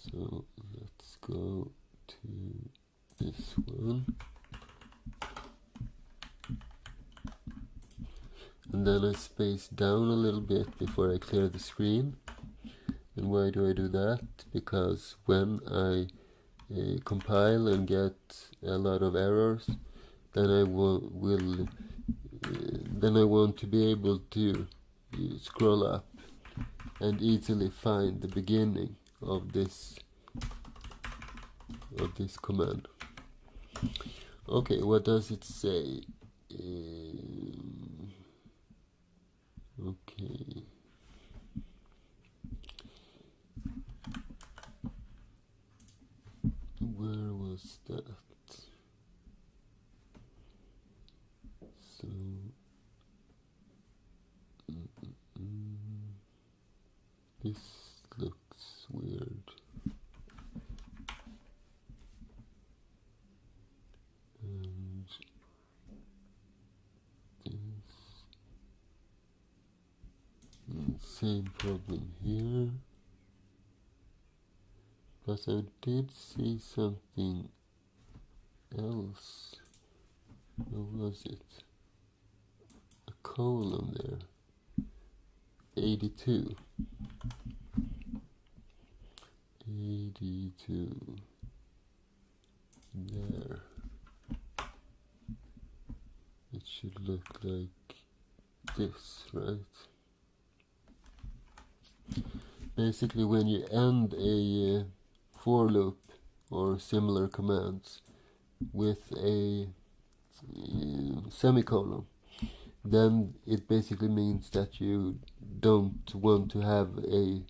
So let's go to this one. And then I space down a little bit before I clear the screen. And why do I do that? Because when I compile and get a lot of errors, then I want to be able to scroll up and easily find the beginning of this command. Okay, what does it say? Okay. Where was that? So this looks weird. And this same problem here. But I did see something else. What was it? A colon there. 82. 82. There. It should look like this, right? Basically, when you end a for loop or similar commands with a semicolon, then it basically means that you don't want to have a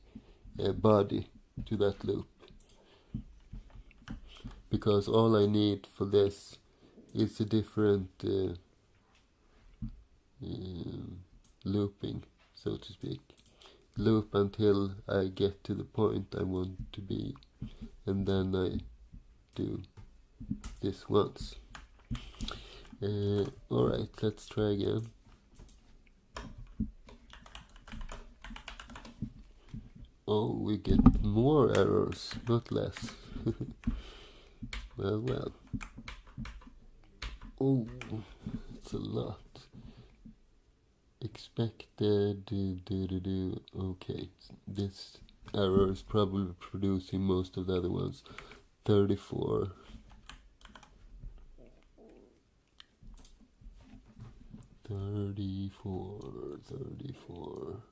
body to that loop, because all I need for this is a different looping, so to speak. Loop until I get to the point I want to be, and then I do this once. Alright, let's try again. Oh, we get more errors, not less. Well. Oh, it's a lot. Expected. Okay, this error is probably producing most of the other ones. 34. 34.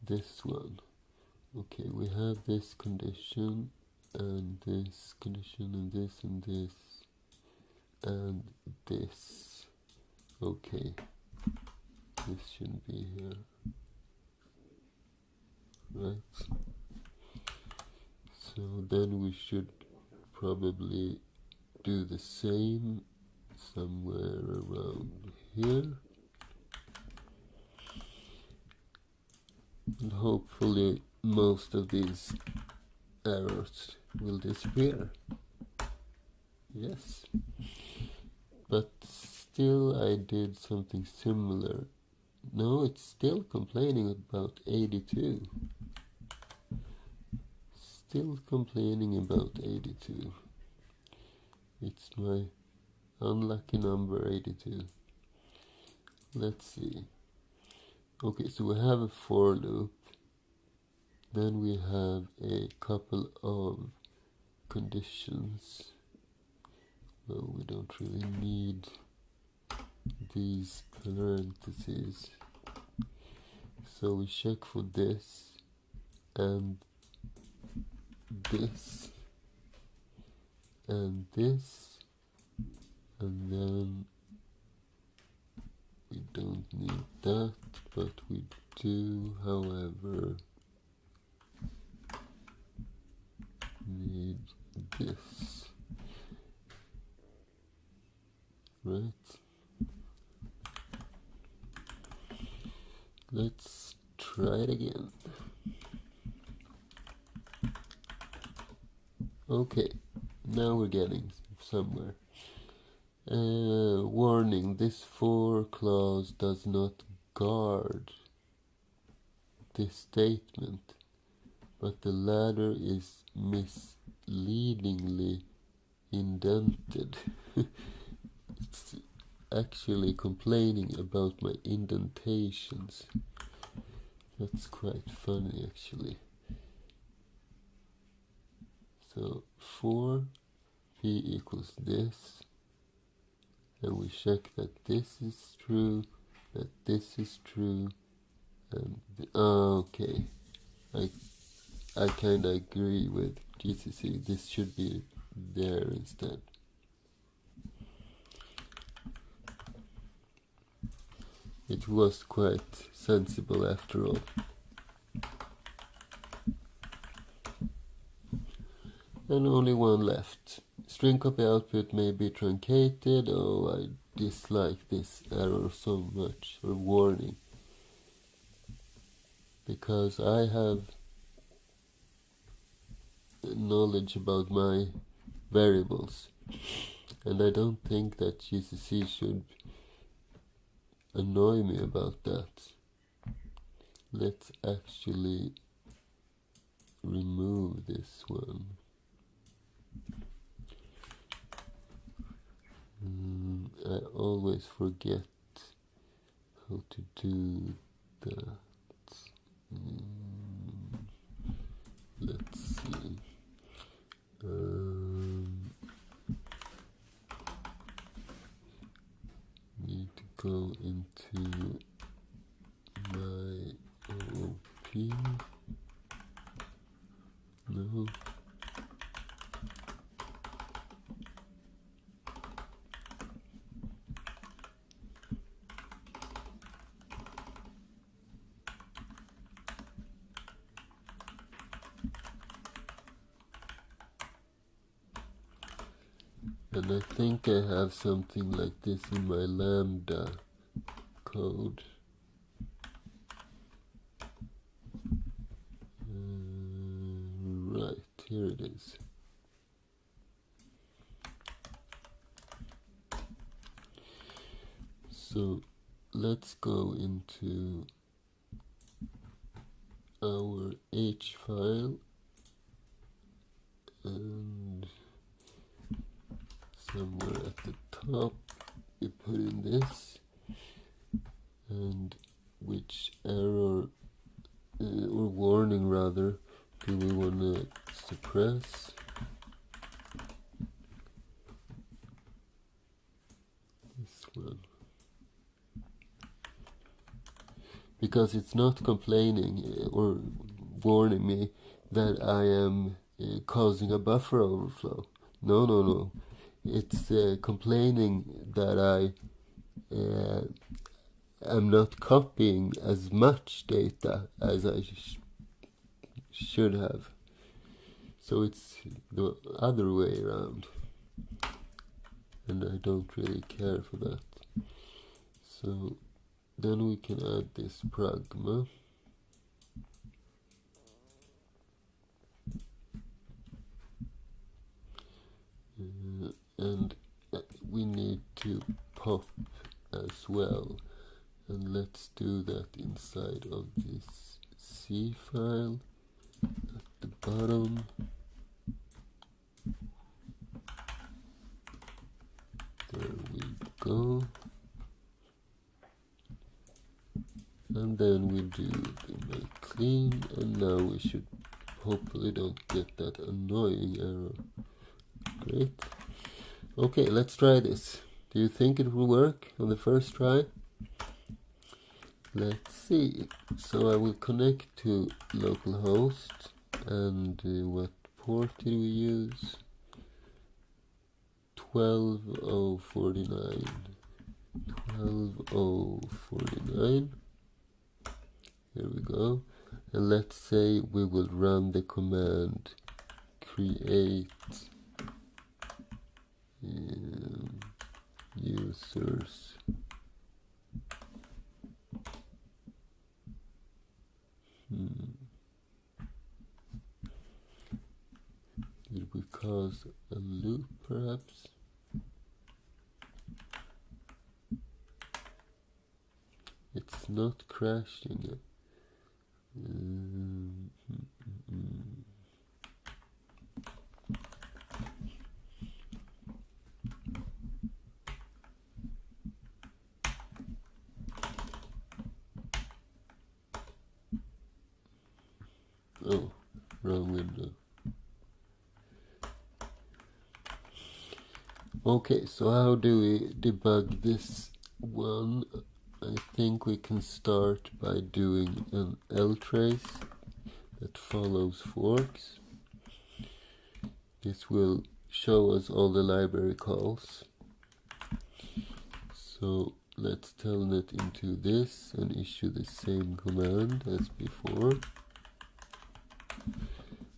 This one. Okay, we have this condition, and this condition, and this, and this. and this. Okay, this should be here, right? So then we should probably do the same somewhere around here, and hopefully most of these errors will disappear. Yes, but still I did something similar. No, it's still complaining about 82. Still complaining about 82. It's my unlucky number 82. Let's see. Okay, so we have a for loop. Then we have a couple of conditions. Well, we don't really need these parentheses. So we check for this and this and this, and then we don't need that, but we do, however, need this, right? Let's try it again. Okay, now we're getting somewhere. Warning, this for clause does not guard this statement, but the latter is misleadingly indented. It's actually complaining about my indentations. That's quite funny, actually. So for p equals this, and we check that this is true, that this is true, and okay, I kind of agree with GCC. This should be there instead. It was quite sensible after all. And only one left. String copy output may be truncated. Oh, I dislike this error so much, or warning. Because I have knowledge about my variables. And I don't think that GCC should annoy me about that. Let's actually remove this one. I always forget how to do that. Let's see. Need to go into my OOP. No. And I think I have something like this in my Lambda code. Right, here it is. So let's go into our H file and somewhere at the top we put in this, and which error or warning rather do we want to suppress? This one, because it's not complaining or warning me that I am causing a buffer overflow. No. it's complaining that I am not copying as much data as I should have. So it's the other way around, and I don't really care for that. So then we can add this pragma. And we need to pop as well, and let's do that inside of this C file at the bottom. There we go. And then we do the make clean, and now we should hopefully don't get that annoying error. Great. Okay, let's try this. Do you think it will work on the first try? Let's see. So I will connect to localhost, and what port did we use? 12049. 12049. Here we go. And let's say we will run the command create users Did we cause a loop perhaps? It's not crashing it. Oh, wrong window. Okay, so how do we debug this one? I think we can start by doing an ltrace that follows forks. This will show us all the library calls. So let's telnet into this and issue the same command as before.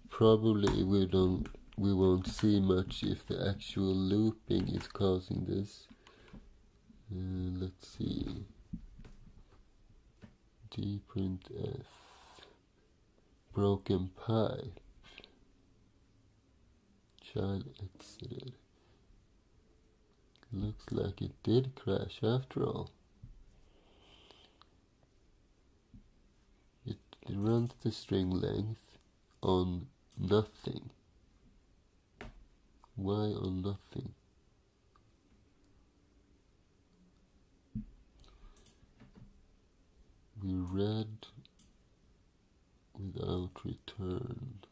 Probably we won't see much if the actual looping is causing this. Let's see. dprintf broken pipe child exited. Looks like it did crash after all. It runs the string length on nothing. Why on nothing? We read without return.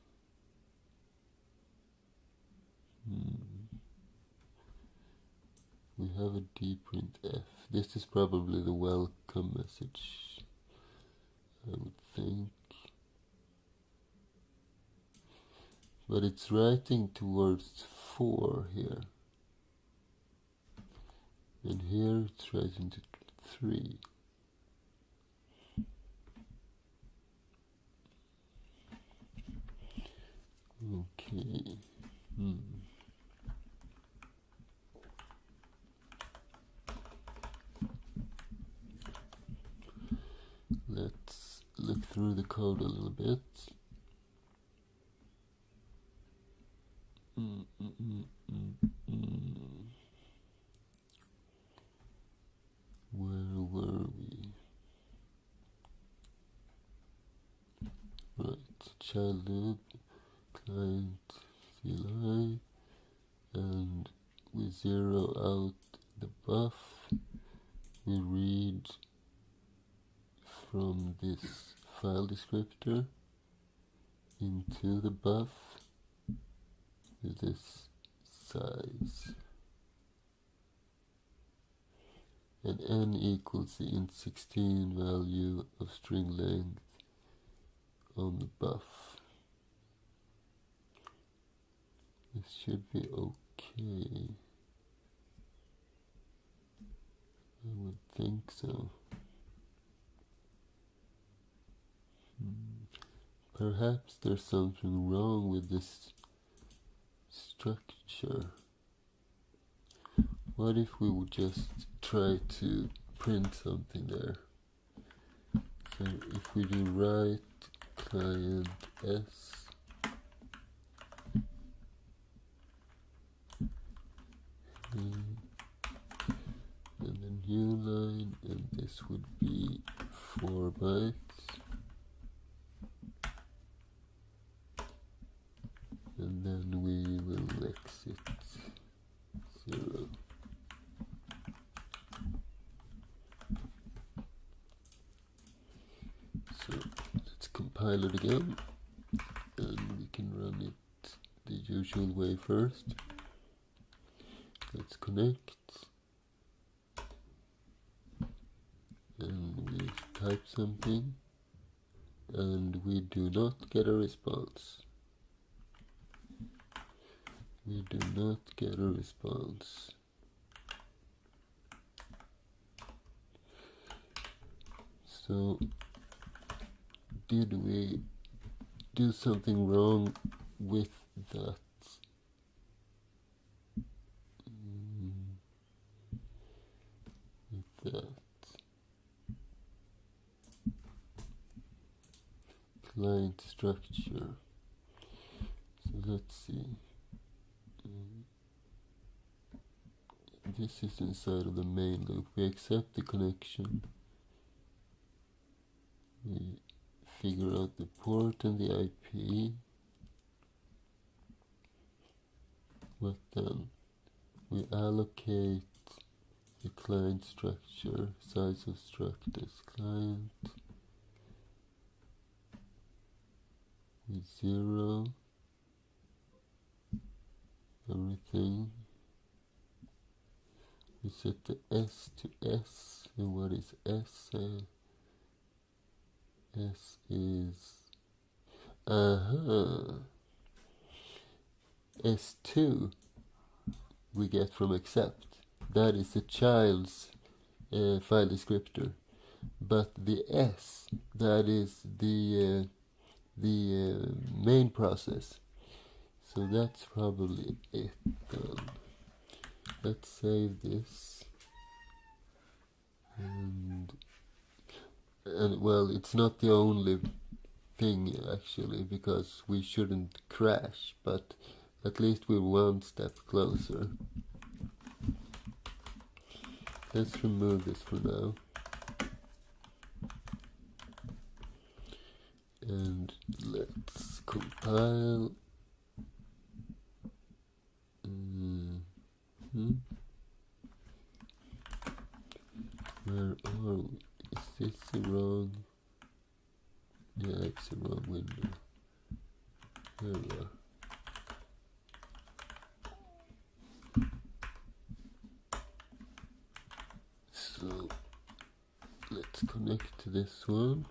We have a dprintf. This is probably the welcome message, I would think. But it's writing towards 4 here. And here it's writing to 3. Okay. Let's look through the code a little bit. Where were we? Right, child loop, client CLI, and we zero out the buff. We read from this file descriptor into the buff with this size, and n equals the int16 value of string length on the buff. This should be okay. would think so. Perhaps there's something wrong with this structure. What if we would just try to print something there? So if we do write client S, and a new line, and this would be 4 bytes. And then we will exit 0. So let's compile it again, and we can run it the usual way first. Let's connect, and we type something, and we do not get a response. We do not get a response. So, did we do something wrong with that? With that client structure. So let's see. This is inside of the main loop. We accept the connection. We figure out the port and the IP. What then? We allocate the client structure, size of struct as client with 0. Everything. We set the S to S, and what is S? S is S2 we get from accept. That is the child's file descriptor, but the S, that is the main process. So that's probably it. Let's save this, and well, it's not the only thing actually, because we shouldn't crash, but at least we're one step closer. Let's remove this for now, and let's compile. Where are we? Is this the wrong? Yeah, it's the wrong window. There we are. So let's connect to this one,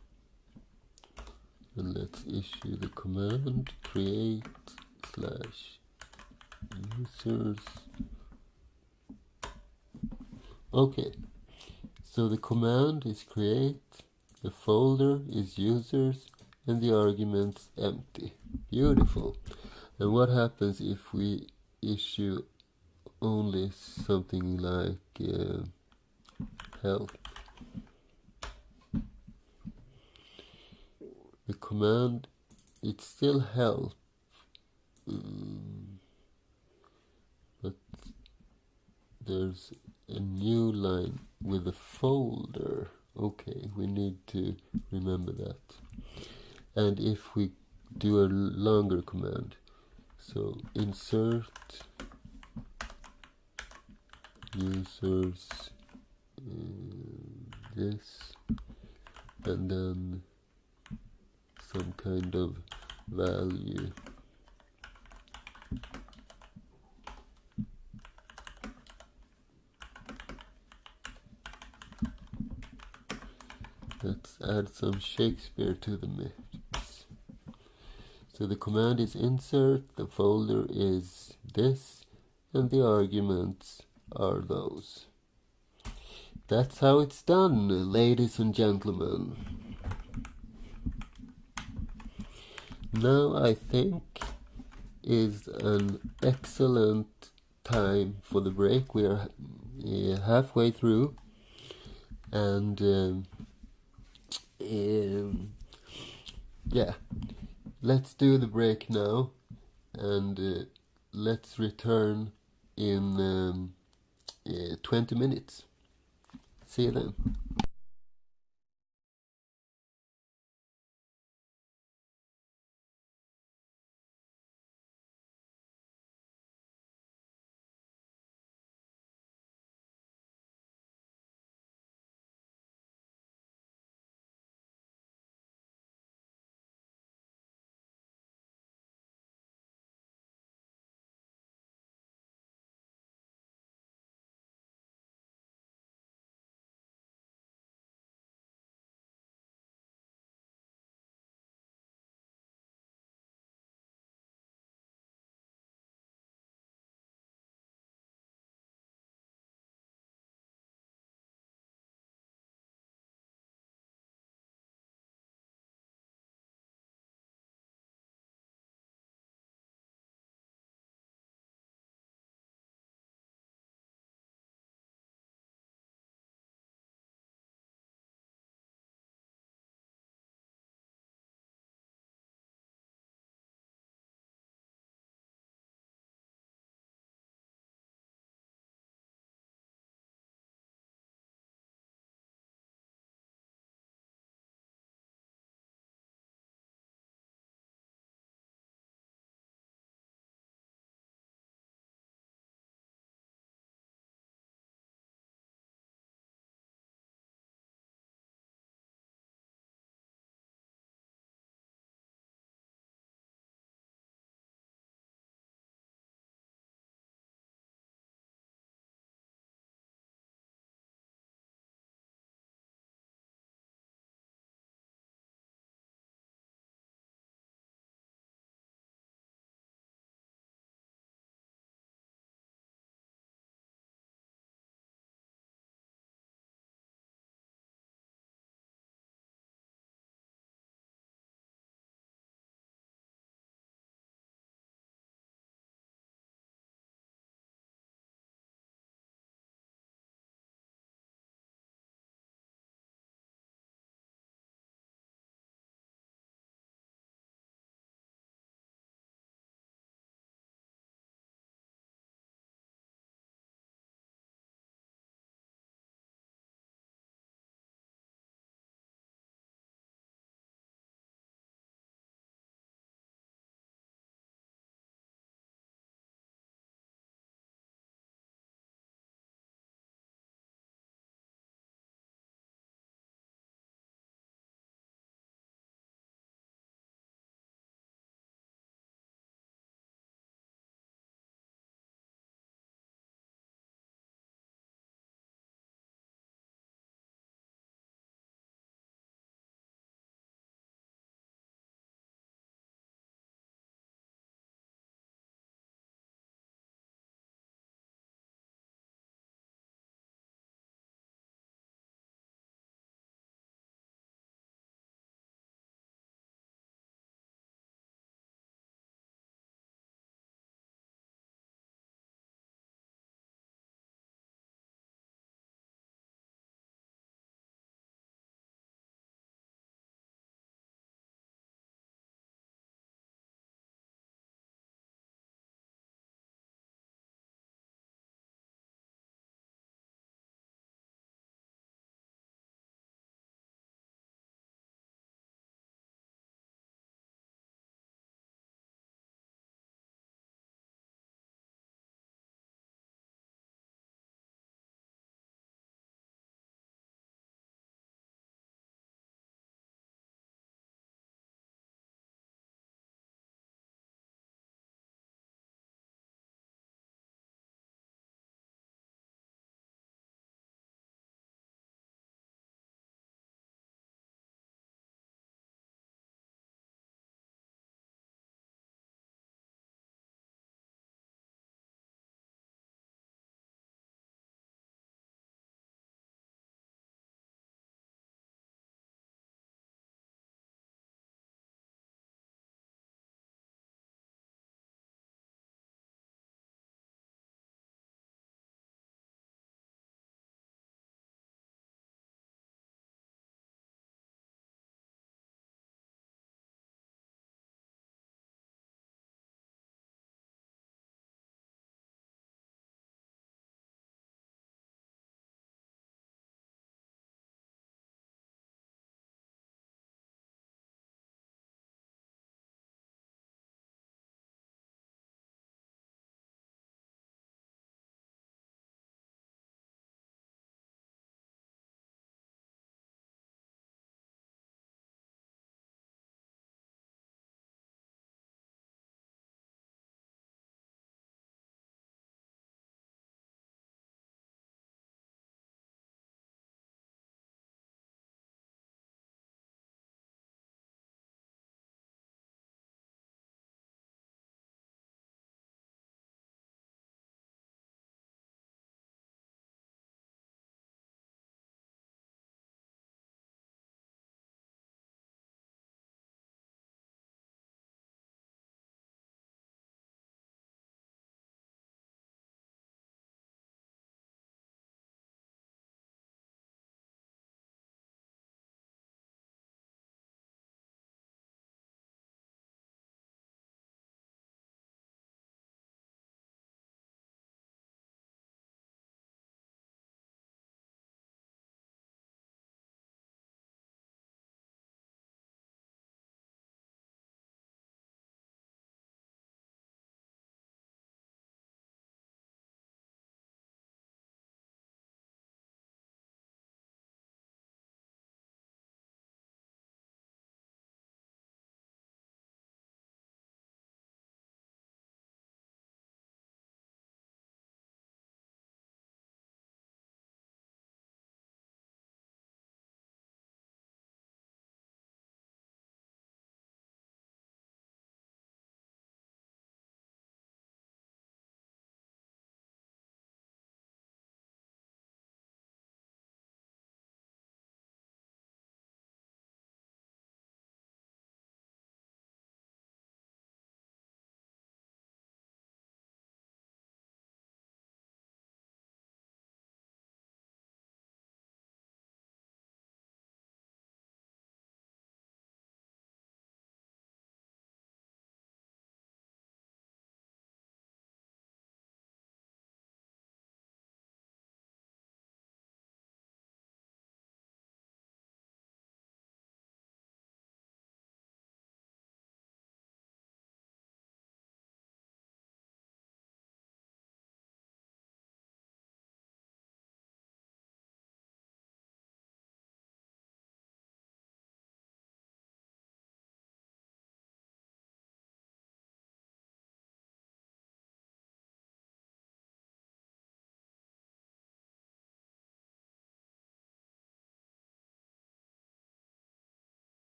and let's issue the command create /users. Okay, so the command is create, the folder is users, and the argument's empty. Beautiful. And what happens if we issue only something like help? The command, it's still help, but there's a new line with a folder. Okay, we need to remember that. And if we do a longer command, so insert users this, and then some kind of value. Let's add some Shakespeare to the mix. So the command is insert, the folder is this, and the arguments are those. That's how it's done, ladies and gentlemen. Now I think is an excellent time for the break. We are halfway through, and yeah, let's do the break now, and let's return in 20 minutes. See you then.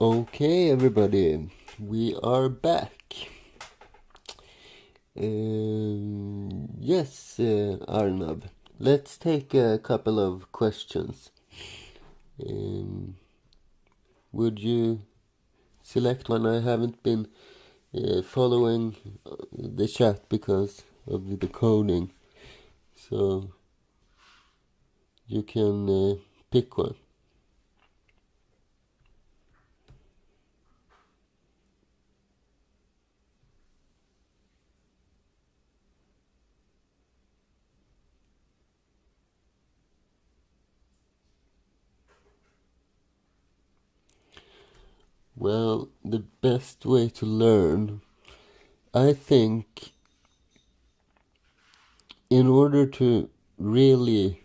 Okay, everybody, we are back. Yes, Arnab, let's take a couple of questions. Would you select one? I haven't been following the chat because of the coding, so you can pick one. Well, the best way to learn, I think, in order to really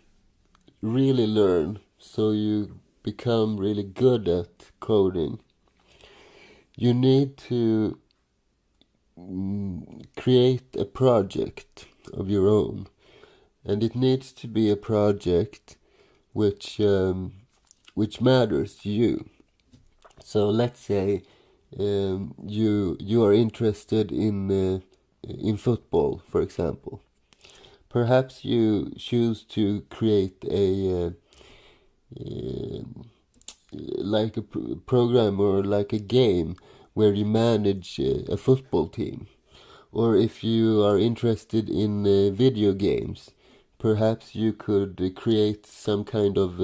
learn, so you become really good at coding, you need to create a project of your own, and it needs to be a project which matters to you. So let's say you are interested in football, for example. Perhaps you choose to create like a program or like a game where you manage a football team. Or if you are interested in video games, perhaps you could create some kind of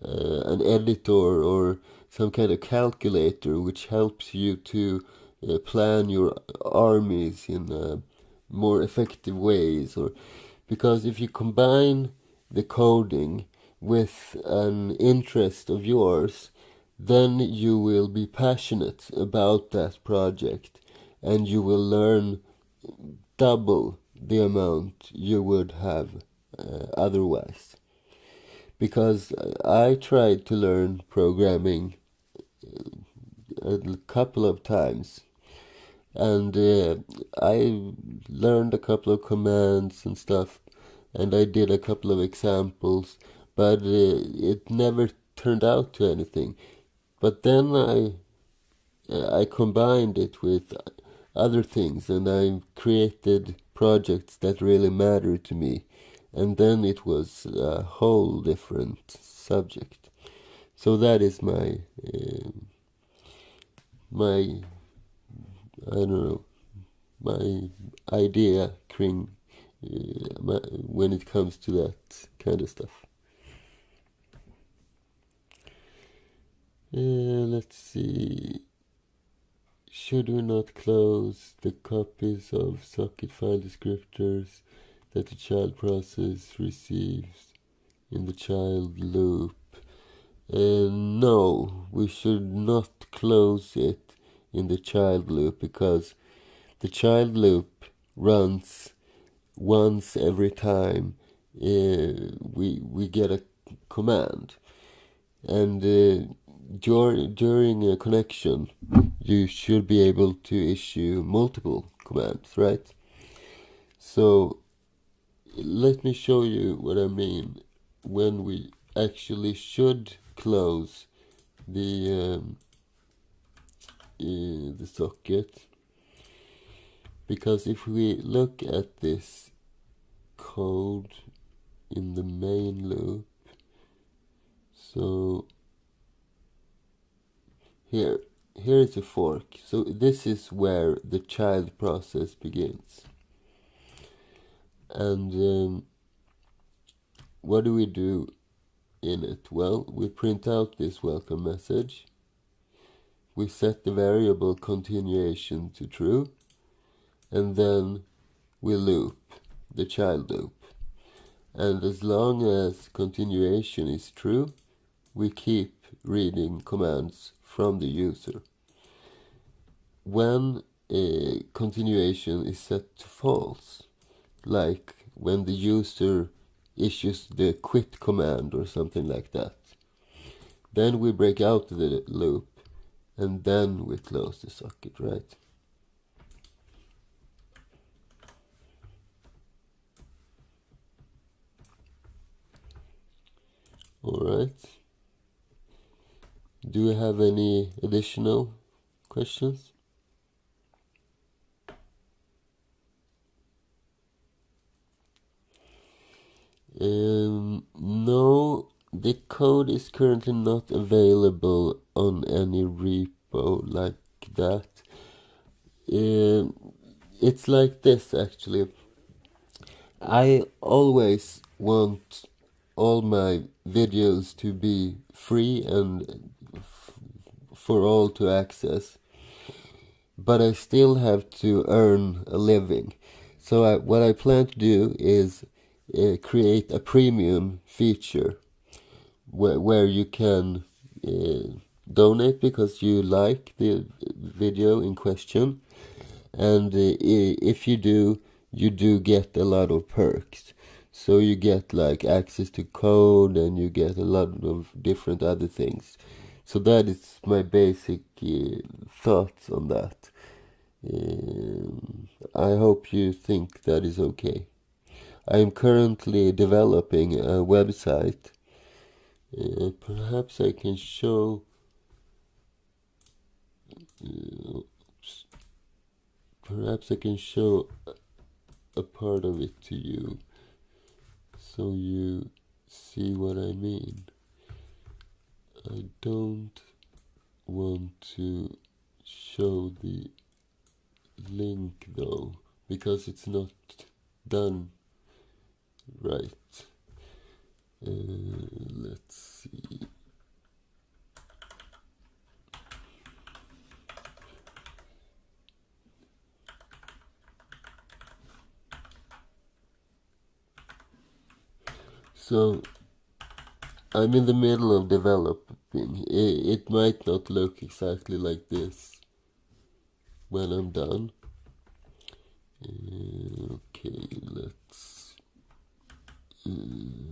an editor or some kind of calculator which helps you to plan your armies in more effective ways. Or because if you combine the coding with an interest of yours, then you will be passionate about that project and you will learn double the amount you would have otherwise. Because I tried to learn programming a couple of times, and I learned a couple of commands and stuff, and I did a couple of examples, but it never turned out to anything. But then I combined it with other things, and I created projects that really mattered to me, and then it was a whole different subject. So that is my I don't know, my idea when it comes to that kind of stuff. Let's see. Should we not close the copies of socket file descriptors that the child process receives in the child loop? No, we should not close it in the child loop, because the child loop runs once every time we get a command, and during a connection you should be able to issue multiple commands, right? So let me show you what I mean when we actually should close the socket. Because if we look at this code in the main loop, so here is a fork. So this is where the child process begins. And what do we do in it? Well, we print out this welcome message. We set the variable continuation to true, and then we loop, the child loop. And as long as continuation is true, we keep reading commands from the user. When a continuation is set to false, like when the user issues the quit command or something like that, then we break out the loop and then we close the socket, right? Alright. Do you have any additional questions? No, the code is currently not available on any repo like that. It's like this actually. I always want all my videos to be free and for all to access, but I still have to earn a living. So what I plan to do is create a premium feature where you can donate because you like the video in question, and if you do, you do get a lot of perks. So you get like access to code, and you get a lot of different other things. So that is my basic thoughts on that. I hope you think that is okay. I am currently developing a website. Perhaps I can show. Perhaps I can show a part of it to you, so you see what I mean. I don't want to show the link though, because it's not done right. Let's see. So I'm in the middle of developing. It might not look exactly like this when I'm done. Okay, let's reload.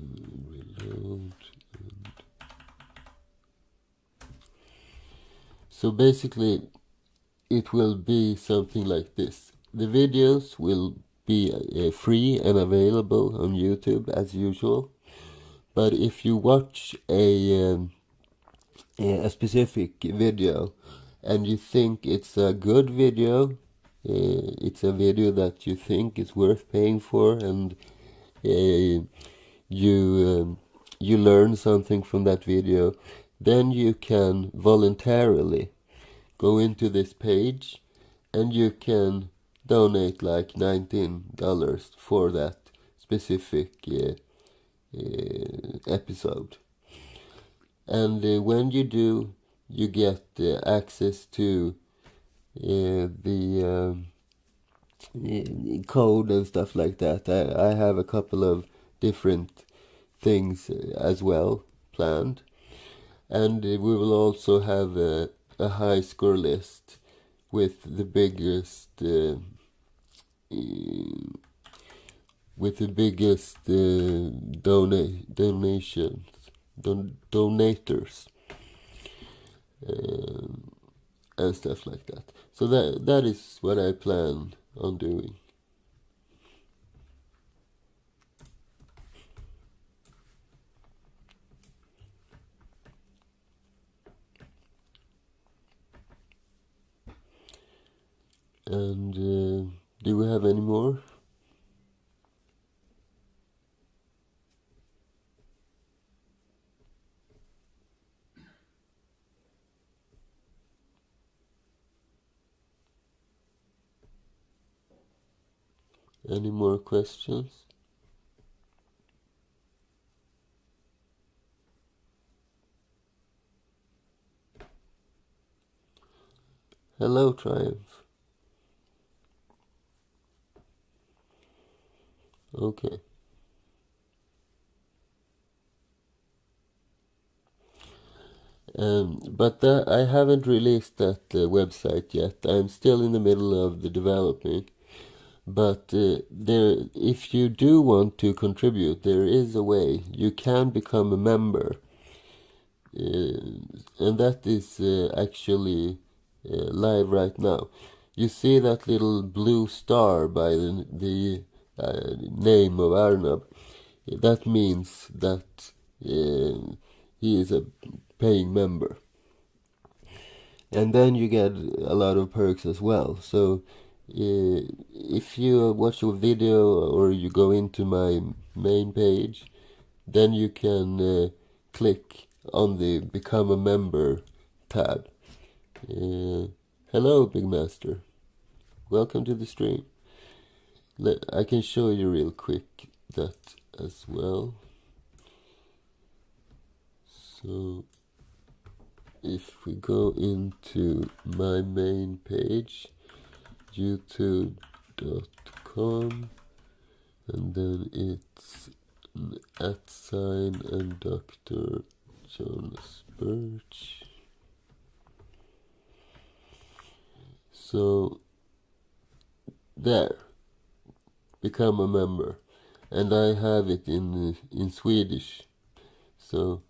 So basically, it will be something like this. The videos will be free and available on YouTube as usual. But if you watch a specific video and you think it's a good video, it's a video that you think is worth paying for, and you learn something from that video, then you can voluntarily go into this page and you can donate like $19 for that specific episode. And when you do, you get access to the code and stuff like that. I have a couple of different things as well planned, and we will also have a high score list with the biggest donators and stuff like that. So that is what I plan on doing. And do we have any more? Any more questions? Hello, Triumph. Okay. But I haven't released that website yet. I'm still in the middle of the developing. But if you do want to contribute, there is a way. You can become a member. And that is actually live right now. You see that little blue star by the name of Arnab? That means that he is a paying member. And then you get a lot of perks as well. So if you watch a video or you go into my main page, then you can click on the Become a Member tab. Hello, Big Master. Welcome to the stream. I can show you real quick that as well. So if we go into my main page, youtube.com, and then it's @ and Dr. Jonas Birch. So there, become a member, and I have it in Swedish, so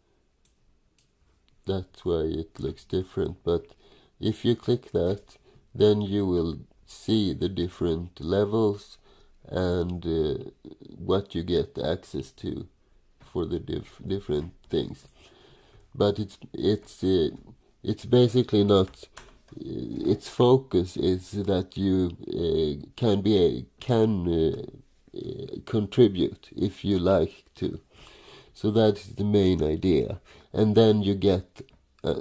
that's why it looks different. But if you click that, then you will see the different levels and what you get access to for the different things. But it's basically not. Its focus is that you can contribute if you like to. So that's the main idea, and then you get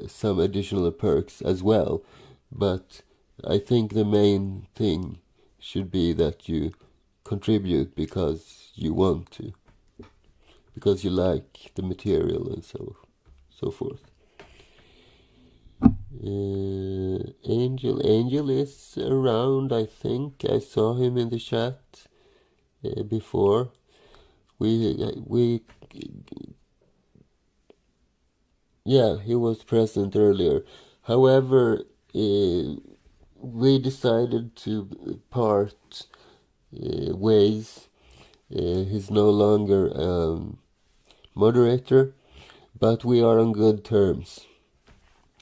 some additional perks as well. But I think the main thing should be that you contribute because you want to, because you like the material and so forth. Angel is around, I think. I saw him in the chat before. Yeah, he was present earlier. However, we decided to part ways. He's no longer moderator, but we are on good terms.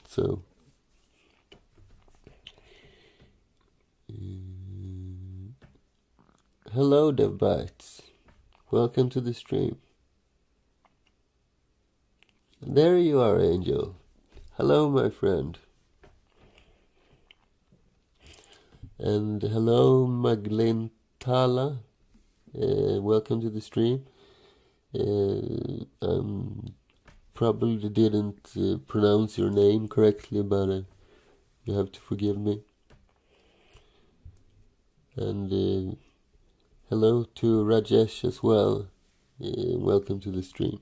So, hello, DevBytes. Welcome to the stream. There you are, Angel. Hello, my friend. And hello, Maglintala. Welcome to the stream. Probably didn't pronounce your name correctly, but you have to forgive me. And hello to Rajesh as well. Welcome to the stream.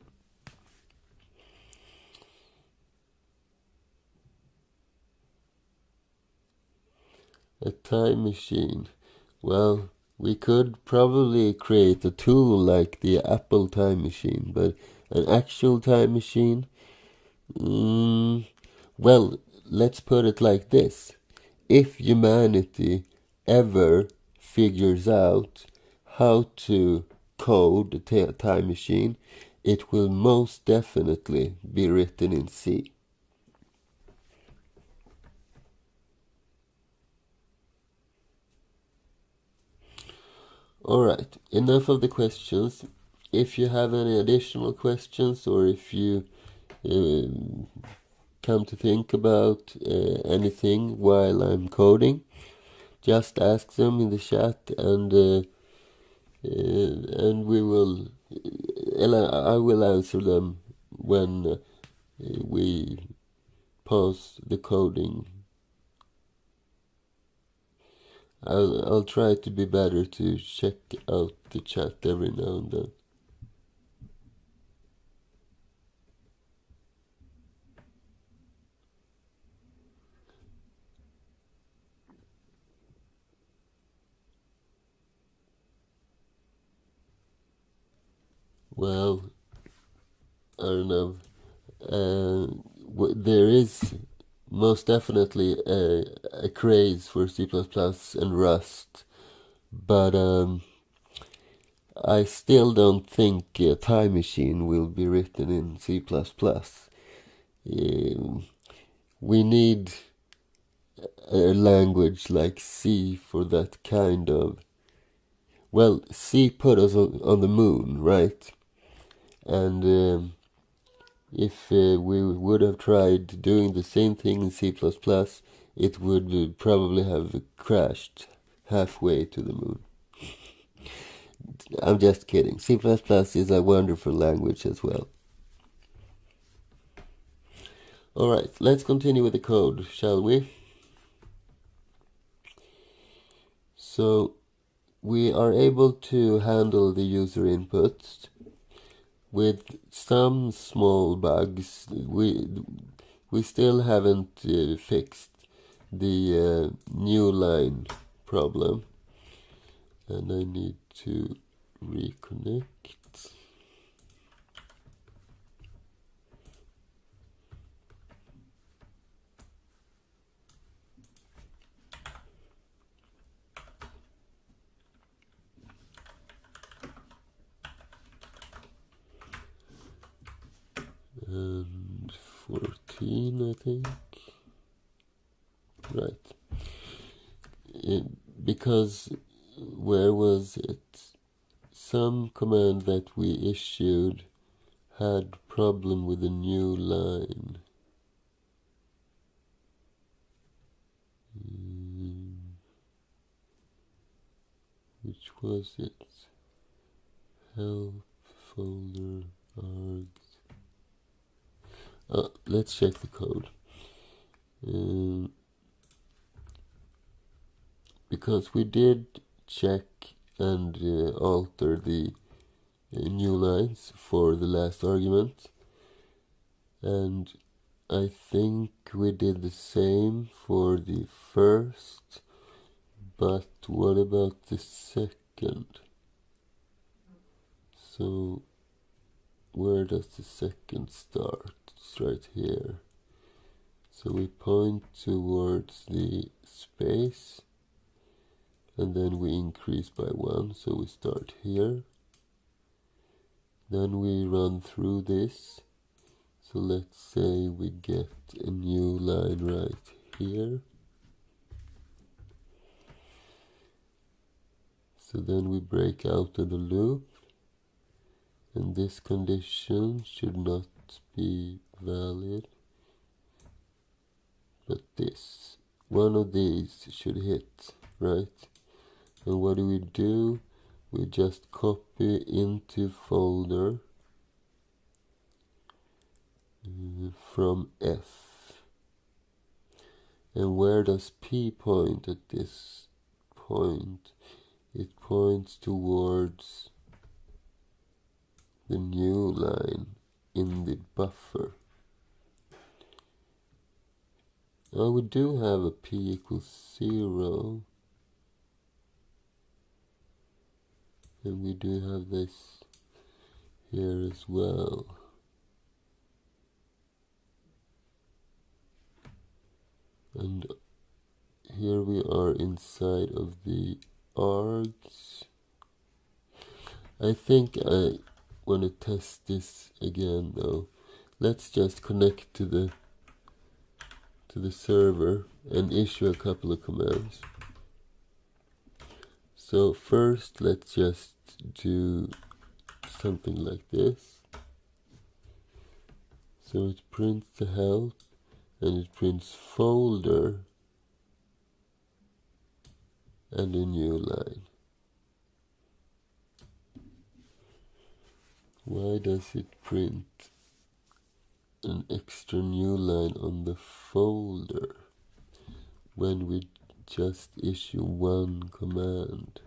A time machine. Well, we could probably create a tool like the Apple time machine, but an actual time machine? Well, let's put it like this. If humanity ever figures out how to code a time machine, it will most definitely be written in C. Alright, enough of the questions. If you have any additional questions, or if you come to think about anything while I'm coding, just ask them in the chat, and we will I will answer them when we pause the coding. I'll try to be better to check out the chat every now and then. Well, Arnav, there is most definitely a craze for C++ and Rust, but I still don't think a time machine will be written in C++. We need a language like C for that kind of... Well, C put us on the moon, right? And If we would have tried doing the same thing in C++, it would probably have crashed halfway to the moon. I'm just kidding. C++ is a wonderful language as well. Alright, let's continue with the code, shall we? So, we are able to handle the user inputs with some small bugs. We still haven't fixed the new line problem, and I need to reconnect. And 14, I think. Right. Because where was it? Some command that we issued had problem with a new line. Which was it? Help folder args. Let's check the code. Because we did check and alter the new lines for the last argument, and I think we did the same for the first, but what about the second? So where does the second start? It's right here. So we point towards the space, and then we increase by 1, so we start here. Then we run through this. So let's say we get a new line right here. So then we break out of the loop, and this condition should not be valid, but this. One of these should hit, right? And what do? We just copy into folder from F. And where does P point at this point? It points towards the new line in the buffer. Now we do have a P equals 0. And we do have this here as well. And here we are inside of the args. I think I want to test this again though. Let's just connect to the server and issue a couple of commands. So first let's just do something like this. So it prints the help, and it prints folder and a new line. Why does it print an extra new line on the folder when we just issue one command?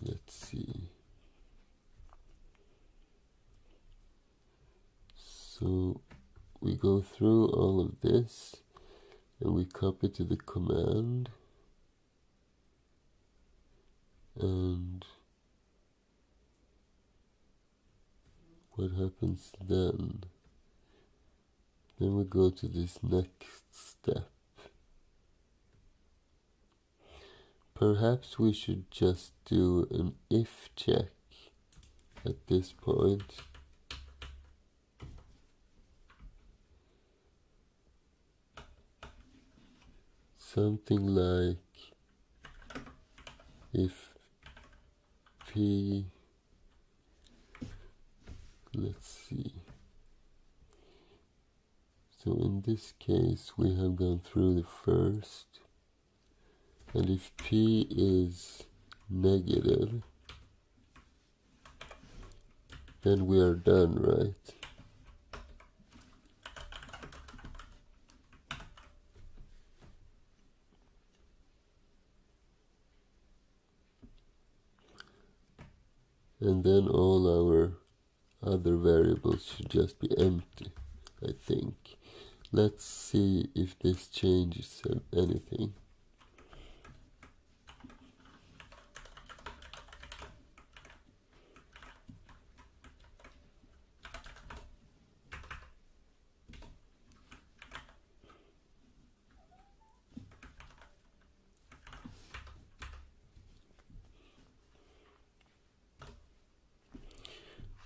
Let's see. So we go through all of this and we copy to the command, and what happens then? Then we go to this next step. Perhaps we should just do an if check at this point. Something like if P Let's see. So in this case we have gone through the first, and if P is negative, then we are done, right? And then all our other variables should just be empty, I think. Let's see if this changes anything.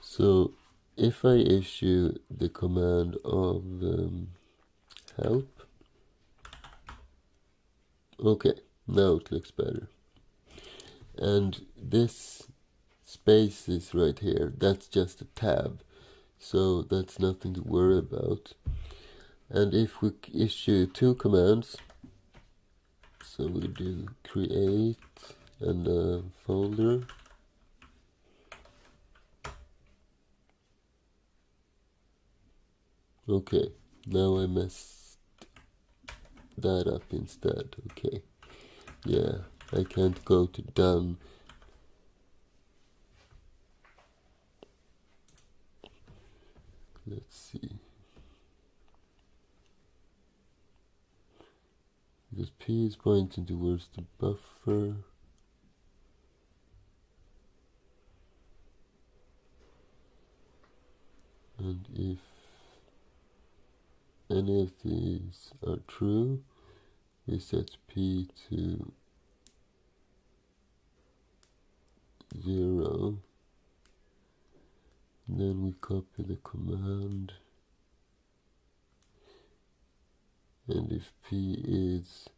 So if I issue the command of help, okay, now it looks better. And this space is right here, that's just a tab, so that's nothing to worry about. And if we issue two commands, so we do create and a folder, okay, now I messed that up instead. Okay, yeah, I can't go to done. Let's see, because P is pointing towards the buffer, and if any of these are true, we set P to 0, then we copy the command, and if P is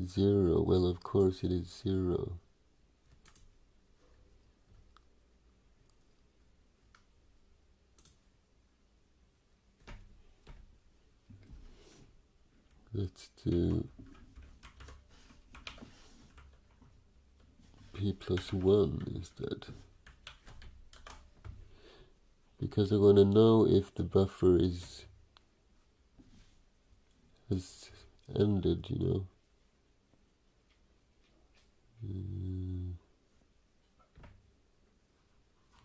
0, well, of course it is 0. Let's do P plus 1 instead, because I want to know if the buffer has ended, you know.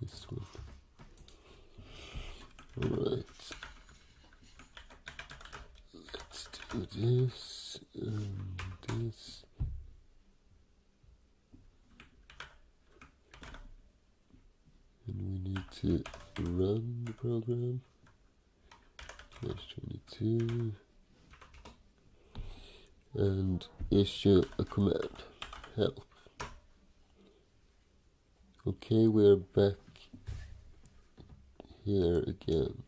This one. Alright. Let's do this and this. And we need to run the program. /22. And issue a command, help. Okay, we're back here again.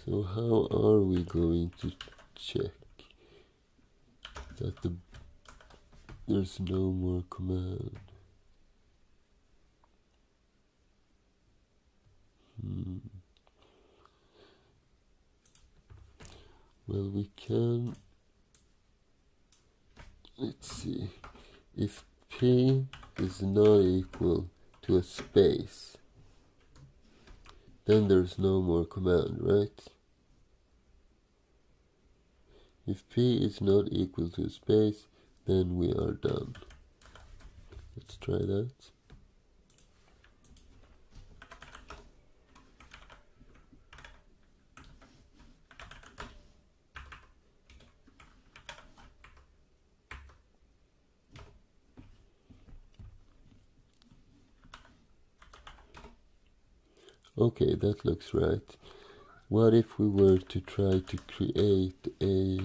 So how are we going to check that there's no more command? Well, we can, let's see, if P is not equal to a space, then there's no more command, right? If P is not equal to a space, then we are done. Let's try that. Okay, that looks right. What if we were to try to create a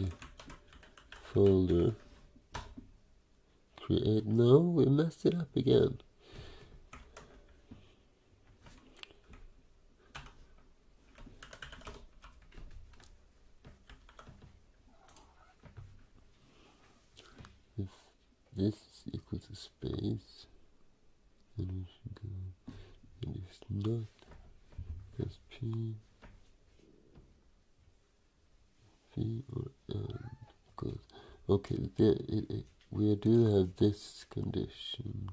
folder? No, we messed it up again. this is equal to space, then we should go, and if not, press P or N. Good. Okay, we do have this condition.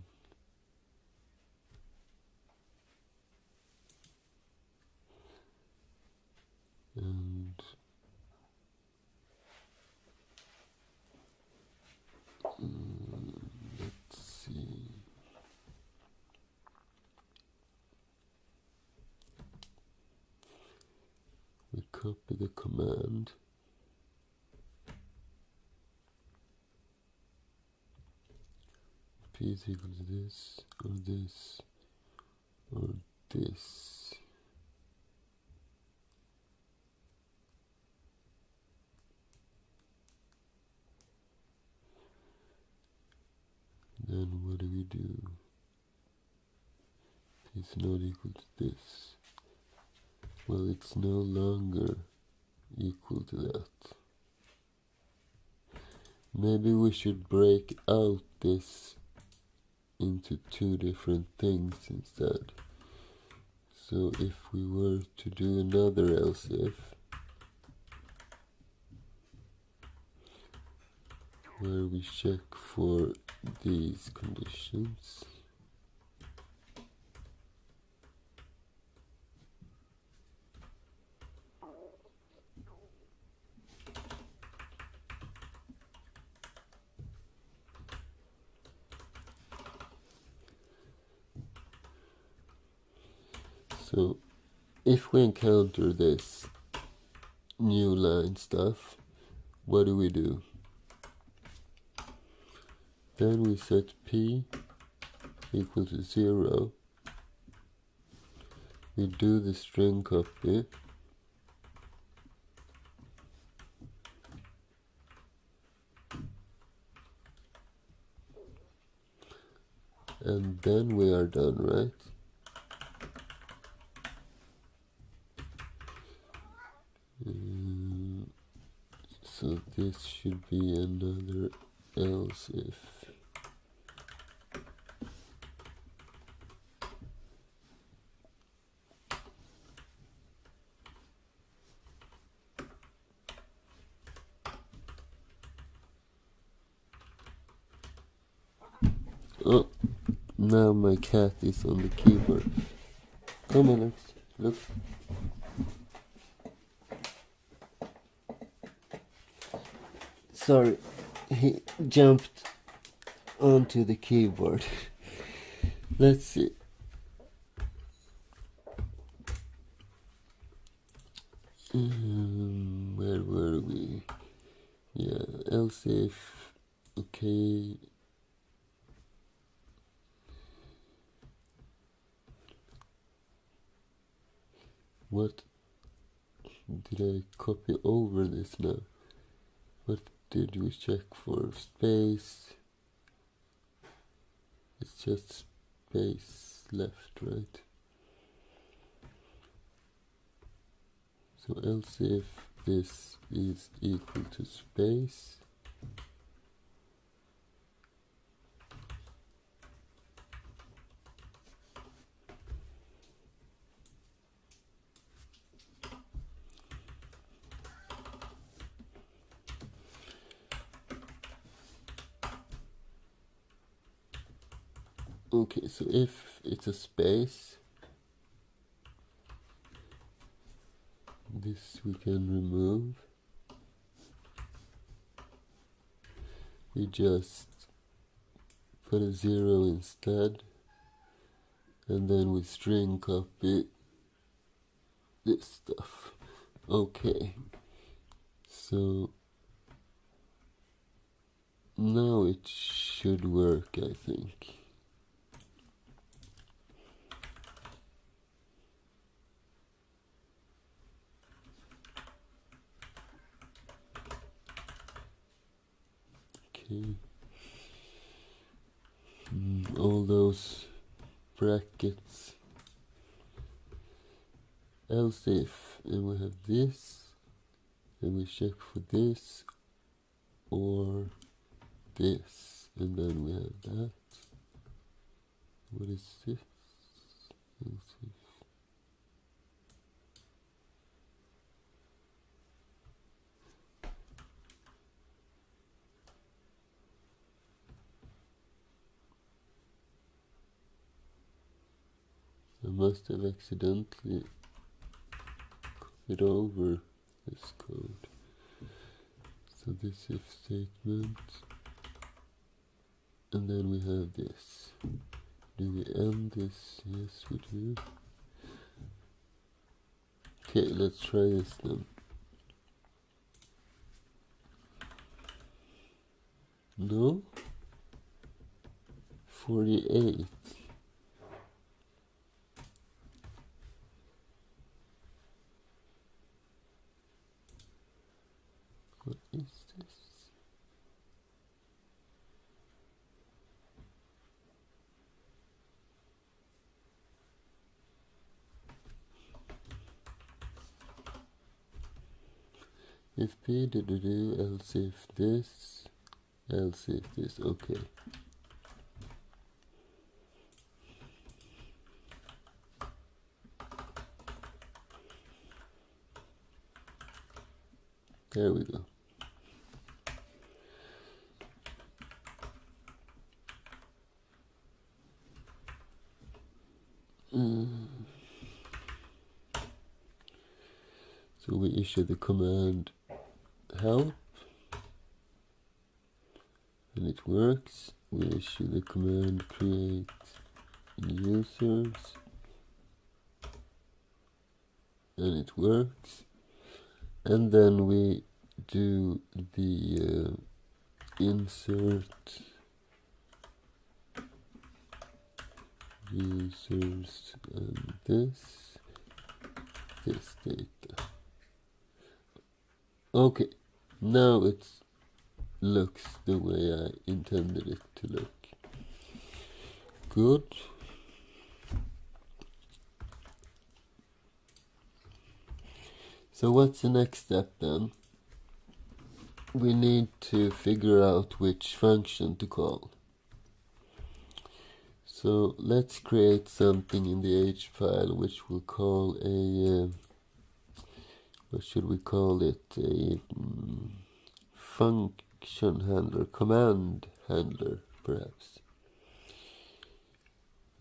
And let's see. We copy the command. P is equal to this, or this, or this. Then what do we do? P is not equal to this. Well, it's no longer equal to that. Maybe we should break out this into two different things instead. So if we were to do another else if, where we check for these conditions, so if we encounter this new line stuff, what do? Then we set P equal to 0. We do the string copy. And then we are done, right? So this should be another else if. Oh, now my cat is on the keyboard. Come on, look. Sorry, he jumped onto the keyboard. Let's see. Where were we? Yeah, else if. Okay. What did I copy over this now? What did we check for? Space. It's just space left, right? So else if this is equal to space, okay, so if it's a space, this we can remove. We just put a 0 instead, and then we string copy this stuff. Okay, so now it should work, I think. Okay. All those brackets. Else if, and we have this, and we check for this or this, and then we have that. What is this? Let's see. I must have accidentally copied over this code. So this if statement, and then we have this. Do we end this? Yes, we do. Okay, let's try this then. No? 48. What is this? If P do, else if this, else if this. Okay. There we go. So we issue the command help, and it works. We issue the command create users, and it works. And then we do the insert users and this data. Okay, now it looks the way I intended it to look. Good. So what's the next step then? We need to figure out which function to call. So let's create something in the H file which we'll call a, what should we call it? A function handler, command handler perhaps.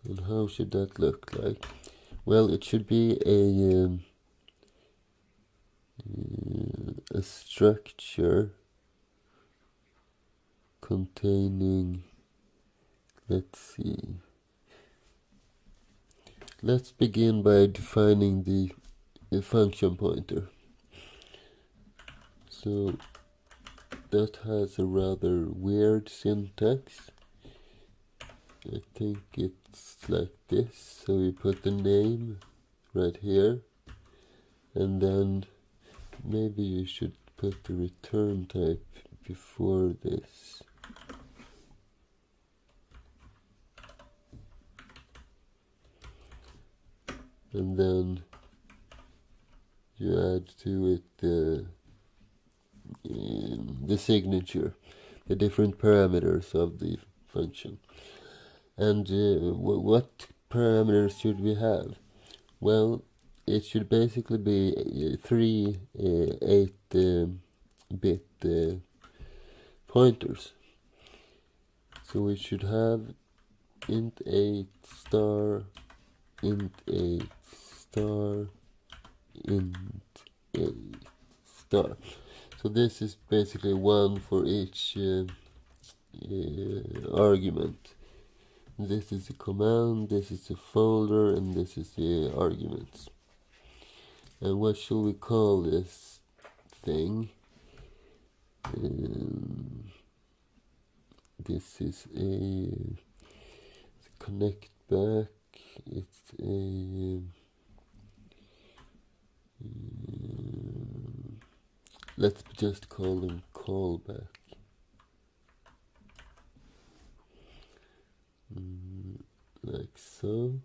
And how should that look like? Well, it should be a structure containing, let's see, let's begin by defining the function pointer. So that has a rather weird syntax. I think it's like this. So we put the name right here, and then maybe you should put the return type before this. And then you add to it the signature, the different parameters of the function. And what parameters should we have? Well, it should basically be 3 8-bit pointers. So we should have int 8 star, int 8 star, int 8 star. So this is basically one for each argument. This is a command, this is a folder, and this is the arguments. And what shall we call this thing? This is a connect back. It's a let's just call them callback. Like so.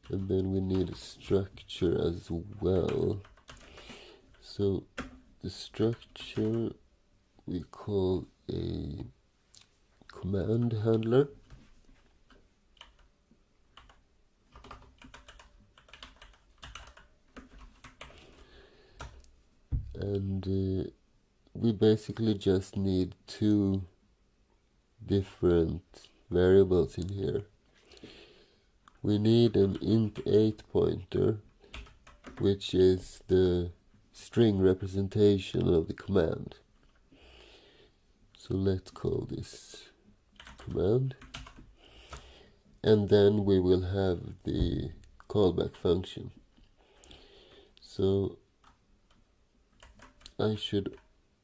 And then we need a structure as well. So the structure we call a command handler. And we basically just need two different variables in here. We need an int8 pointer, which is the string representation of the command. So let's call this command. And then we will have the callback function. So I should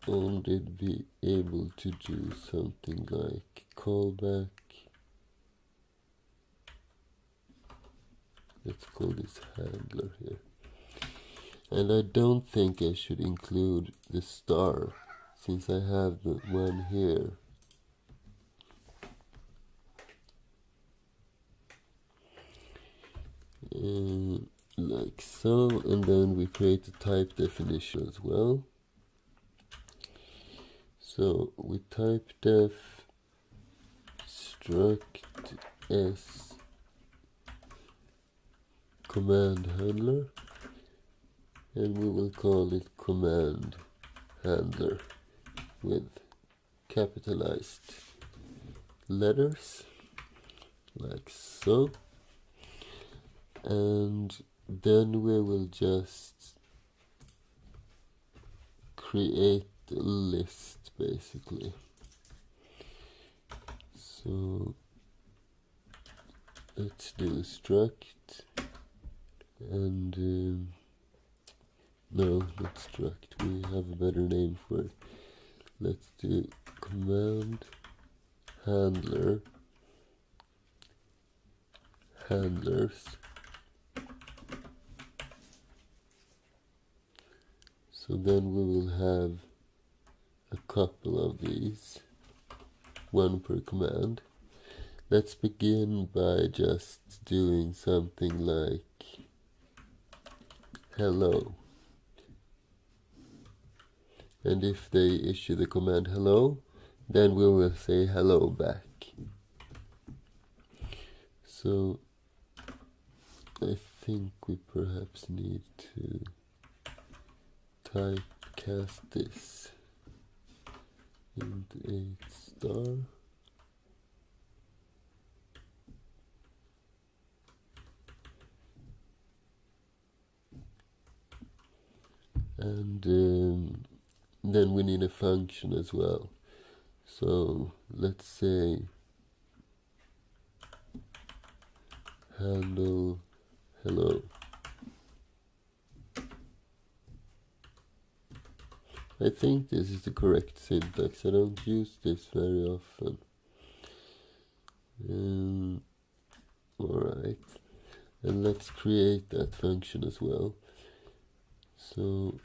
only be able to do something like callback. Let's call this handler here. And I don't think I should include the star, since I have the one here. Like so, and then we create a type definition as well. So we type def struct s command handler, and we will call it command handler with capitalized letters, like so. And then we will just create a list basically. So let's do struct, and no, not struct, we have a better name for it. Let's do command handler handlers. So then we will have a couple of these, one per command. Let's begin by just doing something like hello. And if they issue the command hello, then we will say hello back. So I think we perhaps need to typecast this into 8 star. And then we need a function as well. So let's say handle hello. I think this is the correct syntax. I don't use this very often. Alright, and let's create that function as well. So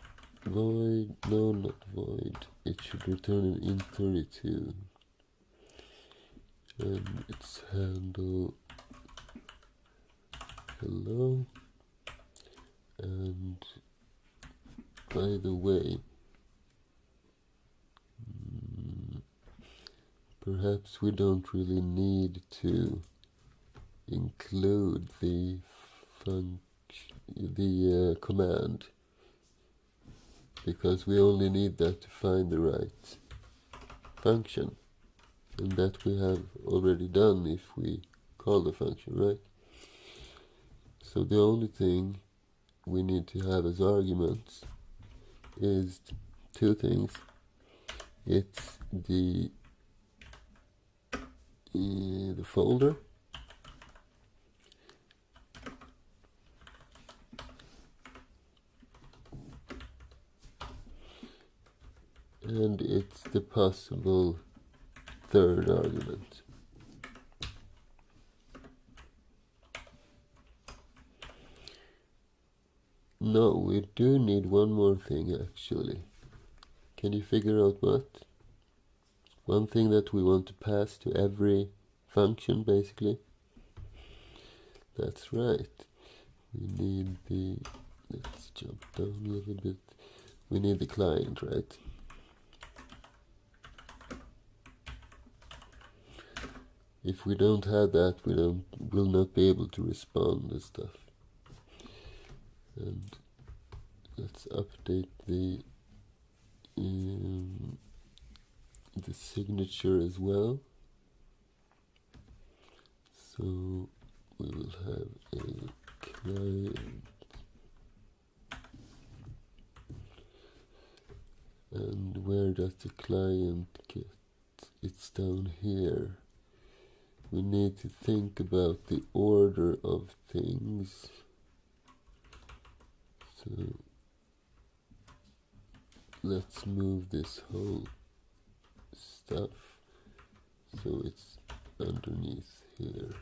void, no, not void, it should return an int32, and it's handle hello. And by the way, perhaps we don't really need to include the command, because we only need that to find the right function, and that we have already done if we call the function, right? So the only thing we need to have as arguments is two things. It's the folder, and it's the possible third argument. No, we do need one more thing actually. Can you figure out what? One thing that we want to pass to every function basically. That's right. We need the, let's jump down a little bit. We need the client, right? if we don't have that, we'll not be able to respond and stuff. And let's update the signature as well. So we will have a client, and where does the client get? It's down here. We need to think about the order of things. So let's move this whole stuff so it's underneath here.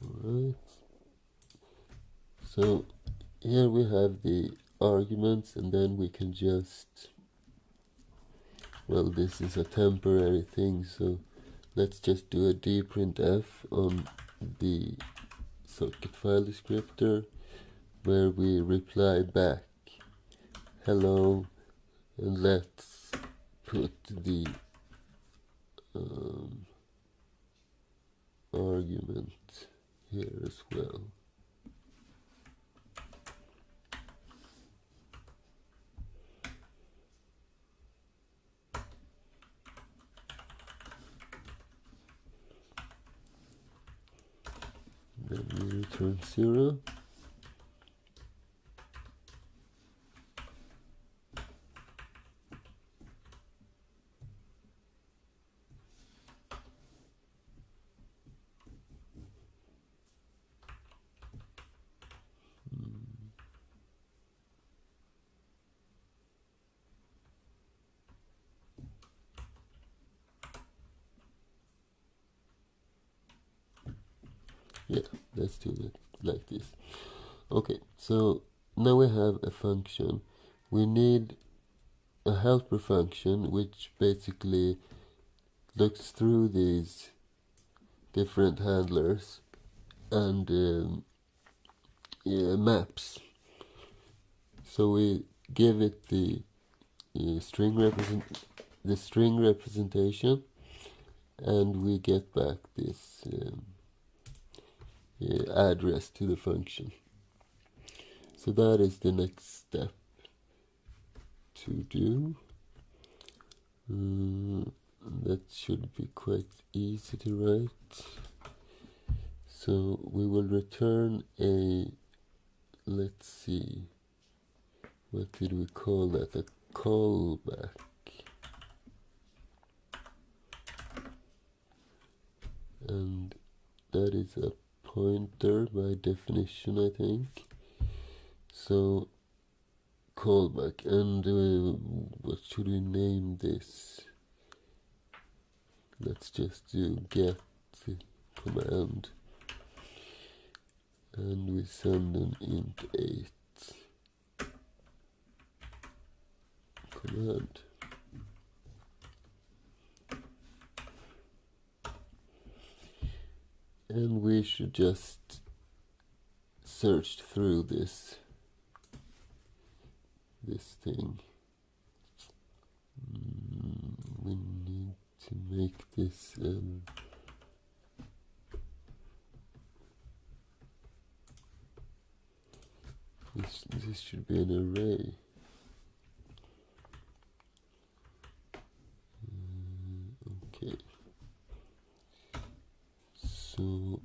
Alright. So here we have the arguments, and then we can just, well, this is a temporary thing, so let's just do a dprintf on the socket file descriptor, where we reply back hello, and let's put the argument here as well. Then we return 0. Yeah, let's do it like this. Okay, so now we have a function. We need a helper function which basically looks through these different handlers and maps. So we give it the string representation, and we get back this address to the function. So that is the next step to do. That should be quite easy to write. So we will return a, let's see, what did we call that? A callback. And that is a pointer by definition, I think. So callback, and what should we name this? Let's just do get command, and we send an int 8 command. And we should just search through this thing. We need to make this this should be an array. Okay. So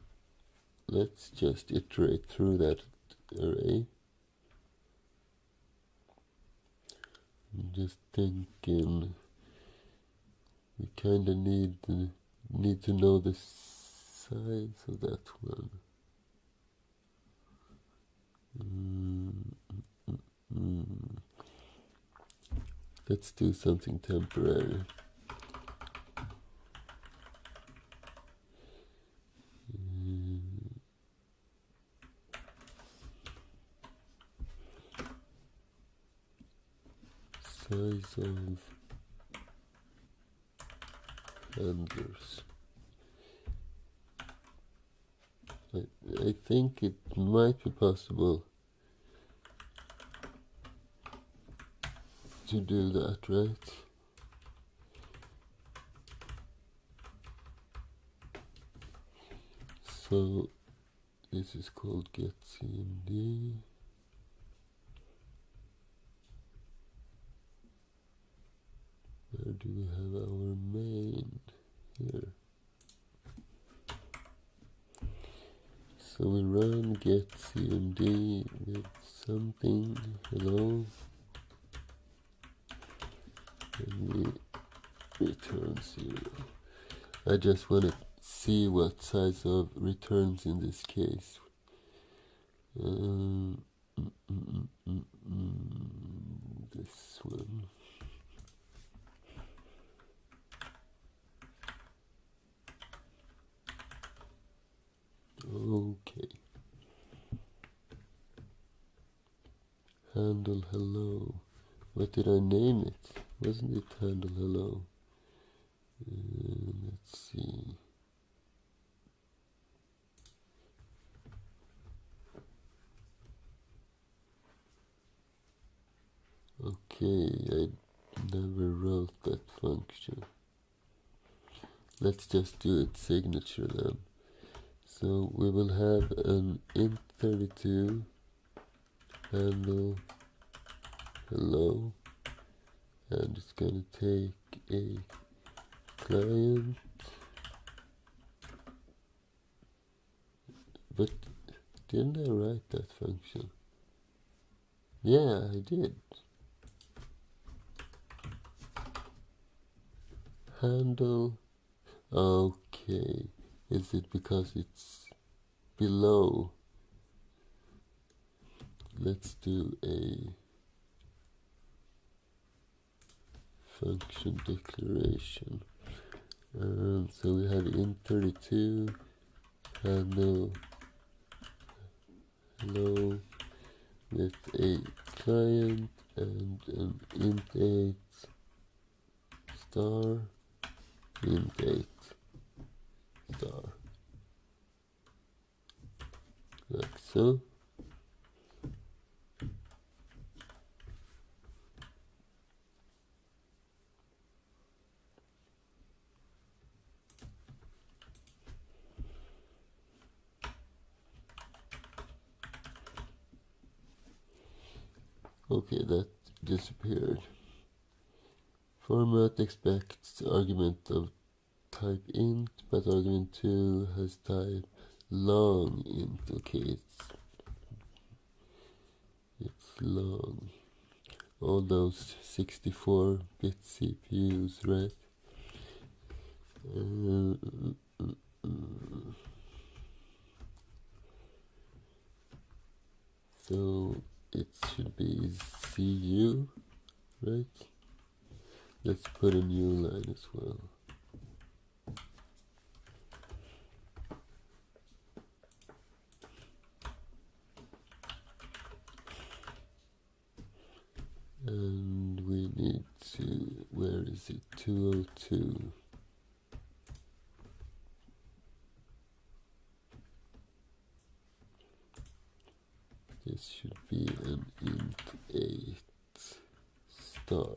let's just iterate through that array. I'm just thinking we kind of need to know the size of that one. Let's do something temporary. Size of handlers. I think it might be possible to do that, right? So this is called getCMD. Where do we have our main? Here. So we run getCMD with something, hello, and we return 0. I just want to see what size of returns in this case. This one. Okay. Handle hello. What did I name it? Wasn't it handle hello? Let's see. Okay, I never wrote that function. Let's just do its signature then. So we will have an int32 handle hello, and it's gonna take a client, but didn't I write that function? Yeah, I did. Handle, okay, is it because it's below? Let's do a function declaration. And so we have int32 handle hello with a client and an int8 star int8 star, like so. Okay, that disappeared. Format expects argument of type int, but argument 2 has type long int. Okay, it's long. All those 64-bit CPUs, right? So it should be CU, right? Let's put a new line as well. And we need to, where is it? 202. This should be an int8 star.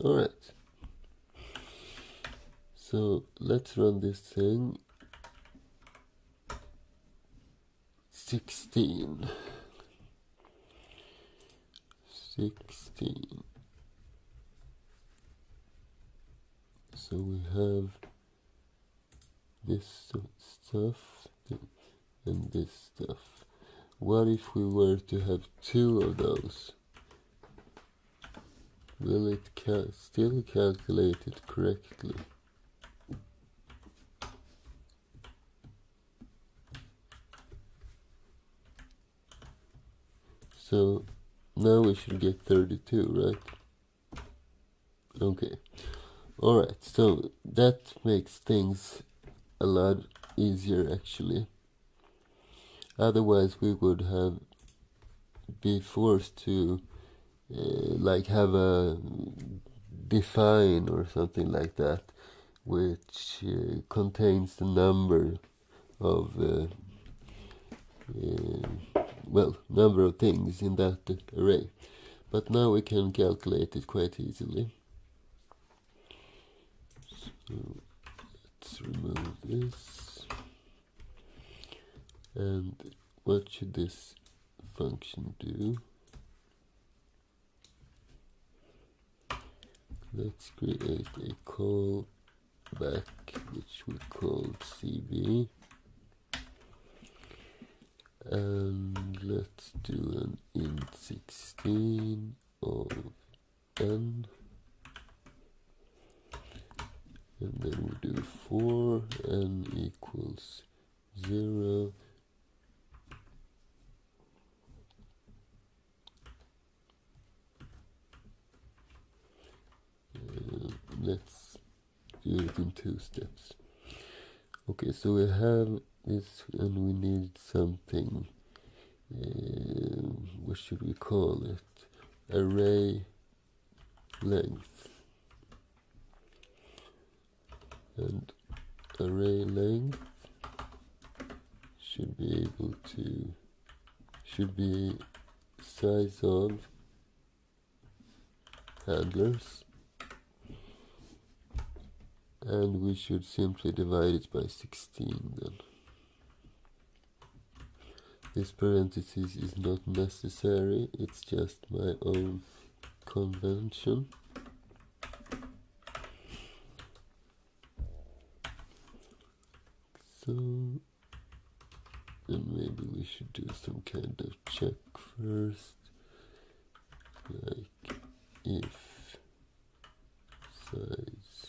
Alright. So let's run this thing. 16. So we have this stuff and this stuff. What if we were to have two of those? Will it still calculate it correctly? So now we should get 32, right? Okay. Alright, so that makes things a lot easier actually. Otherwise we would have be forced to like have a define or something like that, which contains the number of well, number of things in that array. But now we can calculate it quite easily. So let's remove this. And what should this function do? Let's create a call back, which we call CB. And let's do an int 16 of n. And then we do for n equals 0. Let's do it in 2 steps. Okay, so we have this and we need something. What should we call it? Array length. And array length should be size of handlers, and we should simply divide it by 16 then. This parenthesis is not necessary, it's just my own convention. So, then maybe we should do some kind of check first, like if size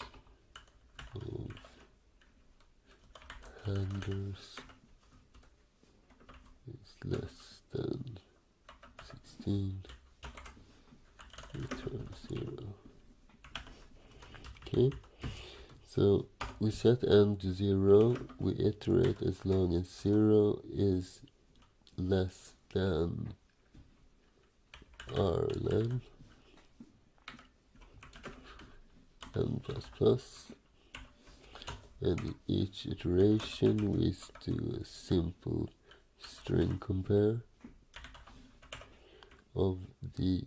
of handlers is less than 16, return 0. Okay, so we set n to 0, we iterate as long as 0 is less than rlen n plus plus, and in each iteration we do a simple string compare of the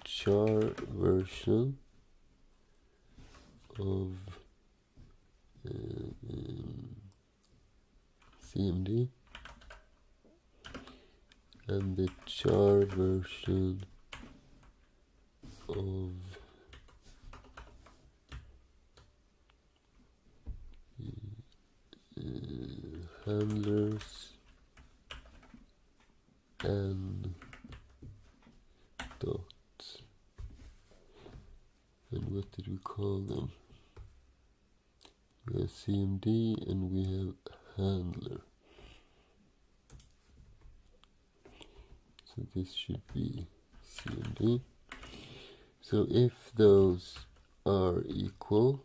char version of CMD and the char version of handlers and dots. And what did we call them? We have CMD and we have handler. So this should be CMD. So if those are equal,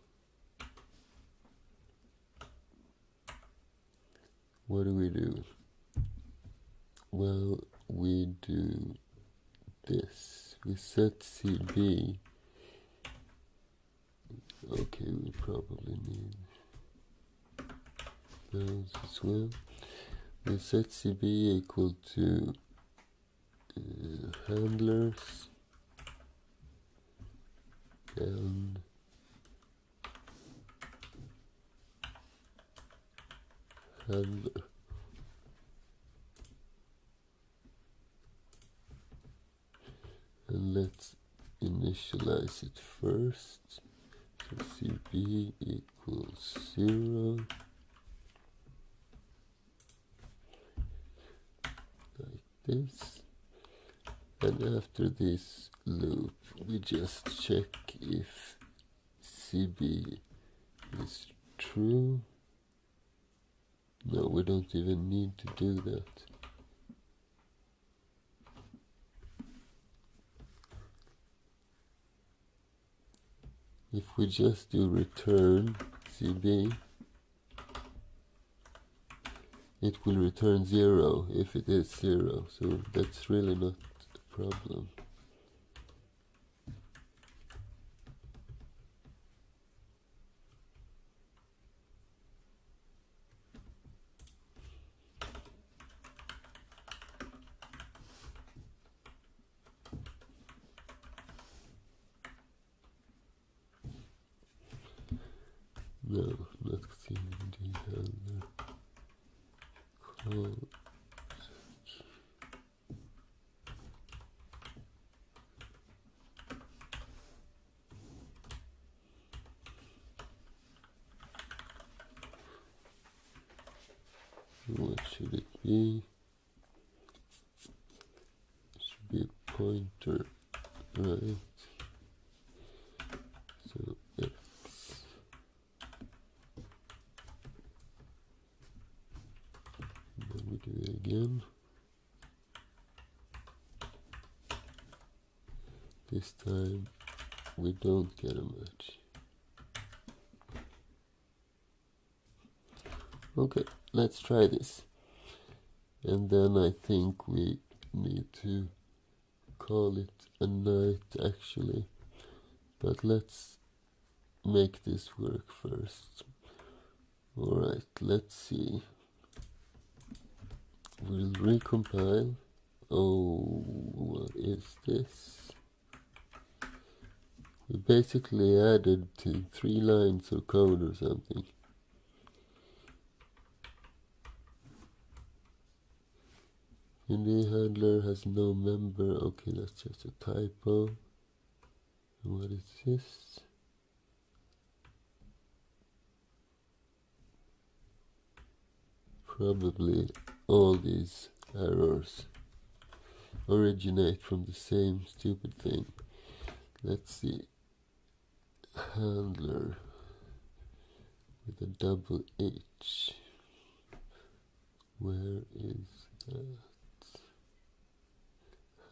what do? Well, we do this. We set CB. Okay, we probably need those as well. We set CB equal to handlers and handler. And let's initialize it first. So CB equals 0. Like this. And after this loop, we just check if CB is true. No, we don't even need to do that. If we just do return CB, it will return 0 if it is 0, so that's really not a problem. No, not CMD handler. Call. What should it be? It should be a pointer, right? So X. Then we do it again. This time we don't get a match. Okay, let's try this. And then I think we need to call it a night actually. But let's make this work first. Alright, let's see. We'll recompile. Oh, what is this? We basically added to 3 lines of code or something. Indie handler has no member. Okay, that's just a typo. And what is this? Probably all these errors originate from the same stupid thing. Let's see. Handler with a double H. Where is that?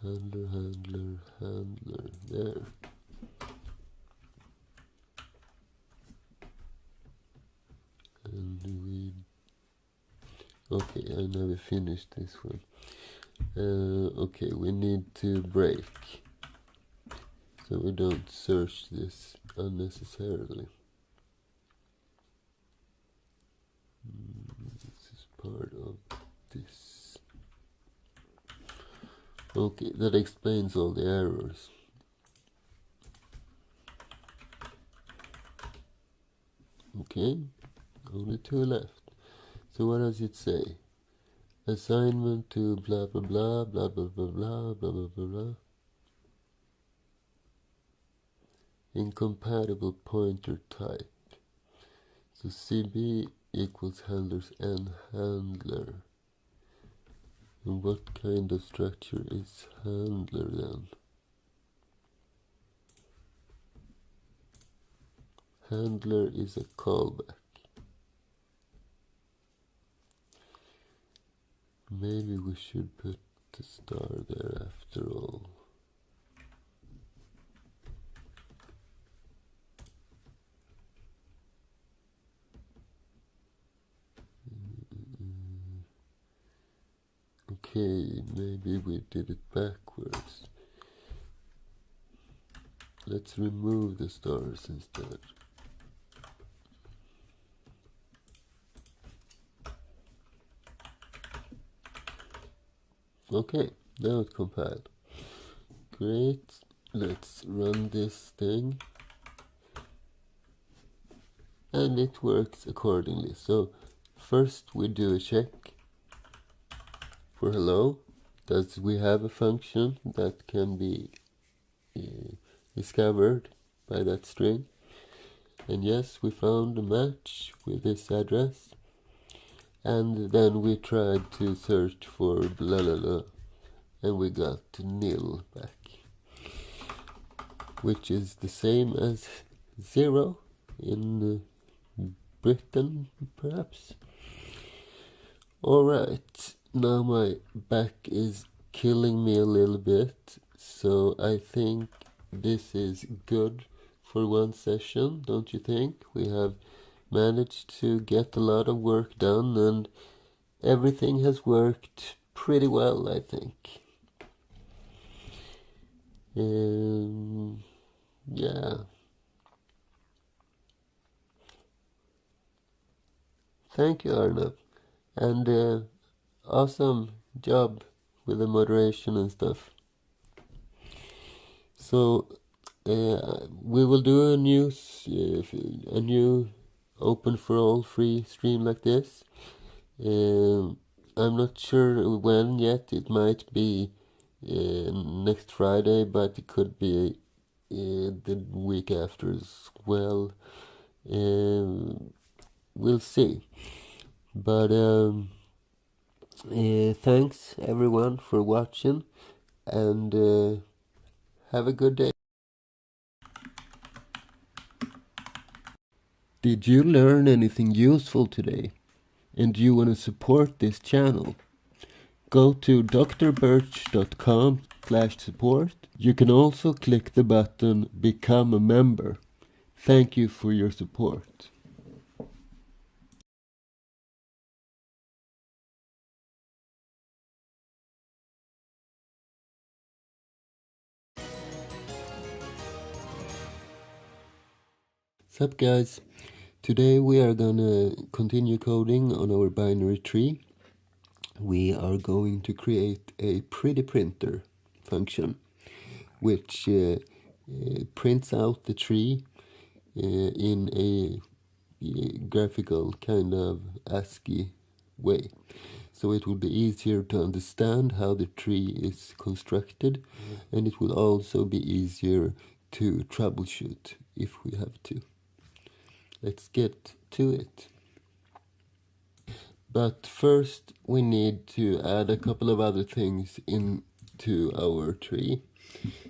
Handler, handler, handler. There. And we... Okay, I never finished this one. Okay, we need to break, so we don't search this unnecessarily. This is part of this. Okay, that explains all the errors. Okay, only 2 left. So what does it say? Assignment to blah blah blah blah blah blah blah blah blah blah blah. Incompatible pointer type. So CB equals handlers and handler. And what kind of structure is handler then? Handler is a callback. Maybe we should put the star there after all. Okay, maybe we did it backwards. Let's remove the stars instead. Okay, now it's compiled. Great, let's run this thing. And it works accordingly. So first we do a check for hello. Does we have a function that can be discovered by that string? And yes, we found a match with this address. And then we tried to search for blah blah blah, and we got nil back, which is the same as 0 in Britain, perhaps. Alright, now my back is killing me a little bit, so I think this is good for one session, don't you think? We have managed to get a lot of work done, and everything has worked pretty well, I think. Yeah. Thank you, Arnav. And awesome job with the moderation and stuff. So we will do a new open for all free stream like this. I'm not sure when yet. It might be next Friday, but it could be the week after as well. We'll see. But thanks everyone for watching, and have a good day. Did you learn anything useful today? And do you want to support this channel? Go to drbirch.com/support. You can also click the button Become a Member. Thank you for your support. Sup guys, today we are gonna continue coding on our binary tree. We are going to create a pretty printer function which prints out the tree in a graphical kind of ASCII way. So it will be easier to understand how the tree is constructed, and it will also be easier to troubleshoot if we have to. Let's get to it. But first we need to add a couple of other things into our tree.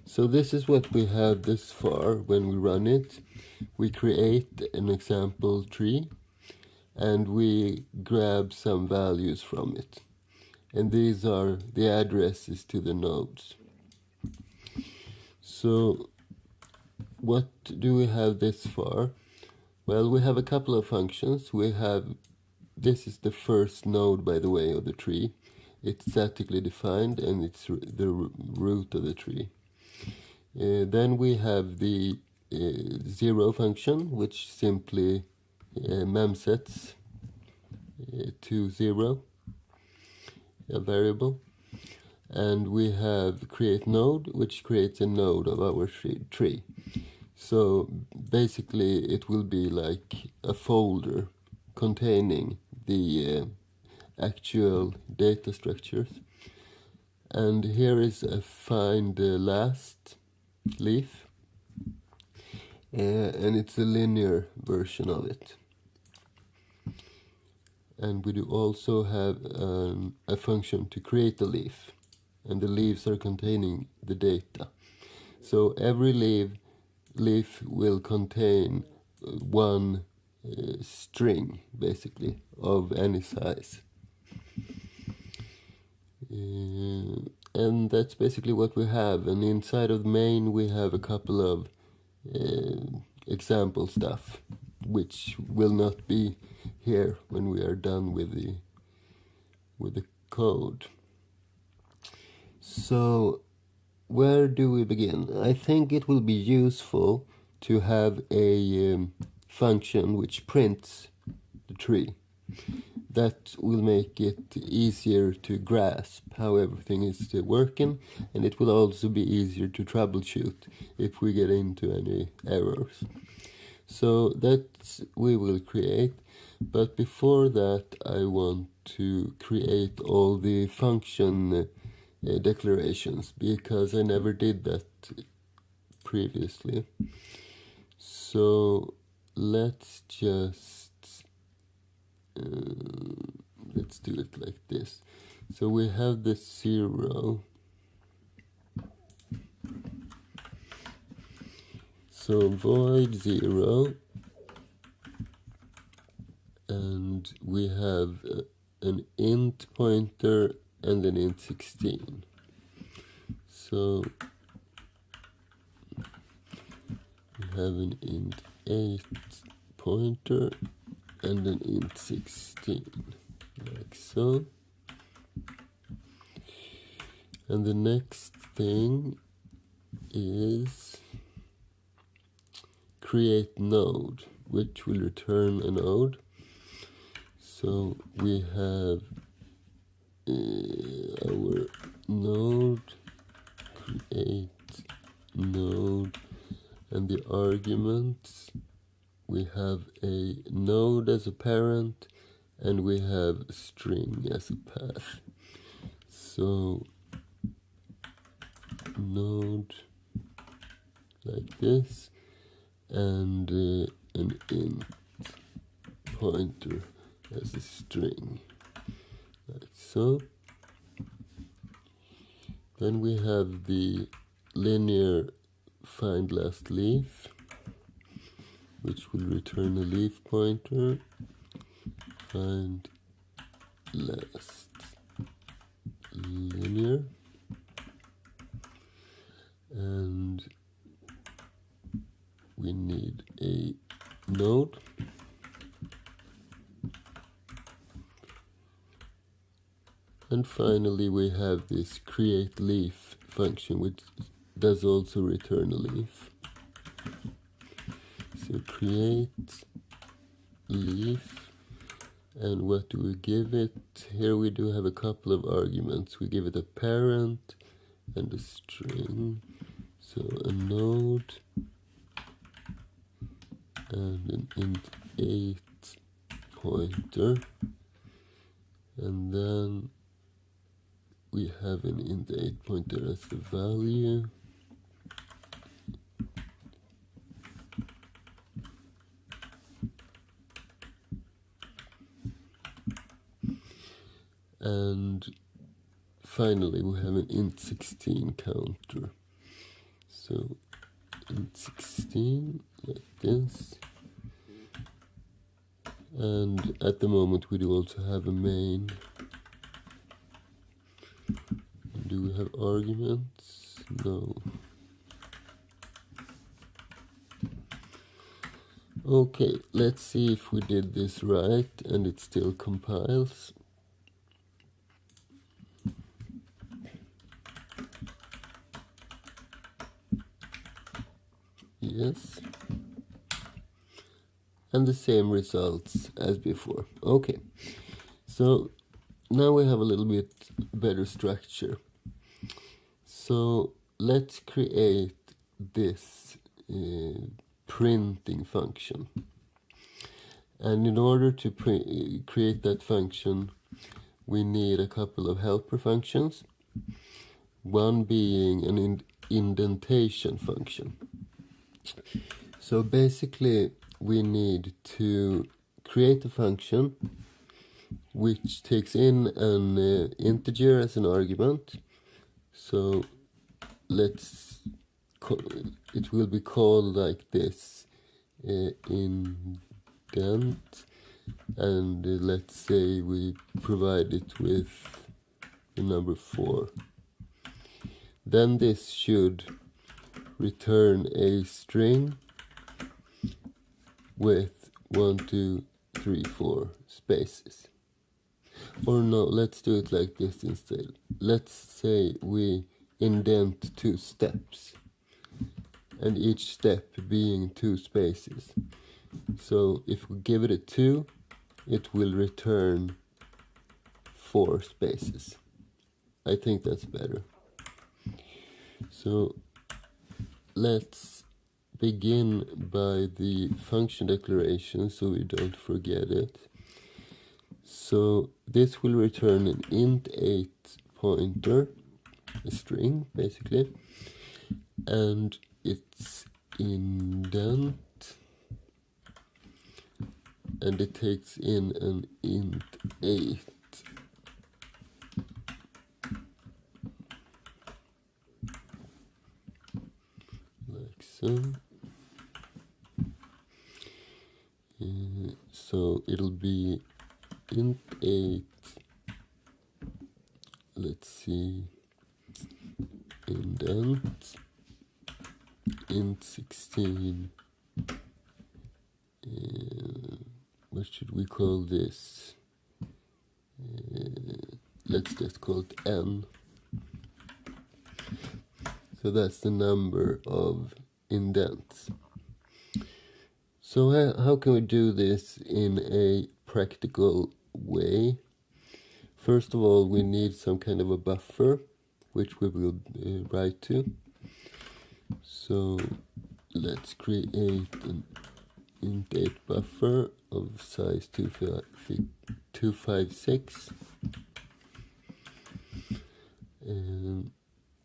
So this is what we have this far. When we run it, we create an example tree and we grab some values from it. And these are the addresses to the nodes. So what do we have this far? Well, we have a couple of functions. This is the first node, by the way, of the tree. It's statically defined and it's the root of the tree. Then we have the 0 function, which simply memsets to 0, a variable. And we have create node, which creates a node of our tree. So basically it will be like a folder containing the actual data structures. And here is a find last leaf, and it's a linear version of it. And we do also have a function to create a leaf, and the leaves are containing the data. So every leaf will contain one string, basically, of any size. And that's basically what we have. And inside of main we have a couple of example stuff, which will not be here when we are done with the code. So where do we begin? I think it will be useful to have a function which prints the tree. That will make it easier to grasp how everything is working, and it will also be easier to troubleshoot if we get into any errors. So that we will create, but before that I want to create all the function declarations, because I never did that previously. So let's just let's do it like this. So we have the 0. So void 0, and we have an int pointer and an int 16. So we have an int 8 pointer and an int 16, like so. And the next thing is create node, which will return a node. So we have our node, create node, and the arguments we have a node as a parent, and we have a string as a path. So node like this, and an int pointer as a string, like so. Then we have the linear find last leaf, which will return a leaf pointer, find last linear, and we need a node. And finally we have this create leaf function, which does also return a leaf. So create leaf, and what do we give it? Here we do have a couple of arguments. We give it a parent and a string. So a node and an int 8 pointer, and then we have an int 8 pointer as the value. And finally we have an int 16 counter. So int 16 like this. And at the moment we do also have a main. Do we have arguments? No. Okay, let's see if we did this right and it still compiles. Yes. And the same results as before. Okay, so now we have a little bit better structure. So let's create this printing function. And in order to create that function, we need a couple of helper functions. One being an indentation function. So basically we need to create a function which takes in an integer as an argument. So it will be called like this, indent, and let's say we provide it with the number 4. Then this should return a string with 1, 2, 3, 4 spaces. Or no, let's do it like this instead. Let's say we indent 2 steps, and each step being 2 spaces. So if we give it a 2, it will return 4 spaces. I think that's better. So let's begin by the function declaration so we don't forget it. So this will return an int 8 pointer, a string basically, and it's indent, and it takes in an int 8. Like so. So it'll be int 8, let's see, indent, int 16, what should we call this? Let's just call it n. So that's the number of indents. So how can we do this in a practical way? First of all, we need some kind of a buffer, which we will write to. So let's create an int 8 buffer of size 256.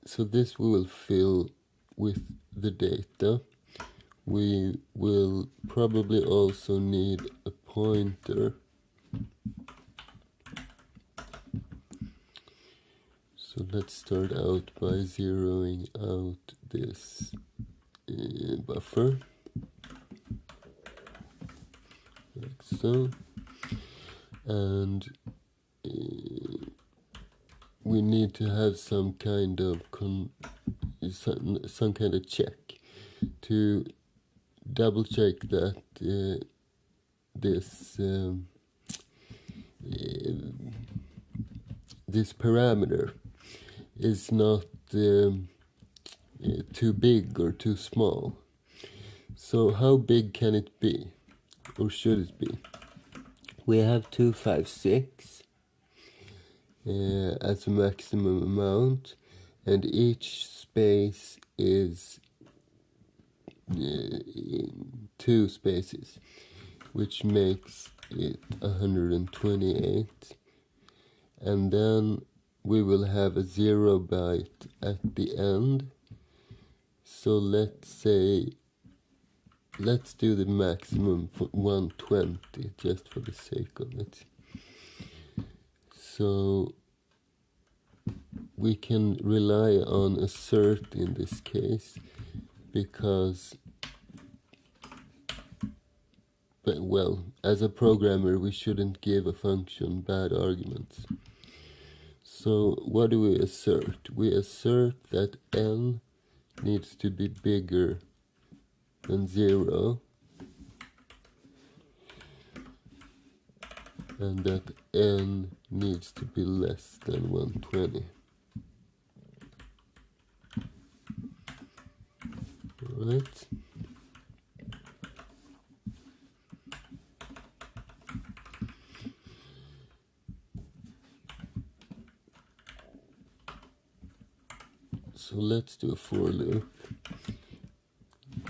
So this we will fill with the data. We will probably also need a pointer. So let's start out by zeroing out this buffer, like so, and we need to have some kind of check to double check that this parameter is not too big or too small. So how big can it be, or should it be? We have 256 as a maximum amount, and each space is 2 spaces, which makes it 128. And then we will have a 0 byte at the end. So let's do the maximum for 120, just for the sake of it. So we can rely on assert in this case, because, well, as a programmer we shouldn't give a function bad arguments. So what do we assert? We assert that n needs to be bigger than 0, and that n needs to be less than 120. Right? So let's do a for loop.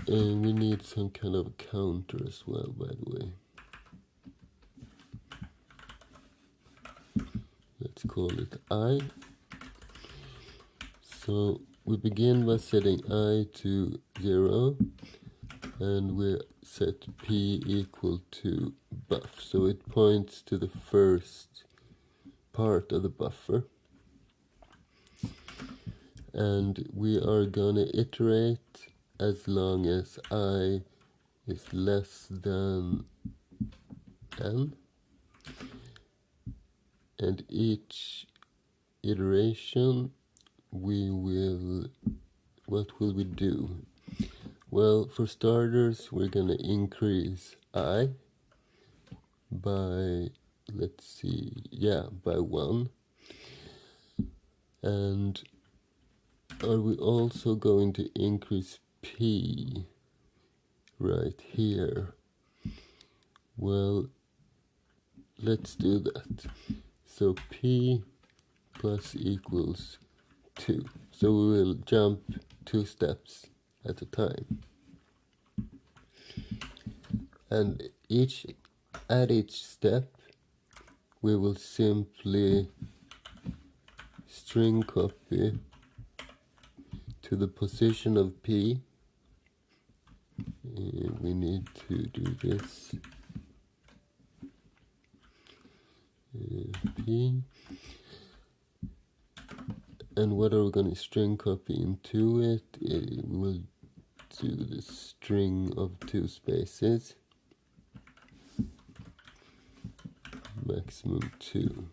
And we need some kind of counter as well, by the way. Let's call it I. So we begin by setting I to 0, and we set p equal to buff. So it points to the first part of the buffer. And we are gonna iterate as long as I is less than n. And each iteration what will we do? Well, for starters, we're gonna increase I by, by 1. And are we also going to increase p right here? Well, let's do that. So p plus equals 2. So we will jump 2 steps at a time. And at each step, we will simply string copy to the position of p. We need to do this. P. And what are we going to string copy into it? We will do the string of 2 spaces. Maximum 2.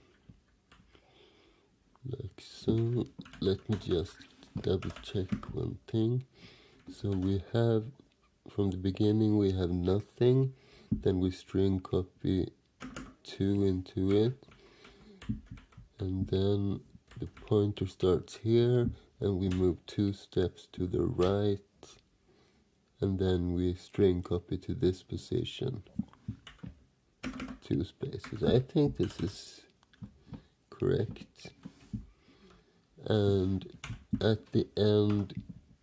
Like so. Let me just double check one thing. So we have, from the beginning we have nothing, then we string copy 2 into it, and then the pointer starts here, and we move 2 steps to the right, and then we string copy to this position, 2 spaces. I think this is correct. And at the end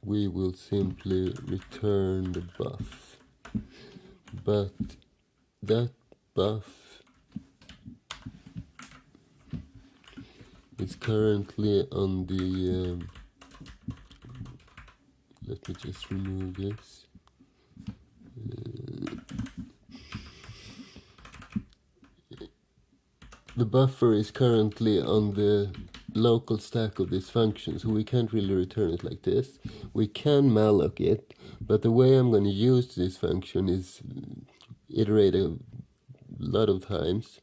we will simply return the buff. but that buff is currently on the let me just remove this. The buffer is currently on the local stack of this function, so we can't really return it like this. We can malloc it, but the way I'm going to use this function is iterate a lot of times,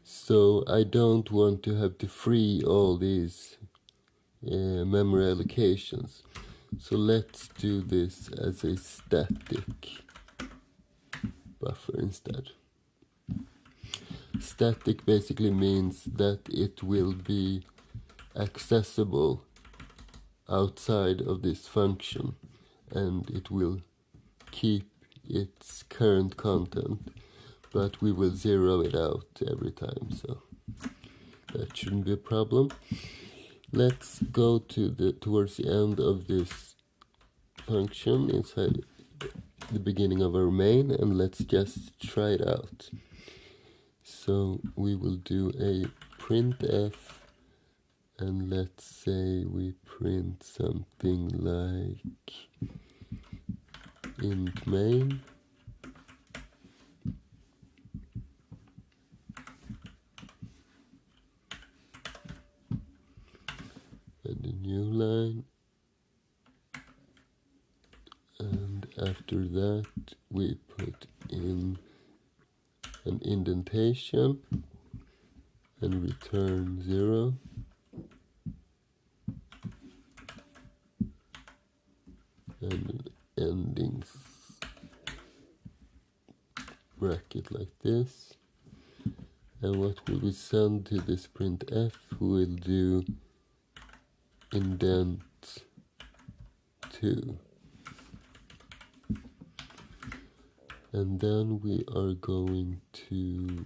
so I don't want to have to free all these memory allocations. So let's do this as a static buffer instead. Static basically means that it will be accessible outside of this function, and it will keep its current content, but we will zero it out every time, so that shouldn't be a problem. Let's go to towards the end of this function inside the beginning of our main, and let's just try it out. So we will do a printf, and let's say we print something like int main, and a new line, and after that we put in an indentation and return 0, and an ending bracket like this. And what will we send to this printf? We will do indent 2. And then we are going to,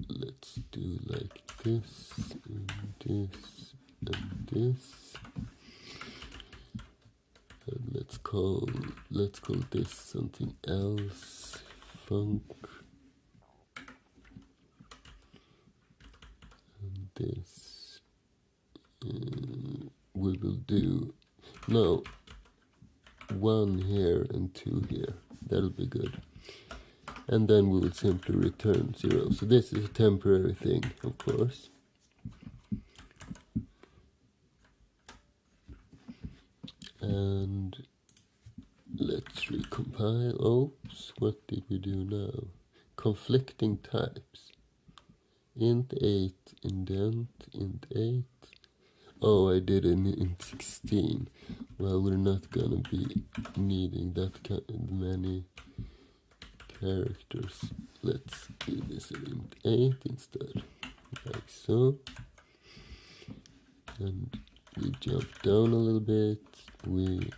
let's do like this, and this, and this. And let's call this something else, func. And this, we will do, no, 1 here and 2 here. That'll be good. And then we will simply return 0. So this is a temporary thing, of course. And let's recompile. Oops, what did we do now? Conflicting types. Int 8, indent, int 8. Oh, I did an int 16. Well, we're not gonna be needing that kind of many characters. Let's do this int 8 instead, like so. And we jump down a little bit, we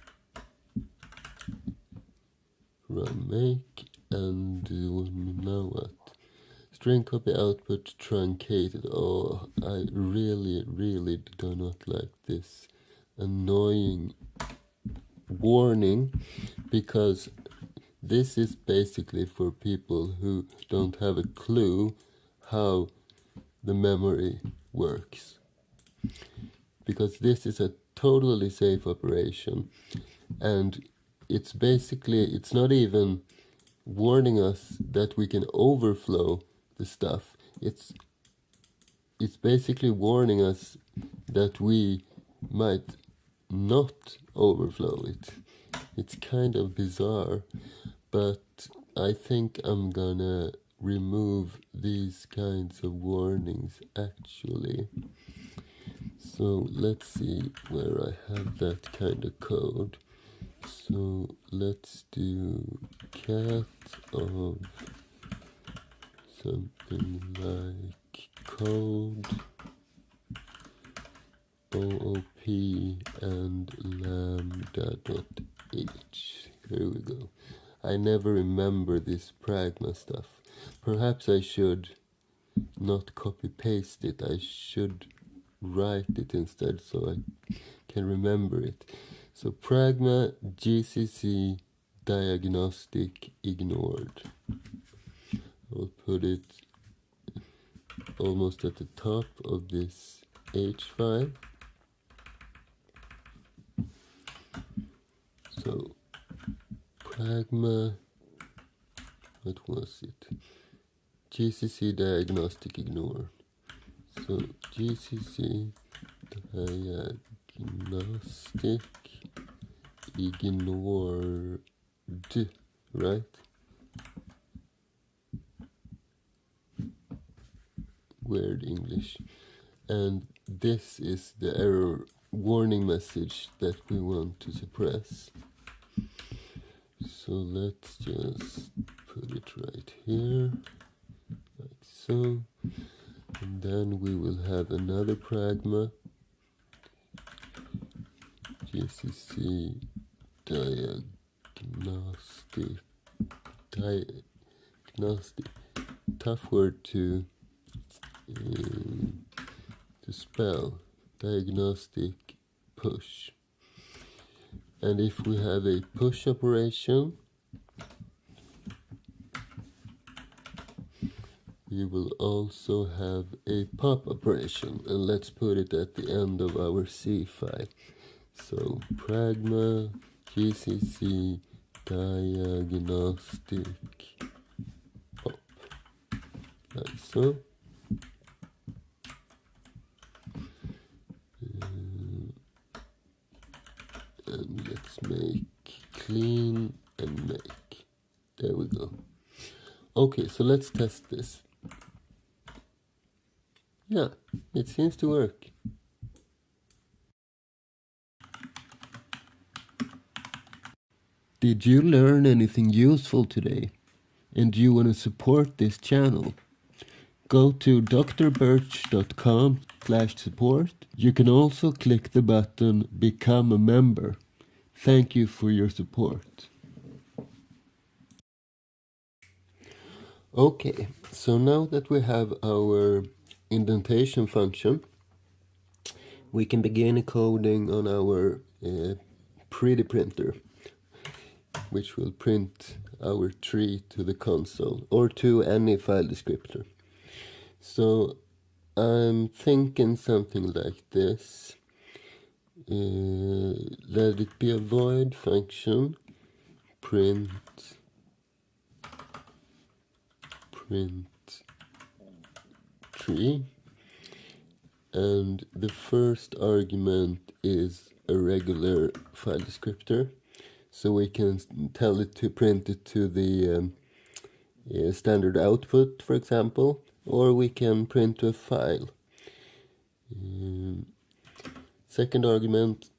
run make, and now what? String copy output truncated. Oh, I really do not like this annoying warning, because this is basically for people who don't have a clue how the memory works. Because this is a totally safe operation, and it's not even warning us that we can overflow the stuff. It's basically warning us that we might not overflow it. It's kind of bizarre, but I think I'm gonna remove these kinds of warnings actually. So let's see where I have that kind of code. So let's do cat of something like code OOP and lambda.h. Here we go. I never remember this pragma stuff. Perhaps I should not copy paste it. I should write it instead so I can remember it. So pragma gcc diagnostic ignored. I'll put it almost at the top of this H file. So pragma, what was it? GCC diagnostic ignored. So GCC diagnostic ignored, right? Weird English. And this is the error warning message that we want to suppress. So let's just put it right here, like so. And then we will have another pragma, GCC diagnostic, tough word to spell, diagnostic push. And if we have a push operation, we will also have a pop operation, and let's put it at the end of our C file. So pragma GCC diagnostic pop, like so. And let's make clean and make. There we go. Okay, so let's test this. Yeah, it seems to work. Did you learn anything useful today? And do you want to support this channel? Go to drbirch.com/support. You can also click the button Become a Member. Thank you for your support. Okay, so now that we have our indentation function, we can begin coding on our pretty printer, which will print our tree to the console or to any file descriptor. So I'm thinking something like this. Let it be a void function, print tree, and the first argument is a regular file descriptor, so we can tell it to print it to the standard output, for example, or we can print to a file. Second argument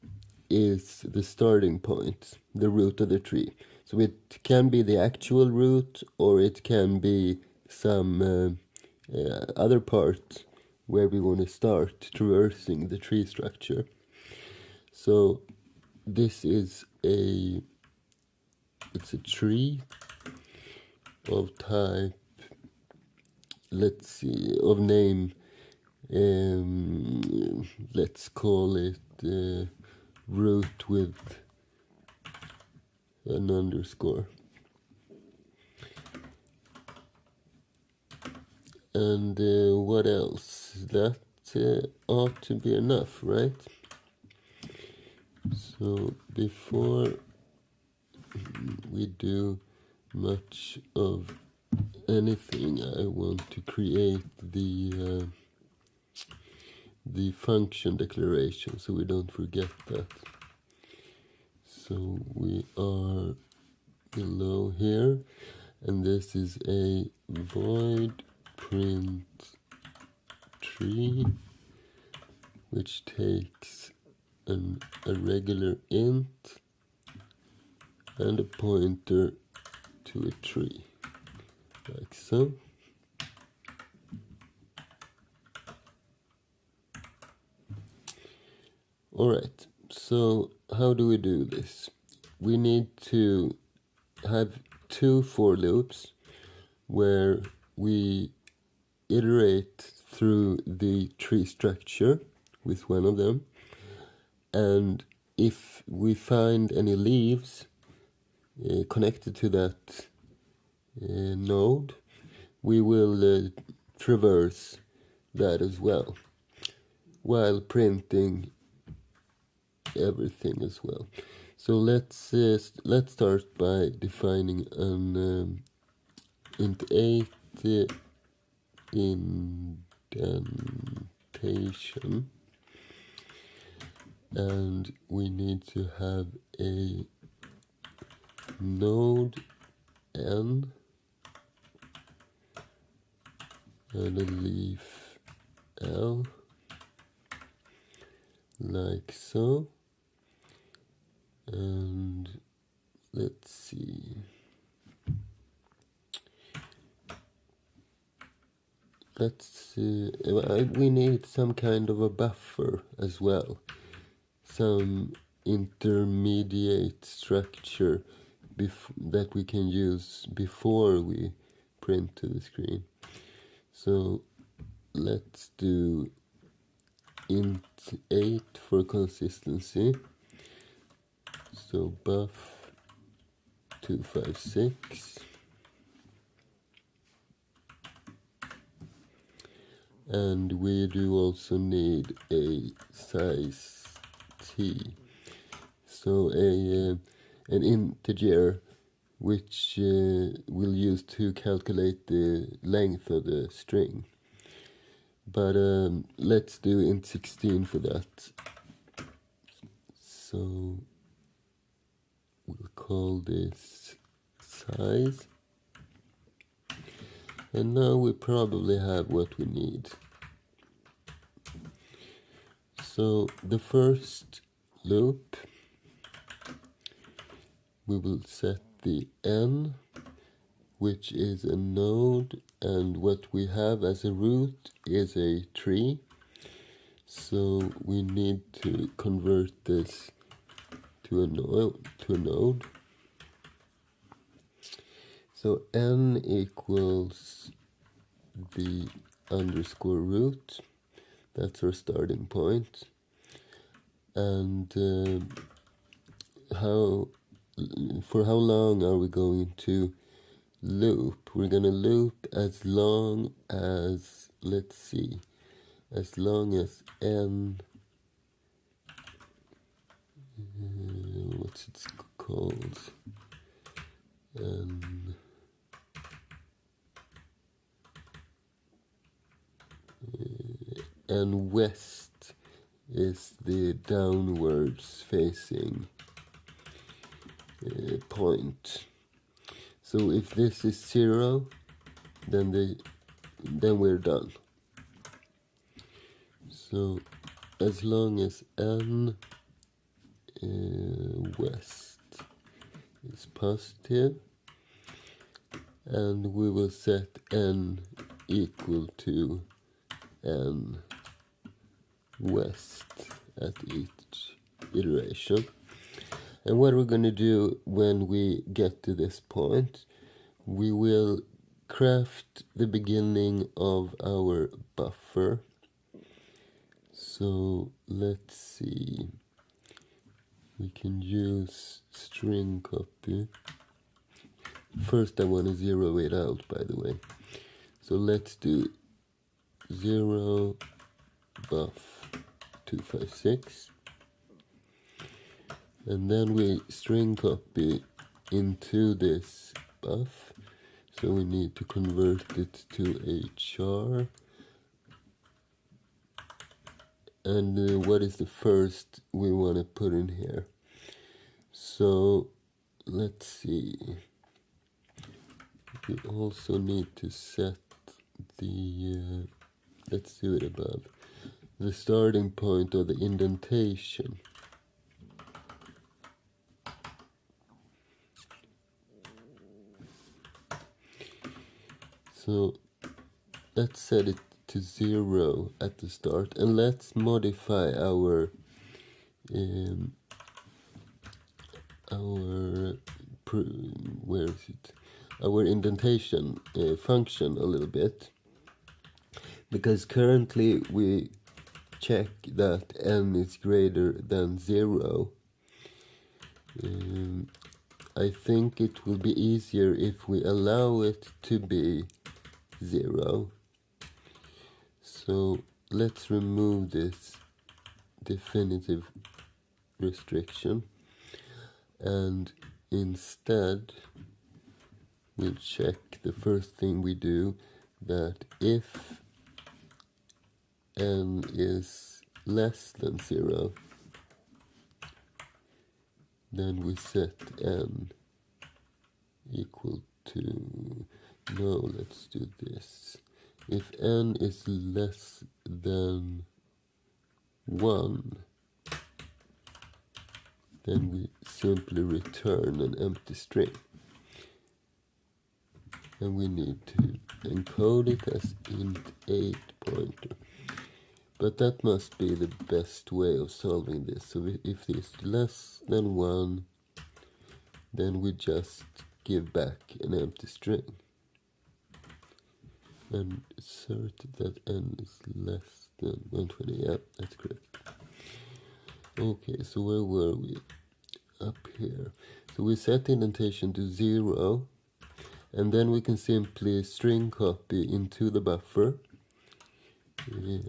is the starting point, the root of the tree. So it can be the actual root, or it can be some other part where we want to start traversing the tree structure. So this is it's a tree of type, let's see, of name, let's call it root with an underscore. And what else? That ought to be enough, right? So before we do much of anything, I want to create the function declaration so we don't forget that. So we are below here, and this is a void print tree, which takes a regular int and a pointer to a tree, like so. Alright, so how do we do this? We need to have two for loops where we iterate through the tree structure with one of them, and if we find any leaves, connected to that node, we will traverse that as well, while printing everything as well. So let's start by defining an int8 indentation, and we need to have a node n and a leaf L, like so. And let's see, we need some kind of a buffer as well, some intermediate structure that we can use before we print to the screen. So let's do int8 for consistency. So buff 256, and we do also need a size t, so an integer which we'll use to calculate the length of the string. But let's do int16 for that. So we'll call this size, and now we probably have what we need. So the first loop, we will set the n, which is a node, and what we have as a root is a tree. So we need to convert this to a node. So n equals the underscore root. That's our starting point. And for how long are we going to loop? We're going to loop as long as, let's see, as long as n, what's it called? And west is the downwards facing point. So if this is 0, then we're done. So as long as n west is positive, and we will set n equal to n west at each iteration. And what we're going to do when we get to this point, we will craft the beginning of our buffer. So let's see, we can use string copy. First I want to zero it out, by the way. So let's do 0 buff 256, and then we string copy into this buff, so we need to convert it to a char. And what is the first we want to put in here? So let's see, we also need to set the let's do it above the starting point of the indentation. So let's set it to 0 at the start, and let's modify our our indentation function a little bit, because currently we check that n is greater than 0, I think it will be easier if we allow it to be 0. So let's remove this definitive restriction, and instead we'll check the first thing we do, that if n is less than 0, then we set n equal to, no, let's do this. If n is less than 1, then we simply return an empty string. And we need to encode it as int8 pointer. But that must be the best way of solving this. So if it's less than 1, then we just give back an empty string and assert that n is less than 120. Yeah, that's correct. Okay, so where were we? Up here. So we set indentation to 0, and then we can simply string copy into the buffer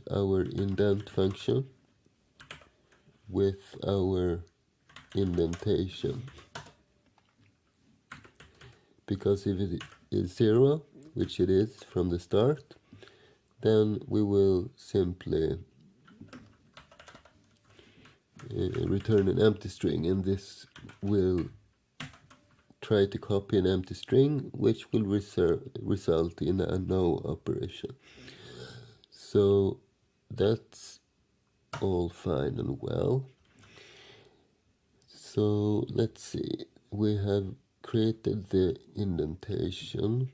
our indent function with our indentation. Because if it is 0, which it is from the start, then we will simply return an empty string, and this will try to copy an empty string, which will result in a no operation. So that's all fine and well. So let's see, we have created the indentation.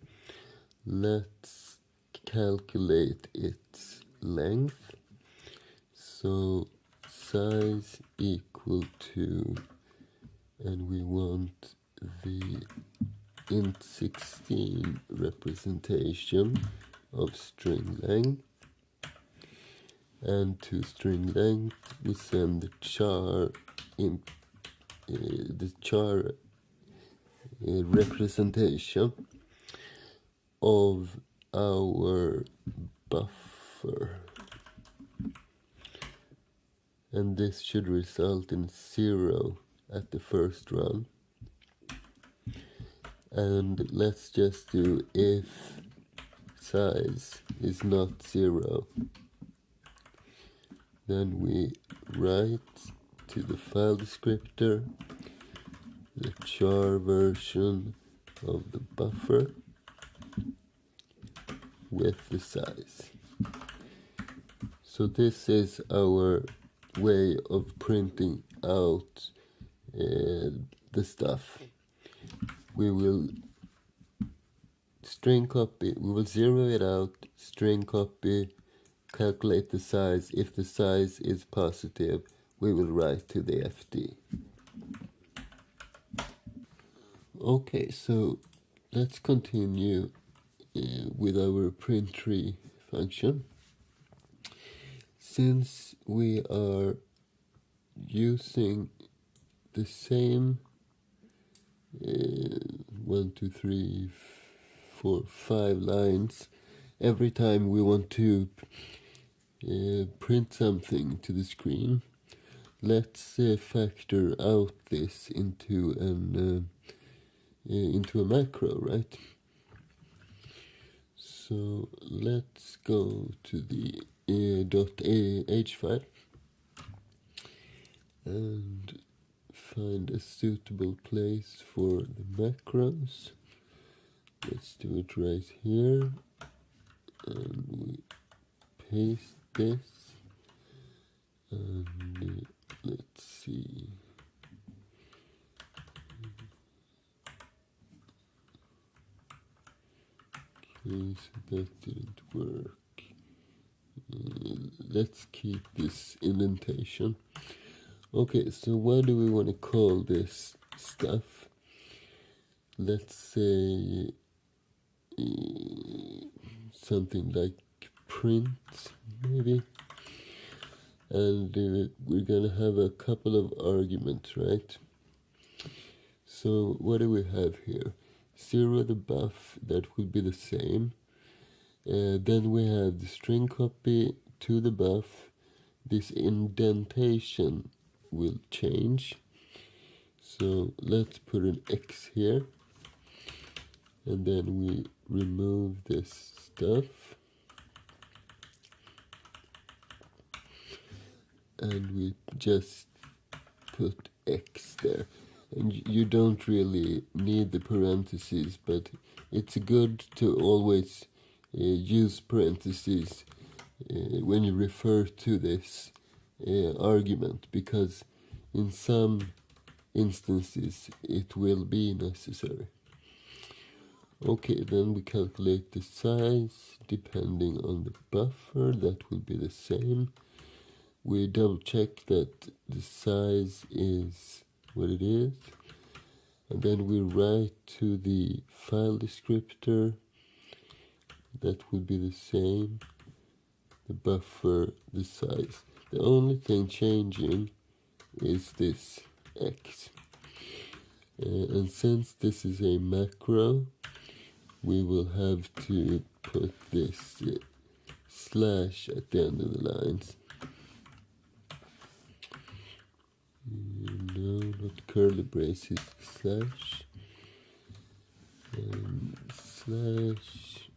Let's calculate its length. So size equal to, and we want the int16 representation of string length, and to string length we send the char representation of our buffer, and this should result in 0 at the first run. And let's just do if size is not 0, then we write to the file descriptor the char version of the buffer with the size. So this is our way of printing out the stuff. We will string copy, we will 0 it out, string copy, calculate the size. If the size is positive, we will write to the FD. Okay, so let's continue with our print tree function. Since we are using the same 1, 2, 3, 4, 5 lines every time we want to print something to the screen, let's factor out this into a macro, right? So let's go to the .ah file and find a suitable place for the macros. Let's do it right here, and we paste this, and let's see. Okay, so that didn't work. Let's keep this indentation. Okay, so what do we want to call this stuff? Let's say something like print, maybe. And we're gonna have a couple of arguments, right? So what do we have here? 0 the buff, that will be the same. Then we have the string copy to the buff. This indentation will change. So let's put an X here. And then we remove this stuff. And we just put X there. And you don't really need the parentheses, but it's good to always use parentheses when you refer to this argument, because in some instances it will be necessary. Okay, then we calculate the size depending on the buffer. That will be the same. We double check that the size is what it is, and then we write to the file descriptor. That will be the same. The buffer, the size. The only thing changing is this X. And since this is a macro, we will have to put this slash at the end of the lines. No, not curly braces, slash. Slash.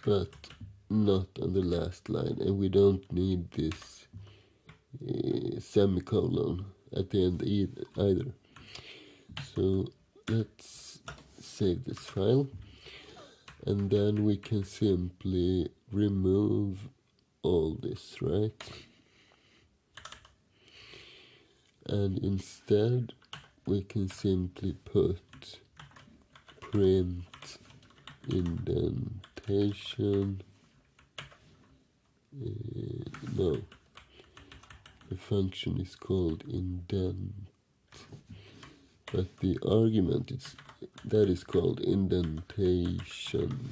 But not on the last line, and we don't need this semicolon at the end either. So let's save this file, and then we can simply remove all this, right? And instead we can simply put print indentation. No, the function is called indent, but the argument is called indentation.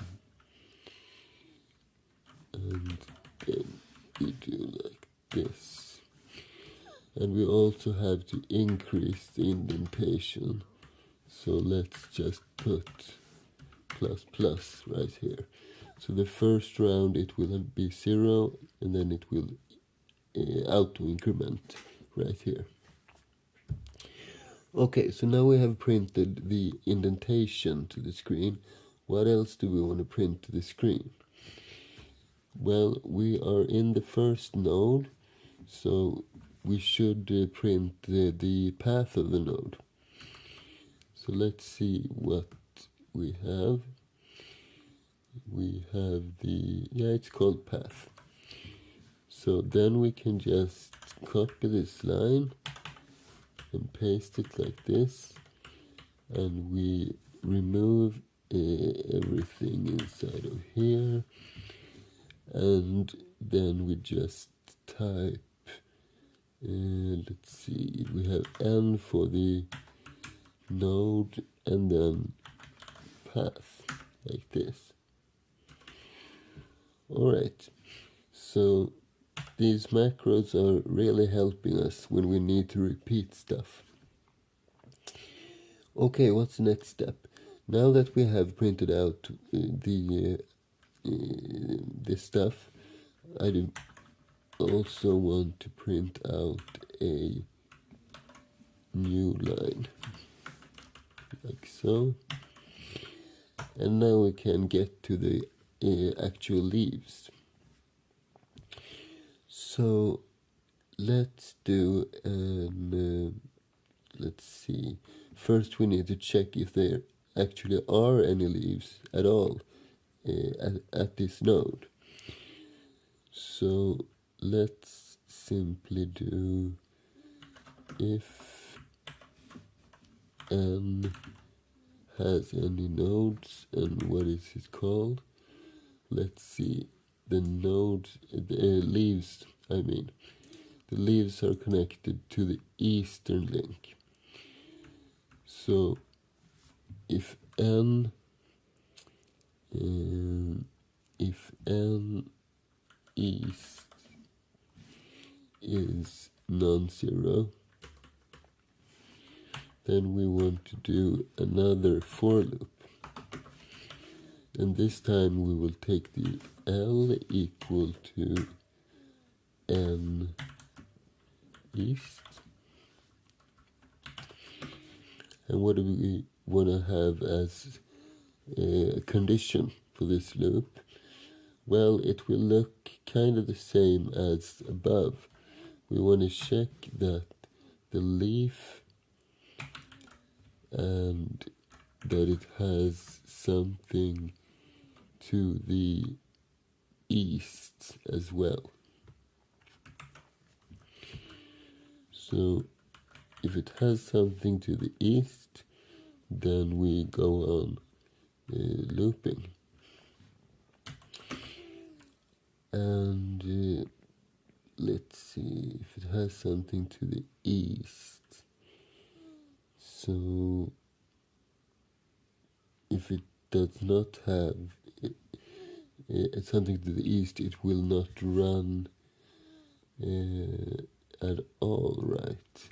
And then we do like this. And we also have to increase the indentation. So let's just put plus plus right here. So the first round it will be 0, and then it will auto increment right here. Okay, so now we have printed the indentation to the screen. What else do we want to print to the screen? Well, we are in the first node, so we should print the path of the node. So let's see what we have. We have it's called path. So then we can just copy this line and paste it like this, and we remove everything inside of here, and then we just type, let's see, we have n for the node, and then path, like this. Alright, so these macros are really helping us when we need to repeat stuff. Okay, what's the next step? Now that we have printed out this stuff, I do also want to print out a new line, like so. And now we can get to the actual leaves. So let's do let's see. First we need to check if there actually are any leaves at all at this node. So let's simply do if n has any nodes, and what is it called? Let's see, the nodes, the leaves, I mean. The leaves are connected to the eastern link. So if n east is non-zero. Then we want to do another for loop. And this time we will take the L equal to N east. And what do we want to have as a condition for this loop? Well, it will look kind of the same as above. We want to check that the leaf and that it has something to the east as well. So if it has something to the east, then we go on looping. And let's see if it has something to the east. So if it does not have something to the east, it will not run at all, right?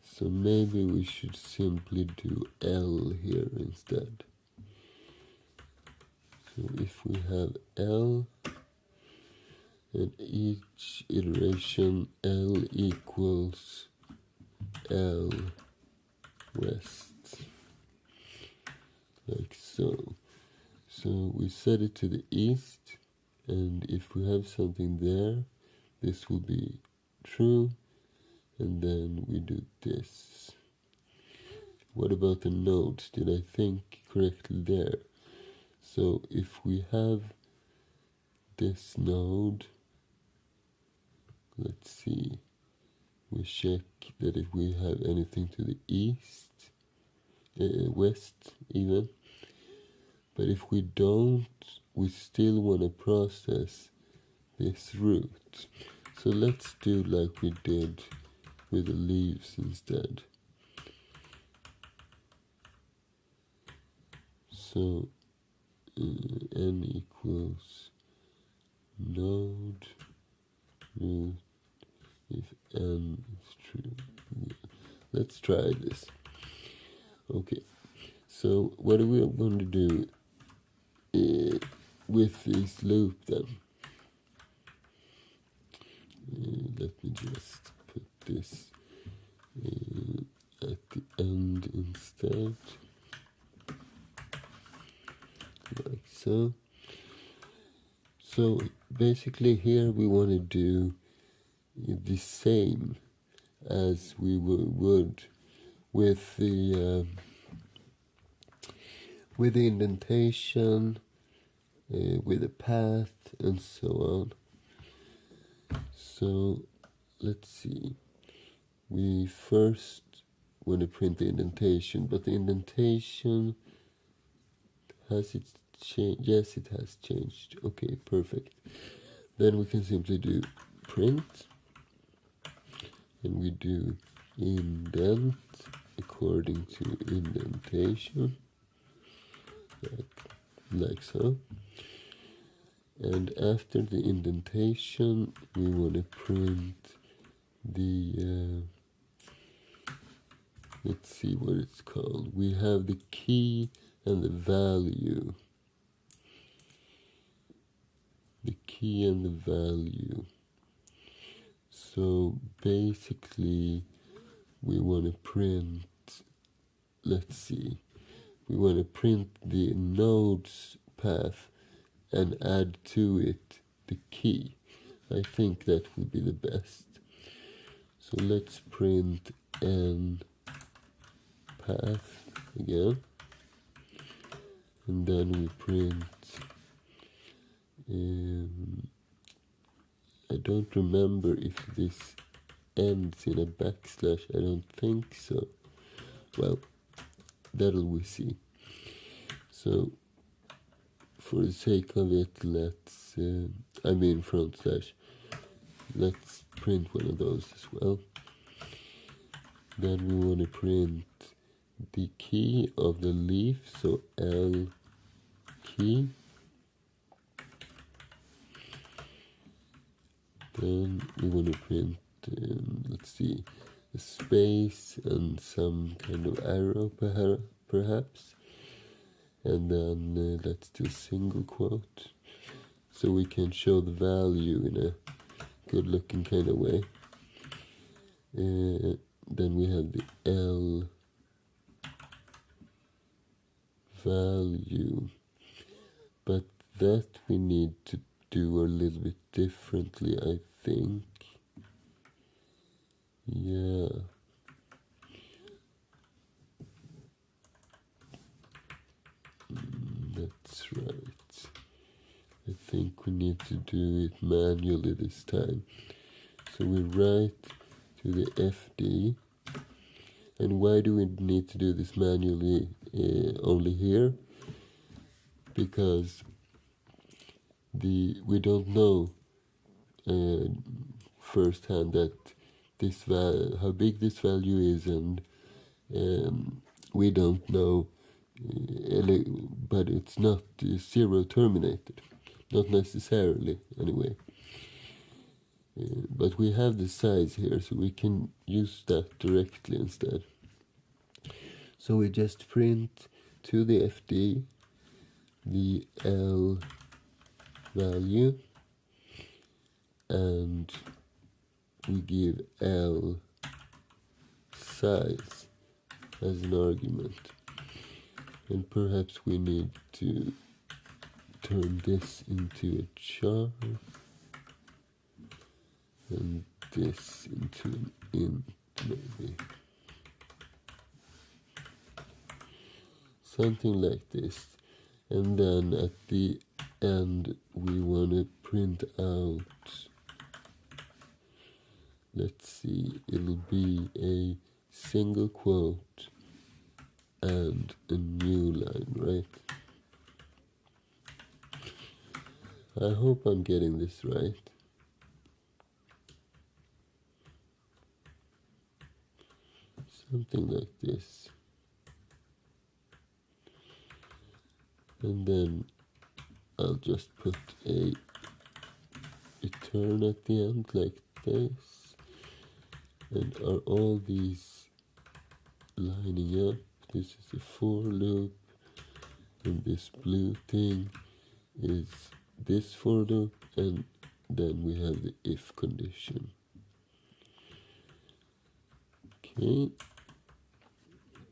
So maybe we should simply do L here instead. So if we have L, and each iteration L equals L west, like so. So we set it to the east, and if we have something there, this will be true, and then we do this. What about the nodes? Did I think correctly there? So if we have this node, let's see, we check that if we have anything to the east, west even, but if we don't, we still want to process this root. So let's do like we did with the leaves instead. So n equals node root if n is true. Let's try this. Okay, so what are we going to do with this loop then? Let me just put this at the end instead, like so. So basically here we want to do the same as we would with the indentation, with the path, and so on. So let's see. We first want to print the indentation, but the indentation has it changed? Yes, it has changed. Okay, perfect. Then we can simply do print, and we do indent according to indentation, like so. And after the indentation, we want to print the let's see what it's called. We have the key and the value. The key and the value. So basically we want to print, let's see, we want to print the node's path and add to it the key. I think that would be the best. So let's print n path again, and then we print I don't remember if this ends in a backslash. I don't think so. Well, that'll we see. So for the sake of it, let's front slash, let's print one of those as well. Then we want to print the key of the leaf, so L key. Then we want to print let's see, a space and some kind of arrow perhaps, and then let's do single quote so we can show the value in a good looking kind of way. Then we have the L value, but that we need to do a little bit differently, I think. Yeah. That's right. I think we need to do it manually this time. So we write to the FD. And why do we need to do this manually only here? Because we don't know firsthand that this how big this value is, and we don't know, but it's not zero terminated, not necessarily anyway. But we have the size here, so we can use that directly instead. So we just print to the FD the L value, and we give L size as an argument. And perhaps we need to turn this into a char and this into an int, maybe. Something like this. And then at the end we want to print out, let's see, it'll be a single quote and a new line, right? I hope I'm getting this right. Something like this. And then I'll just put a return at the end like this. And are all these lining up? This is a for loop, and this blue thing is this for loop, and then we have the if condition. Okay,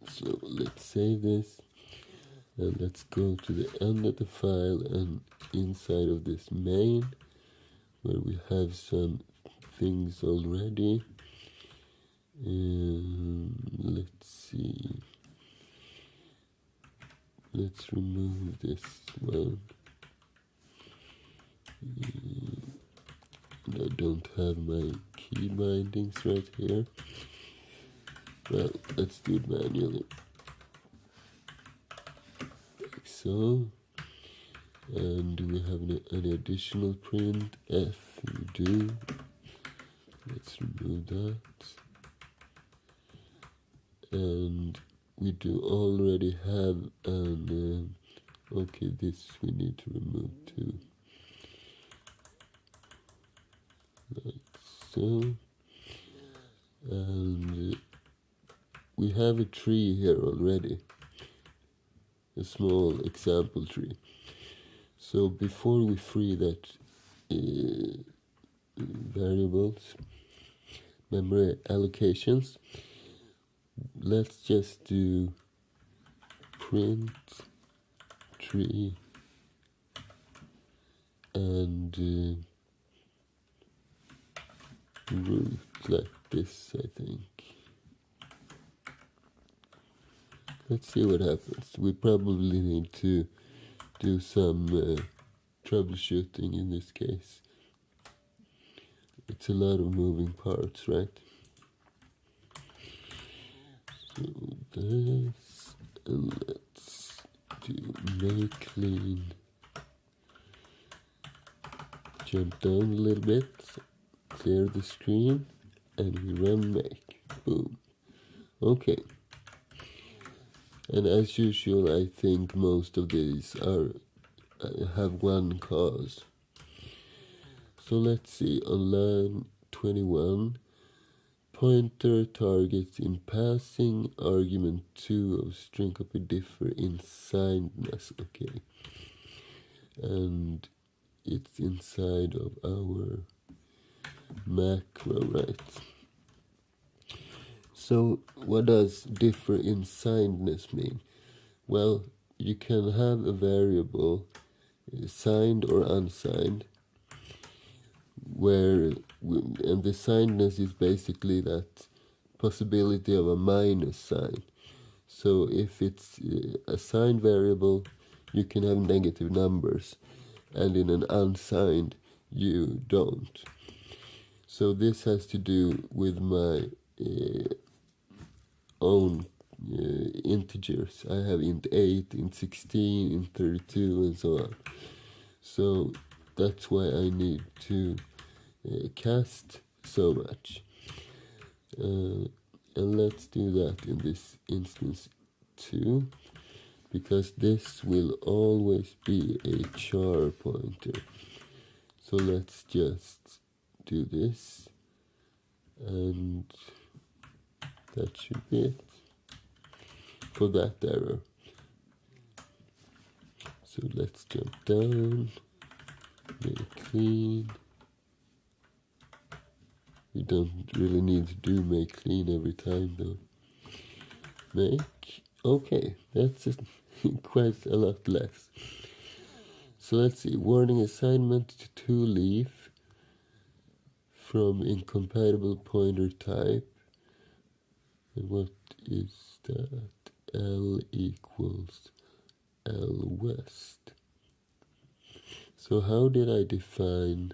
so let's save this, and let's go to the end of the file, and inside of this main, where we have some things already, let's see, let's remove this one. I don't have my key bindings right here. Well, let's do it manually. Like so. And do we have any additional print? F, we do. Let's remove that. And we do already have an, okay, this we need to remove too. Like so. And we have a tree here already, a small example tree. So before we free that variables, memory allocations, let's just do print tree and root like this, I think. Let's see what happens. We probably need to do some troubleshooting in this case. It's a lot of moving parts, right? So this, and let's do make clean. Jump down a little bit, clear the screen, and we run make. Boom. Okay. And as usual, I think most of these have one cause. So let's see, on line 21, pointer targets in passing argument 2 of string copy differ in signedness. Okay, and it's inside of our macro, right? So what does differ in signedness mean? Well, you can have a variable signed or unsigned, and the signedness is basically that possibility of a minus sign. So if it's a signed variable, you can have negative numbers, and in an unsigned, you don't. So this has to do with my own integers. I have int 8, int 16, int 32, and so on. So that's why I need to cast so much. And let's do that in this instance too, because this will always be a char pointer. So let's just do this, and that should be it for that error. So let's jump down, make clean. We don't really need to do make clean every time though. Make, okay, that's quite a lot less. So let's see, warning assignment to leaf from incompatible pointer type. And what is that? L equals L west. So how did I define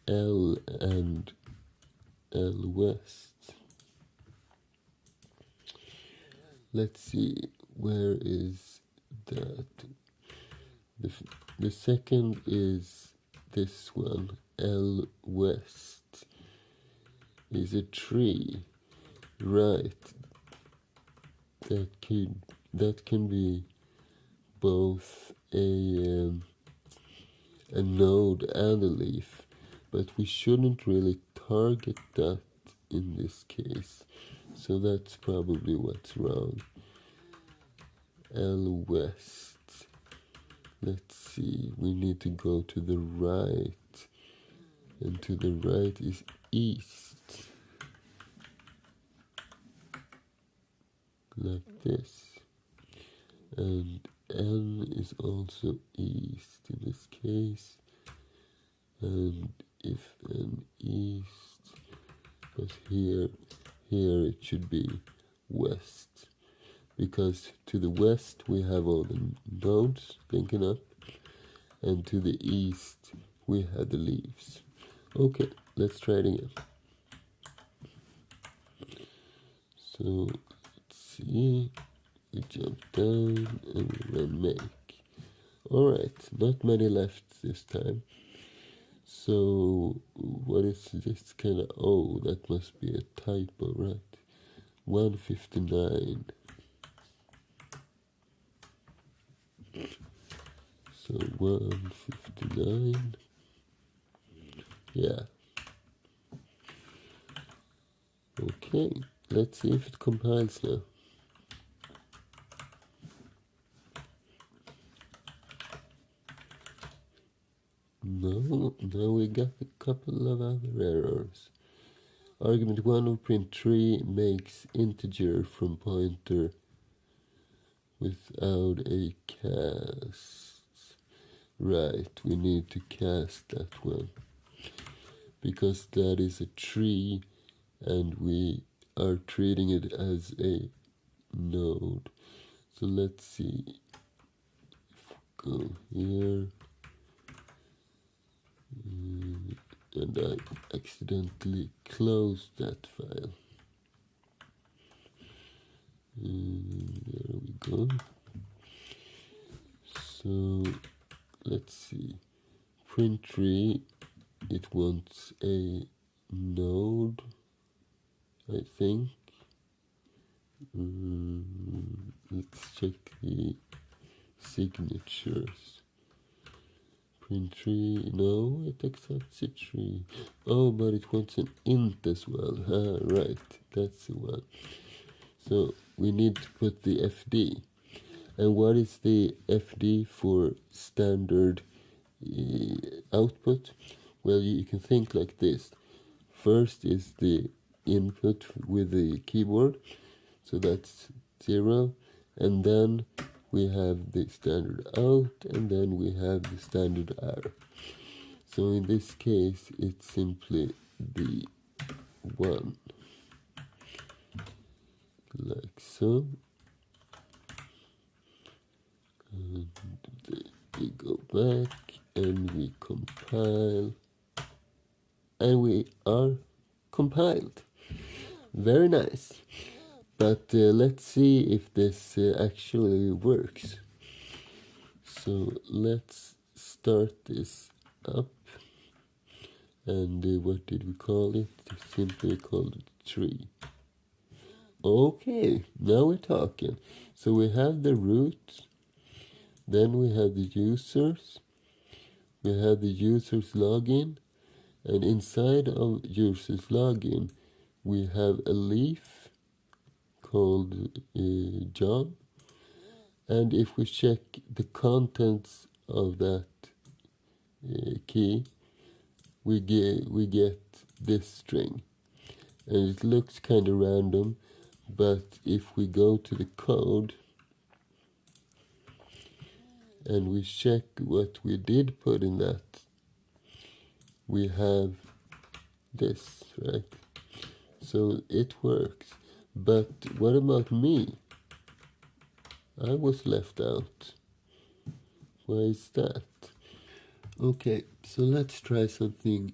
L and L west? Let's see, where is that? The second is this one, L west, is a tree, right? That can be both a node and a leaf, but we shouldn't really target that in this case. So that's probably what's wrong. L west. Let's see, we need to go to the right, and to the right is east, like this. And N is also east in this case, and if N east, but here it should be west, because to the west we have all the nodes linking up, and to the east we have the leaves. Okay, let's try it again. So let's see, we jump down and we run make. Alright, not many left this time. So what is this kind of, oh, that must be a typo, right? 159. So 159. Yeah. Okay, let's see if it compiles now. No, now we got a couple of other errors. Argument 1 of print tree makes integer from pointer without a cast. Right, we need to cast that one, because that is a tree and we are treating it as a node. So let's see, if we go here, and I accidentally closed that file. There we go. So let's see, print tree, it wants a node, I think. Let's check the signatures. 0.3, no, it accepts a tree. Oh, but it wants an int as well. Right, that's the one. So we need to put the FD. And what is the FD for standard output? Well, you can think like this. First is the input with the keyboard, so that's 0, and then we have the standard out, and then we have the standard R. So in this case, it's simply the 1, like so. And we go back and we compile, and we are compiled. Very nice. But let's see if this actually works. So let's start this up. And what did we call it? Simply called it tree. Okay, now we're talking. So we have the root, then we have the users, we have the users login, and inside of users login we have a leaf called John, and if we check the contents of that key, we get this string, and it looks kind of random, but if we go to the code and we check what we did put in that, we have this, right? So it works. But what about me? I was left out. Why is that? Okay, so let's try something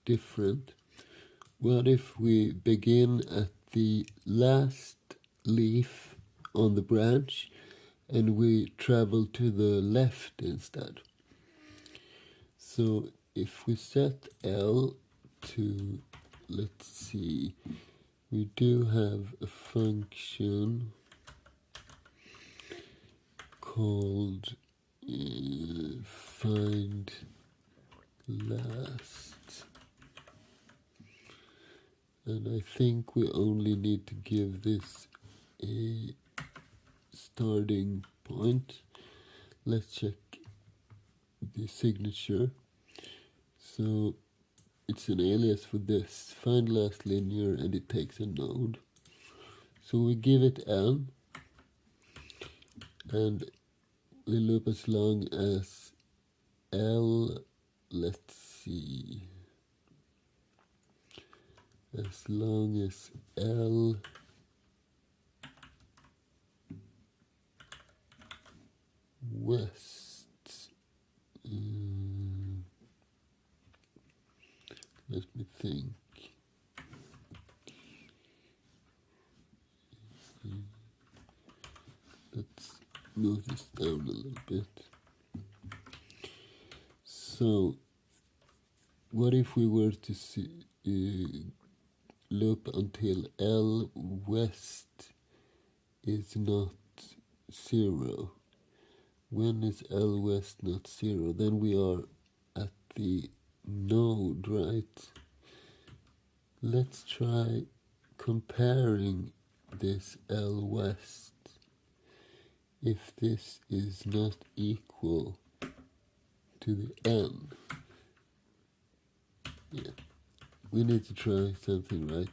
different. What if we begin at the last leaf on the branch and we travel to the left instead? So if we set L to, let's see, we do have a function called find last, and I think we only need to give this a starting point. Let's check the signature. So it's an alias for this, find last linear, and it takes a node. So we give it L, and we loop as long as L, let's see, as long as L west, let me think. Let's move this down a little bit. So what if we were to see, loop until L west is not 0? When is L west not 0? Then we are at the node, right? Let's try comparing this L west. If this is not equal to the N, yeah, we need to try something, right?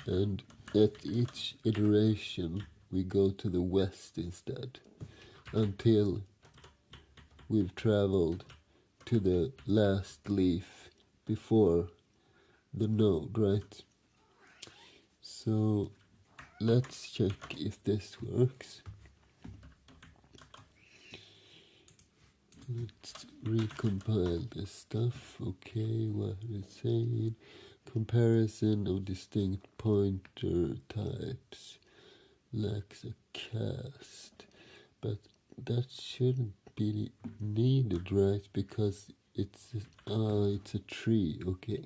And at each iteration we go to the west instead, until we've traveled to the last leaf before the node, right? So let's check if this works. Let's recompile this stuff. Okay, what is it saying? Comparison of distinct pointer types lacks a cast, but that shouldn't be needed, right? Because it's a tree. Okay,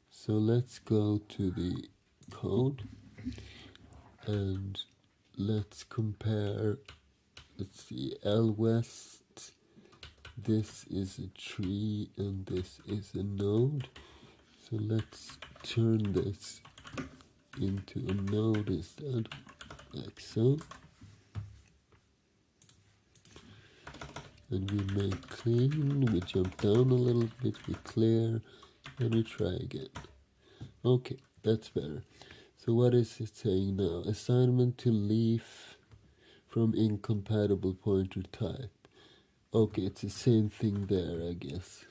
so let's go to the code and let's compare. Let's see, L west this is a tree and this is a node. So let's turn this into a node instead, like so. And we make clean, we jump down a little bit, we clear, and we try again. Okay, that's better. So what is it saying now? Assignment to leaf from incompatible pointer type. Okay, it's the same thing there, I guess.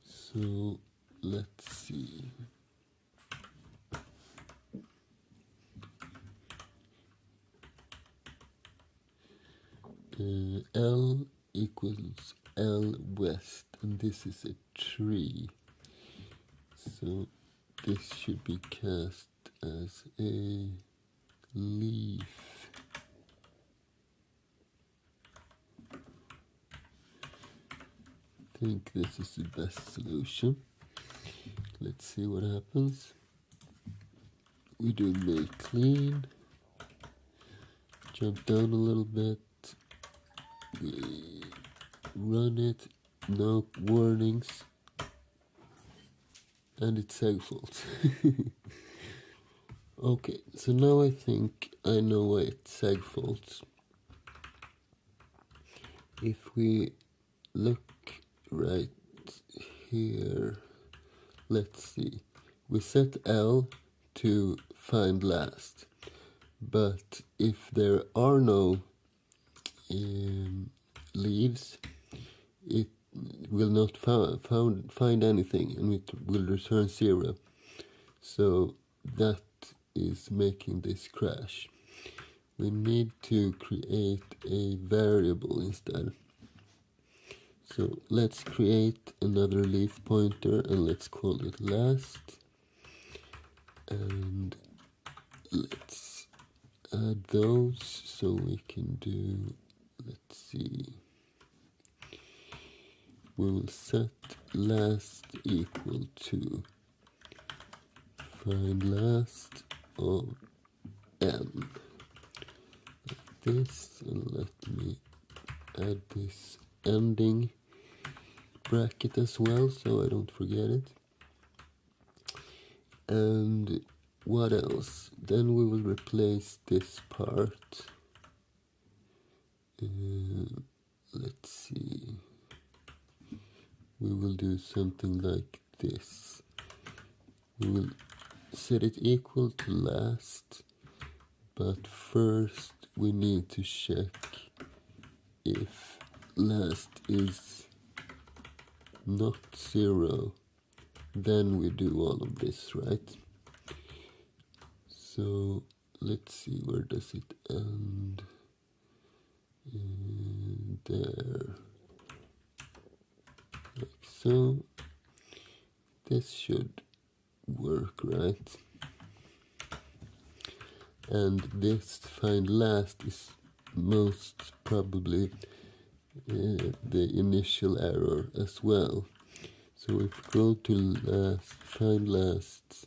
So let's see. L equals L west, and this is a tree. So this should be cast as a leaf. I think this is the best solution. Let's see what happens. We do make clean, jump down a little bit, we run it, no warnings, and it's segfault. Okay, so now I think I know why it's segfault. If we look right here, let's see, we set L to find last, but if there are no leaves, it will not find anything, and it will return 0. So that is making this crash. We need to create a variable instead. So let's create another leaf pointer and let's call it last. And let's add those so we can do, let's see, we will set last equal to find last of n, like this, and let me add this ending bracket as well so I don't forget it. And what else? Then we will replace this part. Let's see, we will do something like this. We will set it equal to last, but first we need to check if last is not 0, then we do all of this, right? So let's see, where does it end? There, like so. This should work, right? And this find last is most probably the initial error as well. So if we go to last, find last,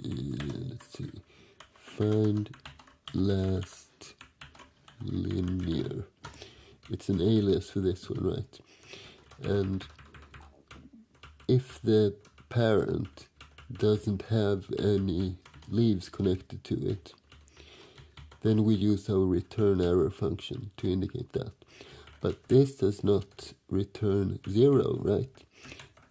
let's see, find last linear. It's an alias for this one, right? And if the parent doesn't have any leaves connected to it, then we use our return error function to indicate that. But this does not return 0, right?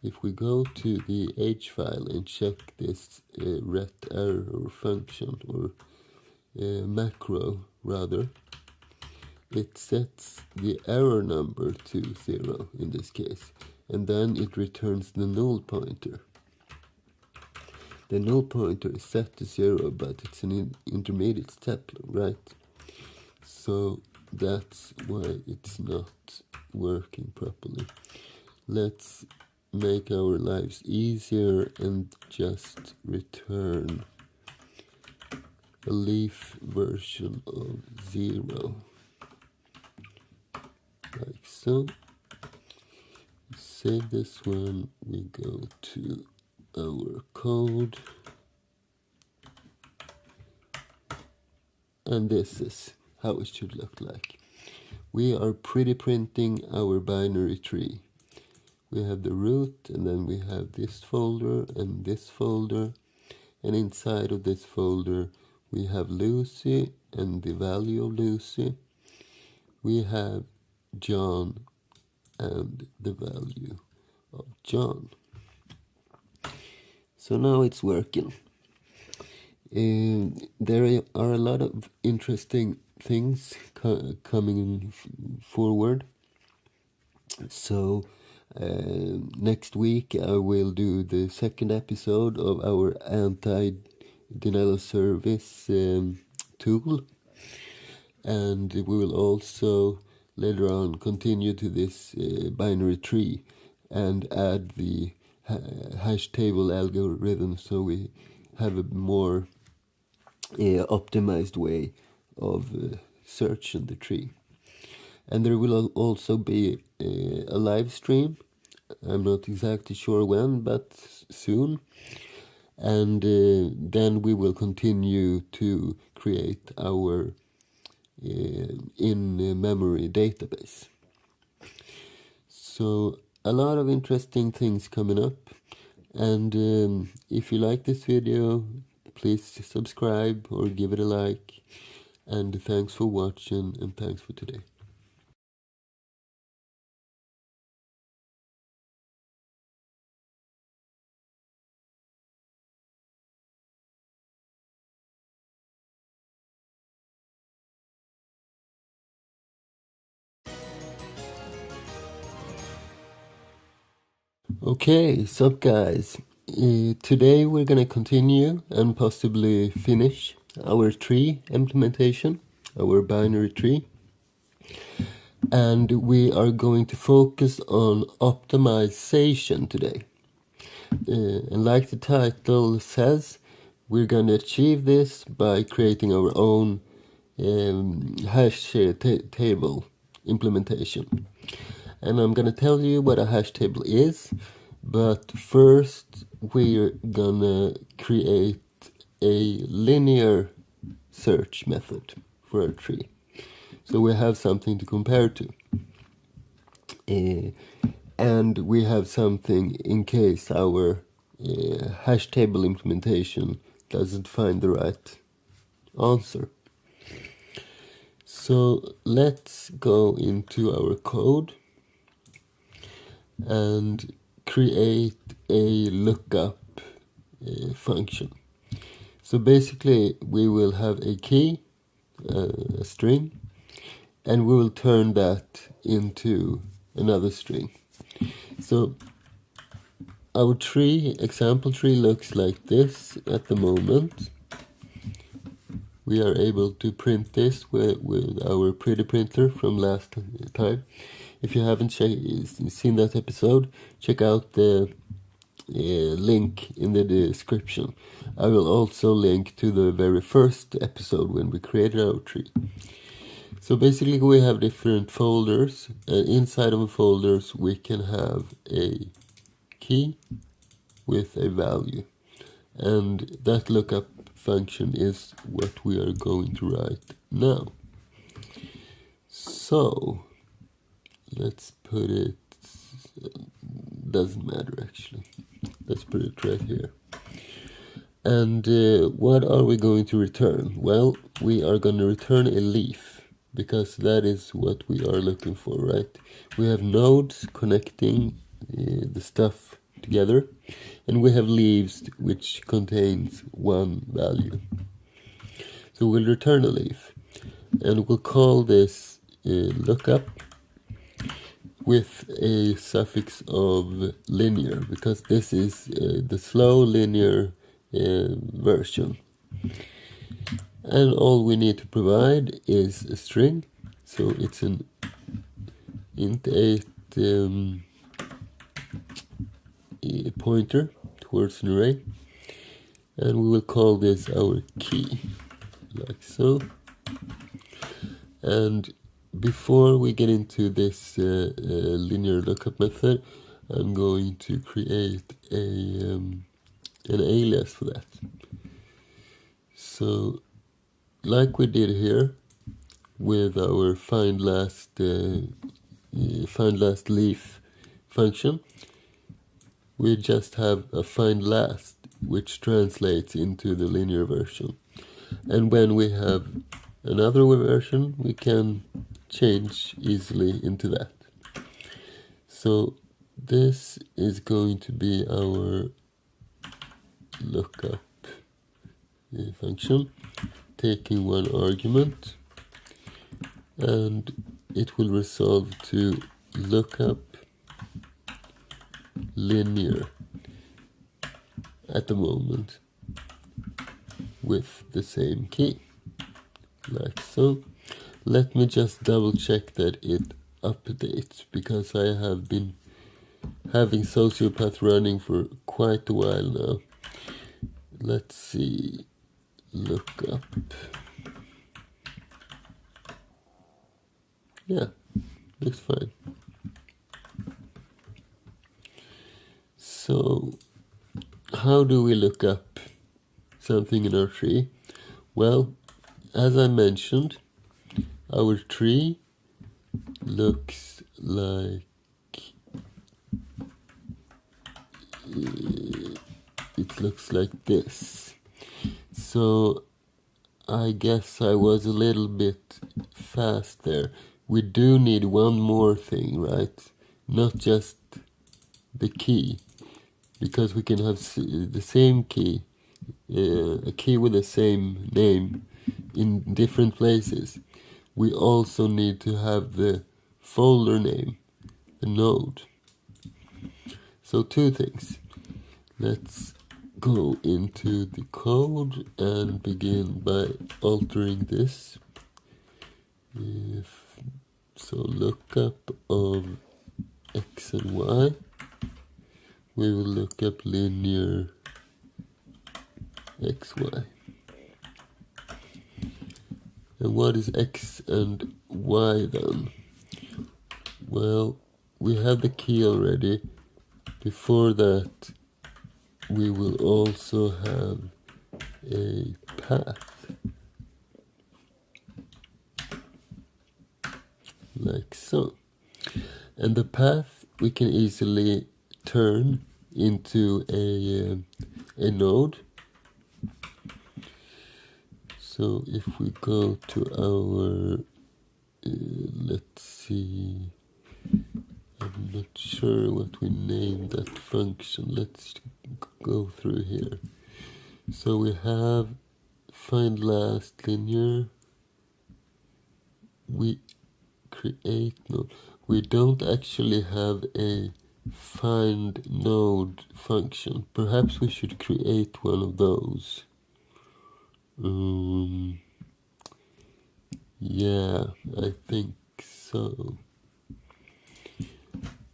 If we go to the H file and check this ret error function, or macro rather, it sets the error number to 0 in this case, and then it returns the null pointer. The null pointer is set to 0, but it's an intermediate step, right? So that's why it's not working properly. Let's make our lives easier and just return a leaf version of 0, like so. Save this one, we go to our code, and this is how it should look like. we are pretty printing our binary tree. We have the root, and then we have this folder and this folder, and inside of this folder we have Lucy and the value of Lucy. We have John and the value of John. So now it's working. There are a lot of interesting things coming forward. So next week I will do the second episode of our anti-denial of service tool, and we will also later on continue to this binary tree and add the hash table algorithm, so we have a more optimized way of searching the tree. And there will also be a live stream. I'm not exactly sure when, but soon. And then we will continue to create our in-memory database. So a lot of interesting things coming up. And if you like this video, please subscribe or give it a like. And thanks for watching, and thanks for today. Okay, sup guys. Today we're gonna continue and possibly finish our tree implementation, our binary tree. And we are going to focus on optimization today. And like the title says, we're gonna achieve this by creating our own hash table implementation. And I'm gonna tell you what a hash table is, but first we're gonna create a linear search method for our tree, so we have something to compare to, and we have something in case our hash table implementation doesn't find the right answer. So let's go into our code and create a lookup function. So basically we will have a key, a string, and we will turn that into another string. So our tree, example tree, looks like this at the moment. We are able to print this with our pretty printer from last time. If you haven't seen that episode, check out the link in the description. I will also link to the very first episode when we created our tree. So basically we have different folders, and inside of the folders we can have a key with a value, and that lookup function is what we are going to write now. So let's put it, doesn't matter actually, let's put it right here. And what are we going to return? Well, we are going to return a leaf, because that is what we are looking for, right? We have nodes connecting the stuff together, and we have leaves which contains one value. So we'll return a leaf, and we'll call this lookup with a suffix of linear, because this is the slow linear version. And all we need to provide is a string, so it's an int8 pointer towards an array, and we will call this our key, like so. And before we get into this linear lookup method, I'm going to create an alias for that. So like we did here, with our find last leaf function, we just have a find last, which translates into the linear version. And when we have another version, we can change easily into that. So this is going to be our lookup function, taking one argument, and it will resolve to lookup linear at the moment with the same key, like so. Let me just double check that it updates, because I have been having Sociopath running for quite a while now. Let's see, lookup. Yeah, looks fine. So, how do we look up something in our tree? Well, as I mentioned, our tree looks like this. So I guess I was a little bit fast there. We do need one more thing, right? Not just the key, because we can have the same key, a key with the same name in different places. We also need to have the folder name, the node. So two things. Let's go into the code and begin by altering this. So lookup of x and y. We will look up linear xy. And what is x and y then? Well, we have the key already. Before that, we will also have a path, like so. And the path we can easily turn into a node. So if we go to our, let's see, I'm not sure what we named that function. Let's go through here. So we have find last linear. We create node. We don't actually have a find node function. Perhaps we should create one of those. Yeah, I think so.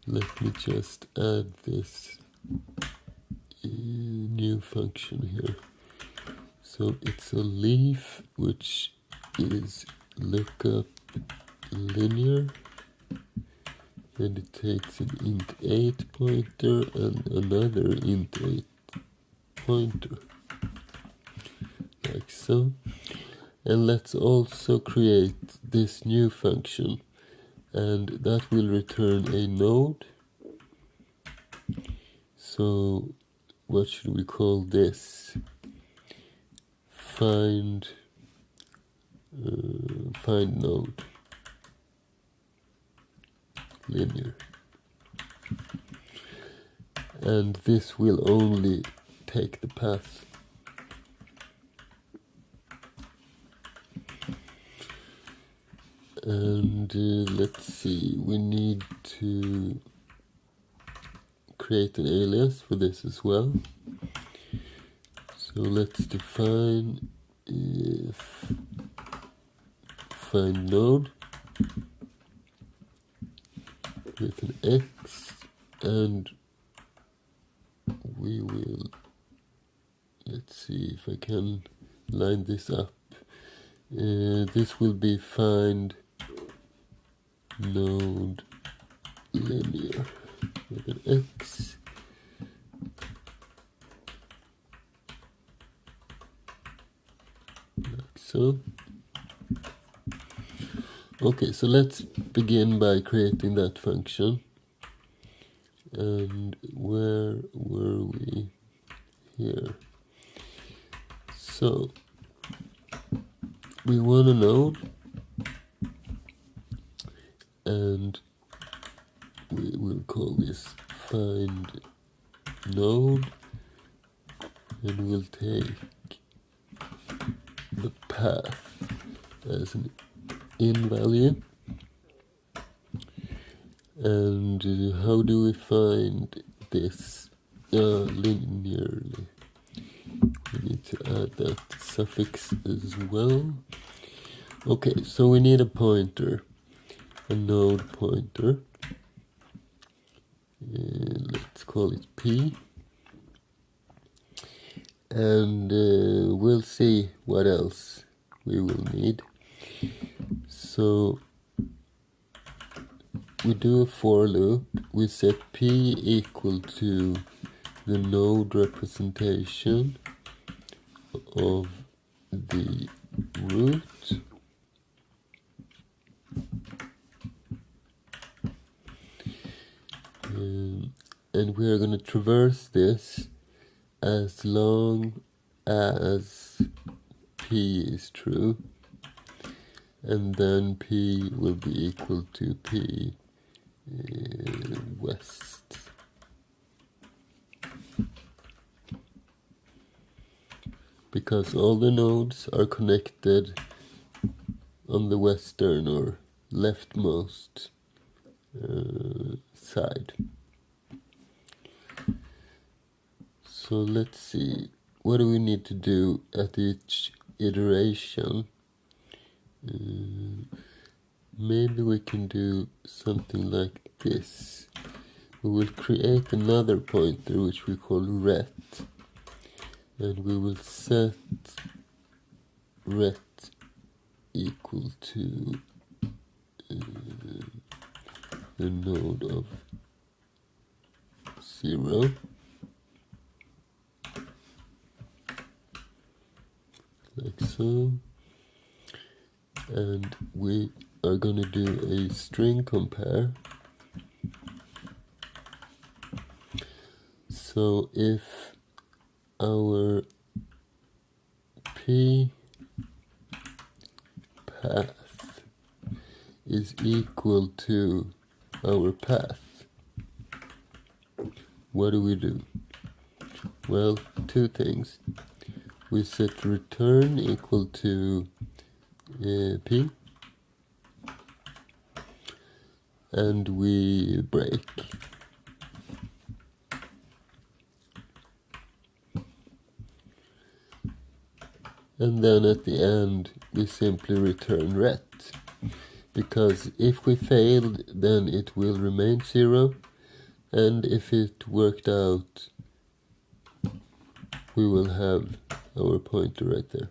Let me just add this new function here. So it's a leaf, which is lookup linear, and it takes an int 8 pointer and another int 8 pointer, like so. And let's also create this new function, and that will return a node. So what should we call this? Find node linear. And this will only take the path. And let's see, we need to create an alias for this as well. So let's define find node with an x, and we will, let's see if I can line this up. This will be find node linear with an x, like so. Okay, so let's begin by creating that function. And where were we? Here. So we want a node, and we will call this find node, and we'll take the path as an in value. And how do we find this linearly? We need to add that suffix as well. Okay, so we need a pointer, a node pointer. Let's call it P. And we'll see what else we will need. So we do a for loop. We set P equal to the node representation of the root. And we are going to traverse this as long as P is true, and then P will be equal to P west. Because all the nodes are connected on the western or leftmost side. So let's see, what do we need to do at each iteration? Maybe we can do something like this. We will create another pointer which we call ret, and we will set ret equal to the node of 0. Like so. And we are going to do a string compare. So if our P path is equal to our path, what do? Well, two things. We set return equal to P, and we break. And then at the end we simply return ret, because if we failed then it will remain 0, and if it worked out we will have our pointer right there.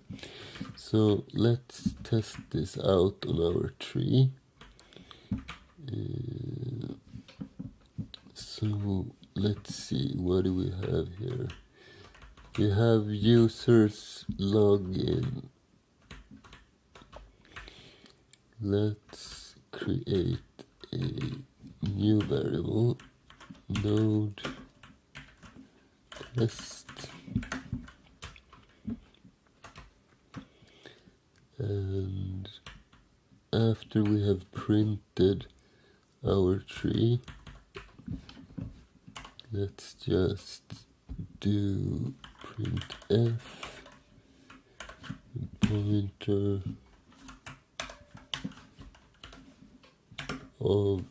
So let's test this out on our tree. So let's see, what do we have here? We have users login. Let's create a new variable, node test, and after we have printed our tree, let's just do printf pointer of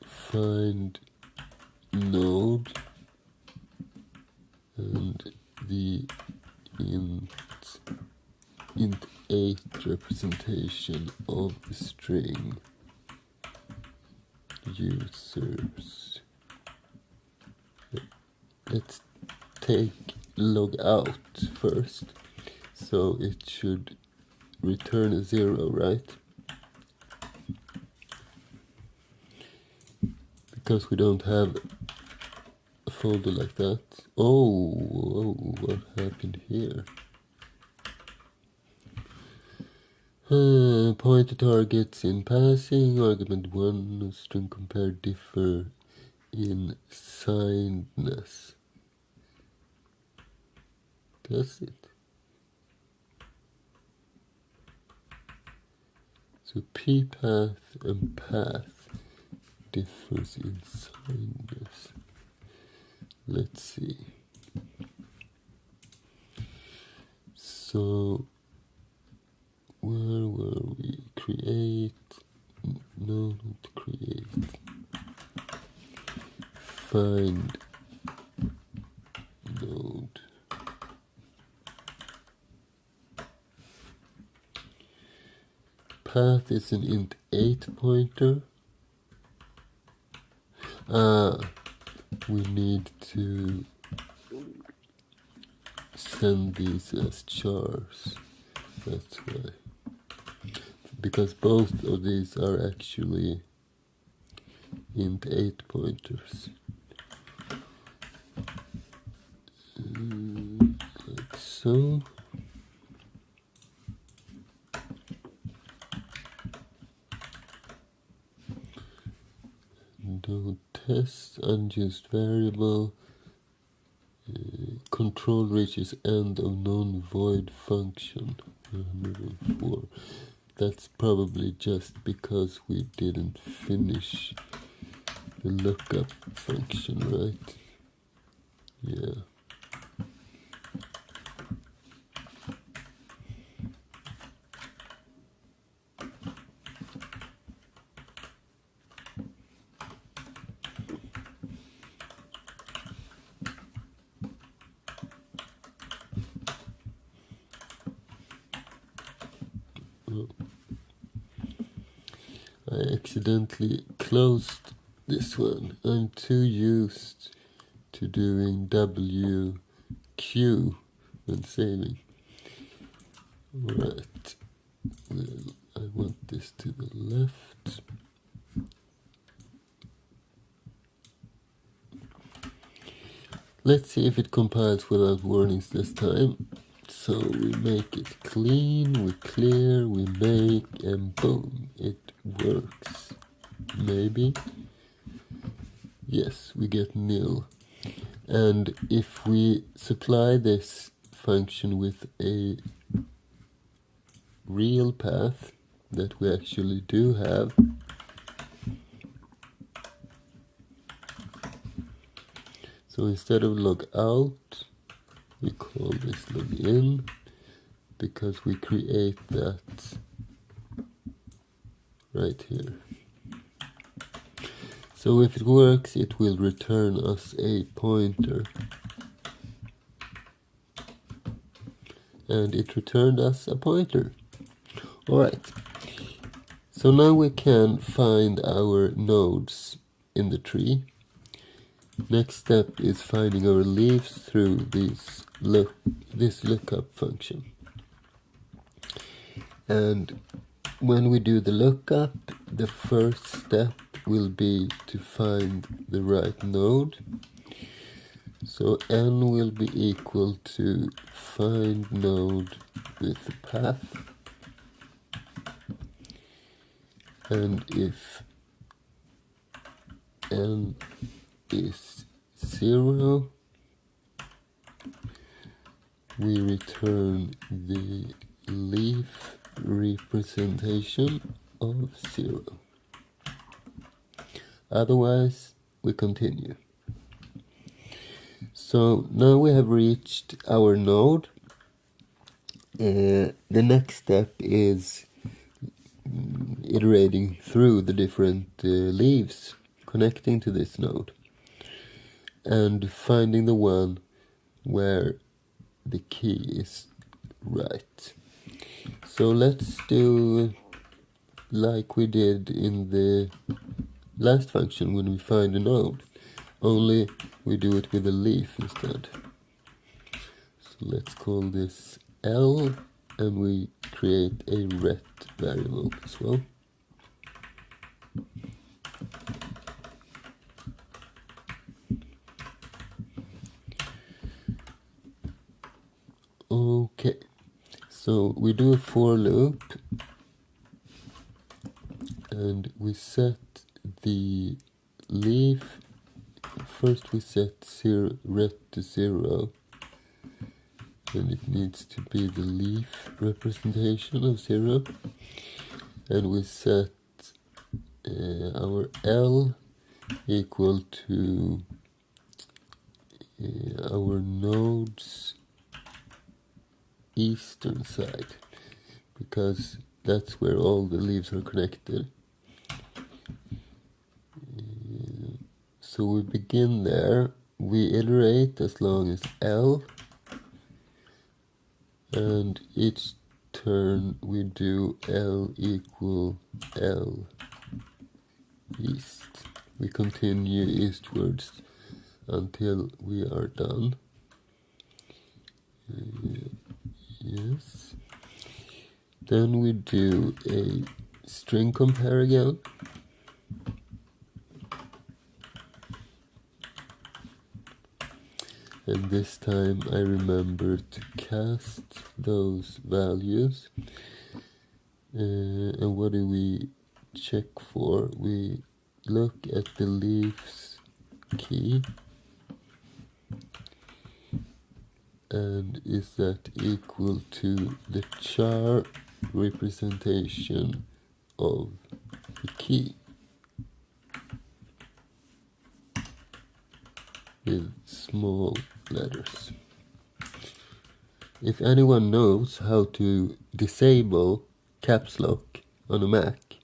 find node and the int 8 representation of the string users. Let's take log out first, so it should return a 0, right? Because we don't have a folder like that. Oh, what happened here? Pointer targets in passing, argument 1, string compare differ in signedness. Does it? So p-path and path differs in signedness. Let's see. So where were we? Create. No, not create. Find node. Path is an int 8 pointer. We need to send these as chars. That's why. Because both of these are actually int 8 pointers. Like so. Don't test unused variable. Control reaches end of non-void function. 104. That's probably just because we didn't finish the lookup function, right? Yeah. I accidentally closed this one. I'm too used to doing WQ when saving. Alright, well, I want this to the left. Let's see if it compiles without warnings this time. So we make it clean, we clear, we make, and boom, it works. Maybe. Yes, we get nil. And if we supply this function with a real path that we actually do have, so instead of log out, we call this log in, because we create that right here. So if it works, it will return us a pointer. And it returned us a pointer. Alright, so now we can find our nodes in the tree. Next step is finding our leaves through this lookup function. And when we do the lookup, the first step will be to find the right node. So n will be equal to find node with the path. And if n is 0, we return the leaf representation of 0. Otherwise, we continue. So now we have reached our node. The next step is iterating through the different leaves connecting to this node and finding the one where the key is right. So let's do like we did in the last function when we find a node, only we do it with a leaf instead. So let's call this L, and we create a ret variable as well. Okay, so we do a for loop and we set the leaf. First we set ret to 0, and it needs to be the leaf representation of 0, and we set our L equal to our node's eastern side, because that's where all the leaves are connected. So we begin there, we iterate as long as L, and each turn we do L equal L east. We continue eastwards until we are done. Yes. Then we do a string compare again. And this time I remember to cast those values. And what do we check for? We look at the leaf's key. And is that equal to the char representation of the key with small letters? If anyone knows how to disable caps lock on a Mac,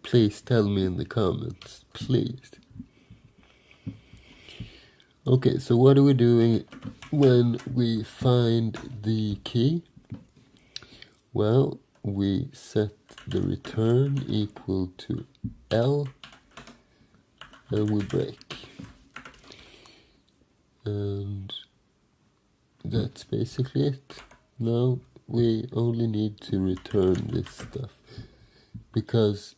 please tell me in the comments, please. Okay, so what are we doing when we find the key? Well, we set the return equal to L, and we break. And that's basically it. Now we only need to return this stuff, because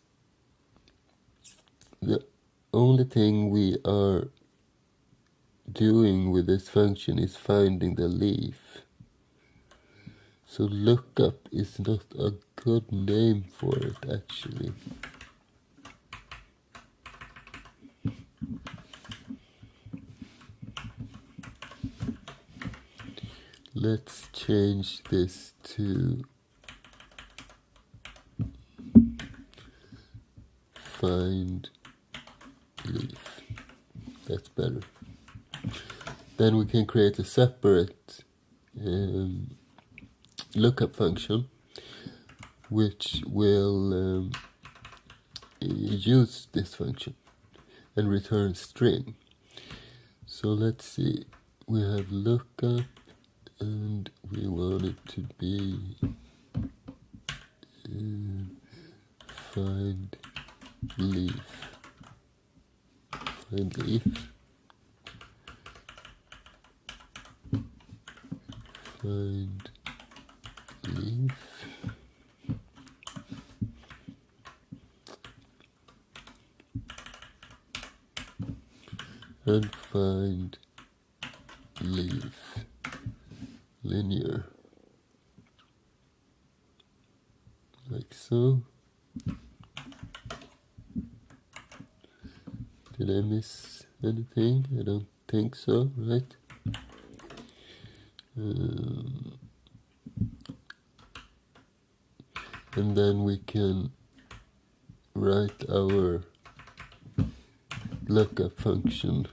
the only thing we are doing with this function is finding the leaf. So lookup is not a good name for it, actually. Let's change this to find leaf. That's better. Then we can create a separate lookup function which will use this function and return string. So let's see, we have lookup and we want it to be find leaf. Find leaf. Find leaf. And find leaf linear, like so. Did I miss anything? I don't think so, right? And then we can write our lookup function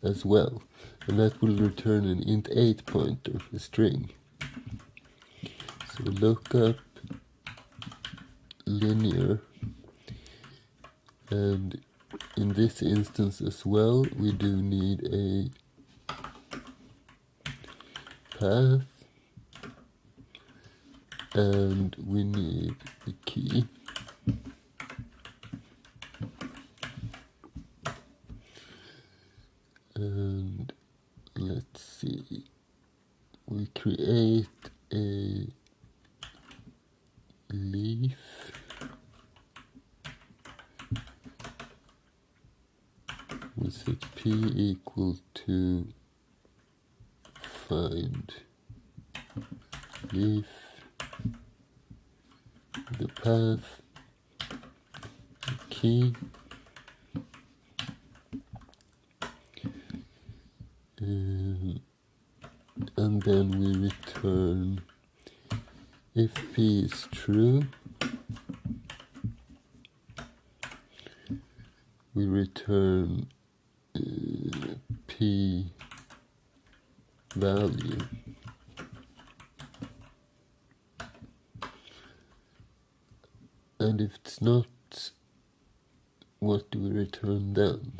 as well, and that will return an int8 pointer, a string. So lookup linear, and in this instance as well we do need a path, and we need the key. And let's see, we create a leaf we set p equal to find leaf, the path, the key. And then we return, if P is true, we return P value. And if it's not, what do we return then?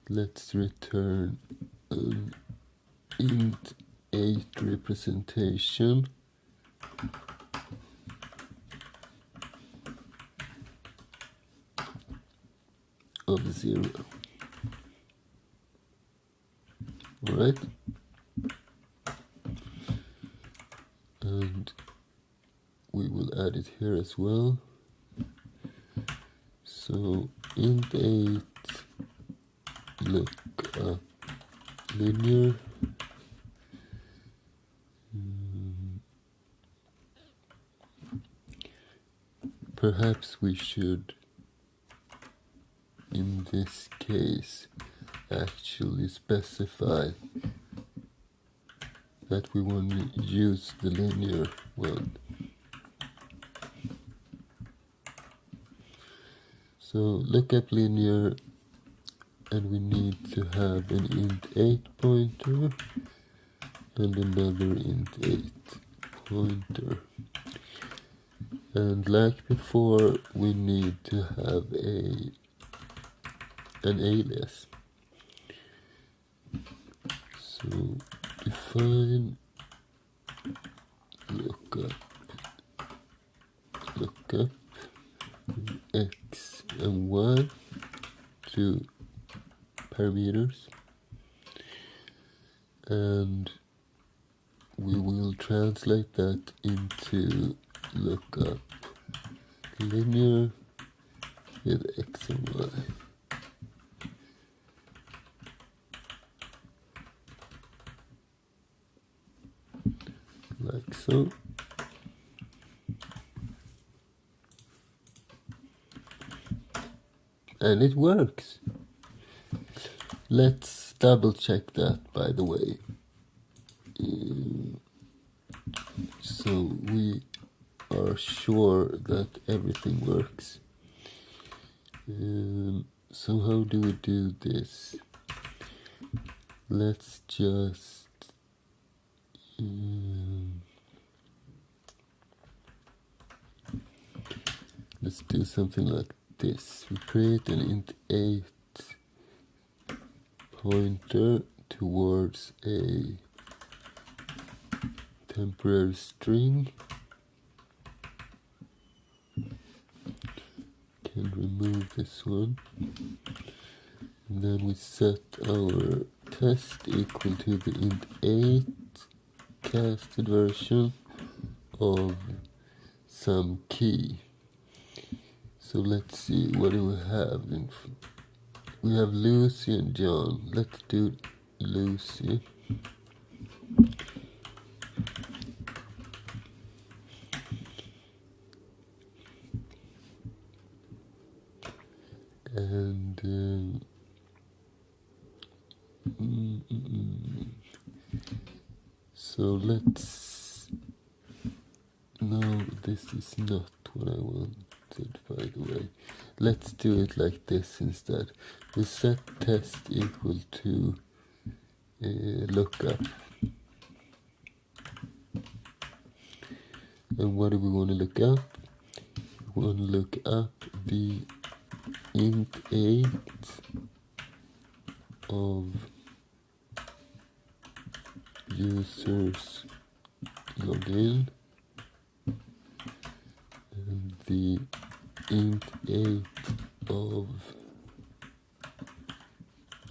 Let's return an int 8 representation of 0. Alright? And we will add it here as well. So int 8 look up linear. Perhaps we should, in this case, actually specify that we want to use the linear one. So lookup linear, and we need to have an int 8 pointer and another int 8 pointer. And like before, we need to have an alias. So define lookup x and y, two parameters, and we will translate that into lookup linear with x and y. Like so. And it works. Let's double check that, by the way. So we are sure that everything works. So how do we do this? Let's just let's do something like this. We create an int 8 pointer towards a temporary string. Can remove this one. And then we set our test equal to the int 8 casted version of some key. So let's see, what do we have? We have Lucy and John. Let's do Lucy. And so let's, no, this is not what I wanted, by the way. Let's do it like this instead. We set test equal to lookup. And what do we want to look up? We want to look up the int 8 of users login and the int 8 of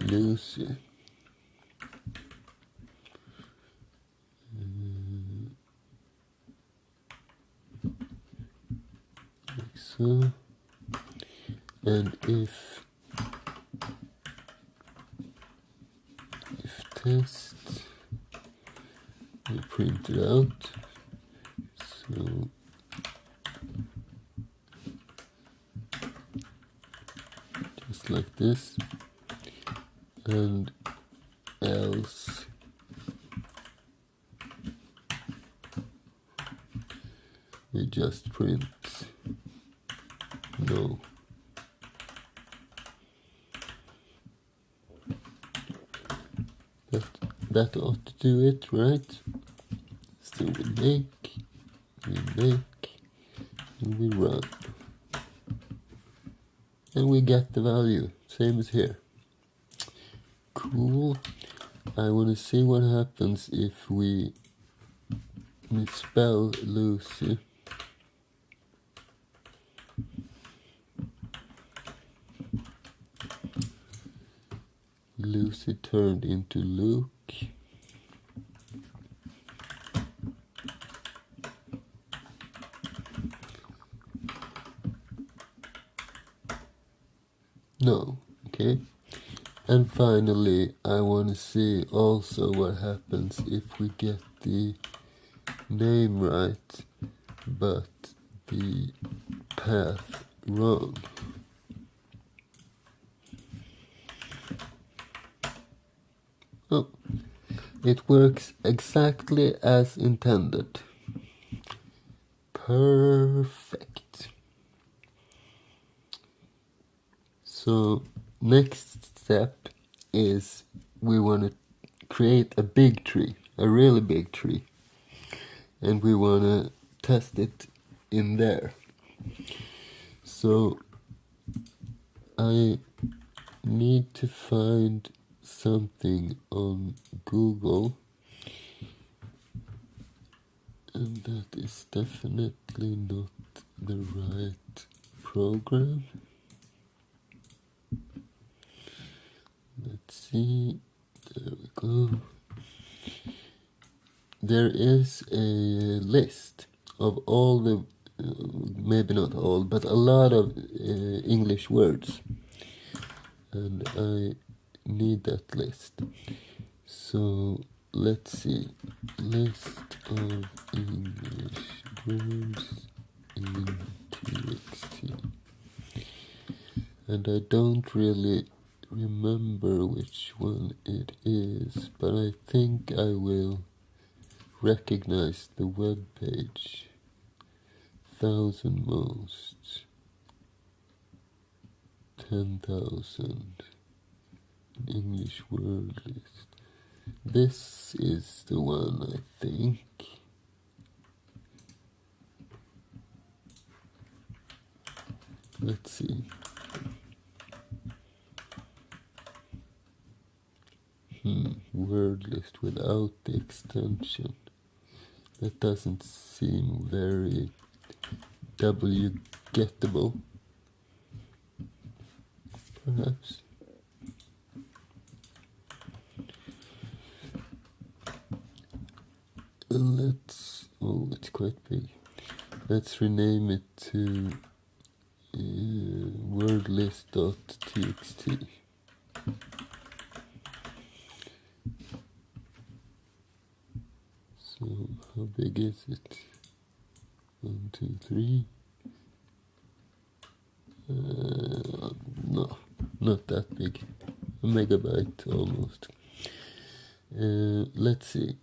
Lucy. Like so. And if test, we print it out. So like this, and else we just print no. That ought to do it, right? So we make, and we run. And we get the value, same as here. Cool. I want to see what happens if we misspell Lucy. Lucy turned into Luke. No, okay. And finally, I want to see also what happens if we get the name right, but the path wrong. Oh, it works exactly as intended. Perfect. So next step is we want to create a big tree, a really big tree, and we want to test it in there. So I need to find something on Google, and that is definitely not the right program. Let's see, there we go. There is a list of all the, maybe not all, but a lot of English words, and I need that list. So let's see, list of English words in TXT, and I don't really remember which one it is, but I think I will recognize the web page. 1,000 most, 10,000 English word list. This is the one, I think. Let's see. Word list without the extension. That doesn't seem very W-gettable, perhaps. Let's, oh, it's quite big. Let's rename it to wordlist.txt. So how big is it? 1, 2, 3. No, not that big. A megabyte almost. Let's see.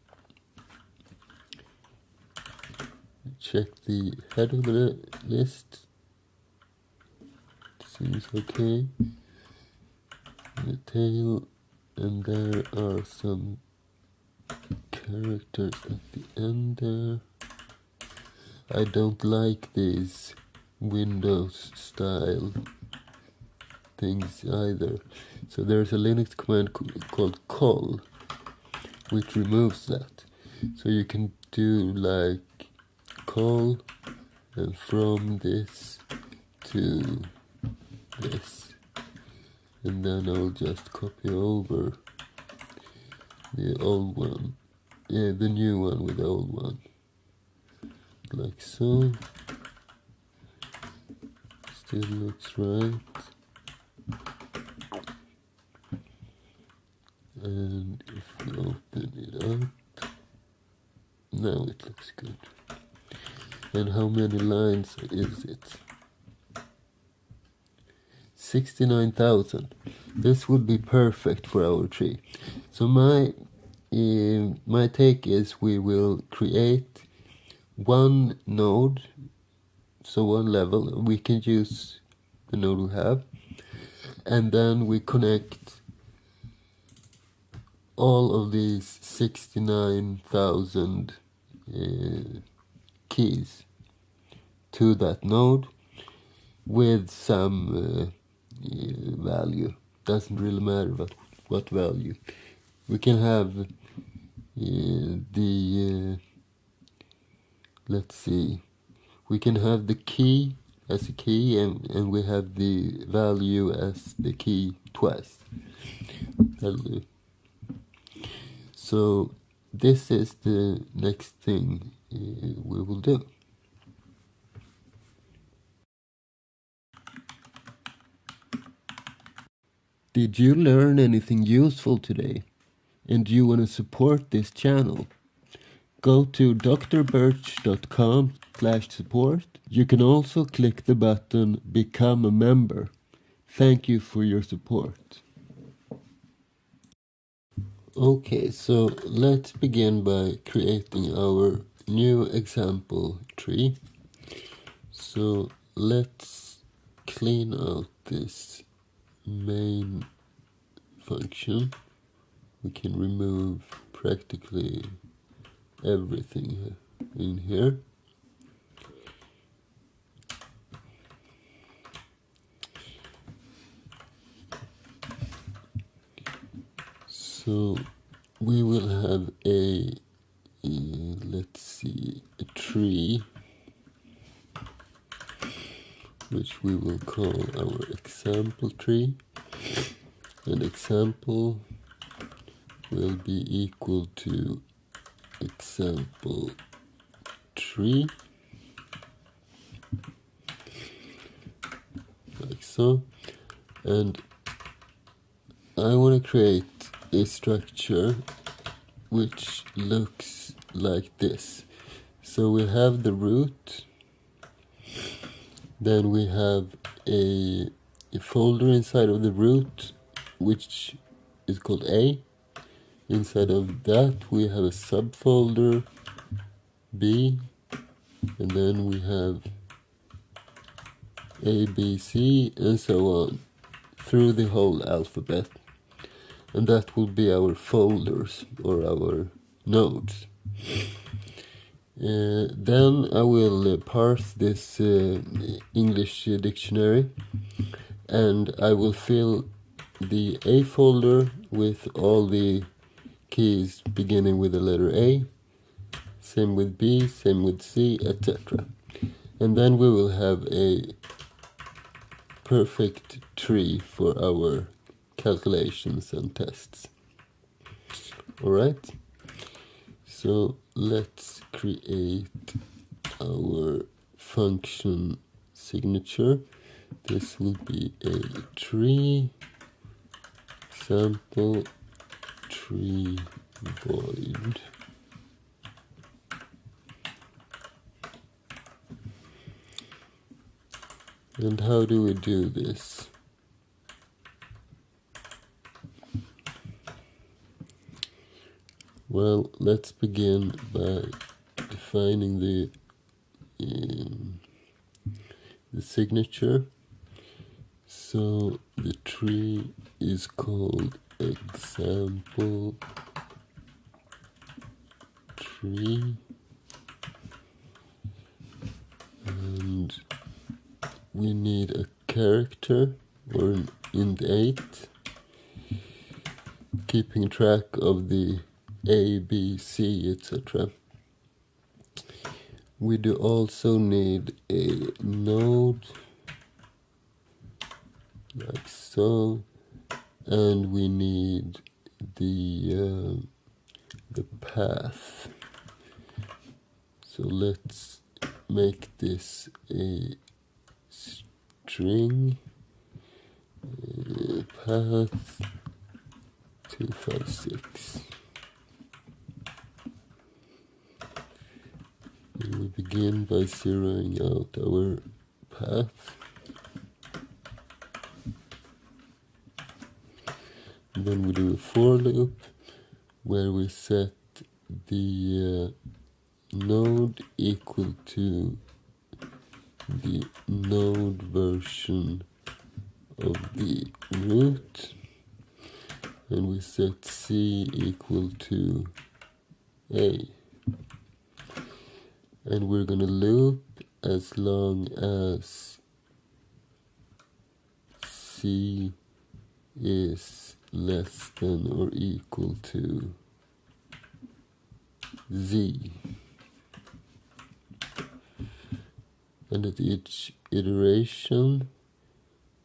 Check the head of the list. Seems okay. The tail, and there are some characters at the end there. I don't like these Windows style things either. So there's a Linux command called call, which removes that. So you can do like call and from this to this, and then I'll just copy over the old one, the new one with the old one, like so. Still looks right. And if we open it up, now it looks good. And how many lines is it? 69,000. This would be perfect for our tree. So my take is we will create one node, so one level. We can use the node we have, and then we connect all of these 69,000 keys to that node with some value. Doesn't really matter what value. We can have let's see, we can have the key as a key, and we have the value as the key twice. So this is the next thing we will do. Did you learn anything useful today? And do you want to support this channel? Go to drbirch.com/support. You can also click the button Become a Member. Thank you for your support. Okay, so let's begin by creating our new example tree. So let's clean out this main function. We can remove practically everything in here. So we will have let's see, a tree, which we will call our example tree, and example will be equal to example tree, like so. And I want to create a structure which looks like this. So we have the root, then we have a folder inside of the root which is called A. Inside of that we have a subfolder B, and then we have A, B, C, and so on through the whole alphabet. And that will be our folders or our nodes. Then I will parse this English dictionary, and I will fill the A folder with all the keys beginning with the letter A, same with B, same with C, etc. And then we will have a perfect tree for our calculations and tests. Alright, so let's create our function signature. This will be a tree sample tree void. And how do we do this? Well, let's begin by defining the signature. So the tree is called example tree, and we need a character or an int8, keeping track of the A, B, C, etc. We do also need a node, like so, and we need the path. So let's make this a string, path 256. And we begin by zeroing out our path. and then we do a for loop where we set the node equal to the node version of the root, and we set C equal to A, and we're gonna loop as long as C is less than or equal to Z. And at each iteration,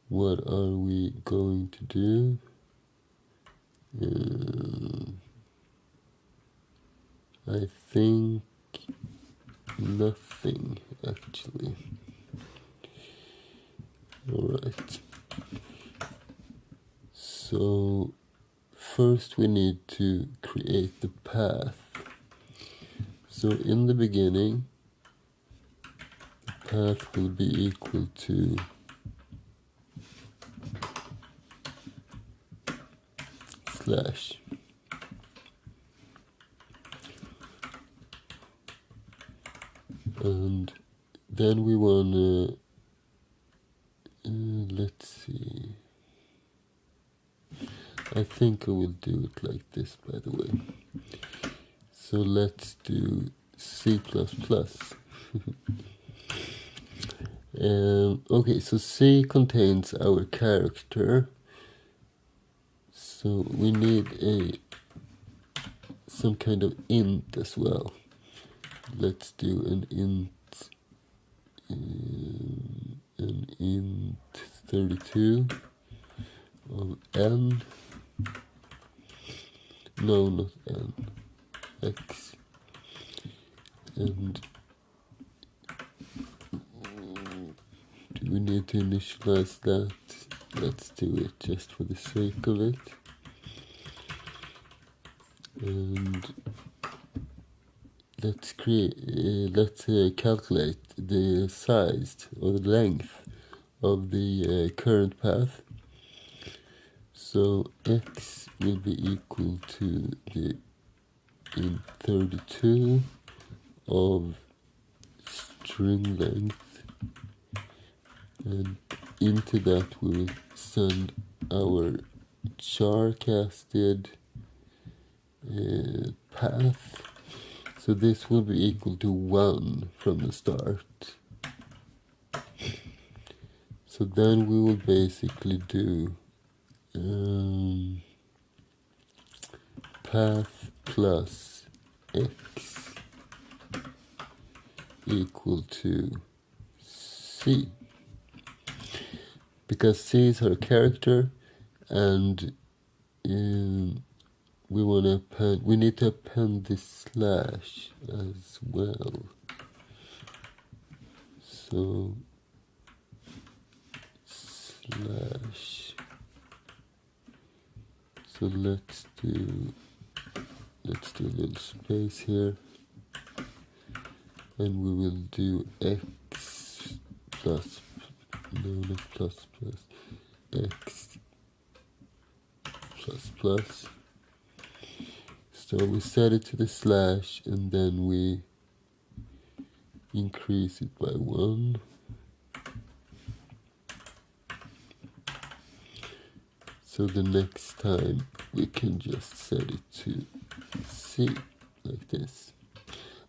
what are we going to do? I think nothing, actually. Alright. So first we need to create the path. So in the beginning, the path will be equal to slash. And then we wanna, let's see. I think I will do it like this, by the way. So let's do C++. Okay, so C contains our character. So we need some kind of int as well. Let's do an int 32 of n. No, not n. X. And do we need to initialize that? Let's do it just for the sake of it. And let's calculate the size or the length of the current path. So x will be equal to the int 32 of string length, and into that we will send our char casted path. So this will be equal to 1 from the start. So then we will basically do path plus x equal to C, because C is our character, and we need to append this slash as well. So slash. So let's do a little space here, and we will do x plus, no, not plus, x plus. So we set it to the slash, and then we increase it by 1. So the next time we can just set it to C, like this.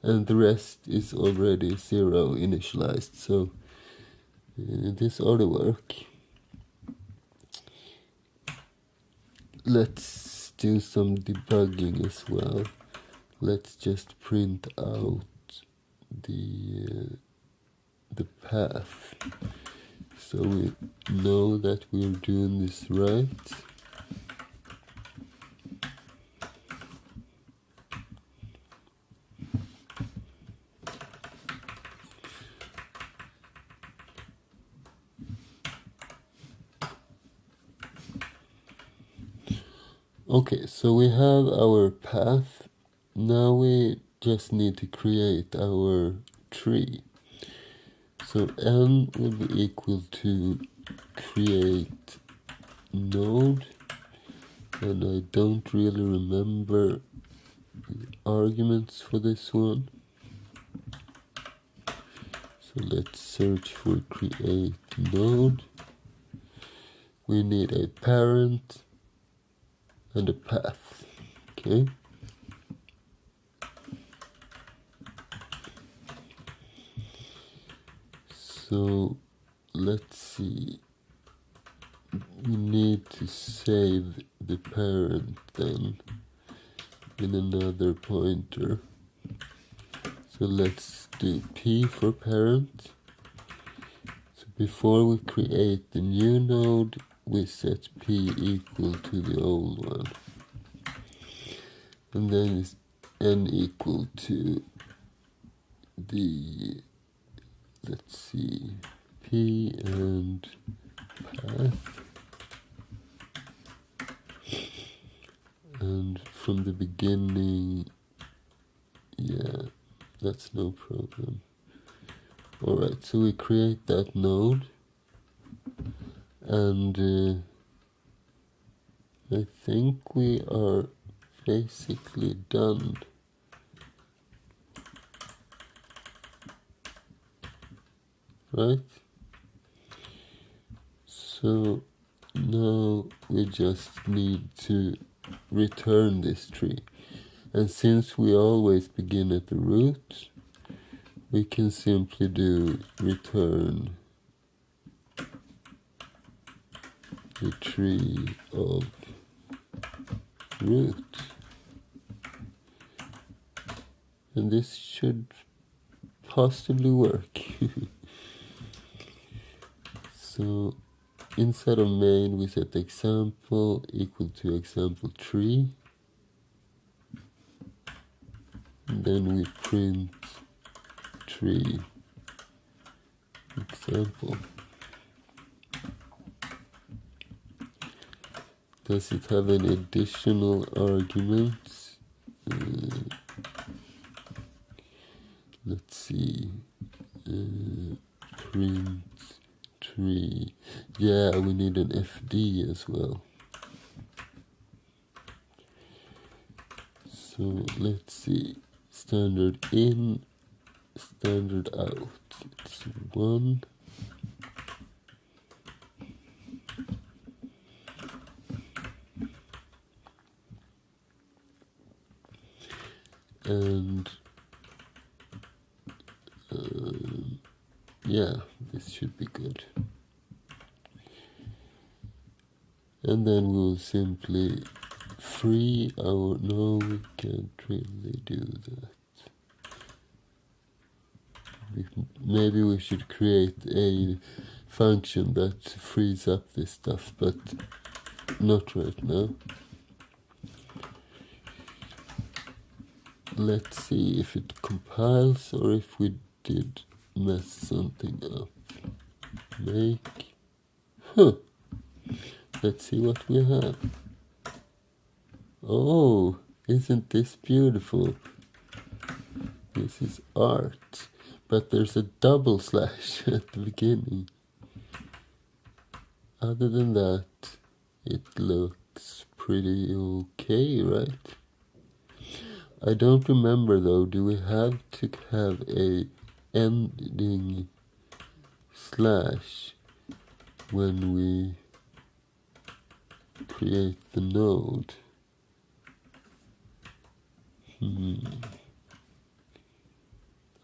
And the rest is already 0 initialized, so this ought to work. Let's do some debugging as well. Let's just print out the path, so we know that we're doing this right. Okay, so we have our path. Now we just need to create our tree. So n will be equal to create node and I don't really remember the arguments for this one. So let's search for create node. We need a parent and a path. Okay. So let's see. We need to save the parent then in another pointer. So let's do P for parent. So before we create the new node, we set P equal to the old one. And then it's N equal to the, let's see, P and path. And from the beginning, yeah, that's no problem. Alright, so we create that node, and I think we are basically done. Right? So now we just need to return this tree. And since we always begin at the root, we can simply do return the tree of root. And this should possibly work. So inside of main we set example equal to example tree. And then we print tree example. Does it have any additional arguments? Let's see. Print tree. Yeah, we need an FD as well. So let's see. Standard in, standard out. It's 1. And yeah, this should be good. And then we'll simply free our, no, we can't really do that. Maybe we should create a function that frees up this stuff, but not right now. Let's see if it compiles or if we did mess something up. Make, let's see what we have. Oh, isn't this beautiful? This is art, but there's a double slash at the beginning. Other than that, it looks pretty okay, right? I don't remember though, do we have to have a ending slash when we create the node?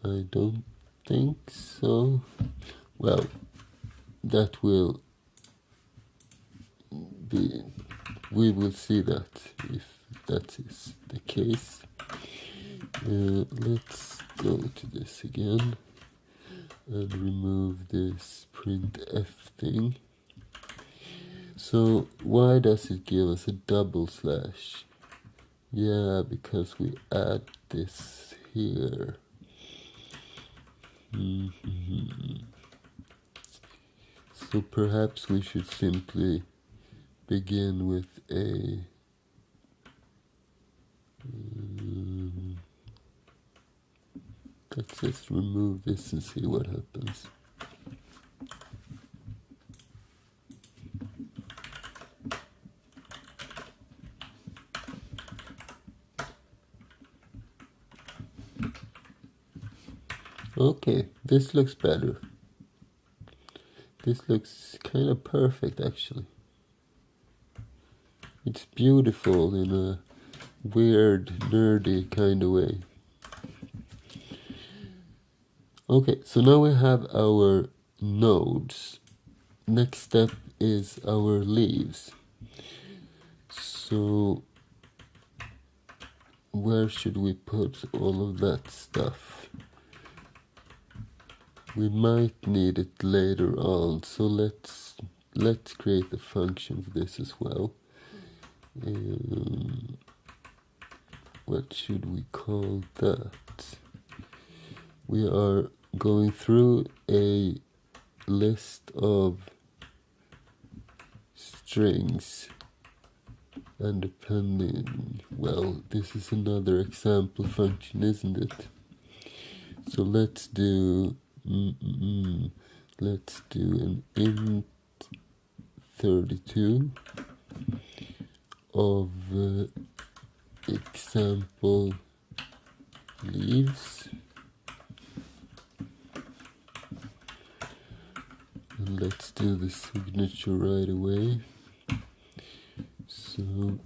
I don't think so. Well, that will be, we will see that if that is the case. Let's go to this again and remove this printf thing. So why does it give us a double slash? Yeah, because we add this here. So perhaps we should simply begin with a let's just remove this and see what happens. Okay, this looks better. This looks kind of perfect, actually. It's beautiful in a weird, nerdy kind of way. Okay, so now we have our nodes. Next step is our leaves. So where should we put all of that stuff? We might need it later on, so let's create a function for this as well. What should we call that? We are going through a list of strings, and depending, well, this is another example function, isn't it? So let's do an int 32 of example leaves, and let's do the signature right away. So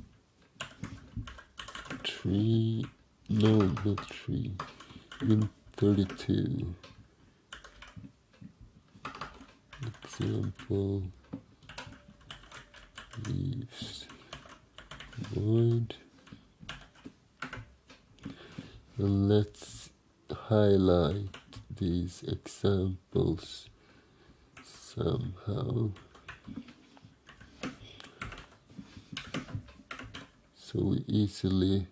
int 32 example leaves void, and let's highlight these examples somehow so we easily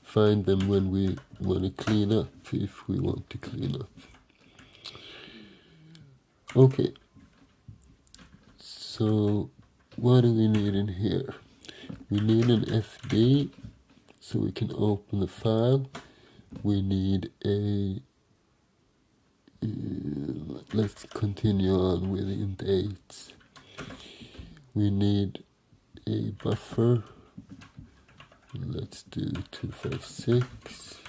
find them when we want to clean up, if we want to clean up. Okay, so what do we need in here? We need an FD so we can open the file. We need a let's continue on with int 8. We need a buffer. Let's do 256.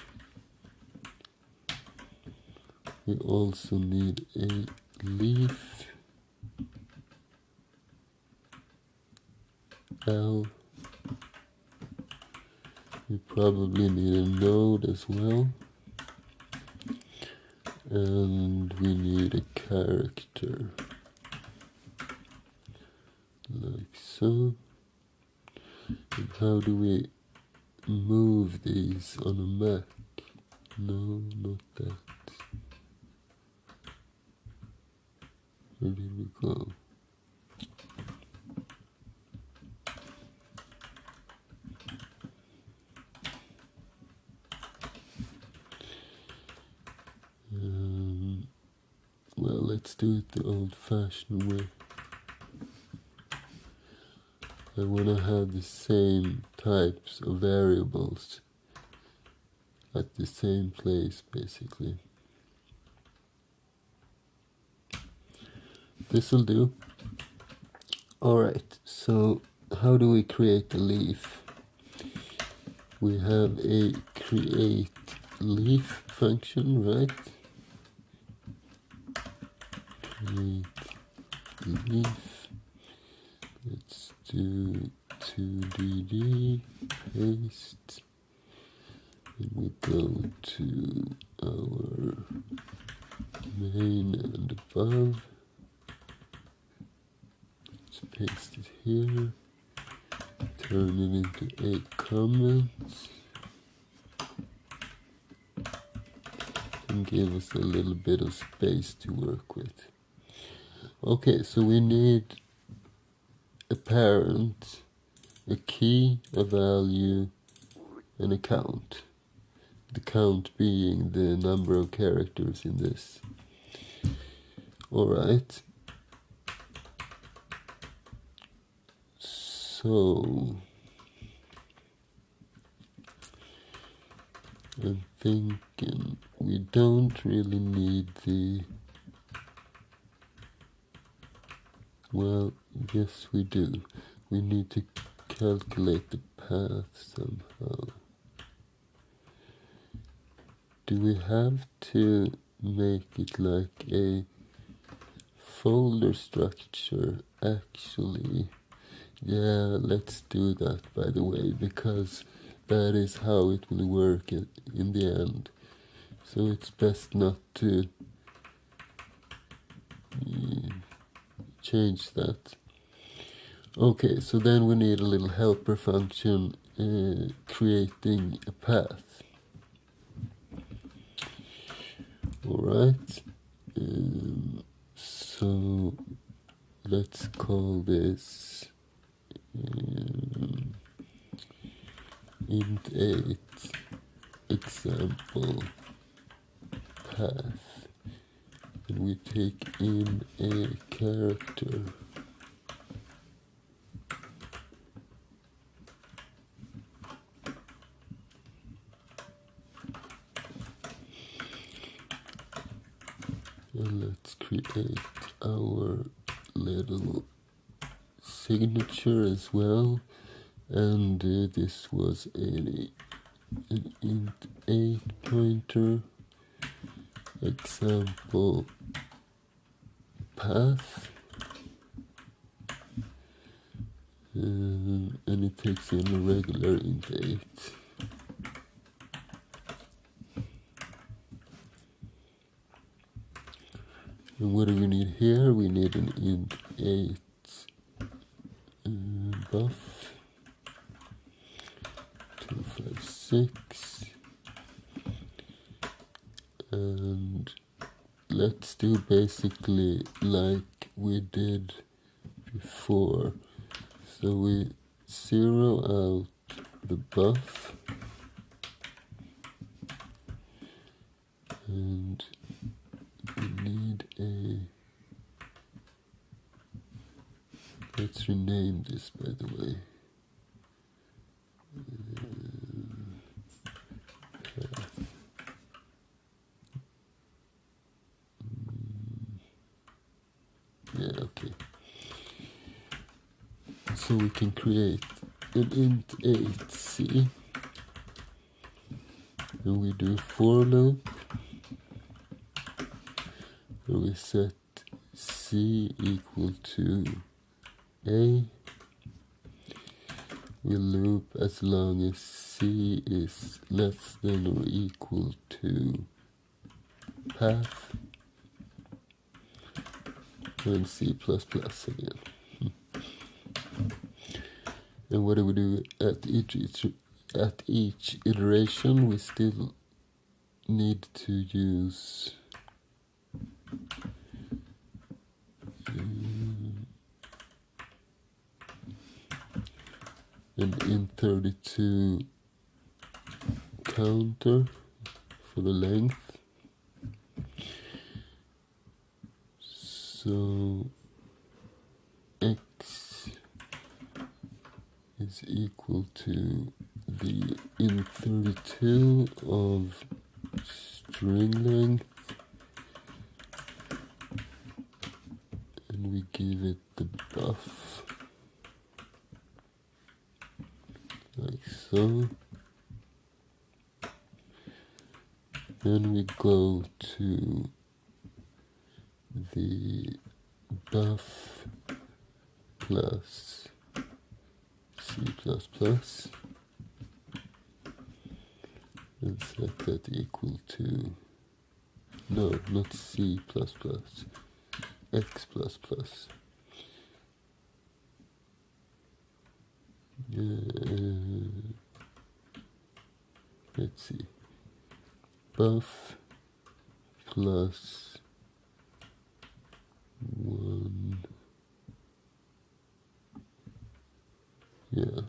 We also need a leaf L. We probably need a node as well, and we need a character like so. And how do we move these on a Mac? No, not that. Where did we go? Well, let's do it the old-fashioned way. I want to have the same types of variables at the same place, basically. This'll do. Alright, so how do we create a leaf? We have a create leaf function, right? Create leaf. Let's do 2dd, paste, and we go to our main and above. Let's paste it here, turn it into 8 comments, and give us a little bit of space to work with. Okay, so we need a parent, a key, a value, and a count. The count being the number of characters in this. Alright. So I'm thinking we don't really need the, well, yes we do. We need to calculate the path somehow. Do we have to make it like a folder structure. Actually, yeah, let's do that, by the way, because that is how it will work in the end. So it's best not to change that. Okay, so then we need a little helper function creating a path. Alright, so let's call this int8 example path, and we take in a character. And let's create our little signature as well. And this was an int8 pointer example path. And it takes in a regular int8. And what do we need here? We need an int8 buff 256, and let's do basically like we did before. So we zero out the buff, and we need a, let's rename this, by the way. Yeah, okay. So we can create an int8c, and we do for loop, where we set c equal to a. We loop as long as c is less than or equal to path, and C++ again. And what do we do at each iteration? We still need to use an int32 counter for the length. So x is equal to the int32 of string length, and we give it the buff like so. Then we go to the buff plus C++ and set that equal to, no, not C++, X++. Let's see, buff plus 1, yeah,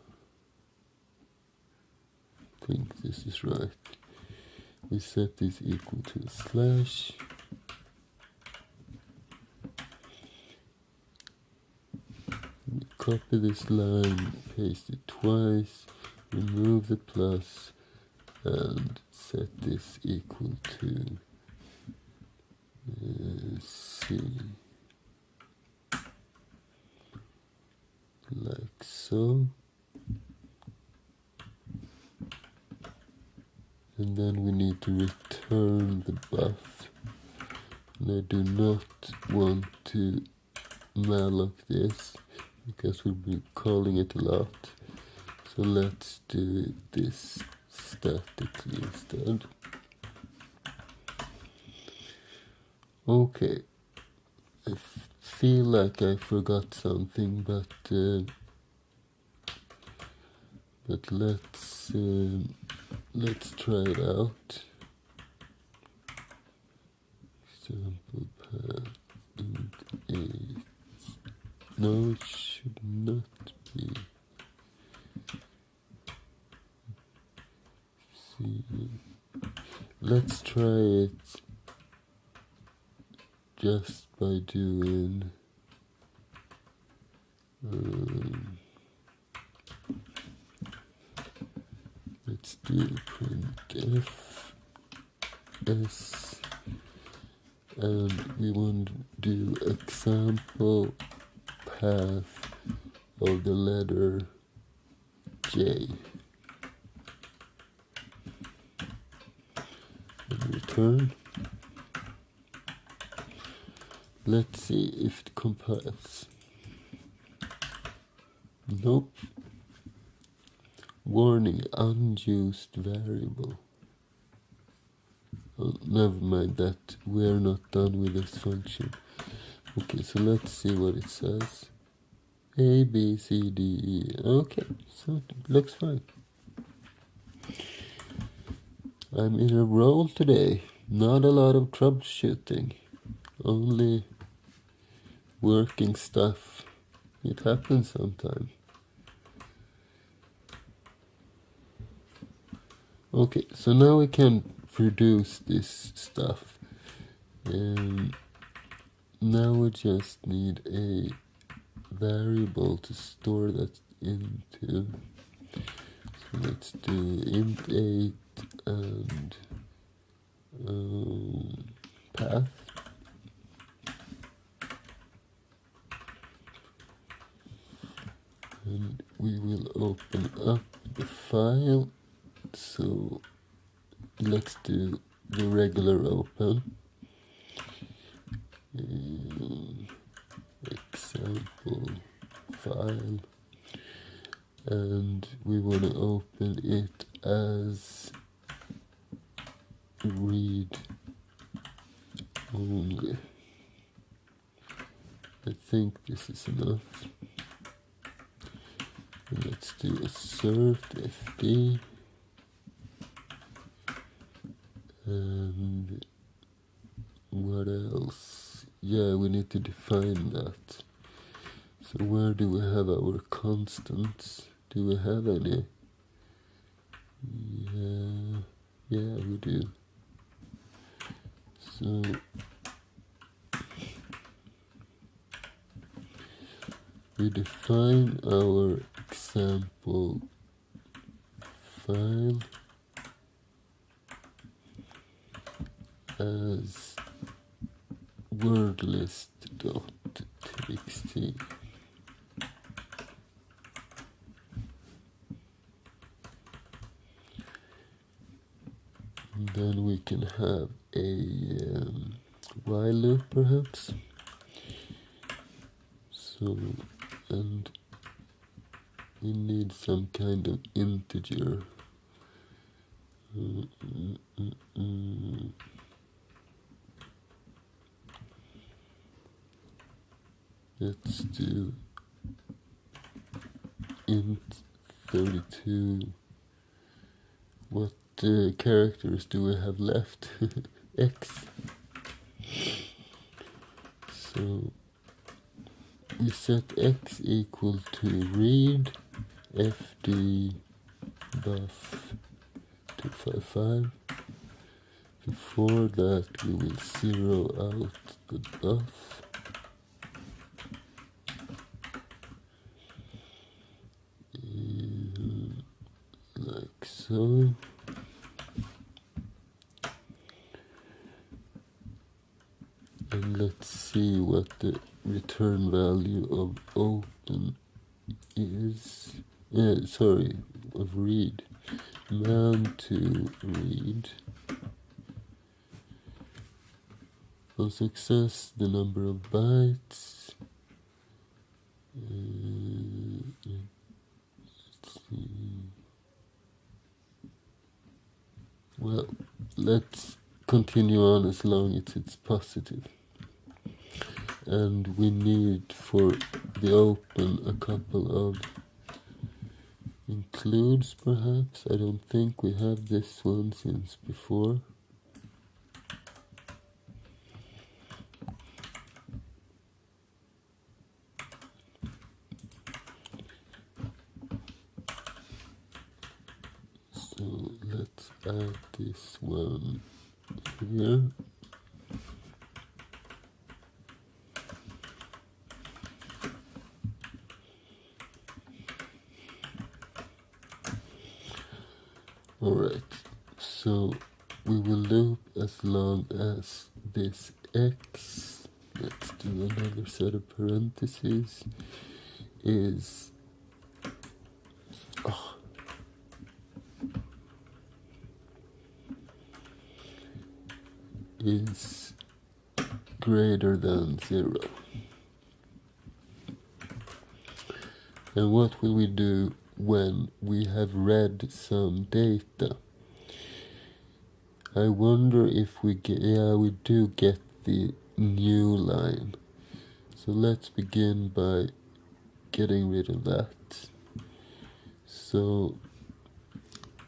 I think this is right. We set this equal to a slash, we copy this line, paste it twice, remove the plus, and set this equal to C, like so. And then we need to return the buff And I do not want to malloc this because we'll be calling it a lot. So let's do this statically instead. Okay, I feel like I forgot something, but let's try it out. Example path int 8. No, it should not be. See, let's try it just by doing let's do printf s, and we want to do example path of the letter J, and return. Let's see if it compiles. Nope. Warning, unused variable. Oh, never mind that. We're not done with this function. Okay, so let's see what it says. A, B, C, D, E. Okay, so it looks fine. I'm in a roll today. Not a lot of troubleshooting. Only working stuff. It happens sometimes. Okay, so now we can produce this stuff. And now we just need a variable to store that into. So let's do int 8 and path. And we will open up the file. So let's do the regular open. Example file, and we want to open it as read only. I think this is enough. And let's do assert fd, and what else? Yeah, we need to define that. So where do we have our constants? Do we have any? Yeah, we do. So we define our example file as wordlist.txt. And then we can have a while loop perhaps. So, and we need some kind of integer. Let's do int 32. What characters do we have left? X. So we set x equal to read fd buff 255. Before that we will zero out the buff. Like so. And let's see what the return value of open is. Of read. Man to read. On success, the number of bytes. Let's see. Well, let's continue on as long as it's positive. And we need for the open a couple of includes, perhaps. I don't think we have this one since before. So let's add this one here. Alright, so we will loop as long as this x, let's do another set of parentheses, is greater than 0. And what will we do when we have read some data? I wonder if we get, we do get the new line. So let's begin by getting rid of that. So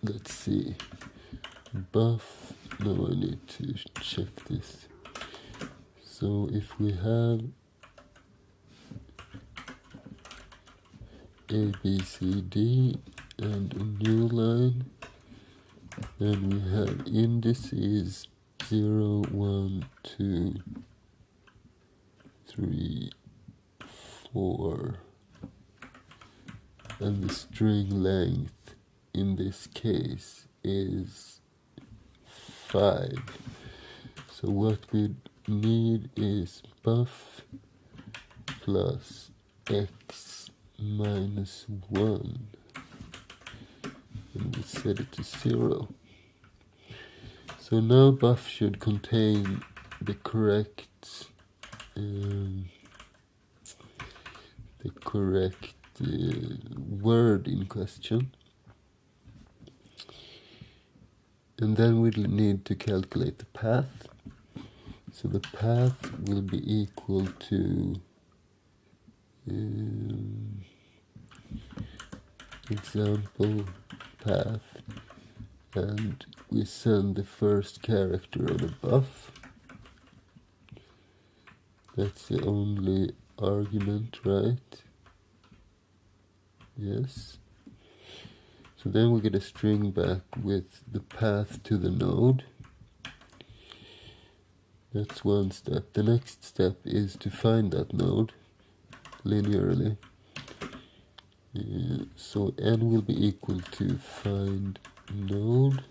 let's see. Buff, no, I need to check this. So if we have A, B, C, D, and a new line, then we have indices 0, 1, 2, 3, 4, and the string length in this case is 5. So what we need is buff plus x minus 1, and we set it to 0. So now buff should contain the correct word in question, and then we'll need to calculate the path. So the path will be equal to example path, and we send the first character of the buff. That's the only argument, right? Yes. So then we get a string back with the path to the node. That's one step. The next step is to find that node linearly. So n will be equal to find node,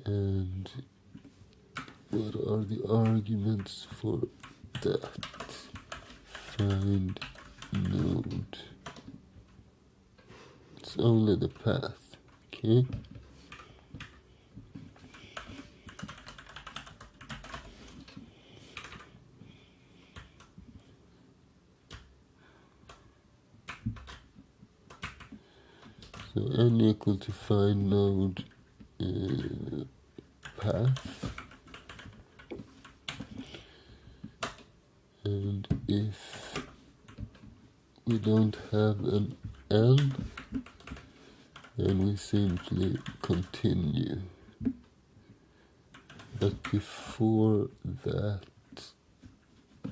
and what are the arguments for that? Find node. It's only the path, okay? So n equal to find node path, and if we don't have an n, then we simply continue. But before that,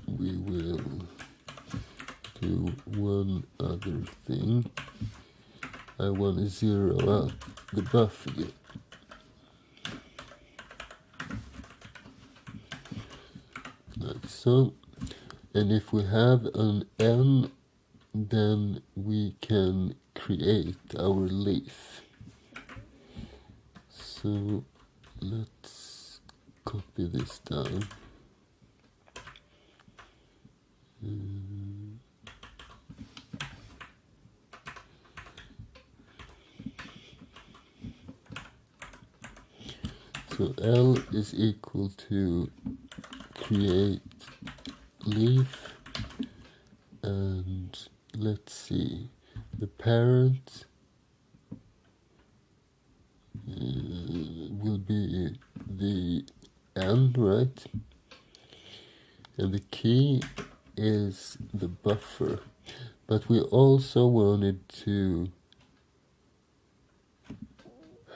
we will do one other thing. I want to zero out the buff again. Like so. And if we have an n, then we can create our leaf. So let's copy this down. So L is equal to create leaf, and let's see, the parent will be the N, right? And the key is the buffer. But we also wanted to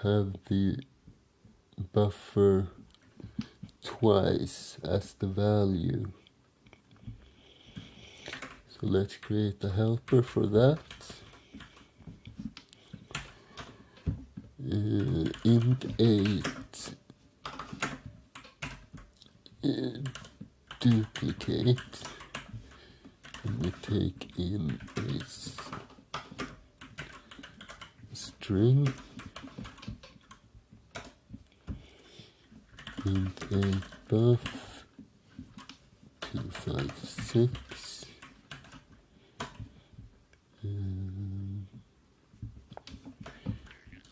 have the buffer twice as the value. So let's create a helper for that. Int 8 duplicate, and we take in a string int 8 buff 256.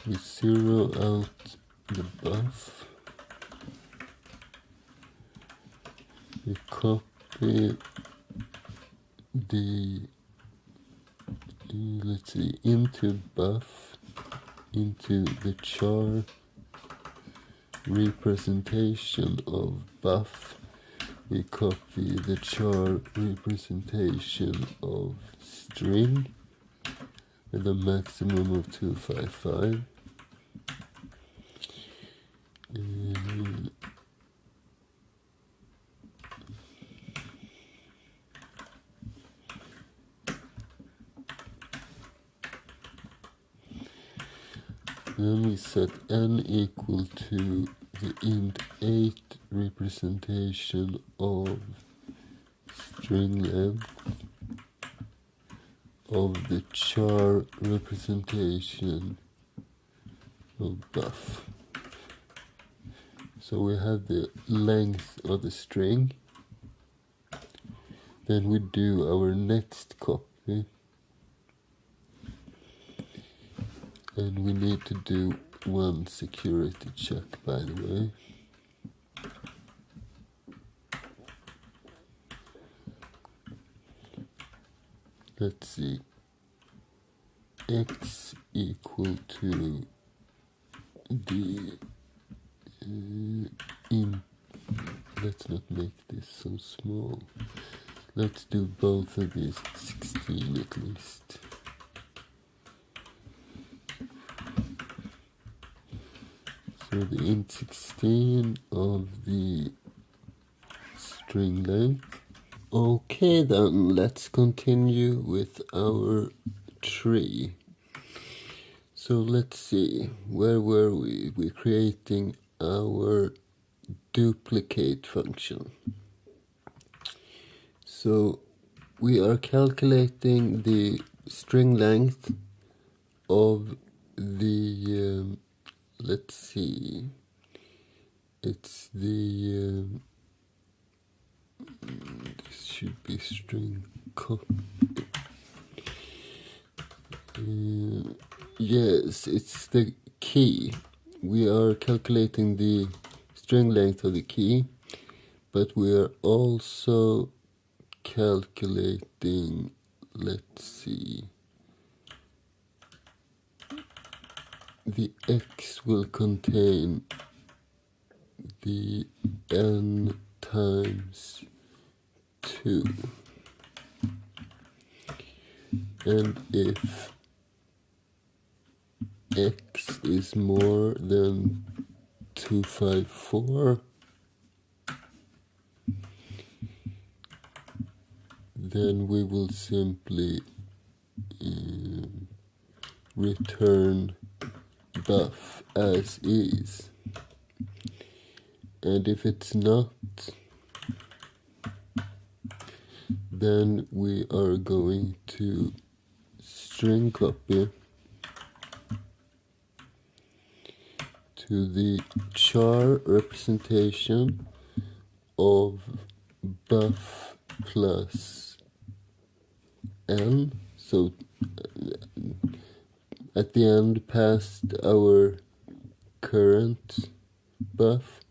We zero out the buff. We copy the let's see, into buff into the char representation of buff. We copy the char representation of string with a maximum of 255. Then we set n equal to the int 8 representation of string length of the char representation of buff. So we have the length of the string. Then we do our next copy. And we need to do one security check, by the way. Let's see. X equal to the let's not make this so small. Let's do both of these 16 at least. So the int 16 of the string length. Okay then, let's continue with our tree. So let's see, where were we? We're creating our duplicate function. So we are calculating the string length of the let's see, it's the this should be string copy. Yes, it's the key. We are calculating the string length of the key, but we are also calculating, let's see, the x will contain the n times 2. And if x is more than 254, then we will simply return buff as is. And if it's not, then we are going to string copy to the char representation of buff plus n. So at the end, past our current buff,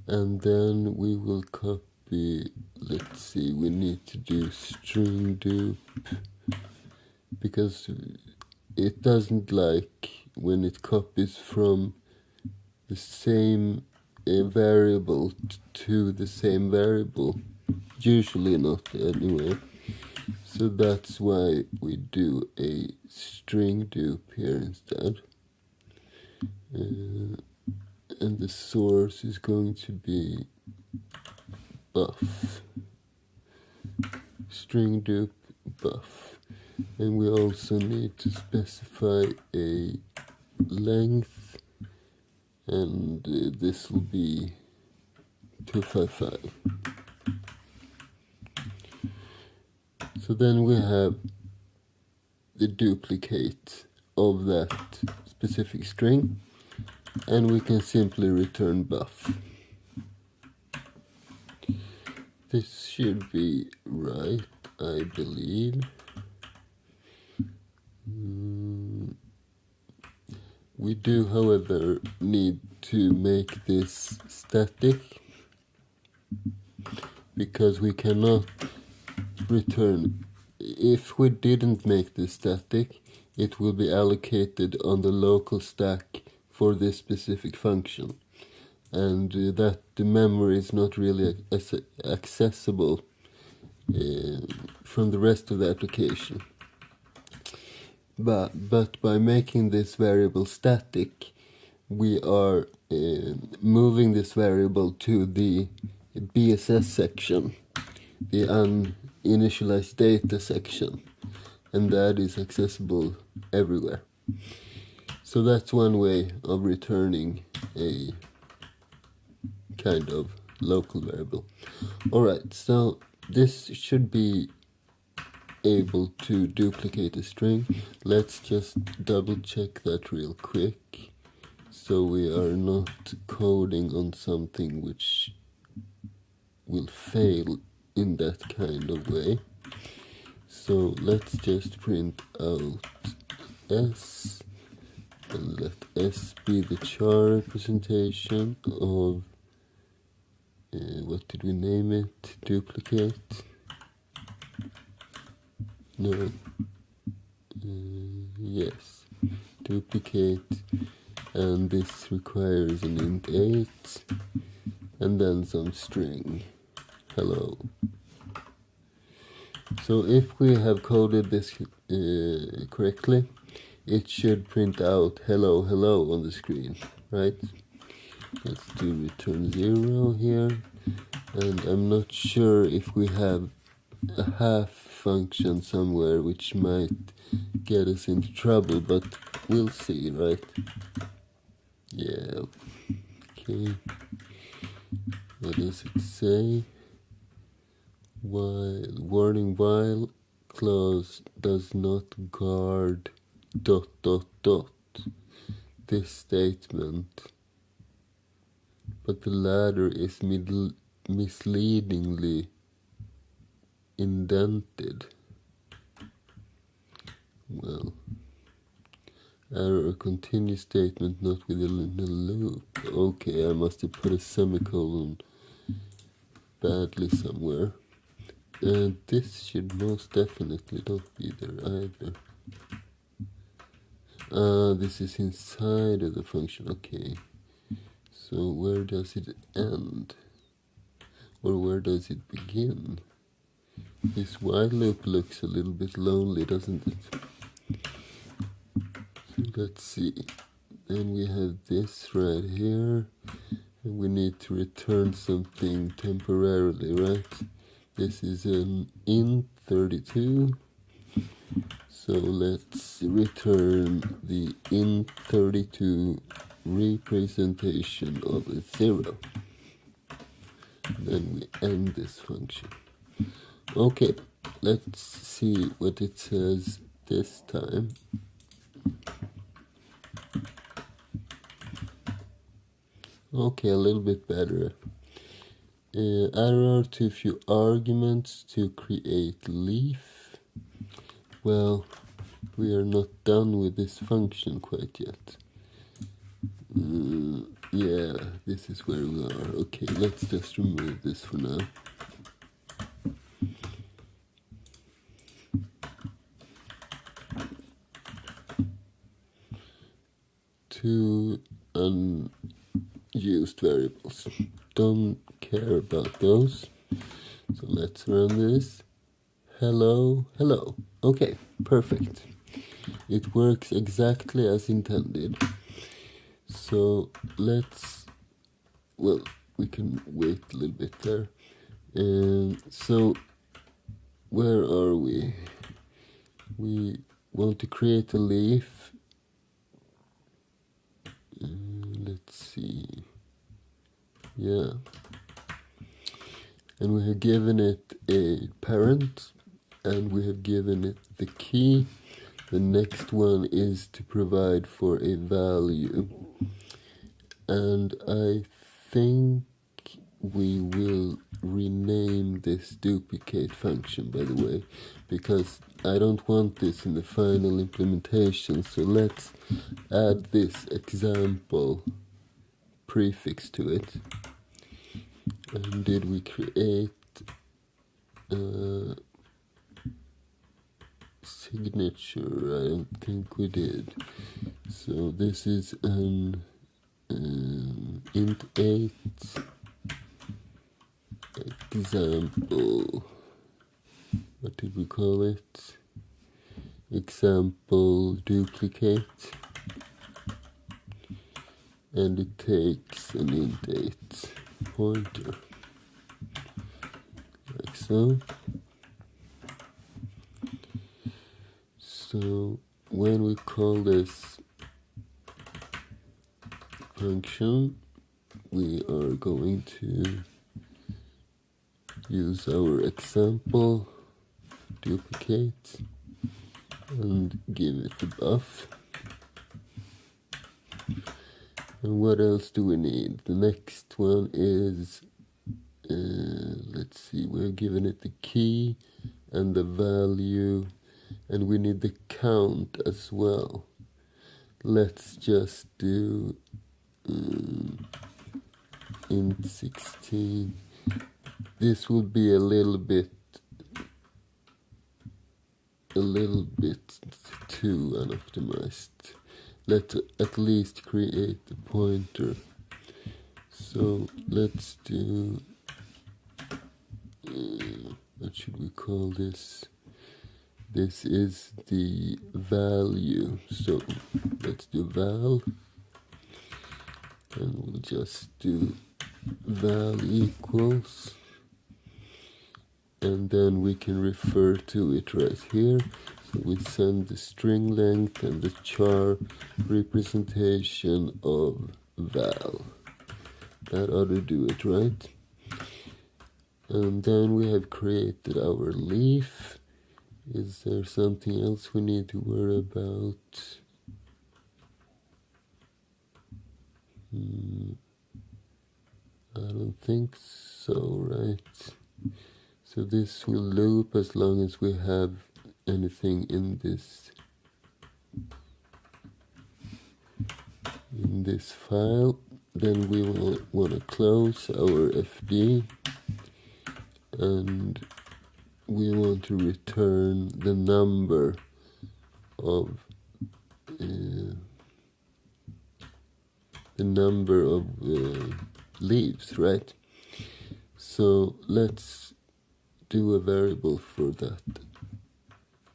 and then we will copy, let's see, we need to do string dupe, because it doesn't like when it copies from the same variable to the same variable, usually not anyway. So that's why we do a string dupe here instead. And the source is going to be buff. String dupe buff. And we also need to specify a length, and this will be 255. So then we have the duplicate of that specific string, and we can simply return buff. This should be right, I believe. We do, however, need to make this static, because we cannot return. If we didn't make this static, it will be allocated on the local stack for this specific function, and that the memory is not really accessible from the rest of the application. But by making this variable static, we are moving this variable to the BSS section, the uninitialized data section, and that is accessible everywhere. So that's one way of returning a kind of local variable. Alright, so this should be able to duplicate a string. Let's just double check that real quick, so we are not coding on something which will fail in that kind of way. So let's just print out S, and let S be the char representation of what did we name it? Duplicate? No. Yes. Duplicate. And this requires an int 8. And then some string. Hello. So if we have coded this correctly, it should print out hello, hello on the screen, right? Let's do return 0 here. And I'm not sure if we have a half function somewhere which might get us into trouble, but we'll see, right? Yeah. Okay. What does it say? While warning, while clause does not guard ... this statement, but the latter is misleadingly indented. Well, error, continue statement not within the loop. Okay, I must have put a semicolon badly somewhere. And this should most definitely not be there either. This is inside of the function, okay. So where does it end? Or where does it begin? This while loop looks a little bit lonely, doesn't it? So let's see. Then we have this right here. And we need to return something temporarily, right? This is an int32. So let's return the int32 representation of a 0. Then we end this function. Okay, let's see what it says this time. Okay, a little bit better. Error, too few arguments to create leaf. Well, we are not done with this function quite yet. Yeah, this is where we are. Okay, let's just remove this for now. Two unused variables. Don't care about those. So let's run this. Hello, hello. Okay, perfect. It works exactly as intended. So let's, well, we can wait a little bit there. So where are we? We want to create a leaf. Let's see. Yeah. And we have given it a parent, and we have given it the key. The next one is to provide for a value. And I think we will rename this duplicate function, by the way, because I don't want this in the final implementation. So let's add this example prefix to it. And did we create a signature? I don't think we did. So this is an int 8 example. What did we call it? Example duplicate. And it takes an int 8 pointer, like so. So when we call this function, we are going to use our example duplicate and give it the buff. And what else do we need? The next one is, let's see, we're giving it the key and the value, and we need the count as well. Let's just do int 16. This will be a little bit too unoptimized. Let's at least create the pointer. So let's do, what should we call this? This is the value. So let's do val, and we'll just do val equals, and then we can refer to it right here. So we send the string length and the char representation of val. That ought to do it, right? And then we have created our leaf. Is there something else we need to worry about? I don't think so, right? So this will loop as long as we have anything in this file. Then we will want to close our FD, and we want to return the number of leaves, right? So let's do a variable for that.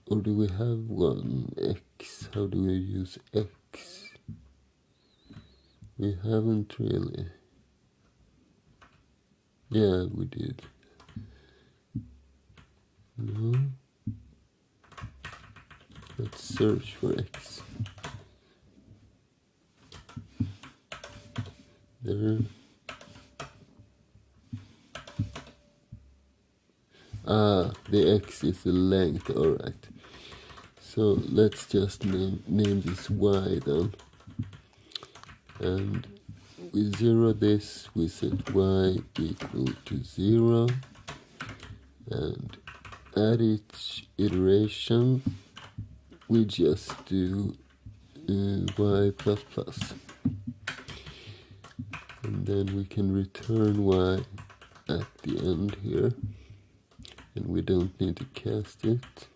Or do we have one? X. How do we use X? We haven't really. Yeah, we did. No. Let's search for X. There. Ah, the X is the length, alright. So let's just name this Y then. And we zero this, we set Y equal to 0. And at each iteration, we just do Y++. And then we can return y at the end here, and we don't need to cast it,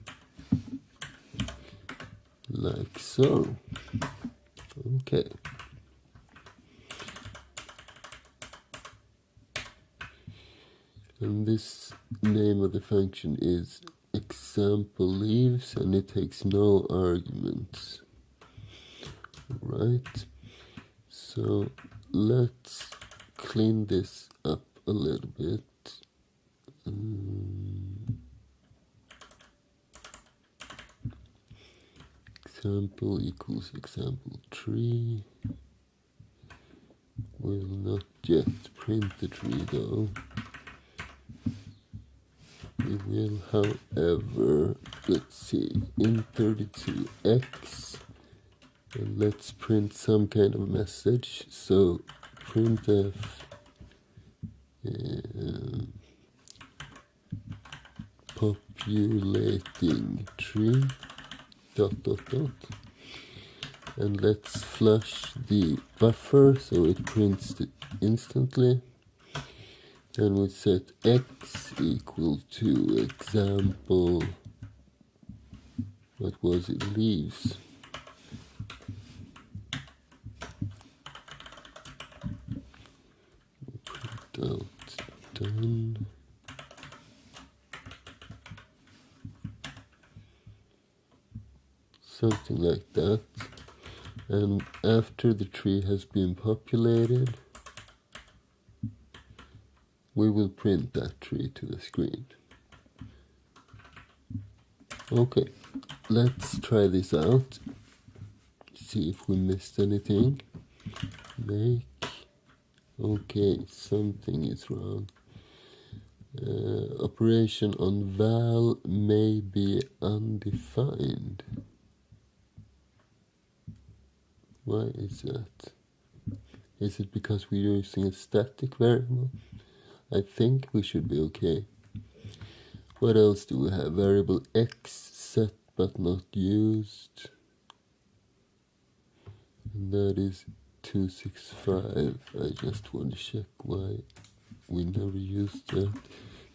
like so. Okay. And this name of the function is example leaves, and it takes no arguments. Right. So let's clean this up a little bit. Example equals example tree. Will not yet print the tree though. We will, however, let's see, in32x, and let's print some kind of message. So printf populating tree dot dot dot, and let's flush the buffer so it prints it instantly. Then we set x equal to example, what was it, leaves. Print out done. Something like that. And after the tree has been populated, we will print that tree to the screen. Okay, let's try this out. See if we missed anything. Make. Okay, something is wrong. Operation on val may be undefined. Why is that? Is it because we're using a static variable? I think we should be okay. What else do we have? Variable x set but not used. And that is 265. I just want to check why we never used that.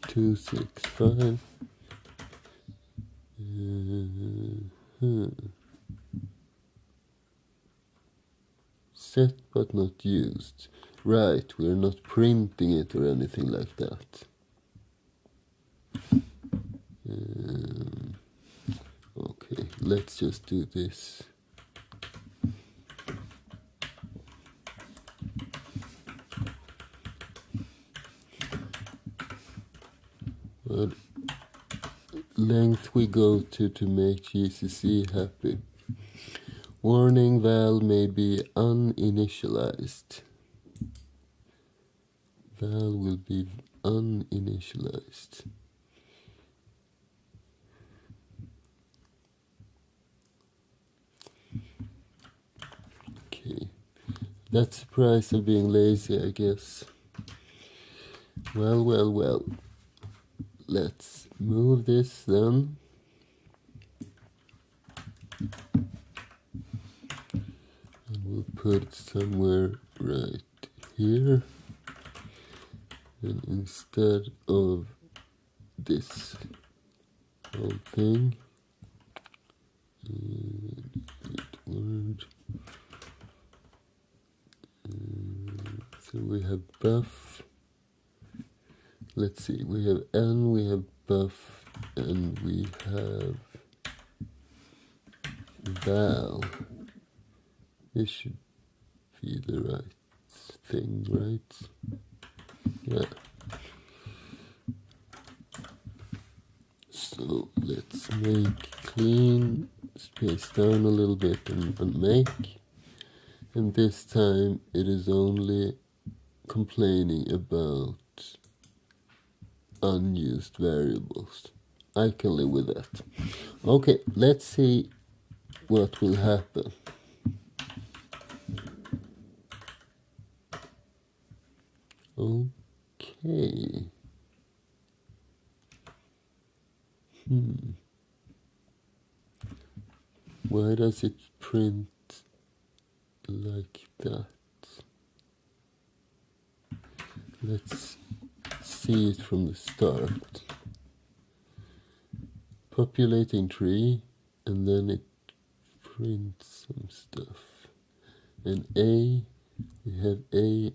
265. Set but not used. Right, we're not printing it or anything like that. Okay, let's just do this. What length we go to make GCC happy. Warning, val may be uninitialized. Val will be uninitialized. Okay, that's the price of being lazy, I guess. Well. Let's move this then. And we'll put it somewhere right here. And instead of this whole thing, word. So we have buff. Let's see, we have n, we have buff, and we have val. This should be the right thing, right? Yeah. So let's make clean, space down a little bit and make. And this time it is only complaining about unused variables. I can live with that. Okay, let's see what will happen. Okay. Why does it print like that? Let's see it from the start. Populating tree, and then it prints some stuff. And A, we have A,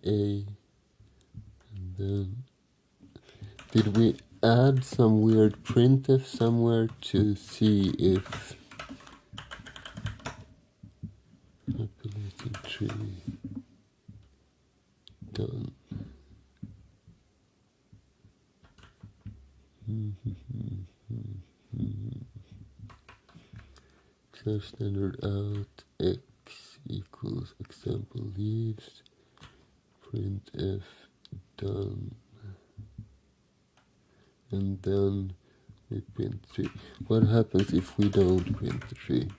and then did we add some weird printf somewhere to see if populating tree done? Slash standard out x equals example leaves printf done, and then we print tree. What happens if we don't print the tree?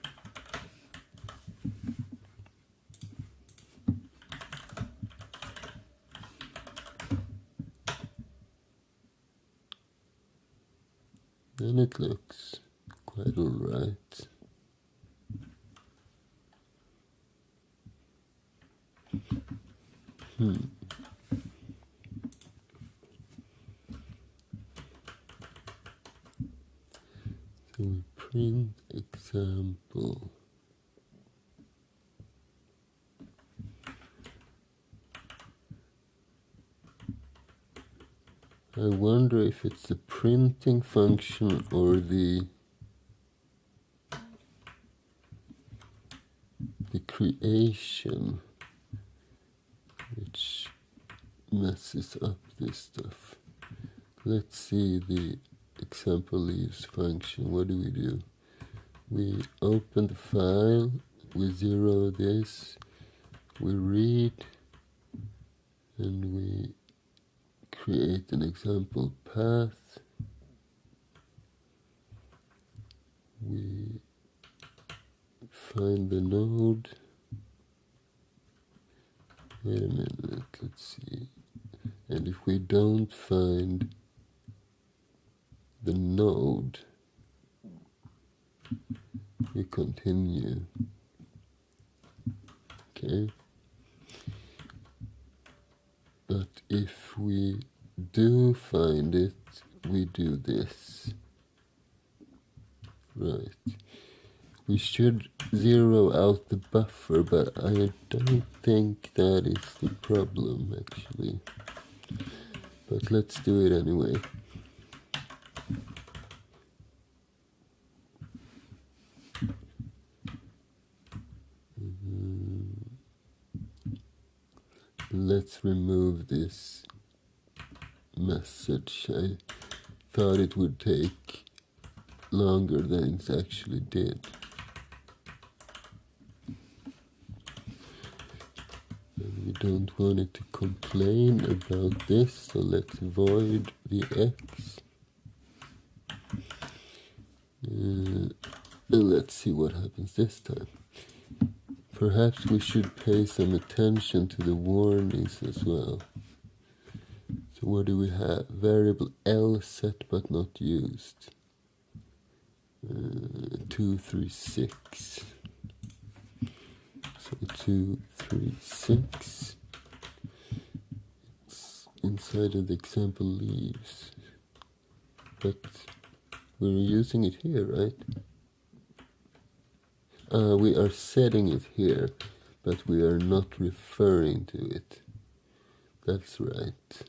Then it looks quite alright. So we print example. I wonder if it's the printing function or the creation which messes up this stuff. Let's see the example leaves function. What do? We open the file, we zero this, we read, and we create an example path. We find the node. Wait a minute, let's see. And if we don't find the node, we continue. Okay. But if we do find it, we do this. Right. We should zero out the buffer, but I don't think that is the problem, actually. But let's do it anyway. Let's remove this message. I thought it would take longer than it actually did. And we don't want it to complain about this, so let's void the x. And let's see what happens this time. Perhaps we should pay some attention to the warnings as well. So what do we have? Variable L set but not used. 236. So 236. It's inside of the example leaves. But we're using it here, right? We are setting it here, but we are not referring to it. That's right.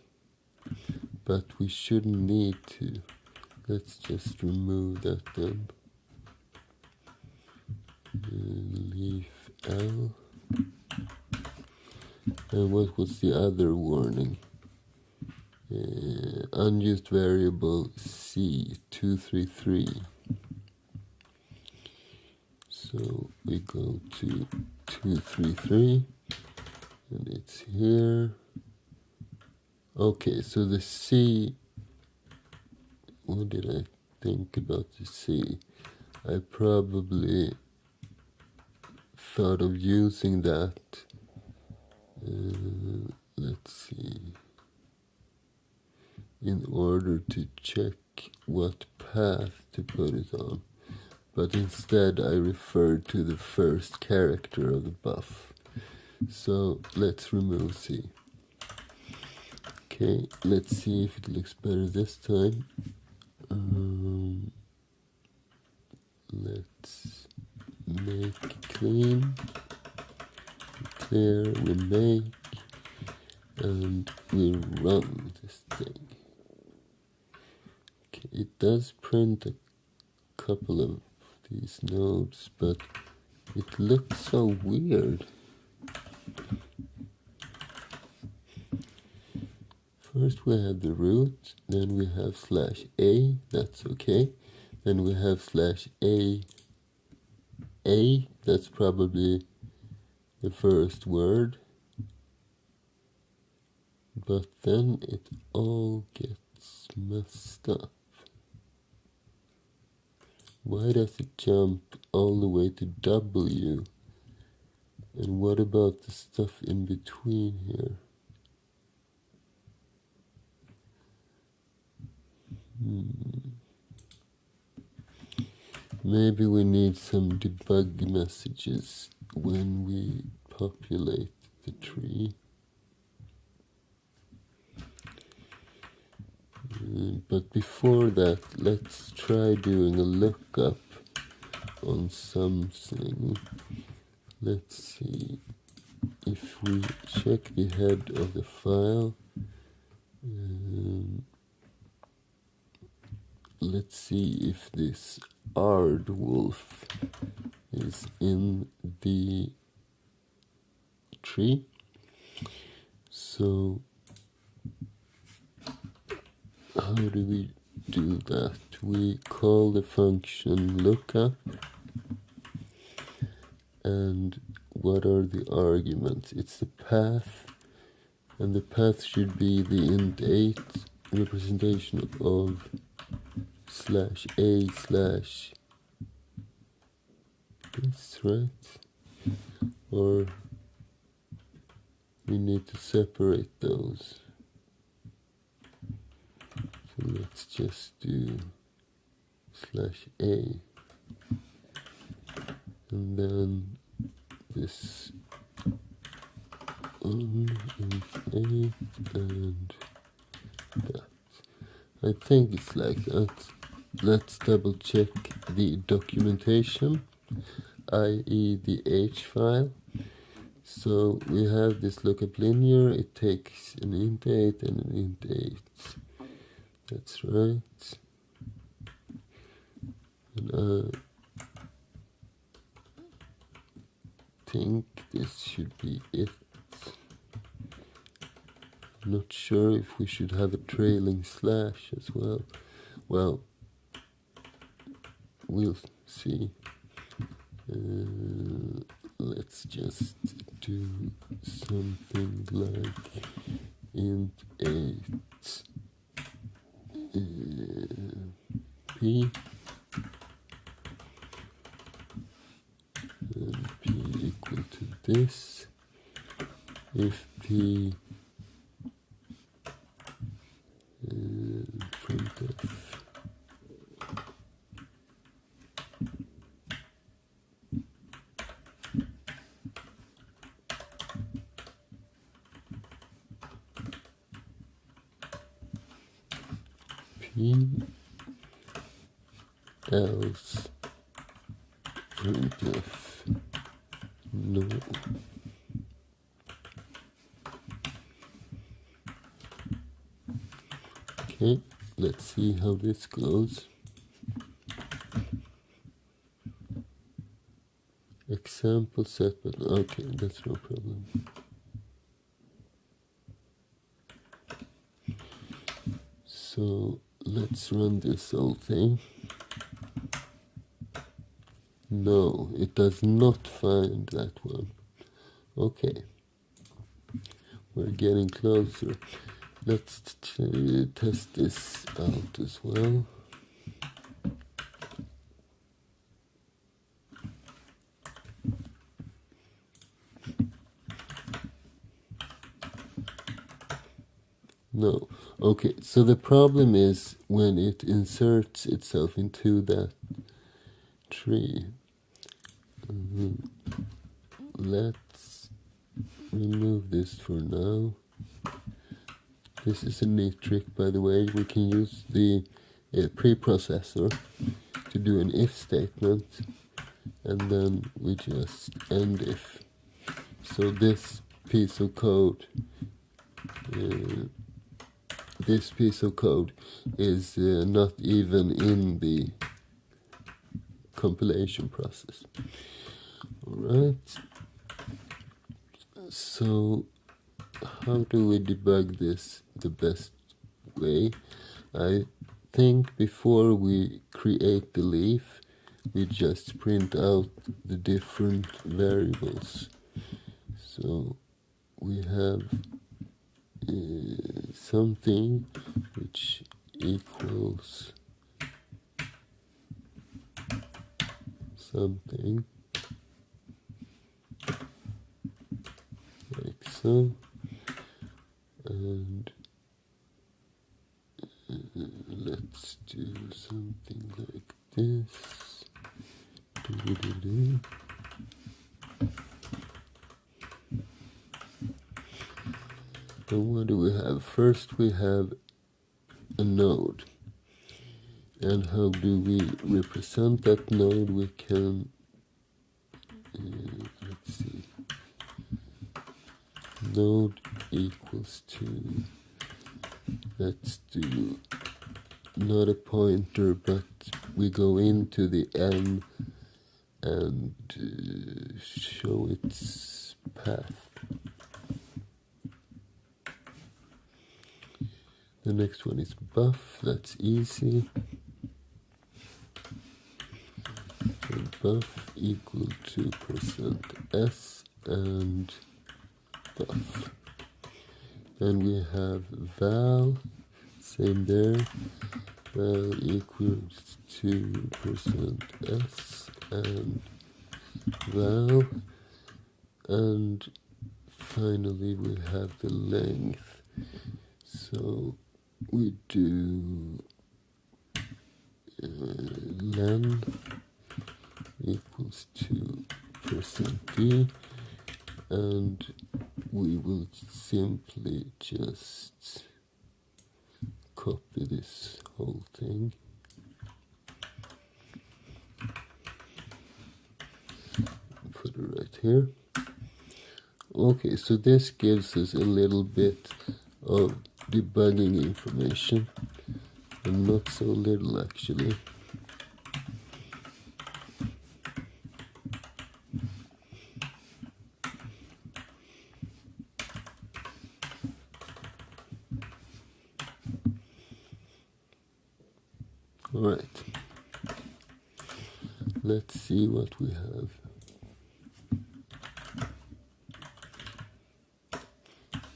But we shouldn't need to. Let's just remove that then. Leave L. And what was the other warning? Unused variable C 233. So we go to 233, and it's here. Okay, so the C, what did I think about the C? I probably thought of using that. Let's see. In order to check what path to put it on. But instead I referred to the first character of the buff. So let's remove C. Okay, let's see if it looks better this time. Let's make clean, clear, we make, and we run this thing. Okay, it does print a couple of these nodes, but it looks so weird. First we have the root, then we have /a, that's okay. Then we have /a, that's probably the first word. But then it all gets messed up. Why does it jump all the way to W? And what about the stuff in between here? Maybe we need some debug messages when we populate the tree. But before that, let's try doing a lookup on something. Let's see if we check the head of the file. Let's see if this aardwolf is in the tree. So how do we do that? We call the function lookup, and what are the arguments? It's the path, and the path should be the int8 representation of /a/ this, right? Or we need to separate those. So let's just do /a, and then this on int8 and that. I think it's like that. Let's double check the documentation, i.e. the H file. So we have this lookup linear, it takes an int8 and an int8. That's right. And I think this should be it. I'm not sure if we should have a trailing slash as well. Well, we'll see. Let's just do something like int8 p, and p equal to this if p printf p else printf no. Okay, let's see how this goes. Example set, but okay, that's no problem. So let's run this whole thing. No, it does not find that one. Okay, we're getting closer. Let's test this out as well. No. Okay, so the problem is when it inserts itself into that tree. Let's remove this for now. This is a neat trick, by the way. We can use the preprocessor to do an if statement, and then we just end if. So this piece of code is not even in the compilation process. Alright, so how do we debug this the best way? I think before we create the leaf, we just print out the different variables. So we have something which equals something like so, and let's do something like this. And what do we have? First we have a node. And how do we represent that node? We can, let's see, node equals to, let's do not a pointer, but we go into the n and show its path. The next one is buff, that's easy. So buff equal to %s and buff. Then we have val, same there, val equals to %s and val, and finally we have the length. So we do len equals to %d, and we will simply just copy this whole thing. Put it right here. Okay, so this gives us a little bit of debugging information, and not so little actually. Alright, let's see what we have.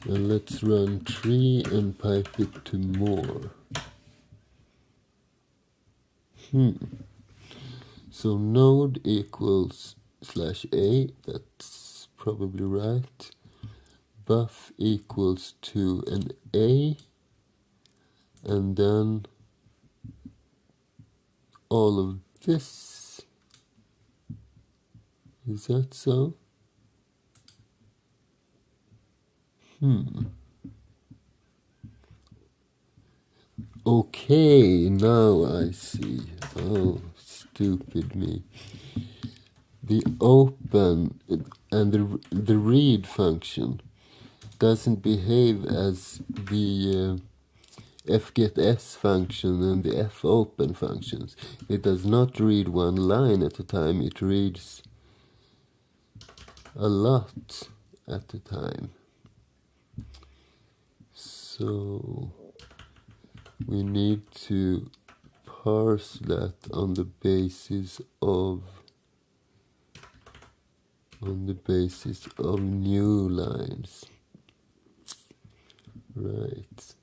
And let's run tree and pipe it to more. So node equals /a, that's probably right. Buff equals to an a, and then all of this. Is that so? Okay, now I see. Oh, stupid me. The open and the read function doesn't behave as the fgetS function and the fopen functions. It does not read one line at a time, it reads a lot at a time. So we need to parse that on the basis of new lines. Right.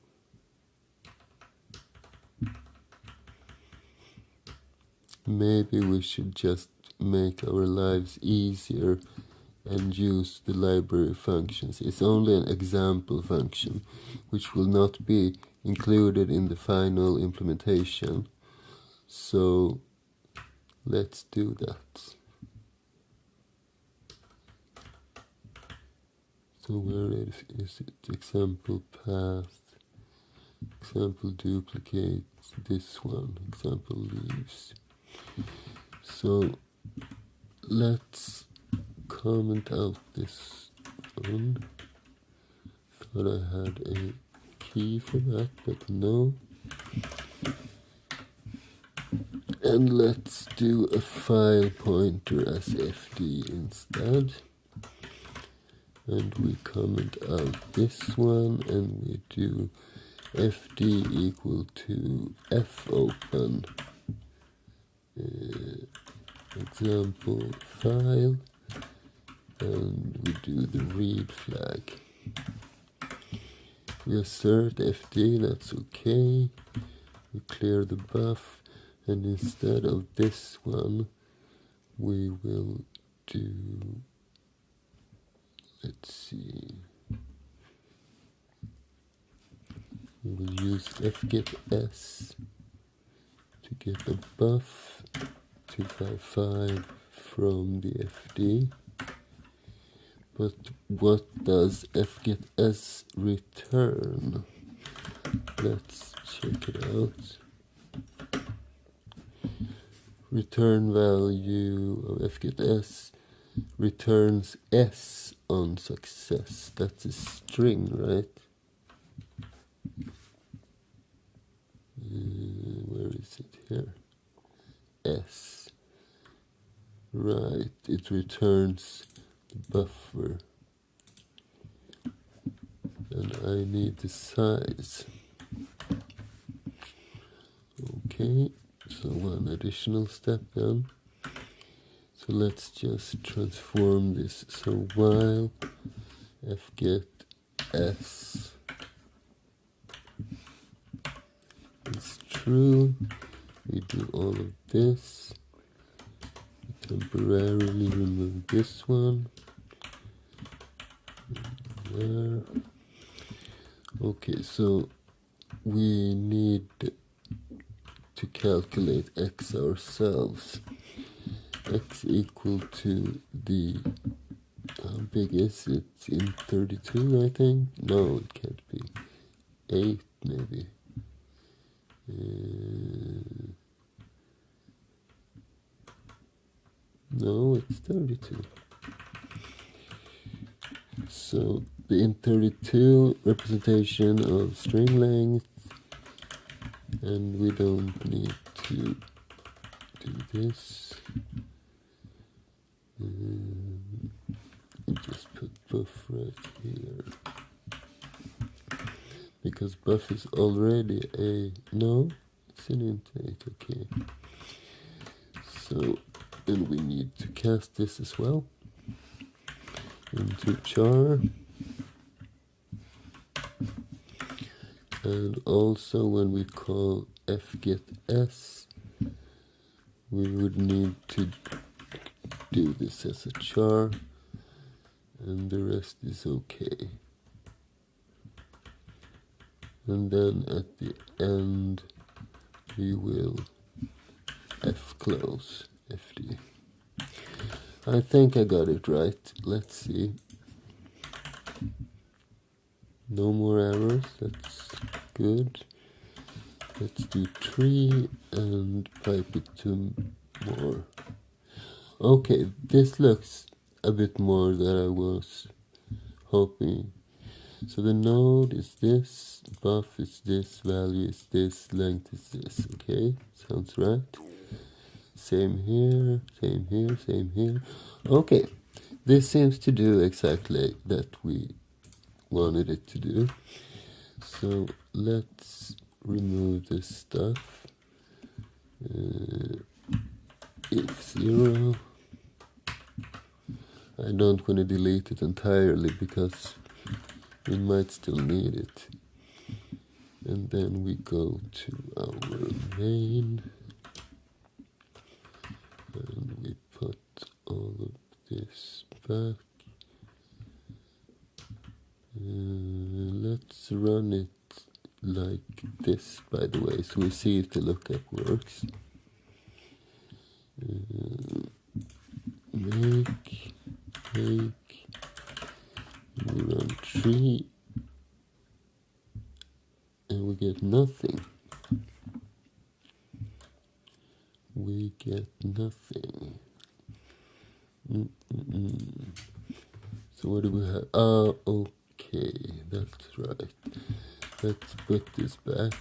Maybe we should just make our lives easier and use the library functions. It's only an example function, which will not be included in the final implementation. So let's do that. So where is it? Example path. example duplicate this one, example leaves. So let's comment out this one. Thought I had a key for that, but no. And let's do a file pointer as fd instead. And we comment out this one, and we do fd equal to fopen example file, and we do the read flag. We assert fd, that's okay. We clear the buff, and instead of this one, we will do, let's see, we will use fgetS to get the buff 255 from the fd. But what does fgetS return? Let's check it out. Return value of fgetS returns S on success. That's a string, right? Where is it here? S. Right, it returns the buffer. And I need the size. Okay, so one additional step then. So let's just transform this. So while fgetS is true, we do all of this. We temporarily remove this one. There. Okay, so we need to calculate x ourselves. X equal to the, how big is it? In 32, I think? No, it can't be. 8, maybe. No, it's 32. So the int32 representation of string length, and we don't need to do this. We just put buff right here, because buff is already a, no, it's an int 8, okay. So then we need to cast this as well into char. And also when we call fgetS, we would need to do this as a char, and the rest is okay. And then at the end we will fclose fd. I think I got it right. Let's see. No more errors, that's good. Let's do tree and pipe it to more. Okay, this looks a bit more than I was hoping. So the node is this, buff is this, value is this, length is this. Okay, sounds right. Same here, same here, same here. Okay, this seems to do exactly that we wanted it to do. So let's remove this stuff. If 0. I don't want to delete it entirely because we might still need it. And then we go to our main, and we put all of this back. Let's run it like this, by the way, so we see if the lookup works. Make, we run tree, and we get nothing. We get nothing. So what do we have? Okay, that's right. Let's put this back,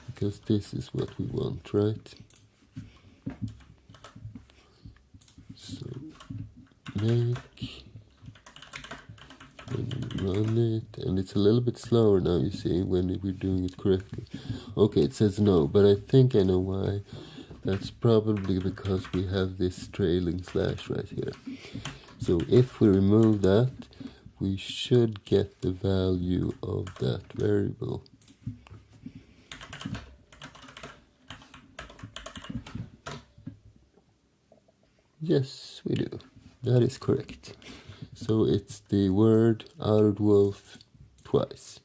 because this is what we want, right? So make and run it, and it's a little bit slower now, you see, when we're doing it correctly. Okay, it says no, but I think I know why. That's probably because we have this trailing slash right here. So if we remove that, we should get the value of that variable. Yes, we do. That is correct. So it's the word Ardwolf twice.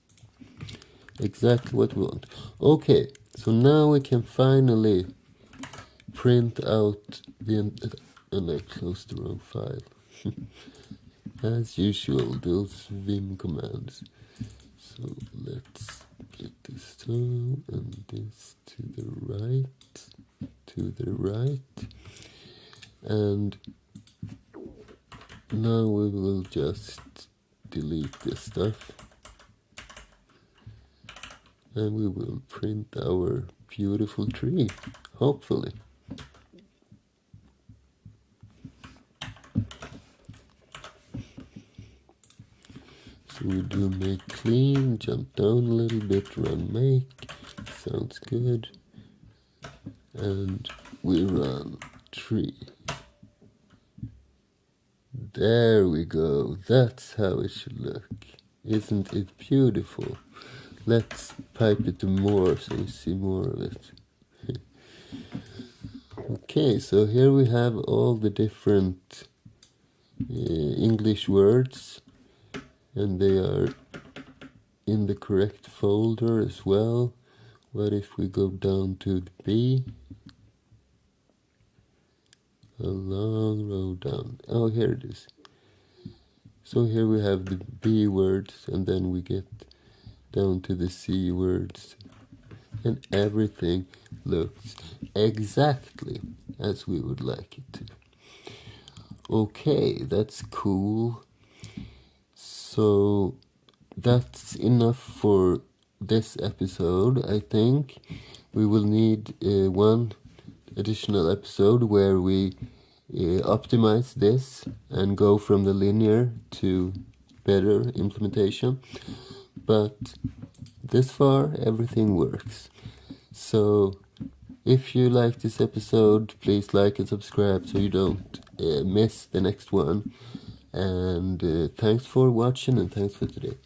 Exactly what we want. Okay, so now we can finally print out the... and I closed the wrong file. As usual, those Vim commands. So let's get this down and this to the right. And now we will just delete this stuff. And we will print our beautiful tree, hopefully. So we do make clean, jump down a little bit, run make, sounds good. And we run tree. There we go, that's how it should look. Isn't it beautiful? Let's pipe it to more so you see more of it. Okay, so here we have all the different English words, and they are in the correct folder as well. What if we go down to the B? A long row down. Oh, here it is. So here we have the B words, and then we get down to the C words, and everything looks exactly as we would like it to. Okay, that's cool. So that's enough for this episode, I think. We will need one additional episode where we optimize this and go from the linear to better implementation. But this far, everything works. So if you like this episode, please like and subscribe so you don't miss the next one. And thanks for watching, and thanks for today.